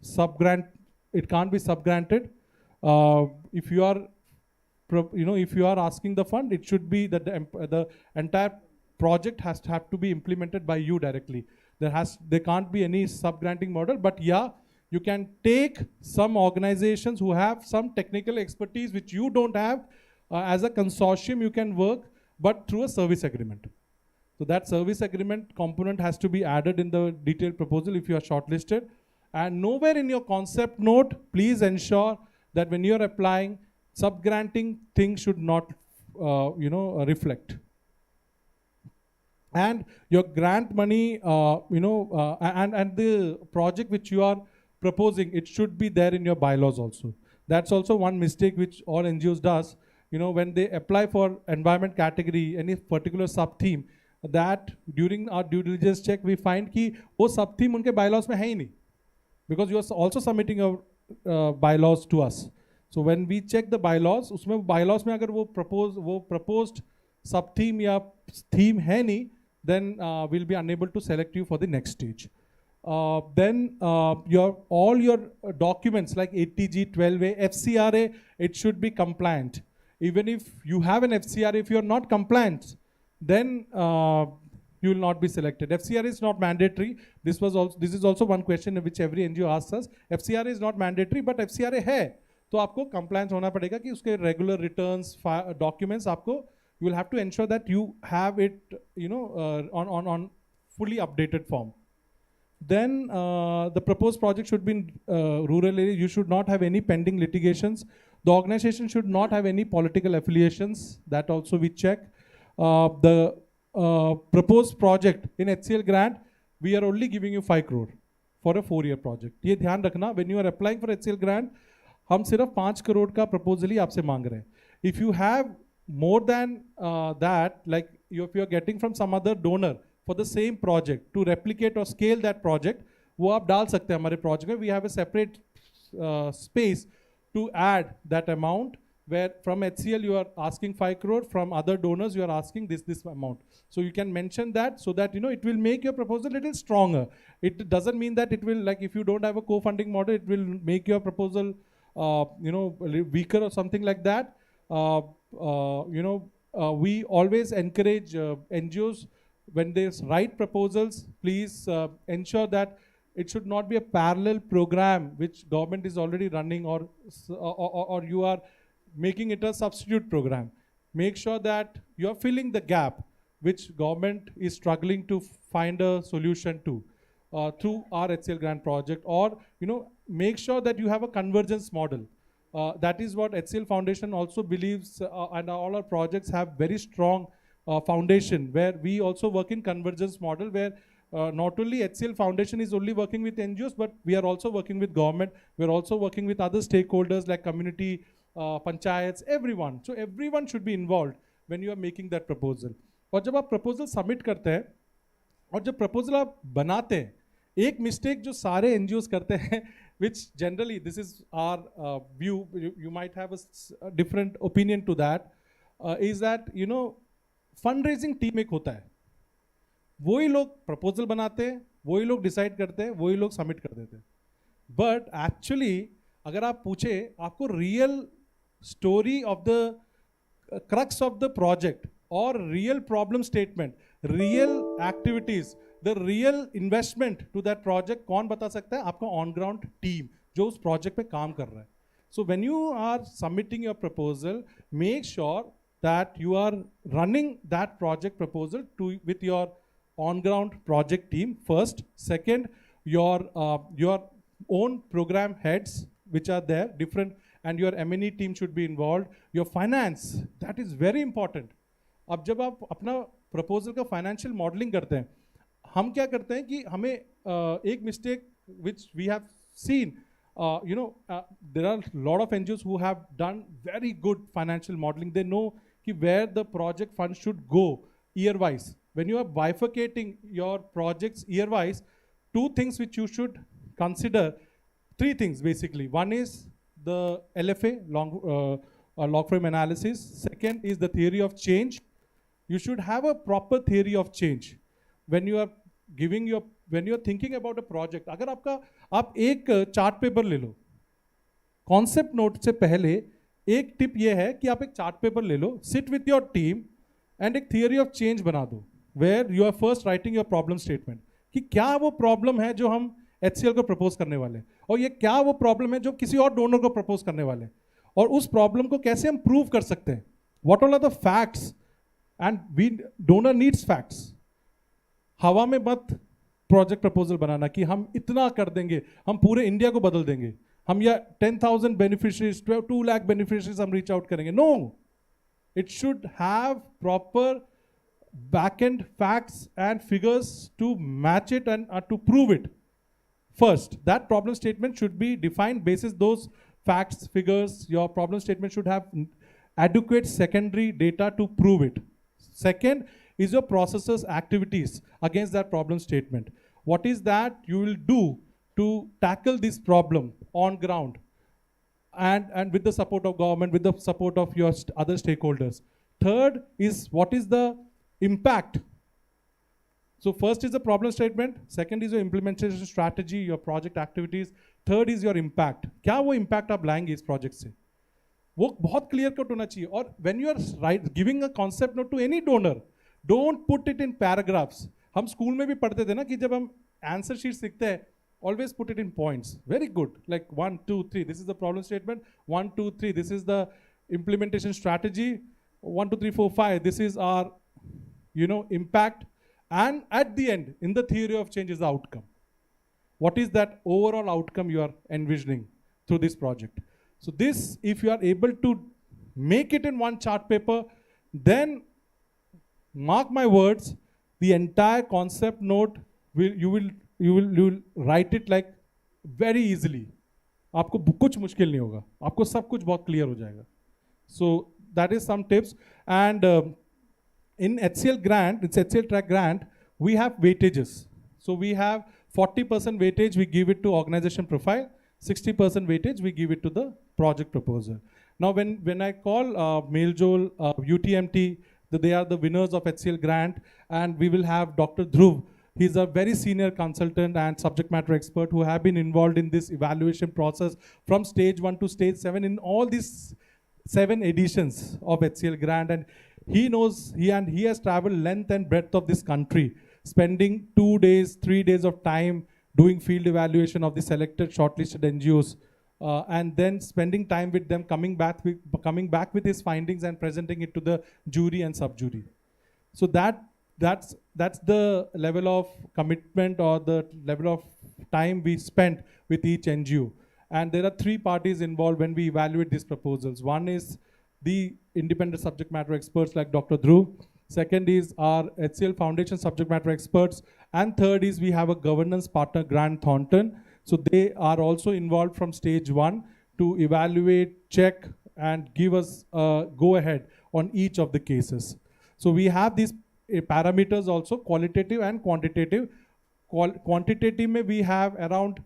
it can't be subgranted. If you are, if you are asking the fund, it should be that the entire project has to have to be implemented by you directly. There can't be any subgranting model, but yeah, you can take some organizations who have some technical expertise which you don't have. As a consortium, you can work, but through a service agreement. So that service agreement component has to be added in the detailed proposal if you are shortlisted. And nowhere in your concept note, please ensure that when you are applying, subgranting things should not, reflect. And your grant money, and the project which you are proposing, it should be there in your bylaws also. That's also one mistake which all NGOs does. When they apply for environment category, any particular sub-theme, that during our due diligence check, we find कि वो sub-theme उनके bylaws में है ही नहीं. Because you are also submitting your bylaws to us. So when we check the bylaws, उसमें bylaws में अगर वो proposed sub-theme या theme है नहीं, then we'll be unable to select you for the next stage. Then all your documents like 80G, 12A, FCRA, it should be compliant. Even if you have an FCRA, if you are not compliant, then you will not be selected. FCRA is not mandatory. This is also one question which every NGO asks us. FCRA is not mandatory, but FCRA है. तो आपको compliance होना पड़ेगा कि उसके regular returns, documents आपको, you will have to ensure that you have it, on fully updated form. Then the proposed project should be in rural area. You should not have any pending litigations. The organization should not have any political affiliations. That also we check. The proposed project in HCL grant, we are only giving you 5 crore for a 4-year project. ये ध्यान रखना, when you are applying for HCL grant, हम सिर्फ 5 crore का proposal ही आपसे मांग रहे हैं. If you have more than that, like if you are getting from some other donor, for the same project to replicate or scale that project, वो आप डाल सकते हैं हमारे project में. We have a separate space to add that amount, where from HCL you are asking 5 crore, from other donors you are asking this amount. So you can mention that, so that it will make your proposal a little stronger. It doesn't mean that it will, like, if you don't have a co-funding model, it will make your proposal weaker or something like that. We always encourage NGOs, when they write proposals, please ensure that it should not be a parallel program which government is already running, or you are making it a substitute program. Make sure that you are filling the gap which government is struggling to find a solution to through our HCL grant project, or make sure that you have a convergence model. That is what HCL Foundation also believes, and all our projects have very strong foundation, where we also work in convergence model, where not only HCL Foundation is only working with NGOs, but we are also working with government. We are also working with other stakeholders like community, panchayats, everyone. So everyone should be involved when you are making that proposal. और जब आप proposal submit करते हैं और जब proposal आप बनाते हैं, एक mistake जो सारे NGOs करते हैं, which generally this is our view, you might have a different opinion to that, is that fundraising team एक होता है. वही लोग proposal बनाते हैं, वही लोग decide करते हैं, वही लोग submit कर देते हैं. But actually अगर आप पूछे, आपको real story of the crux of the project, or real problem statement, real activities, the real investment to that project कौन बता सकता है? आपका on ground team जो उस project पे काम कर रहा है. So when you are submitting your proposal, make sure that you are running that project proposal with your on ground project team first. Second, your own program heads which are there, different, and your M&E team should be involved. Your finance, that is very important. अब जब आप अपना proposal का financial modeling करते हैं, हम क्या करते हैं कि हमें एक mistake which we have seen, there are a lot of NGOs who have done very good financial modeling. They know where the project fund should go year-wise. When you are bifurcating your projects year-wise, two things which you should consider, three things basically. One is the LFA, log frame analysis. Second is the theory of change. You should have a proper theory of change when you are when you are thinking about a project. अगर आप एक chart paper ले लो, concept note से पहले एक tip ये है कि आप एक चार्ट पेपर ले लो, sit with your team and एक थियरी ऑफ चेंज बना दो, where you are first writing your problem statement, कि क्या वो प्रॉब्लम है जो हम HCL को प्रपोज करने वाले हैं, और ये क्या वो प्रॉब्लम है जो किसी और डोनर को प्रपोज करने वाले हैं, और उस प्रॉब्लम को कैसे हम प्रूव कर सकते हैं. What all are the facts, and we donor needs facts. हवा में मत प्रोजेक्ट प्रपोजल बनाना कि हम इतना कर देंगे, हम पूरे इंडिया को बदल देंगे, हम या 10,000 बेनिफिशरीज, 2 लाख बेनिफिशरीज हम रीच आउट करेंगे. No, it should have proper back-end facts and figures to match it and to prove it. First, that problem statement should be defined basis those facts, figures. Your problem statement should have adequate secondary data to prove it. Second is your processor's activities against that problem statement. What is that you will do to tackle this problem on ground, and with the support of government, with the support of your other stakeholders. Third is what is the impact. So first is the problem statement, second is your implementation strategy, your project activities, third is your impact. क्या वो impact आप लाएंगे इस project से, वो बहुत clear cut होना चाहिए. और when you are giving a concept note to any donor, don't put it in paragraphs. हम स्कूल में भी पढ़ते थे ना कि जब हम आंसर शीट सीखते हैं, always put it in points. Very good, like 1, 2, 3, this is the problem statement, 1, 2, 3, this is the implementation strategy, 1, 2, 3, 4, 5, this is our impact, and at the end, in the theory of change is the outcome. What is that overall outcome you are envisioning through this project? So this, if you are able to make it in one chart paper, then mark my words, the entire concept note you will write it like very easily. आपको कुछ मुश्किल नहीं होगा, आपको सब कुछ बहुत clear हो जाएगा. So that is some tips. And in HCL Grant, it's HCL Tech Grant, we have weightages. So we have 40% weightage, we give it to organization profile, 60% weightage, we give it to the project proposal. Now when I call Meljol, UTMT, they are the winners of HCL Grant, and we will have Dr. Dhruv. He's a very senior consultant and subject matter expert who have been involved in this evaluation process from stage 1 to stage 7 in all these 7 editions of HCL Grant, and he knows, he has traveled length and breadth of this country, spending 2 days, 3 days of time doing field evaluation of the selected shortlisted NGOs, and then spending time with them, coming back with his findings and presenting it to the jury and sub-jury. So that's the level of commitment or the level of time we spent with each NGO. And there are 3 parties involved when we evaluate these proposals. One is the independent subject matter experts like Dr. Dhruv. Second is our HCL Foundation subject matter experts. And third is we have a governance partner, Grant Thornton. So they are also involved from stage 1 to evaluate, check, and give us a go-ahead on each of the cases. So we have these parameters also, qualitative and quantitative. Quantitative mein we have around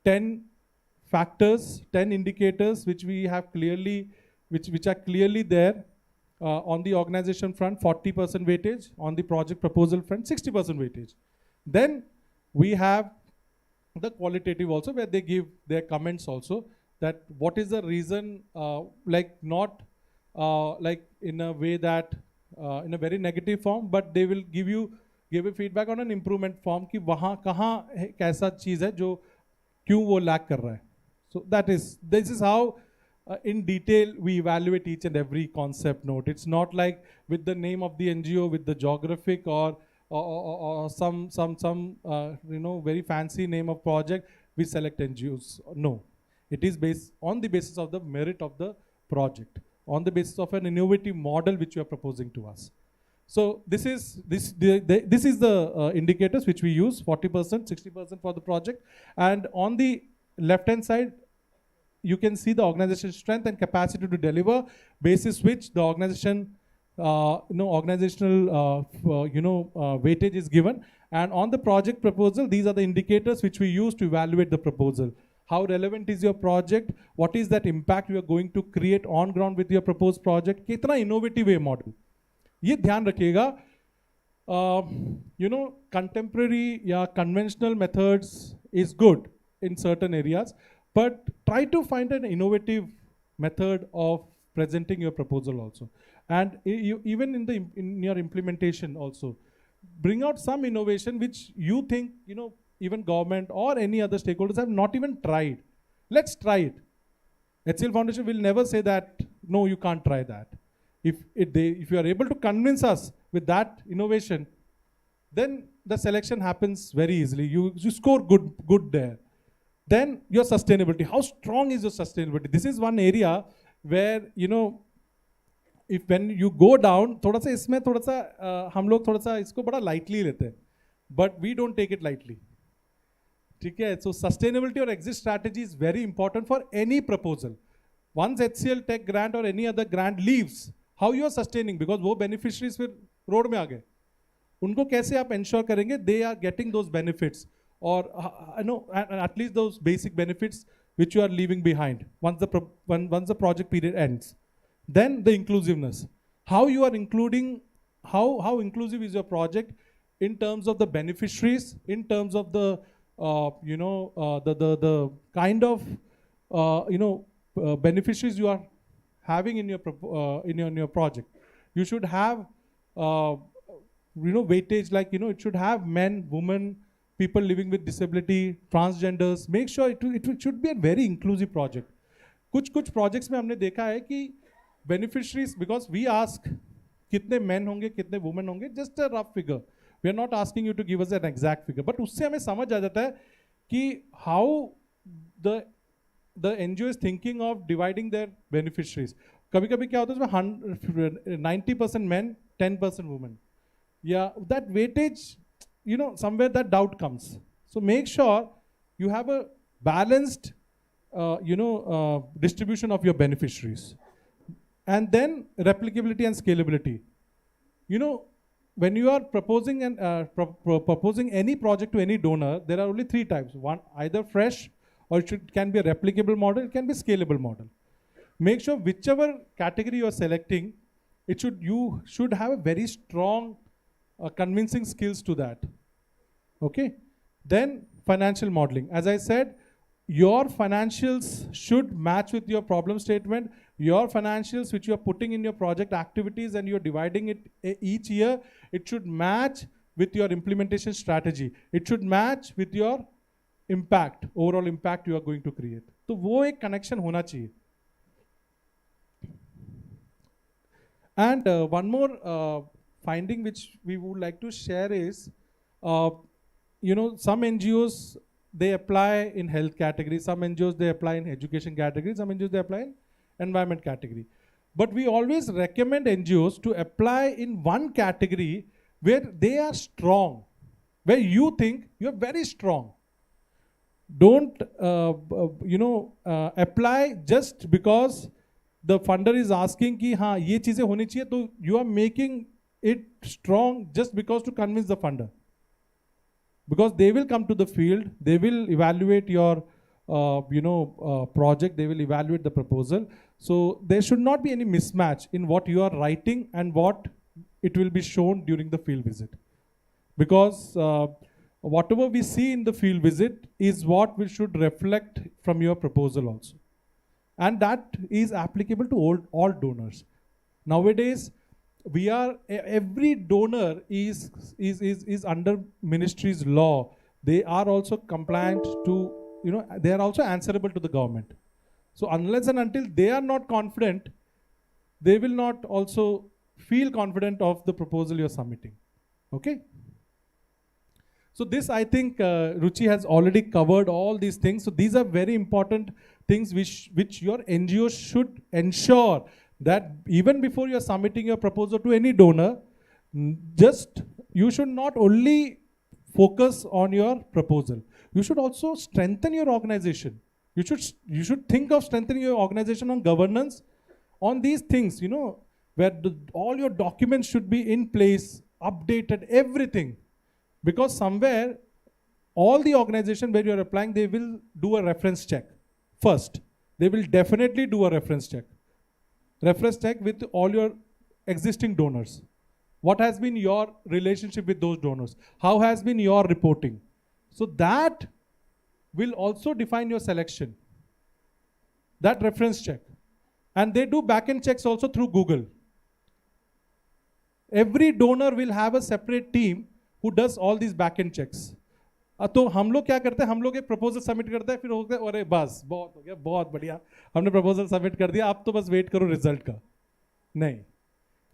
10 factors, 10 indicators which we have clearly, which are clearly there. On the organization front, 40% weightage. On the project proposal front, 60% weightage. Then we have the qualitative also, where they give their comments also, that what is the reason, like not like in a way that in a very negative form, but they will give a feedback on an improvement form कि वहाँ कहाँ कैसा चीज़ है जो क्यों वो lack कर रहा है. So this is how in detail we evaluate each and every concept note. It's not like with the name of the NGO, with the geographic or some very fancy name of project, we select NGOs. No, it is based on the basis of the merit of the project, on the basis of an innovative model which you are proposing to us. So this is the indicators which we use, 40%, 60% for the project. And on the left hand side, you can see the organization's strength and capacity to deliver, basis which the organization organizational weightage is given. And on the project proposal, these are the indicators which we use to evaluate the proposal. How relevant is your project? What is that impact you are going to create on ground with your proposed project? कितना innovative है model? ये ध्यान रखिएगा. Contemporary या conventional methods is good in certain areas, but try to find an innovative method of presenting your proposal also. And even in your implementation also, bring out some innovation which you think, even government or any other stakeholders have not even tried. Let's try it. HCL Foundation will never say that, no, you can't try that. If you are able to convince us with that innovation, then the selection happens very easily. You score good there. Then your sustainability. How strong is your sustainability? This is one area where, if when you go down, थोड़ा सा इसमें थोड़ा सा हम लोग थोड़ा सा इसको बड़ा lightly लेते हैं, but we don't take it lightly. ठीक है? So sustainability or exit strategy is very important for any proposal. Once HCL Tech Grant or any other grant leaves, how you are sustaining? Because वो beneficiaries फिर road में आ गए. उनको कैसे आप ensure करेंगे? They are getting those benefits, or at least those basic benefits which you are leaving behind once the project period ends. Then the inclusiveness. How you are including, how inclusive is your project in terms of the beneficiaries, in terms of the the kind of beneficiaries you are having in your project. You should have weightage, like it should have men, women, people living with disability, transgenders. Make sure it should be a very inclusive project. कुछ projects में हमने देखा है कि beneficiaries, because we ask कितने men होंगे, कितने women होंगे, just a rough figure. We are not asking you to give us an exact figure, but उससे हमें समझ आ जाता है कि how the NGO is thinking of dividing their beneficiaries. कभी-कभी क्या होता है उसमें 90% men, 10% women. Yeah, that weightage, somewhere that doubt comes. So make sure you have a balanced, distribution of your beneficiaries. And then replicability and scalability. when you are proposing proposing any project to any donor, there are only three types. One, either fresh, or can be a replicable model, it can be scalable model. Make sure whichever category you are selecting, you should have a very strong convincing skills to that. Okay. Then financial modeling. As I said, your financials should match with your problem statement. Your financials which you are putting in your project activities and you are dividing it each year, it should match with your implementation strategy. It should match with your impact, overall impact you are going to create. तो वो एक connection होना चाहिए. And one more finding which we would like to share is, some NGOs, they apply in health category, some NGOs they apply in education category, some NGOs they apply in environment category. But we always recommend NGOs to apply in one category where they are strong, where you think you are very strong. Don't apply just because the funder is asking ki हाँ ये चीजें होनी चाहिए, तो you are making it strong just because to convince the funder. Because they will come to the field, they will evaluate your project, they will evaluate the proposal. So there should not be any mismatch in what you are writing and what it will be shown during the field visit. Because whatever we see in the field visit is what we should reflect from your proposal also. And that is applicable to all donors. Nowadays, every donor is under ministry's law. They are also compliant to, they are also answerable to the government. So unless and until they are not confident, they will not also feel confident of the proposal you're submitting. Okay? So this, I think, Ruchi has already covered all these things. So these are very important things which your NGO should ensure that even before you're submitting your proposal to any donor, you should not only focus on your proposal. You should also strengthen your organization. You should think of strengthening your organization on governance, on these things, where all your documents should be in place, updated, everything. Because somewhere, all the organization where you're applying, they will do a reference check first. They will definitely do a reference check. Reference check with all your existing donors. What has been your relationship with those donors? How has been your reporting? So that will also define your selection. That reference check. And they do back-end checks also through Google. Every donor will have a separate team who does all these back-end checks. तो हम लोग क्या करते हैं, हम लोग एक proposal submit करते हैं, फिर होते हैं अरे बस बहुत हो गया, बहुत बढ़िया, हमने प्रपोजल सबमिट कर दिया, अब तो बस वेट करो रिजल्ट का. नहीं,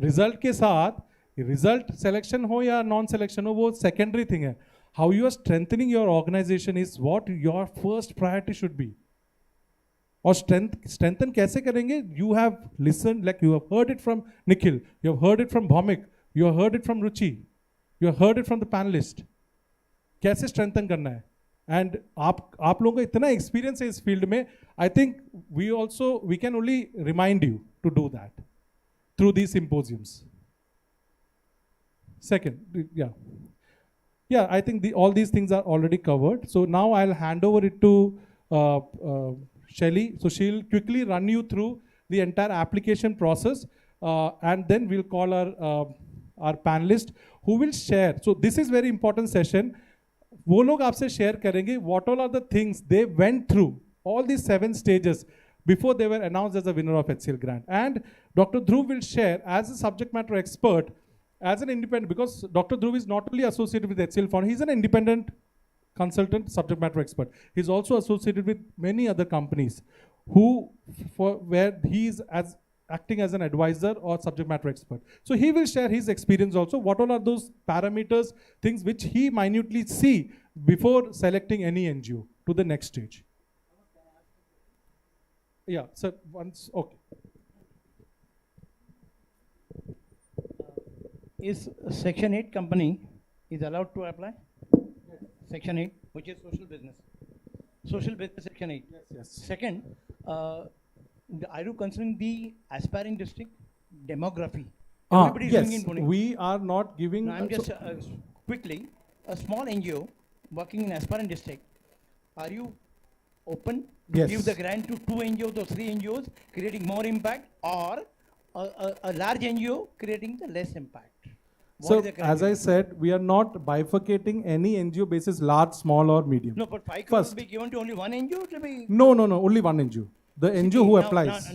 रिजल्ट के साथ रिजल्ट सिलेक्शन हो या नॉन सिलेक्शन हो, वो सेकेंडरी थिंग है. How you are strengthening your organisation is what your first priority should be. और स्ट्रेंथन कैसे करेंगे? You have listen, like you have heard it from Nikhil, you have heard it from Bhaumik, you have heard it from Ruchi, you have heard it from the panelist. कैसे strengthen करना है? And आप लोगों का इतना experience है इस field में, I think we can only remind you to do that through these symposiums. Second, yeah, I think all these things are already covered. So now I'll hand over it to Shelly. So she'll quickly run you through the entire application process, and then we'll call our panelist who will share. So this is very important session. वो लोग आपसे share करेंगे what all are the things they went through, all these 7 stages before they were announced as a winner of HCL Grant. And Dr. Dhruv will share as a subject matter expert, as an independent, because Dr. Dhruv is not only associated with HCL Foundation, he's an independent consultant, subject matter expert. He's also associated with many other companies where he's acting as an advisor or subject matter expert. So he will share his experience also. What all are those parameters, things which he minutely see before selecting any NGO to the next stage. Yeah, so once, okay. Is Section 8 company is allowed to apply? Section 8, which is social business. Social business Section 8. Yes. Second, are you considering the aspiring district demography? Everybody is doing Yes, in Pune. we are not giving. No, I'm just quickly, a small NGO working in Aspiran district, are you open to Yes. give the grant to 2 NGOs or 3 NGOs, creating more impact, or a large NGO creating the less impact? So, as I said, we are not bifurcating any NGO basis large, small, or medium. No, but 5 crore First, will be given to only one NGO? It will be no, only one NGO. The NGO who applies.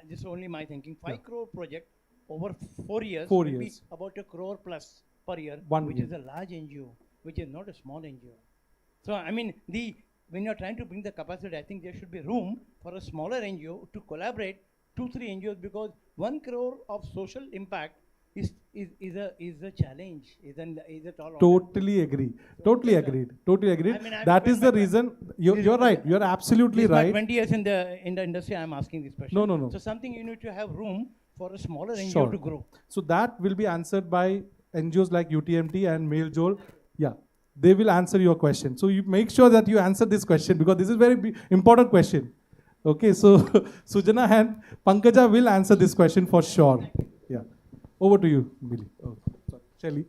This is only my thinking. 5 crore project over 4 years 4 will be years. about 1 crore plus per year, 1 which million. is a large NGO, which is not a small NGO. So, I mean, when you're trying to bring the capacity, I think there should be room for a smaller NGO to collaborate 2-3 NGOs, because 1 crore of social impact is a challenge. Is a tall order. Totally agree. Totally agreed. Totally agreed. I mean, That is the reason. You're right. You're absolutely This is my right. 20 years in the industry, I'm asking this question. No. So something you need to have room for a smaller NGO Sure. to grow. So that will be answered by NGOs like UTMT and Mail-Joel. Yeah, they will answer your question. So you make sure that you answer this question, because this is very important question. Okay, so Sujana and Pankaja will answer this question for sure. Yeah, over to you, Billy. Oh, sorry, Shelly.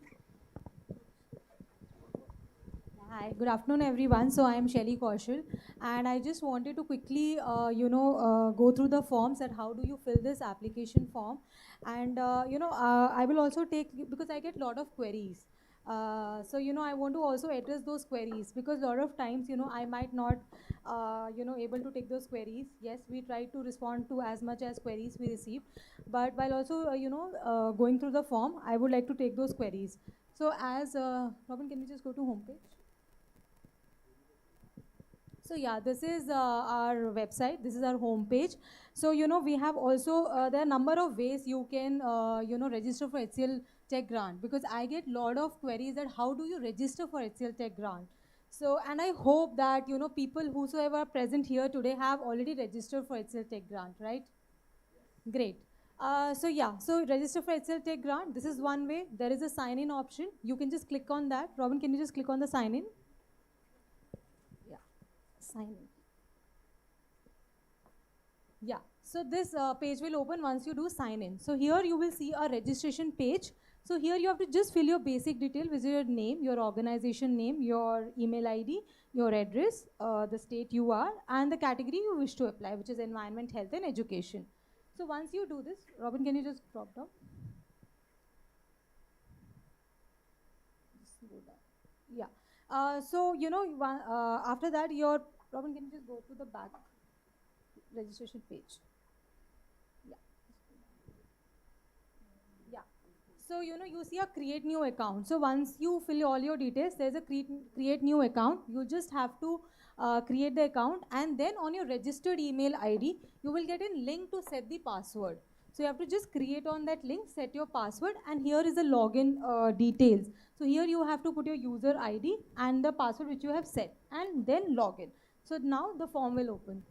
Hi, good afternoon, everyone. So I am Shelly Kaushal, and I just wanted to quickly, go through the forms and how do you fill this application form, and I will also take, because I get a lot of queries. So I want to also address those queries, because a lot of times I might not able to take those queries. Yes, we try to respond to as much as queries we receive, but while also going through the form, I would like to take those queries. So as Robin, can we just go to homepage? So yeah, this is our website. This is our homepage. So we have also there are a number of ways you can register for HCL Tech Grant, because I get lot of queries that how do you register for HCL Tech Grant. So, and I hope that people whosoever are present here today have already registered for HCL Tech Grant, right? Great. So register for HCL Tech Grant. This is one way. There is a sign-in option. You can just click on that. Robin, can you just click on the sign-in? Sign in. Yeah, so this page will open once you do sign in. So here you will see a registration page. So here you have to just fill your basic detail, which is your name, your organization name, your email ID, your address, the state you are, and the category you wish to apply, which is environment, health, and education. So once you do this, Robin, can you just drop down? Just go down. Yeah. After that, Robin, can you just go to the back registration page? Yeah. Yeah. So, you see a create new account. So, once you fill all your details, there's a create new account. You just have to create the account, and then on your registered email ID, you will get a link to set the password. So, you have to just create on that link, set your password, and here is the login details. So, here you have to put your user ID and the password which you have set, and then login. So now the form will open.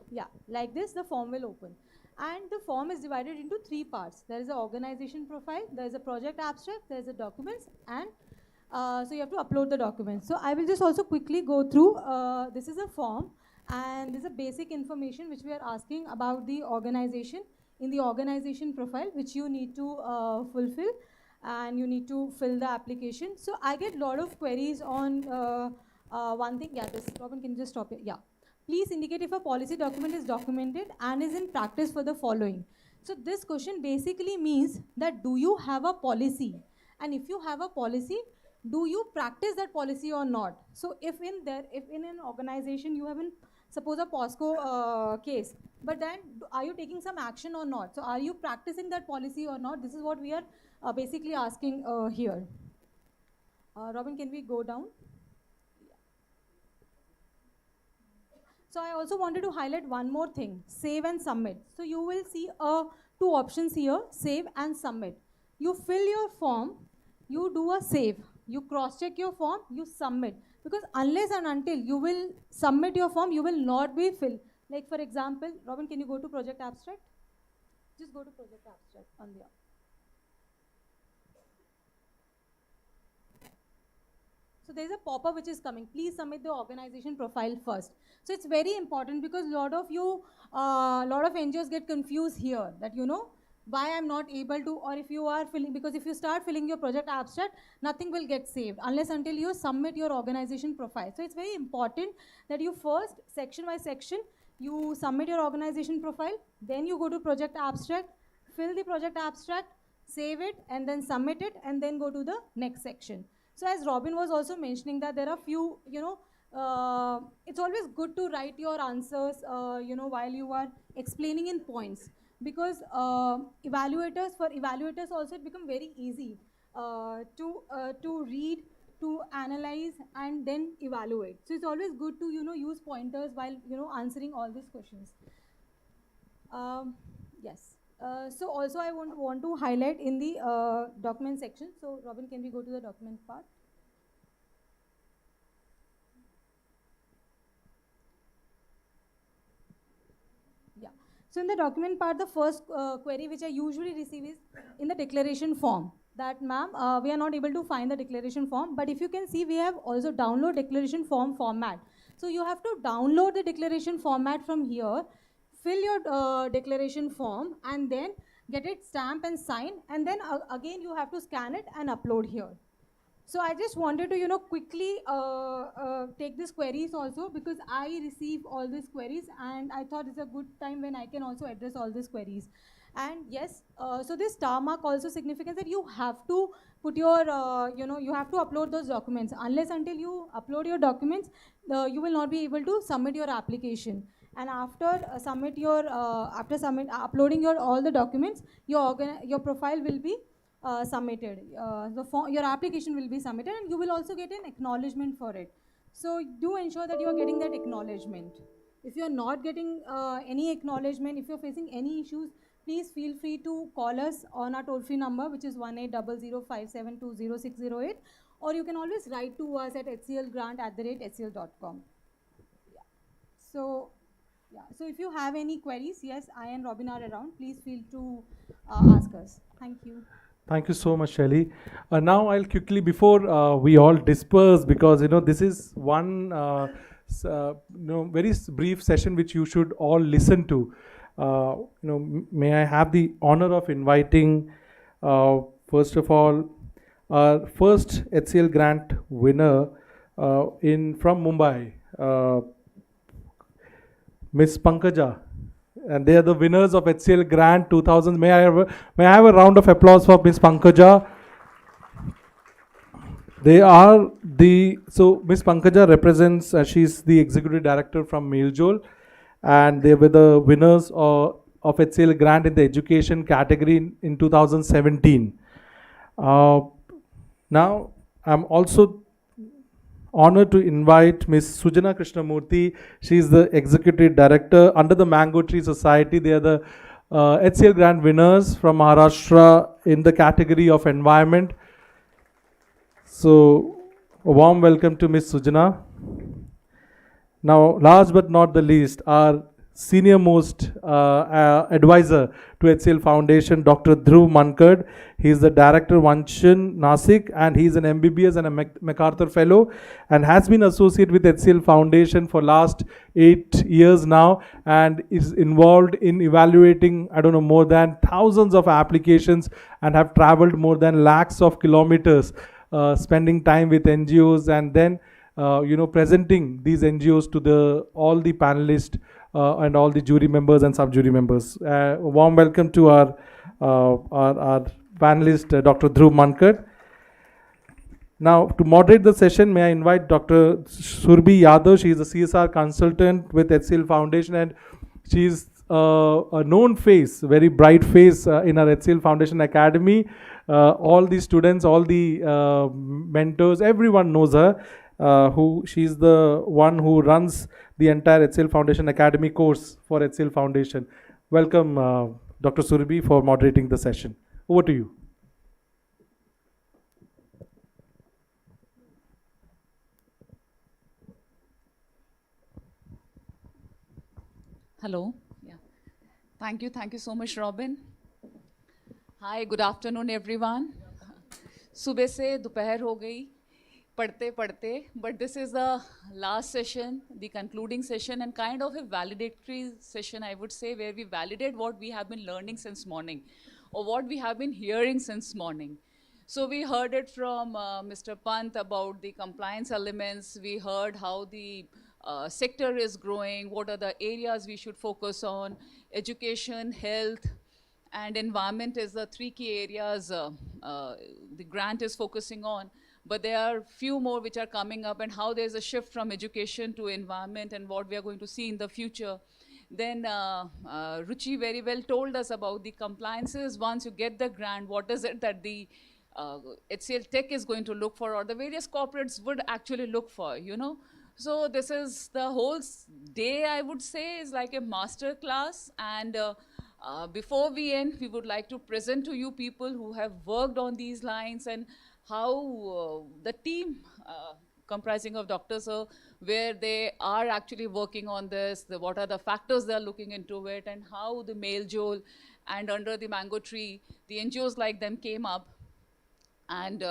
Yeah, like this the form will open. And the form is divided into 3 parts. There is an organization profile, there is a project abstract, there is a documents, and so you have to upload the documents. So I will just also quickly go through, this is a form, and this is a basic information which we are asking about the organization in the organization profile, which you need to fulfill, and you need to fill the application. So I get a lot of queries on one thing. Yeah, this, Robin, can you just stop it? Yeah. Please indicate if a policy document is documented and is in practice for the following. So this question basically means that do you have a policy? And if you have a policy, do you practice that policy or not? So if in an organization you have suppose a POSCO case, but then are you taking some action or not? So are you practicing that policy or not? This is what we are basically asking here. Robin, can we go down? So I also wanted to highlight one more thing, save and submit. So you will see 2 options here, save and submit. You fill your form, you do a save, you cross-check your form, you submit. Because unless and until you will submit your form, you will not be filled. Like for example, Robin, can you go to project abstract? Just go to project abstract on the up. So there's a pop-up which is coming. Please submit the organization profile first. So it's very important, because a lot of NGOs get confused here that why I'm not able to, or if you are filling, because if you start filling your project abstract, nothing will get saved unless until you submit your organization profile. So it's very important that you first, section by section, you submit your organization profile, then you go to project abstract, fill the project abstract, save it, and then submit it, and then go to the next section. So as Robin was also mentioning that there are few, it's always good to write your answers, while you are explaining in points, because for evaluators also it become very easy to read, to analyze, and then evaluate. So it's always good to use pointers while answering all these questions. Yes. So also I want to highlight in the document section. So Robin, can we go to the document part? Yeah. So in the document part, the first query which I usually receive is in the declaration form. That ma'am, we are not able to find the declaration form, but if you can see, we have also download declaration form format. So you have to download the declaration format from here, fill your declaration form, and then get it stamped and signed, and then again you have to scan it and upload here. So I just wanted to quickly take these queries also, because I receive all these queries, and I thought it's a good time when I can also address all these queries. And yes, so this star mark also significance that you have to put your, you have to upload those documents. Unless until you upload your documents, you will not be able to submit your application. And after uploading all the documents, your profile will be submitted. Your application will be submitted, and you will also get an acknowledgement for it. So do ensure that you are getting that acknowledgement. If you are not getting any acknowledgement, if you're facing any issues, please feel free to call us on our toll-free number, which is 180057200608, or you can always write to us at hclgrant@hcl.com. Yeah. So if you have any queries, yes, I and Robin are around. Please feel to ask us. Thank you. Thank you so much, Shelly. Now I'll quickly, before we all disperse, because this is one very brief session which you should all listen to. May I have the honor of inviting, first of all, our first HCL grant winner from Mumbai, Miss Pankaja, and they are the winners of HCL Grant 2000. May I have a round of applause for Miss Pankaja? So Miss Pankaja represents, she's the executive director from Miljol, and they were the winners of HCL Grant in the education category in 2017. Now I'm also honored to invite Ms. Sujana Krishnamurthy. She is the Executive Director under the Mango Tree Society. They are the HCL Grant winners from Maharashtra in the category of environment. So, a warm welcome to Ms. Sujana. Now, last but not the least, our senior most advisor to HCL Foundation, Dr. Dhruv Mankad. He is the Director Vanchan Nasik, and he is an MBBS and a MacArthur Fellow, and has been associated with HCL Foundation for last 8 years now, and is involved in evaluating, more than thousands of applications, and have traveled more than lakhs of kilometers, spending time with NGOs, and then presenting these NGOs to all the panelists and all the jury members and sub-jury members. A warm welcome to our panelist, Dr. Dhruv Mankad. Now, to moderate the session, may I invite Dr. Surbhi Yadav. She is a CSR consultant with HCL Foundation, and she is a known face, very bright face in our HCL Foundation Academy. All the students, all the mentors, everyone knows her. She's the one who runs the entire HCL Foundation Academy course for HCL Foundation. Welcome, Dr. Surbhi, for moderating the session. Over to you. Hello. Yeah. Thank you so much, Robin. Hi, good afternoon, everyone. सुबह से दोपहर हो गई, padte, but this is the last session, the concluding session, and kind of a validatory session, I would say, where we validate what we have been learning since morning, or what we have been hearing since morning. So we heard it from Mr. Pant about the compliance elements. We heard how the sector is growing, what are the areas we should focus on, education, health, and environment is the three key areas the grant is focusing on. But there are few more which are coming up, and how there's a shift from education to environment and what we are going to see in the future. Then Ruchi very well told us about the compliances. Once you get the grant, what is it that the HCL Tech is going to look for, or the various corporates would actually look for, you know? So this is the whole day, I would say, is like a master class. And before we end, we would like to present to you people who have worked on these lines, and how the team comprising of doctors, where they are actually working on this, what are the factors they are looking into it, and how the Male Joel and Under the Mango Tree, the NGOs like them came up, and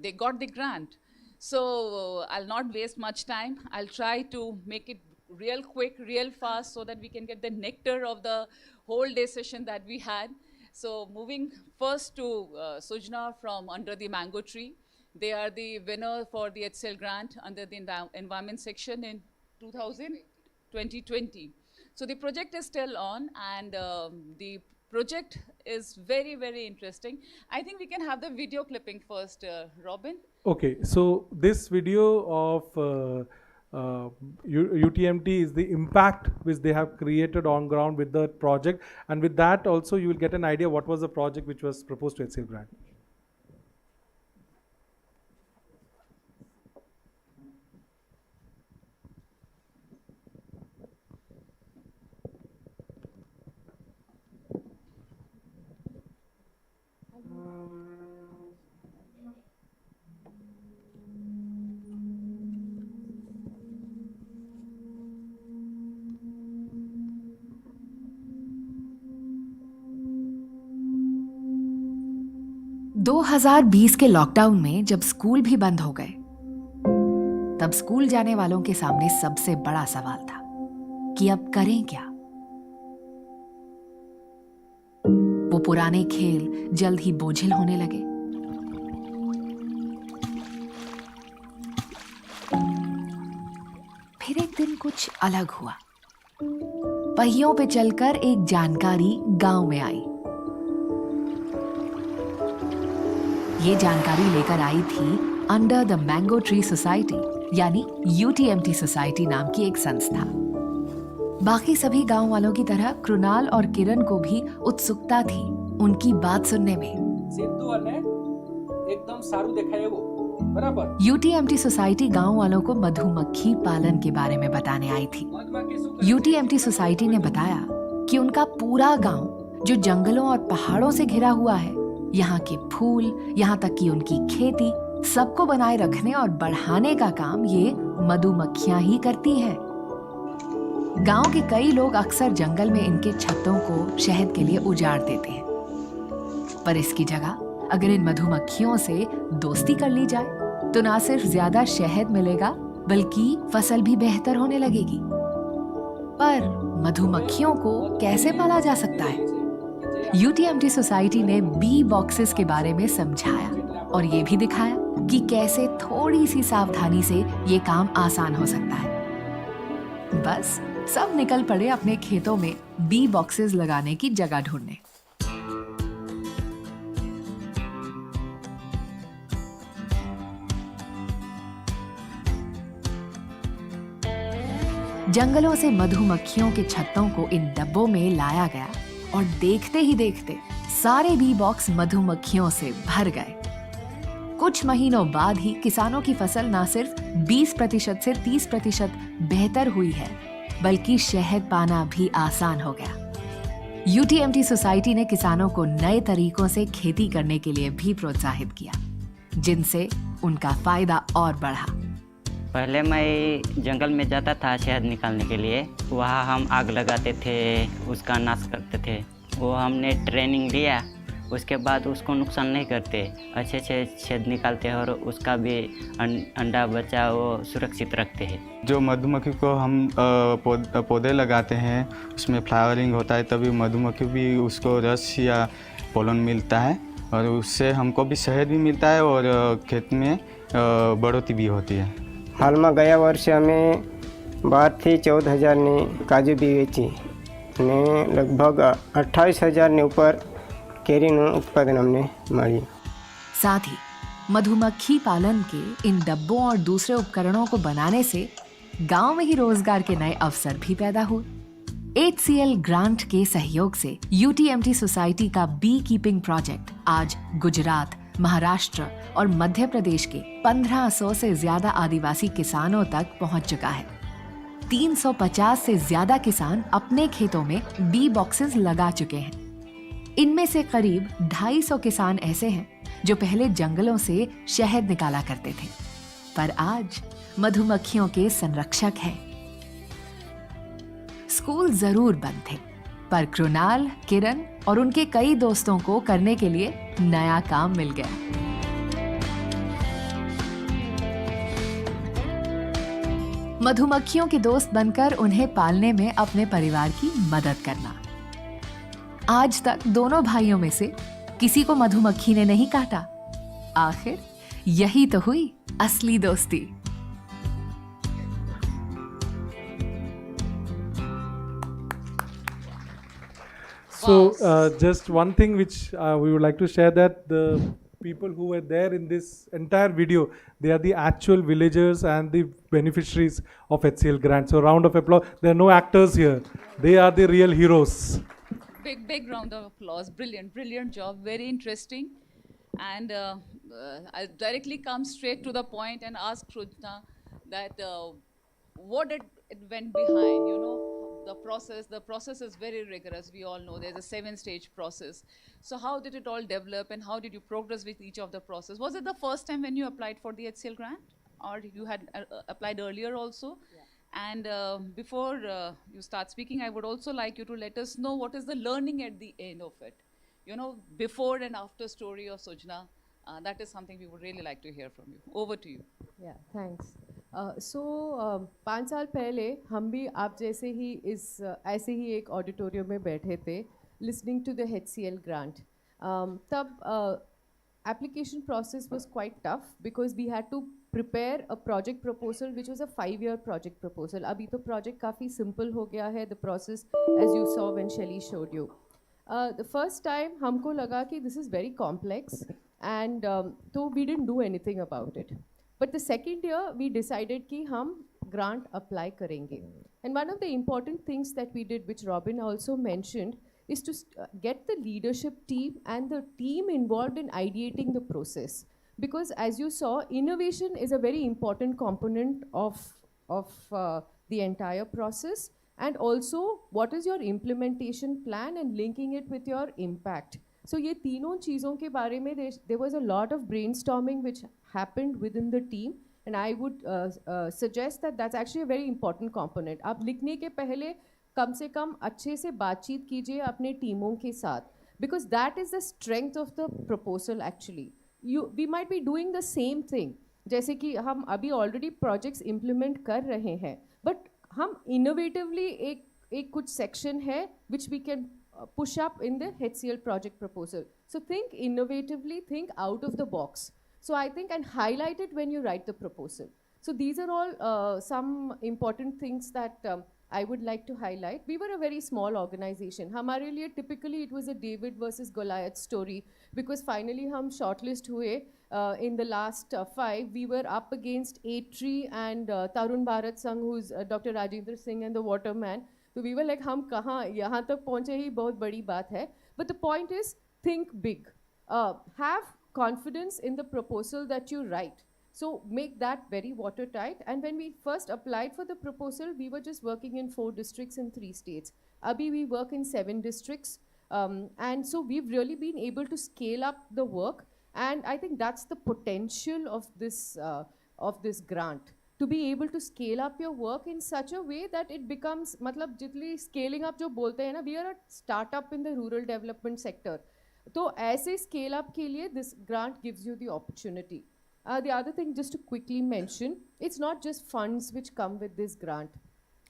they got the grant. So I'll not waste much time. I'll try to make it real quick, real fast, so that we can get the nectar of the whole day session that we had. So moving first to Sujna from Under the Mango Tree. They are the winner for the HCL grant under the environment section in 2020. So the project is still on, and the project is very, very interesting. I think we can have the video clipping first, Robin. Okay, so this video of UTMT is the impact which they have created on ground with the project, and with that also you will get an idea what was the project which was proposed to HCL grant. ...2020 के lockdown में जब school भी बंद हो गए, तब school जाने वालों के सामने सबसे बड़ा सवाल था कि अब करें क्या। वो पुराने खेल जल्द ही बोझिल होने लगे। फिर एक दिन कुछ अलग हुआ। पहियों पे चलकर एक जानकारी गांव में आई। ये जानकारी लेकर आई थी under the mango tree society, यानी UTMT सोसाइटी नाम की एक संस्था। बाकी सभी गांव वालों की तरह कृणाल और किरण को भी उत्सुकता थी उनकी बात सुनने में। एकदम सारू दिखाए वो, बराबर। UTMT सोसाइटी गांव वालों को मधुमक्खी पालन के बारे में बताने आई थी। UTMT सोसाइटी ने बताया कि उनका पूरा गांव, जो जंगलों और पहाड़ों से घिरा हुआ है, यहाँ के फूल, यहाँ तक कि उनकी खेती, सबको बनाए रखने और बढ़ाने का काम ये मधुमक्खियां ही करती हैं। गांव के कई लोग अक्सर जंगल में इनके छत्तों को शहद के लिए उजाड़ देते हैं, पर इसकी जगह अगर इन मधुमक्खियों से दोस्ती कर ली जाए तो ना सिर्फ ज्यादा शहद मिलेगा, बल्कि फसल भी बेहतर होने लगेगी। पर मधुमक्खियों को कैसे पाला जा सकता है? UTMT सोसाइटी ने बी बॉक्सेस के बारे में समझाया और ये भी दिखाया कि कैसे थोड़ी सी सावधानी से ये काम आसान हो सकता है। बस सब निकल पड़े अपने खेतों में बी बॉक्सेस लगाने की जगह ढूंढने। जंगलों से मधुमक्खियों के छत्तों को इन डब्बों में लाया गया और देखते ही देखते सारे बी बॉक्स मधुमक्खियों से भर गए। कुछ महीनों बाद ही किसानों की फसल न सिर्फ 20% से 30% बेहतर हुई है, बल्कि शहद पाना भी आसान हो गया। UTMT सोसाइटी ने किसानों को नए तरीकों से खेती करने के लिए भी प्रोत्साहित किया, जिनसे उनका फायदा और बढ़ा। पहले मैं जंगल में जाता था शहद निकालने के लिए। वहाँ हम आग लगाते थे, उसका नाश करते थे। वो हमने ट्रेनिंग लिया उसके बाद उसको नुकसान नहीं करते, अच्छे अच्छे छेद निकालते हैं और उसका भी अंडा बच्चा वो सुरक्षित रखते हैं। जो मधुमक्खी को हम पौधे लगाते हैं उसमें फ्लावरिंग होता है, तभी मधुमक्खी भी उसको रस या पोलन मिलता है और उससे हमको भी शहद भी मिलता है और खेत में बढ़ोतरी भी होती है। हाल में गया वर्ष अमे 12 થી 14,000 ની કાજુ બી વેચી અને લગભગ 28,000 ની ઉપર કેરીનું ઉત્પાદન અમને મળ્યું। साथ ही मधुमक्खी पालन के इन डब्बों और दूसरे उपकरणों को बनाने से गांव में ही रोजगार के नए अवसर भी पैदा हुए। HCL ग्रांट के सहयोग से UTMT सोसाइटी का बी कीपिंग प्रोजेक्ट आज गुजरात, महाराष्ट्र और मध्य प्रदेश के 1500 से ज्यादा आदिवासी किसानों तक पहुंच चुका है। 350 से ज्यादा किसान अपने खेतों में बी बॉक्सेस लगा चुके हैं। इनमें से करीब 250 किसान ऐसे हैं जो पहले जंगलों से शहद निकाला करते थे, पर आज मधुमक्खियों के संरक्षक हैं। स्कूल जरूर बंद थे, पर कृणाल, किरण और उनके कई दोस्तों को करने के लिए नया काम मिल गया। मधुमक्खियों के दोस्त बनकर उन्हें पालने में अपने परिवार की मदद करना। आज तक दोनों भाइयों में से किसी को मधुमक्खी ने नहीं काटा। आखिर यही तो हुई असली दोस्ती। So just one thing which we would like to share, that the people who were there in this entire video, they are the actual villagers and the beneficiaries of HCL Grant. So round of applause. There are no actors here. They are the real heroes. Big round of applause. Brilliant job. Very interesting. And I'll directly come straight to the point and ask Shrikant that what it went behind, you know, the process is very rigorous. We all know there's a 7-stage process. So how did it all develop and how did you progress with each of the process? Was it the first time when you applied for the HCL grant, or you had applied earlier also? Yeah. And before you start speaking, I would also like you to let us know what is the learning at the end of it. You know, before and after story of Sujna. That is something we would really like to hear from you. Over to you. Yeah, thanks. So 5 साल पहले हम भी आप जैसे ही ऐसे ही एक auditorium में बैठे थे, listening to the HCL grant. तब application process was quite tough because we had to prepare a project proposal which was a 5-year project proposal. अभी तो project काफ़ी simple हो गया है, the process as you saw when Shelly showed you. The first time हमको लगा कि this is very complex and so we didn't do anything about it. But the second year we decided कि हम grant apply करेंगे. And one of the important things that we did, which Robin also mentioned, is to get the leadership team and the team involved in ideating the process. Because as you saw, innovation is a very important component of the entire process. And also, what is your implementation plan and linking it with your impact. So ये तीनों चीज़ों के बारे में there was a lot of brainstorming which happened within the team, and I would suggest that that's actually a very important component. आप लिखने के पहले कम से कम अच्छे से बातचीत कीजिए अपने टीमों के साथ, because that is the strength of the proposal actually. We might be doing the same thing, जैसे कि हम अभी already projects implement कर रहे हैं, but हम innovatively एक कुछ section है which we can push up in the HCL project proposal. So think innovatively, think out of the box. So I think, and highlight it when you write the proposal. So these are all some important things that I would like to highlight. We were a very small organization. हमारे लिए typically it was a David versus Goliath story, because finally हम shortlist हुए in the last 5. We were up against A-Tree and Tarun Bharat Sangh, who's Dr. Rajendra Singh and the Waterman. So we were like, हम कहाँ यहाँ तक पहुँचे ही बहुत बड़ी बात है. But the point is, think big. Have confidence in the proposal that you write. So make that very watertight. And when we first applied for the proposal, we were just working in 4 districts in 3 states. Abhi we work in 7 districts. And so we've really been able to scale up the work. And I think that's the potential of this grant. To be able to scale up your work in such a way that it becomes, मतलब जितनी scaling up जो बोलते हैं ना, we are a startup in the rural development sector. तो ऐसे scale up के लिए this grant gives you the opportunity. The other thing, just to quickly mention, it's not just funds which come with this grant.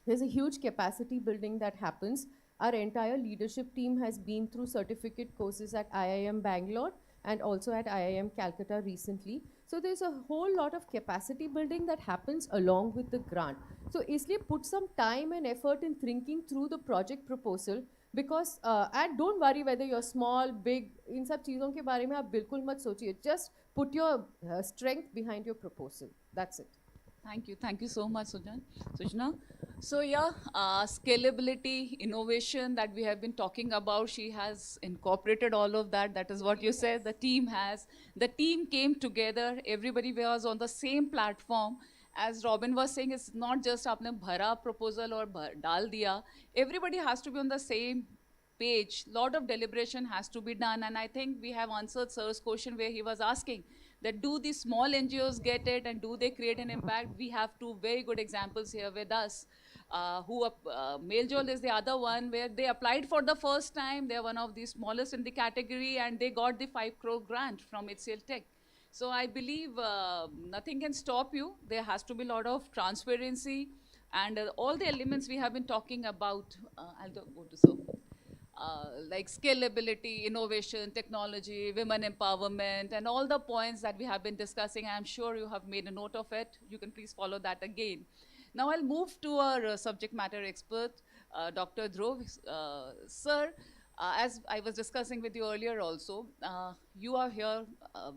There's a huge capacity building that happens. Our entire leadership team has been through certificate courses at IIM Bangalore and also at IIM Calcutta recently. So there's a whole lot of capacity building that happens along with the grant. So isliye put some time and effort in thinking through the project proposal, because and don't worry whether you're small, big, इन सब चीज़ों के बारे में आप बिल्कुल मत सोचिए. Just put your strength behind your proposal. That's it. Thank you so much, Sujna. So yeah, scalability, innovation that we have been talking about, she has incorporated all of that. That is what you said, the team has. The team came together, everybody was on the same platform. As Robin was saying, it's not just aapne bhara proposal or dal diya. Everybody has to be on the same page. Lot of deliberation has to be done, and I think we have answered Sir's question where he was asking that do the small NGOs get it and do they create an impact? We have two very good examples here with us. Mailjoel is the other one where they applied for the first time. They're one of the smallest in the category and they got the 5 crore grant from HCL Tech. So I believe nothing can stop you. There has to be a lot of transparency and all the elements we have been talking about. I'll go to Sir. Like scalability, innovation, technology, women empowerment, and all the points that we have been discussing. I'm sure you have made a note of it. You can please follow that again. Now I'll move to our subject matter expert, Dr. Dhruv. Sir, as I was discussing with you earlier also, you are here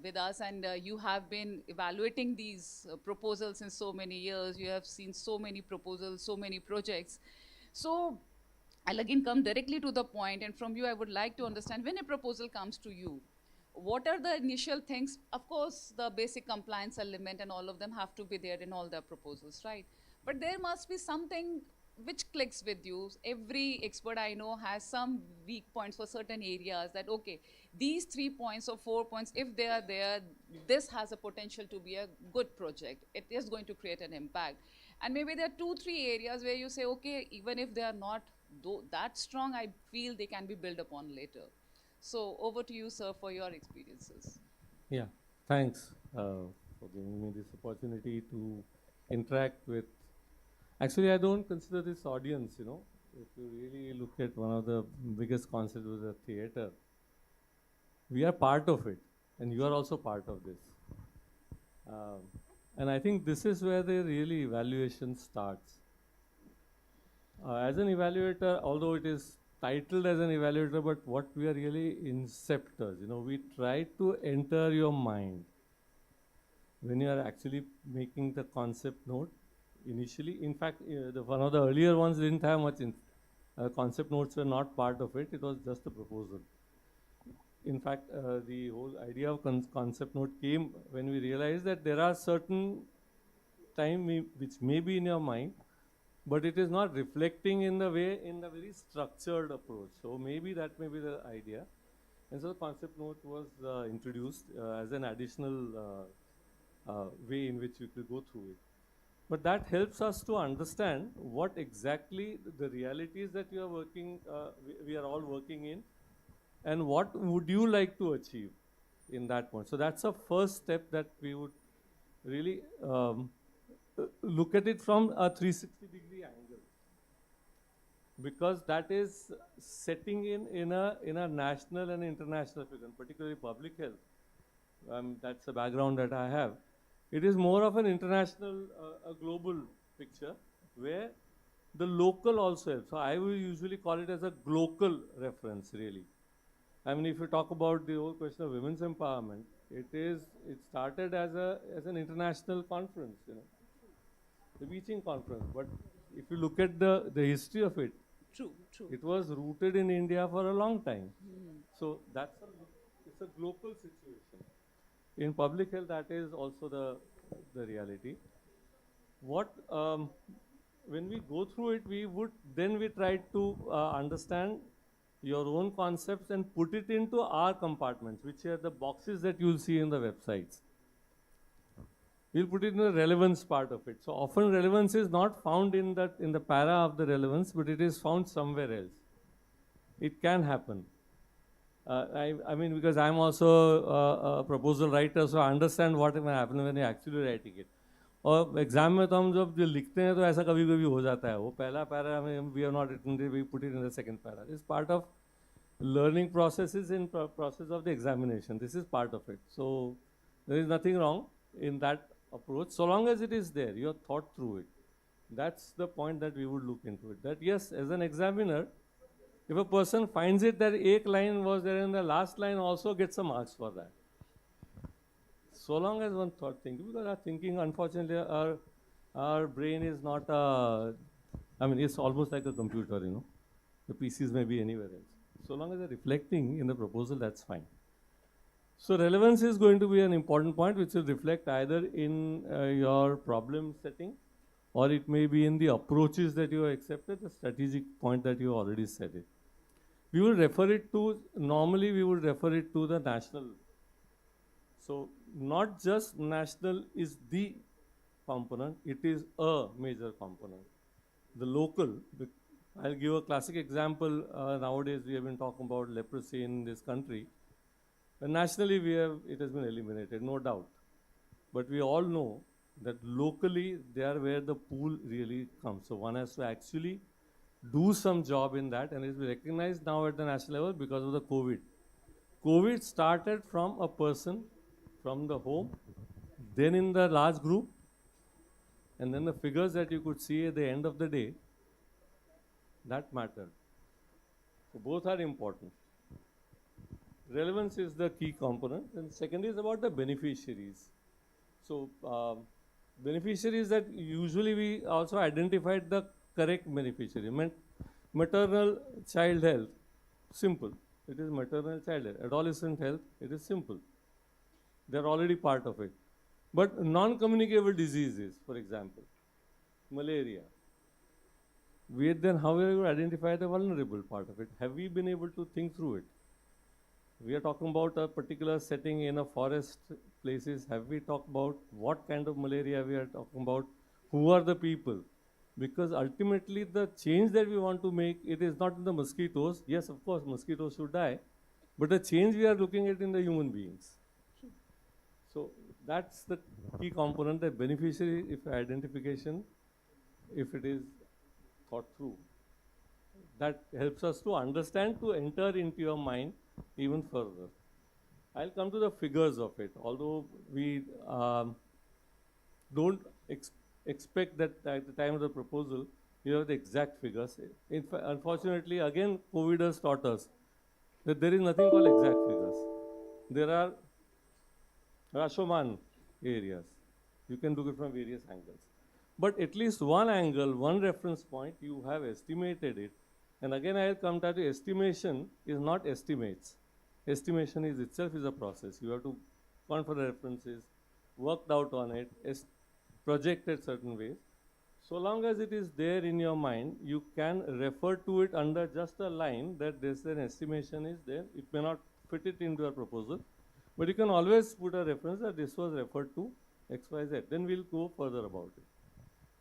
with us and you have been evaluating these proposals in so many years. You have seen so many proposals, so many projects. So I'll again come directly to the point, and from you I would like to understand, when a proposal comes to you, what are the initial things? Of course, the basic compliance element and all of them have to be there in all the proposals, right? But there must be something which clicks with you. Every expert I know has some weak points for certain areas that, okay, these 3 points or 4 points, if they are there, this has a potential to be a good project. It is going to create an impact. And maybe there are 2-3 areas where you say, okay, even if they are not that strong, I feel they can be built upon later. So over to you, sir, for your experiences. Yeah, thanks for giving me this opportunity to interact with. Actually, I don't consider this audience, you know, if you really look at one of the biggest concepts was the theater. We are part of it, and you are also part of this. And I think this is where the really evaluation starts. As an evaluator, although it is titled as an evaluator, but what we are really inceptors, you know, we try to enter your mind. When you are actually making the concept note, initially, in fact, one of the earlier ones didn't have much, concept notes were not part of it, it was just a proposal. In fact, the whole idea of concept note came when we realized that there are certain time which may be in your mind, but it is not reflecting in the way, in the very structured approach. So maybe that may be the idea. And so the concept note was introduced as an additional way in which you could go through it. But that helps us to understand what exactly the realities that you are working, we are all working in, and what would you like to achieve in that point. So that's a first step that we would really look at it from a 360-degree angle, because that is setting in a national and international figure, particularly public health. That's the background that I have. It is more of an international, a global picture where the local also helps. So I will usually call it as a global reference, really. I mean, if you talk about the whole question of women's empowerment, it started as an international conference, you know. The Beijing conference, but if you look at the history of it, true. It was rooted in India for a long time. So it's a global situation. In public health, that is also the reality. When we go through it, we try to understand your own concepts and put it into our compartments, which are the boxes that you'll see in the websites. We'll put it in the relevance part of it. So often relevance is not found in the para of the relevance, but it is found somewhere else. It can happen. I mean, because I'm also a proposal writer, so I understand what may happen when you're actually writing it. और exam में तो हम जब लिखते हैं तो ऐसा कभी कभी हो जाता है, वो पहला पैरा हमें we are not written, we put it in the second para. Is part of learning processes in process of the examination. This is part of it. So there is nothing wrong in that approach, so long as it is there, you have thought through it. That's the point that we would look into it. That yes, as an examiner, if a person finds it that एक line was there and the last line also gets some marks for that. So long as one thought thinking, because our thinking, unfortunately, our brain is not I mean, it's almost like a computer, you know. The PCs may be anywhere else. So long as they're reflecting in the proposal, that's fine. So relevance is going to be an important point which will reflect either in your problem setting, or it may be in the approaches that you have accepted, the strategic point that you already said it. We will refer it to, normally we would refer it to the national. So not just national is the component, it is a major component. The local, I'll give a classic example. Nowadays we have been talking about leprosy in this country. And nationally it has been eliminated, no doubt. But we all know that locally they are where the pool really comes. So one has to actually do some job in that, and it's been recognized now at the national level because of the COVID. COVID started from a person, from the home, then in the large group, and then the figures that you could see at the end of the day, that mattered. So both are important. Relevance is the key component, and second is about the beneficiaries. So beneficiaries, that usually we also identified the correct beneficiary. Maternal child health, simple. It is maternal child health. Adolescent health, it is simple. They're already part of it. But non-communicable diseases, for example, malaria, then how are we going to identify the vulnerable part of it? Have we been able to think through it? We are talking about a particular setting in a forest places. Have we talked about what kind of malaria we are talking about? Who are the people? Because ultimately the change that we want to make, it is not in the mosquitoes. Yes, of course, mosquitoes should die. But the change we are looking at in the human beings. So that's the key component, the beneficiary if identification, if it is thought through. That helps us to understand, to enter into your mind even further. I'll come to the figures of it, although we don't expect that at the time of the proposal, you have the exact figures. Unfortunately, again, COVID has taught us that there is nothing called exact figures. There are Rashomon areas. You can look at from various angles. But at least one angle, one reference point, you have estimated it. And again, I will come to estimation is not estimates. Estimation is itself is a process. You have to count for the references, worked out on it, projected certain ways. So long as it is there in your mind, you can refer to it under just a line that this an estimation is there. It may not fit it into your proposal, but you can always put a reference that this was referred to X, Y, Z. Then we'll go further about it.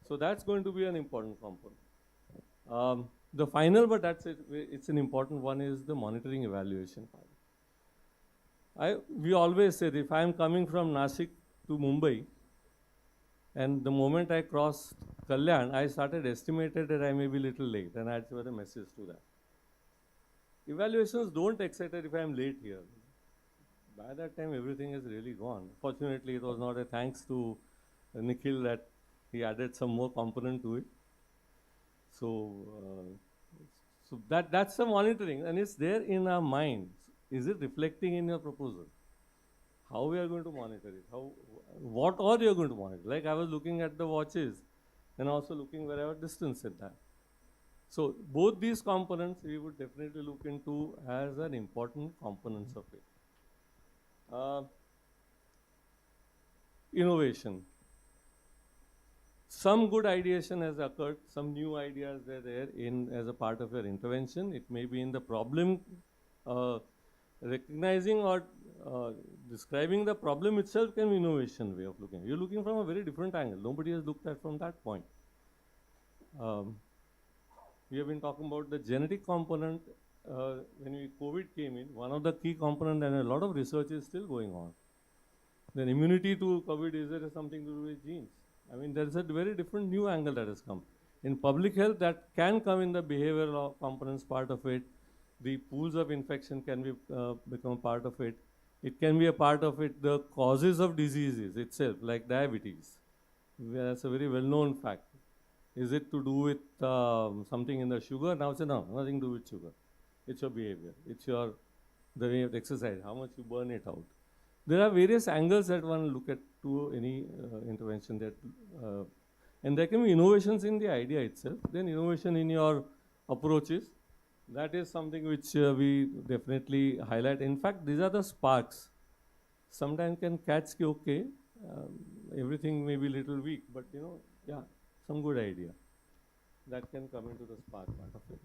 So that's going to be an important component. The final, but that's it, it's an important one, is the monitoring evaluation part. We always say that if I'm coming from Nashik to Mumbai, and the moment I crossed Kalyan, I started estimated that I may be a little late, and I had to put a message to that. Evaluations don't excite if I'm late here. By that time, everything is really gone. Fortunately, it was not a thanks to Nikhil that he added some more component to it. So, that's the monitoring, and it's there in our minds. Is it reflecting in your proposal? How we are going to monitor it? What are you going to monitor? Like I was looking at the watches, and also looking wherever distance at that. So both these components we would definitely look into as an important components of it. Innovation. Some good ideation has occurred, some new ideas are there as a part of your intervention. It may be in the problem, recognizing or describing the problem itself can be innovation way of looking. You're looking from a very different angle. Nobody has looked at from that point. We have been talking about the genetic component when COVID came in, one of the key components and a lot of research is still going on. Then immunity to COVID, is there something to do with genes? I mean, there's a very different new angle that has come. In public health, that can come in the behavioral components part of it. The pools of infection can be become part of it. It can be a part of it, the causes of diseases itself, like diabetes. That's a very well-known fact. Is it to do with something in the sugar? Now say no, nothing to do with sugar. It's your behavior. It's your, the way of exercise, how much you burn it out. There are various angles that one look at to any intervention that, and there can be innovations in the idea itself, then innovation in your approaches. That is something which we definitely highlight. In fact, these are the sparks. Sometimes can catch, okay, everything may be a little weak, but you know, yeah, some good idea. That can come into the spark part of it.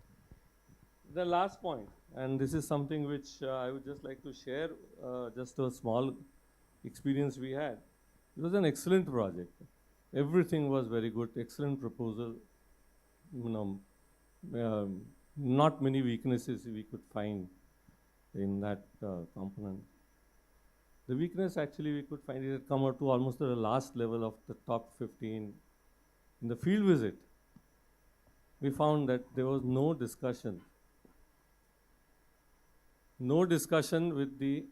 The last point, and this is something which I would just like to share, just a small experience we had. It was an excellent project. Everything was very good, excellent proposal. You know, not many weaknesses we could find in that component. The weakness actually we could find it had come out to almost the last level of the top 15. In the field visit, we found that there was no discussion with the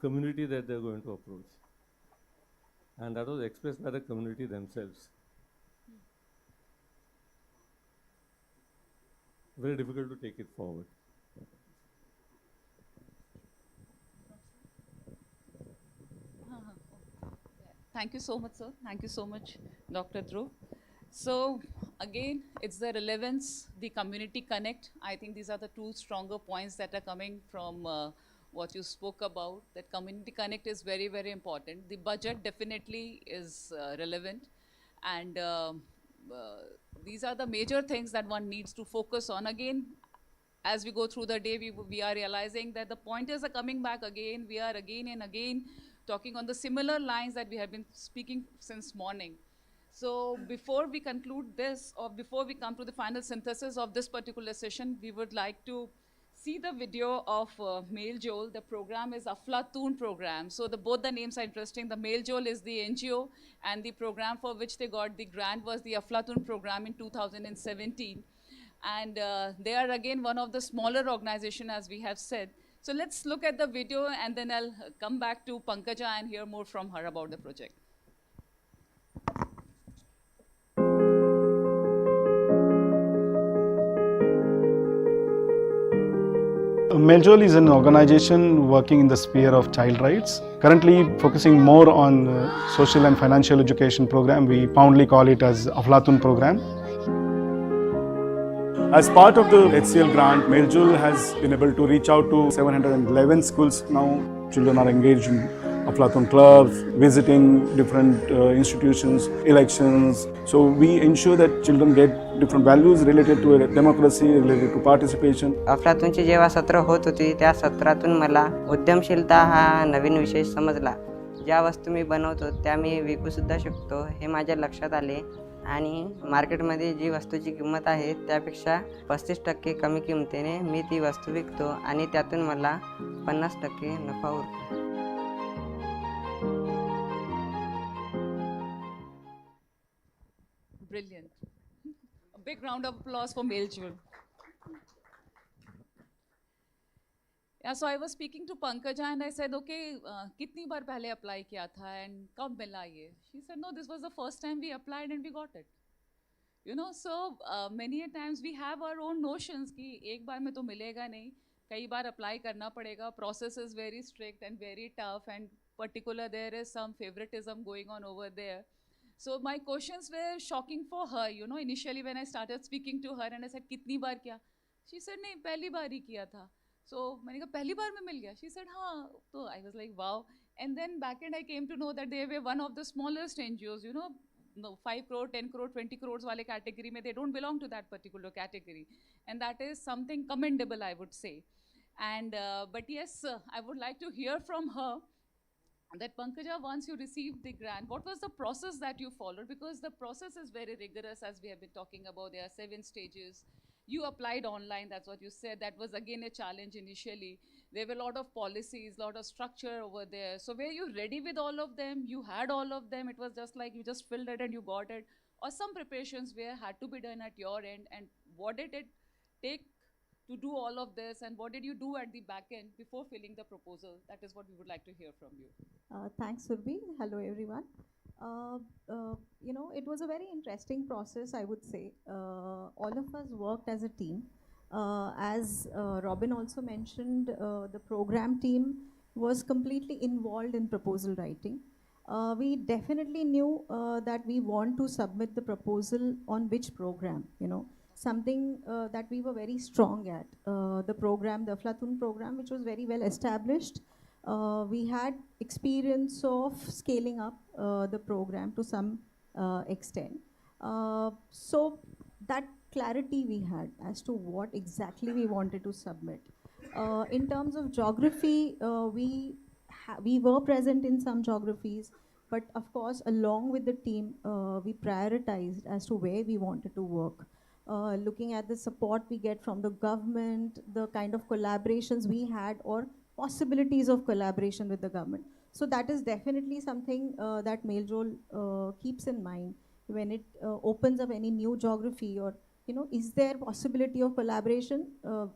community that they're going to approach. And that was expressed by the community themselves. Very difficult to take it forward. Thank you so much, sir. Thank you so much, Dr. Dhruv. So again, it's the relevance, the community connect. I think these are the two stronger points that are coming from what you spoke about, that community connect is very, very important. The budget definitely is relevant. And these are the major things that one needs to focus on. Again, as we go through the day, we are realizing that the pointers are coming back again. We are again and again talking on the similar lines that we have been speaking since morning. So before we conclude this, or before we come to the final synthesis of this particular session, we would like to see the video of Male Joel. The program is Aflatun program. So both the names are interesting. The Male Joel is the NGO, and the program for which they got the grant was the Aflatun program in 2017. And they are again one of the smaller organizations, as we have said. So let's look at the video, and then I'll come back to Pankaja and hear more from her about the project. Meljol is an organization working in the sphere of child rights, currently focusing more on social and financial education program. We fondly call it as Aflatun program. As part of the HCL grant, Meljol has been able to reach out to 711 schools now. Children are engaged in Aflatun clubs, visiting different institutions, elections. So we ensure that children get different values related to democracy, related to participation. अफलातूनची जेव्हा सत्र होत होती त्या सत्रातून मला उद्यमशीलता हा नवीन विषय समजला. ज्या वस्तू मी बनवतो त्या मी विकू सुद्धा शकतो हे माझ्या लक्षात आले आणि मार्केटमध्ये जी वस्तूची किंमत आहे त्यापेक्षा 35% कमी किमतीने मी ती वस्तू विकतो आणि त्यातून मला 50% नफा उरतो. Brilliant. A big round of applause for Male Joel. Yeah, so I was speaking to Pankaja and I said, okay, kitni bar pehle apply kiya tha and kab mila ye? She said, no, this was the first time we applied and we got it. You know, so many a times we have our own notions ki ek baar mein to milega nahi, kai baar apply karna padega. Process is very strict and very tough, and particular there is some favoritism going on over there. So my questions were shocking for her, you know, initially when I started speaking to her and I said, kitni baar kiya? She said, nahi, pehli baar hi kiya tha. So मैंने कहा पहली बार में मिल गया. She said हाँ. So I was like wow. And then back end I came to know that they were one of the smallest NGOs. You know, 5 crore, 10 crore, 20 crores वाले category में they don't belong to that particular category, and that is something commendable, I would say. And but yes, I would like to hear from her that Pankaja, once you received the grant, what was the process that you followed? Because the process is very rigorous, as we have been talking about. There are 7 stages. You applied online, that's what you said. That was again a challenge initially. There were a lot of policies, a lot of structure over there. So were you ready with all of them? You had all of them? It was just like you just filled it and you got it? Or some preparations were had to be done at your end? And what did it take to do all of this? And what did you do at the back end before filling the proposal? That is what we would like to hear from you. Thanks, Surbhi. Hello, everyone. It was a very interesting process, I would say. All of us worked as a team. As Robin also mentioned, the program team was completely involved in proposal writing. We definitely knew that we want to submit the proposal on which program, something that we were very strong at. The program, the Aflatun program, which was very well established. We had experience of scaling up the program to some extent. So that clarity we had as to what exactly we wanted to submit. In terms of geography, we were present in some geographies, but of course, along with the team, we prioritized as to where we wanted to work. Looking at the support we get from the government, the kind of collaborations we had, or possibilities of collaboration with the government. So that is definitely something that Mailjool keeps in mind when it opens up any new geography, or is there possibility of collaboration,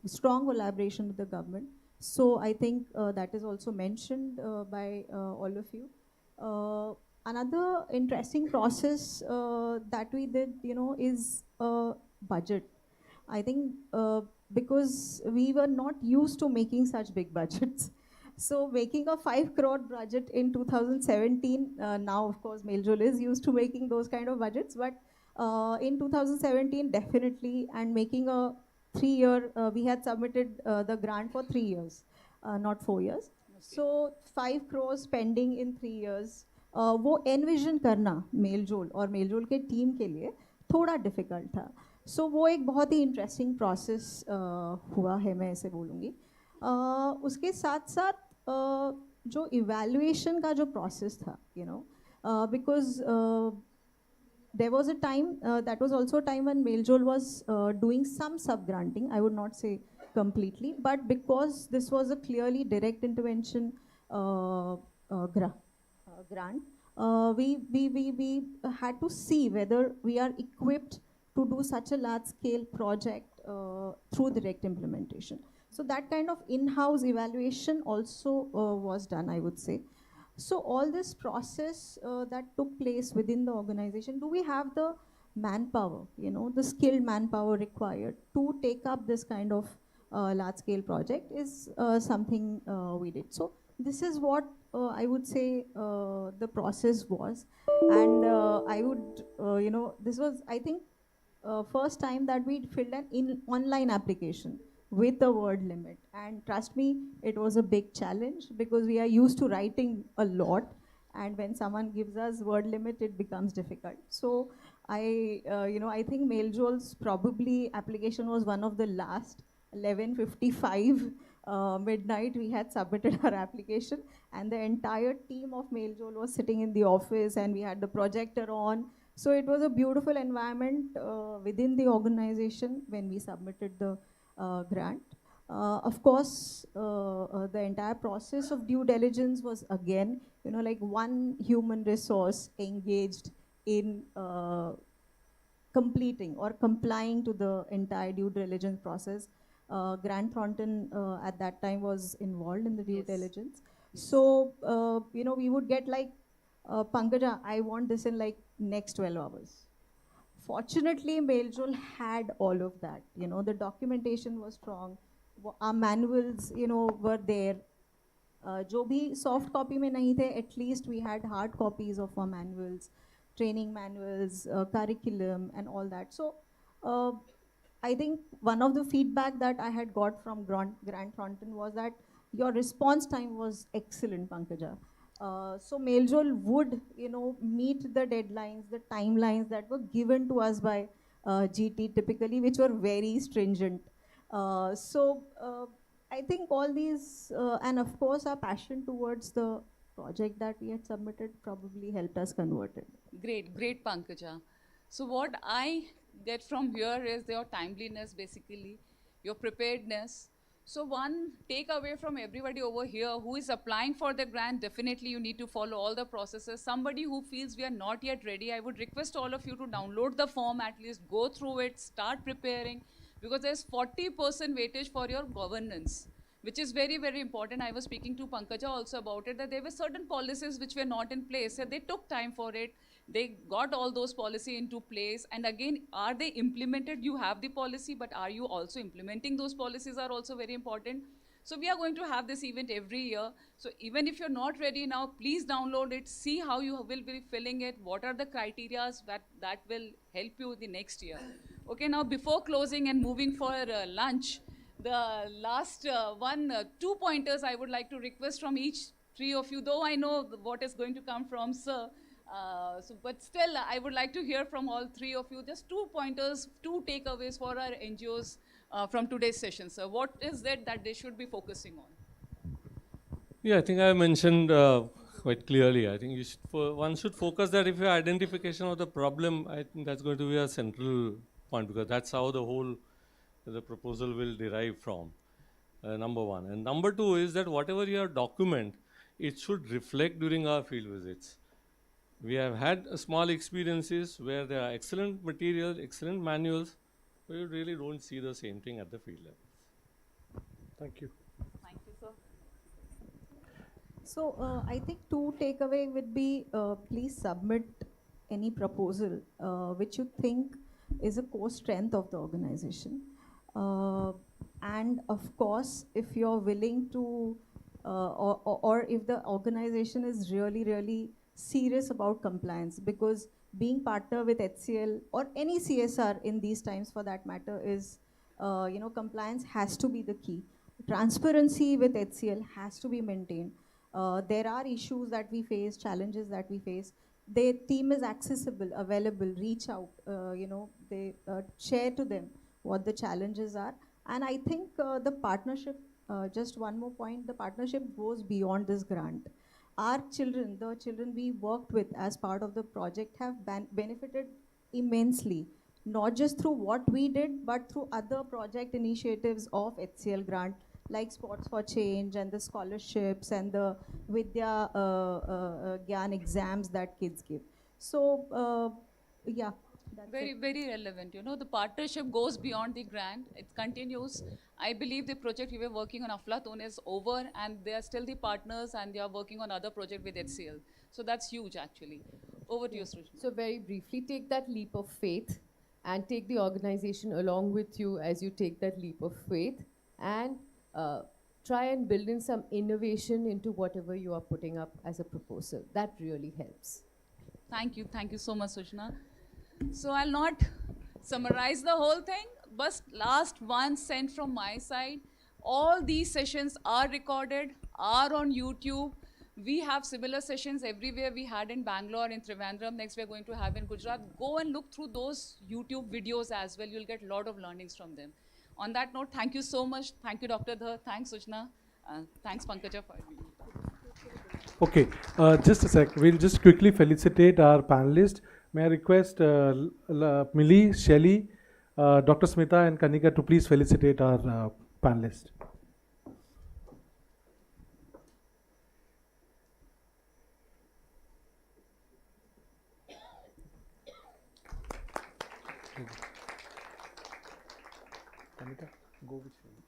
strong collaboration with the government. So I think that is also mentioned by all of you. Another interesting process that we did, is budget. I think because we were not used to making such big budgets. So making a 5 crore budget in 2017, now of course Mailjool is used to making those kind of budgets, but in 2017 definitely, and making a 3-year, we had submitted the grant for 3 years, not 4 years. So 5 crores spending in 3 years, वो envision करना Mailjool और Mailjool के team के लिए थोड़ा difficult था. So वो एक बहुत ही interesting process हुआ है, मैं ऐसे बोलूँगी. उसके साथ साथ जो evaluation का जो process था, because there was a time, that was also a time when Mailjool was doing some sub-granting, I would not say completely, but because this was a clearly direct intervention grant, we had to see whether we are equipped to do such a large-scale project through direct implementation. So that kind of in-house evaluation also was done, I would say. So all this process that took place within the organization, do we have the manpower, the skilled manpower required to take up this kind of large-scale project is something we did. So this is what I would say the process was. And I would, this was, I think, first time that we filled an online application with a word limit, and trust me, it was a big challenge because we are used to writing a lot, and when someone gives us word limit, it becomes difficult. So I think Mailjool's probably application was one of the last. 11:55 midnight we had submitted our application, and the entire team of Mailjool was sitting in the office, and we had the projector on. So it was a beautiful environment within the organization when we submitted the grant. Of course, the entire process of due diligence was again, like one human resource engaged in completing or complying to the entire due diligence process. Grant Thornton at that time was involved in the due diligence. So, we would get like, Pankaja, I want this in like next 12 hours. Fortunately, Mailjool had all of that. The documentation was strong. Our manuals, were there. जो भी soft copy में नहीं थे, at least we had hard copies of our manuals, training manuals, curriculum, and all that. So I think one of the feedback that I had got from Grant Thornton was that your response time was excellent, Pankaja. So Mailjool would, meet the deadlines, the timelines that were given to us by GT typically, which were very stringent. So I think all these, and of course our passion towards the project that we had submitted probably helped us convert it. Great, Pankaja. So what I get from here is your timeliness, basically, your preparedness. So one takeaway from everybody over here who is applying for the grant, definitely you need to follow all the processes. Somebody who feels we are not yet ready, I would request all of you to download the form, at least go through it, start preparing, because there's 40% weightage for your governance, which is very, very important. I was speaking to Pankaja also about it, that there were certain policies which were not in place. So they took time for it. They got all those policy into place. And again, are they implemented? You have the policy, but are you also implementing those policies are also very important. So we are going to have this event every year. So even if you're not ready now, please download it, see how you will be filling it, what are the criteria that will help you the next year. Okay, now before closing and moving for lunch, the last two pointers I would like to request from each three of you, though I know what is going to come from sir. But still, I would like to hear from all three of you, just 2 pointers, 2 takeaways for our NGOs from today's session. So what is that they should be focusing on? Yeah, I think I mentioned quite clearly. I think one should focus that if your identification of the problem, I think that's going to be a central point, because that's how the proposal will derive from, number one. And number two is that whatever your document, it should reflect during our field visits. We have had small experiences where there are excellent materials, excellent manuals, but you really don't see the same thing at the field level. Thank you. Thank you, sir. So I think 2 takeaway would be, please submit any proposal which you think is a core strength of the organization. And of course, if you're willing to, or if the organization is really, really serious about compliance, because being partner with HCL or any CSR in these times for that matter is, compliance has to be the key. Transparency with HCL has to be maintained. There are issues that we face, challenges that we face. Their team is accessible, available, reach out, they share to them what the challenges are. And I think the partnership, just one more point, the partnership goes beyond this grant. Our children, the children we worked with as part of the project have benefited immensely, not just through what we did, but through other project initiatives of HCL Grant, like Sports for Change and the scholarships and the Vidya Gyan exams that kids give. So, yeah. Very, very relevant. The partnership goes beyond the grant. It continues. I believe the project we were working on Aflatun is over, and they are still the partners, and they are working on other project with HCL. So that's huge, actually. Over to you, Shrikant. So very briefly, take that leap of faith and take the organization along with you as you take that leap of faith, and try and build in some innovation into whatever you are putting up as a proposal. That really helps. Thank you. Thank you so much, Sushna. So I'll not summarize the whole thing, but last one cent from my side. All these sessions are recorded, are on YouTube. We have similar sessions everywhere. We had in Bangalore, in Trivandrum. Next we're going to have in Gujarat. Go and look through those YouTube videos as well. You'll get a lot of learnings from them. On that note, thank you so much. Thank you, Dr. Dhar. Thanks, Sushna. Thanks, Pankaja, for having me. Okay, just a sec. We'll just quickly felicitate our panelists. May I request Millie, Shelly, Dr. Smita and Kanika to please felicitate our panelists. Kanika, go with Shelly.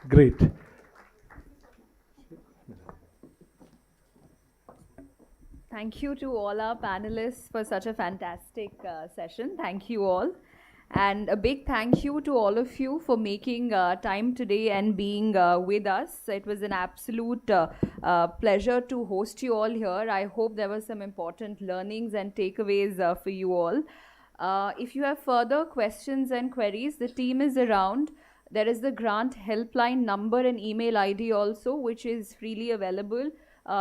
Great. Thank you to all our panelists for such a fantastic session. Thank you all. And a big thank you to all of you for making time today and being with us. It was an absolute pleasure to host you all here. I hope there were some important learnings and takeaways for you all. If you have further questions and queries, the team is around. There is the grant helpline number and email ID also, which is freely available.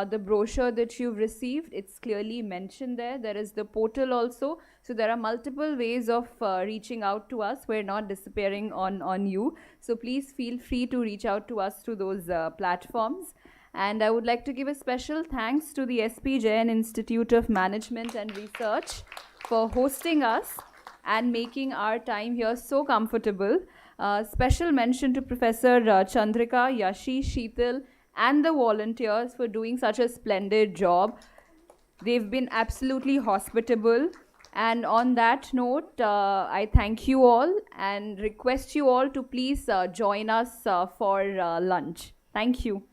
the brochure that you've received. It's clearly mentioned there. There is the portal also. So there are multiple ways of reaching out to us. We're not disappearing on you. So please feel free to reach out to us through those platforms. And I would like to give a special thanks to the SP Jain Institute of Management and Research for hosting us and making our time here so comfortable. Special mention to Professor Chandrika, Yashi, Sheetal, and the volunteers for doing such a splendid job. They've been absolutely hospitable. And on that note, I thank you all and request you all to please join us for lunch. Thank you.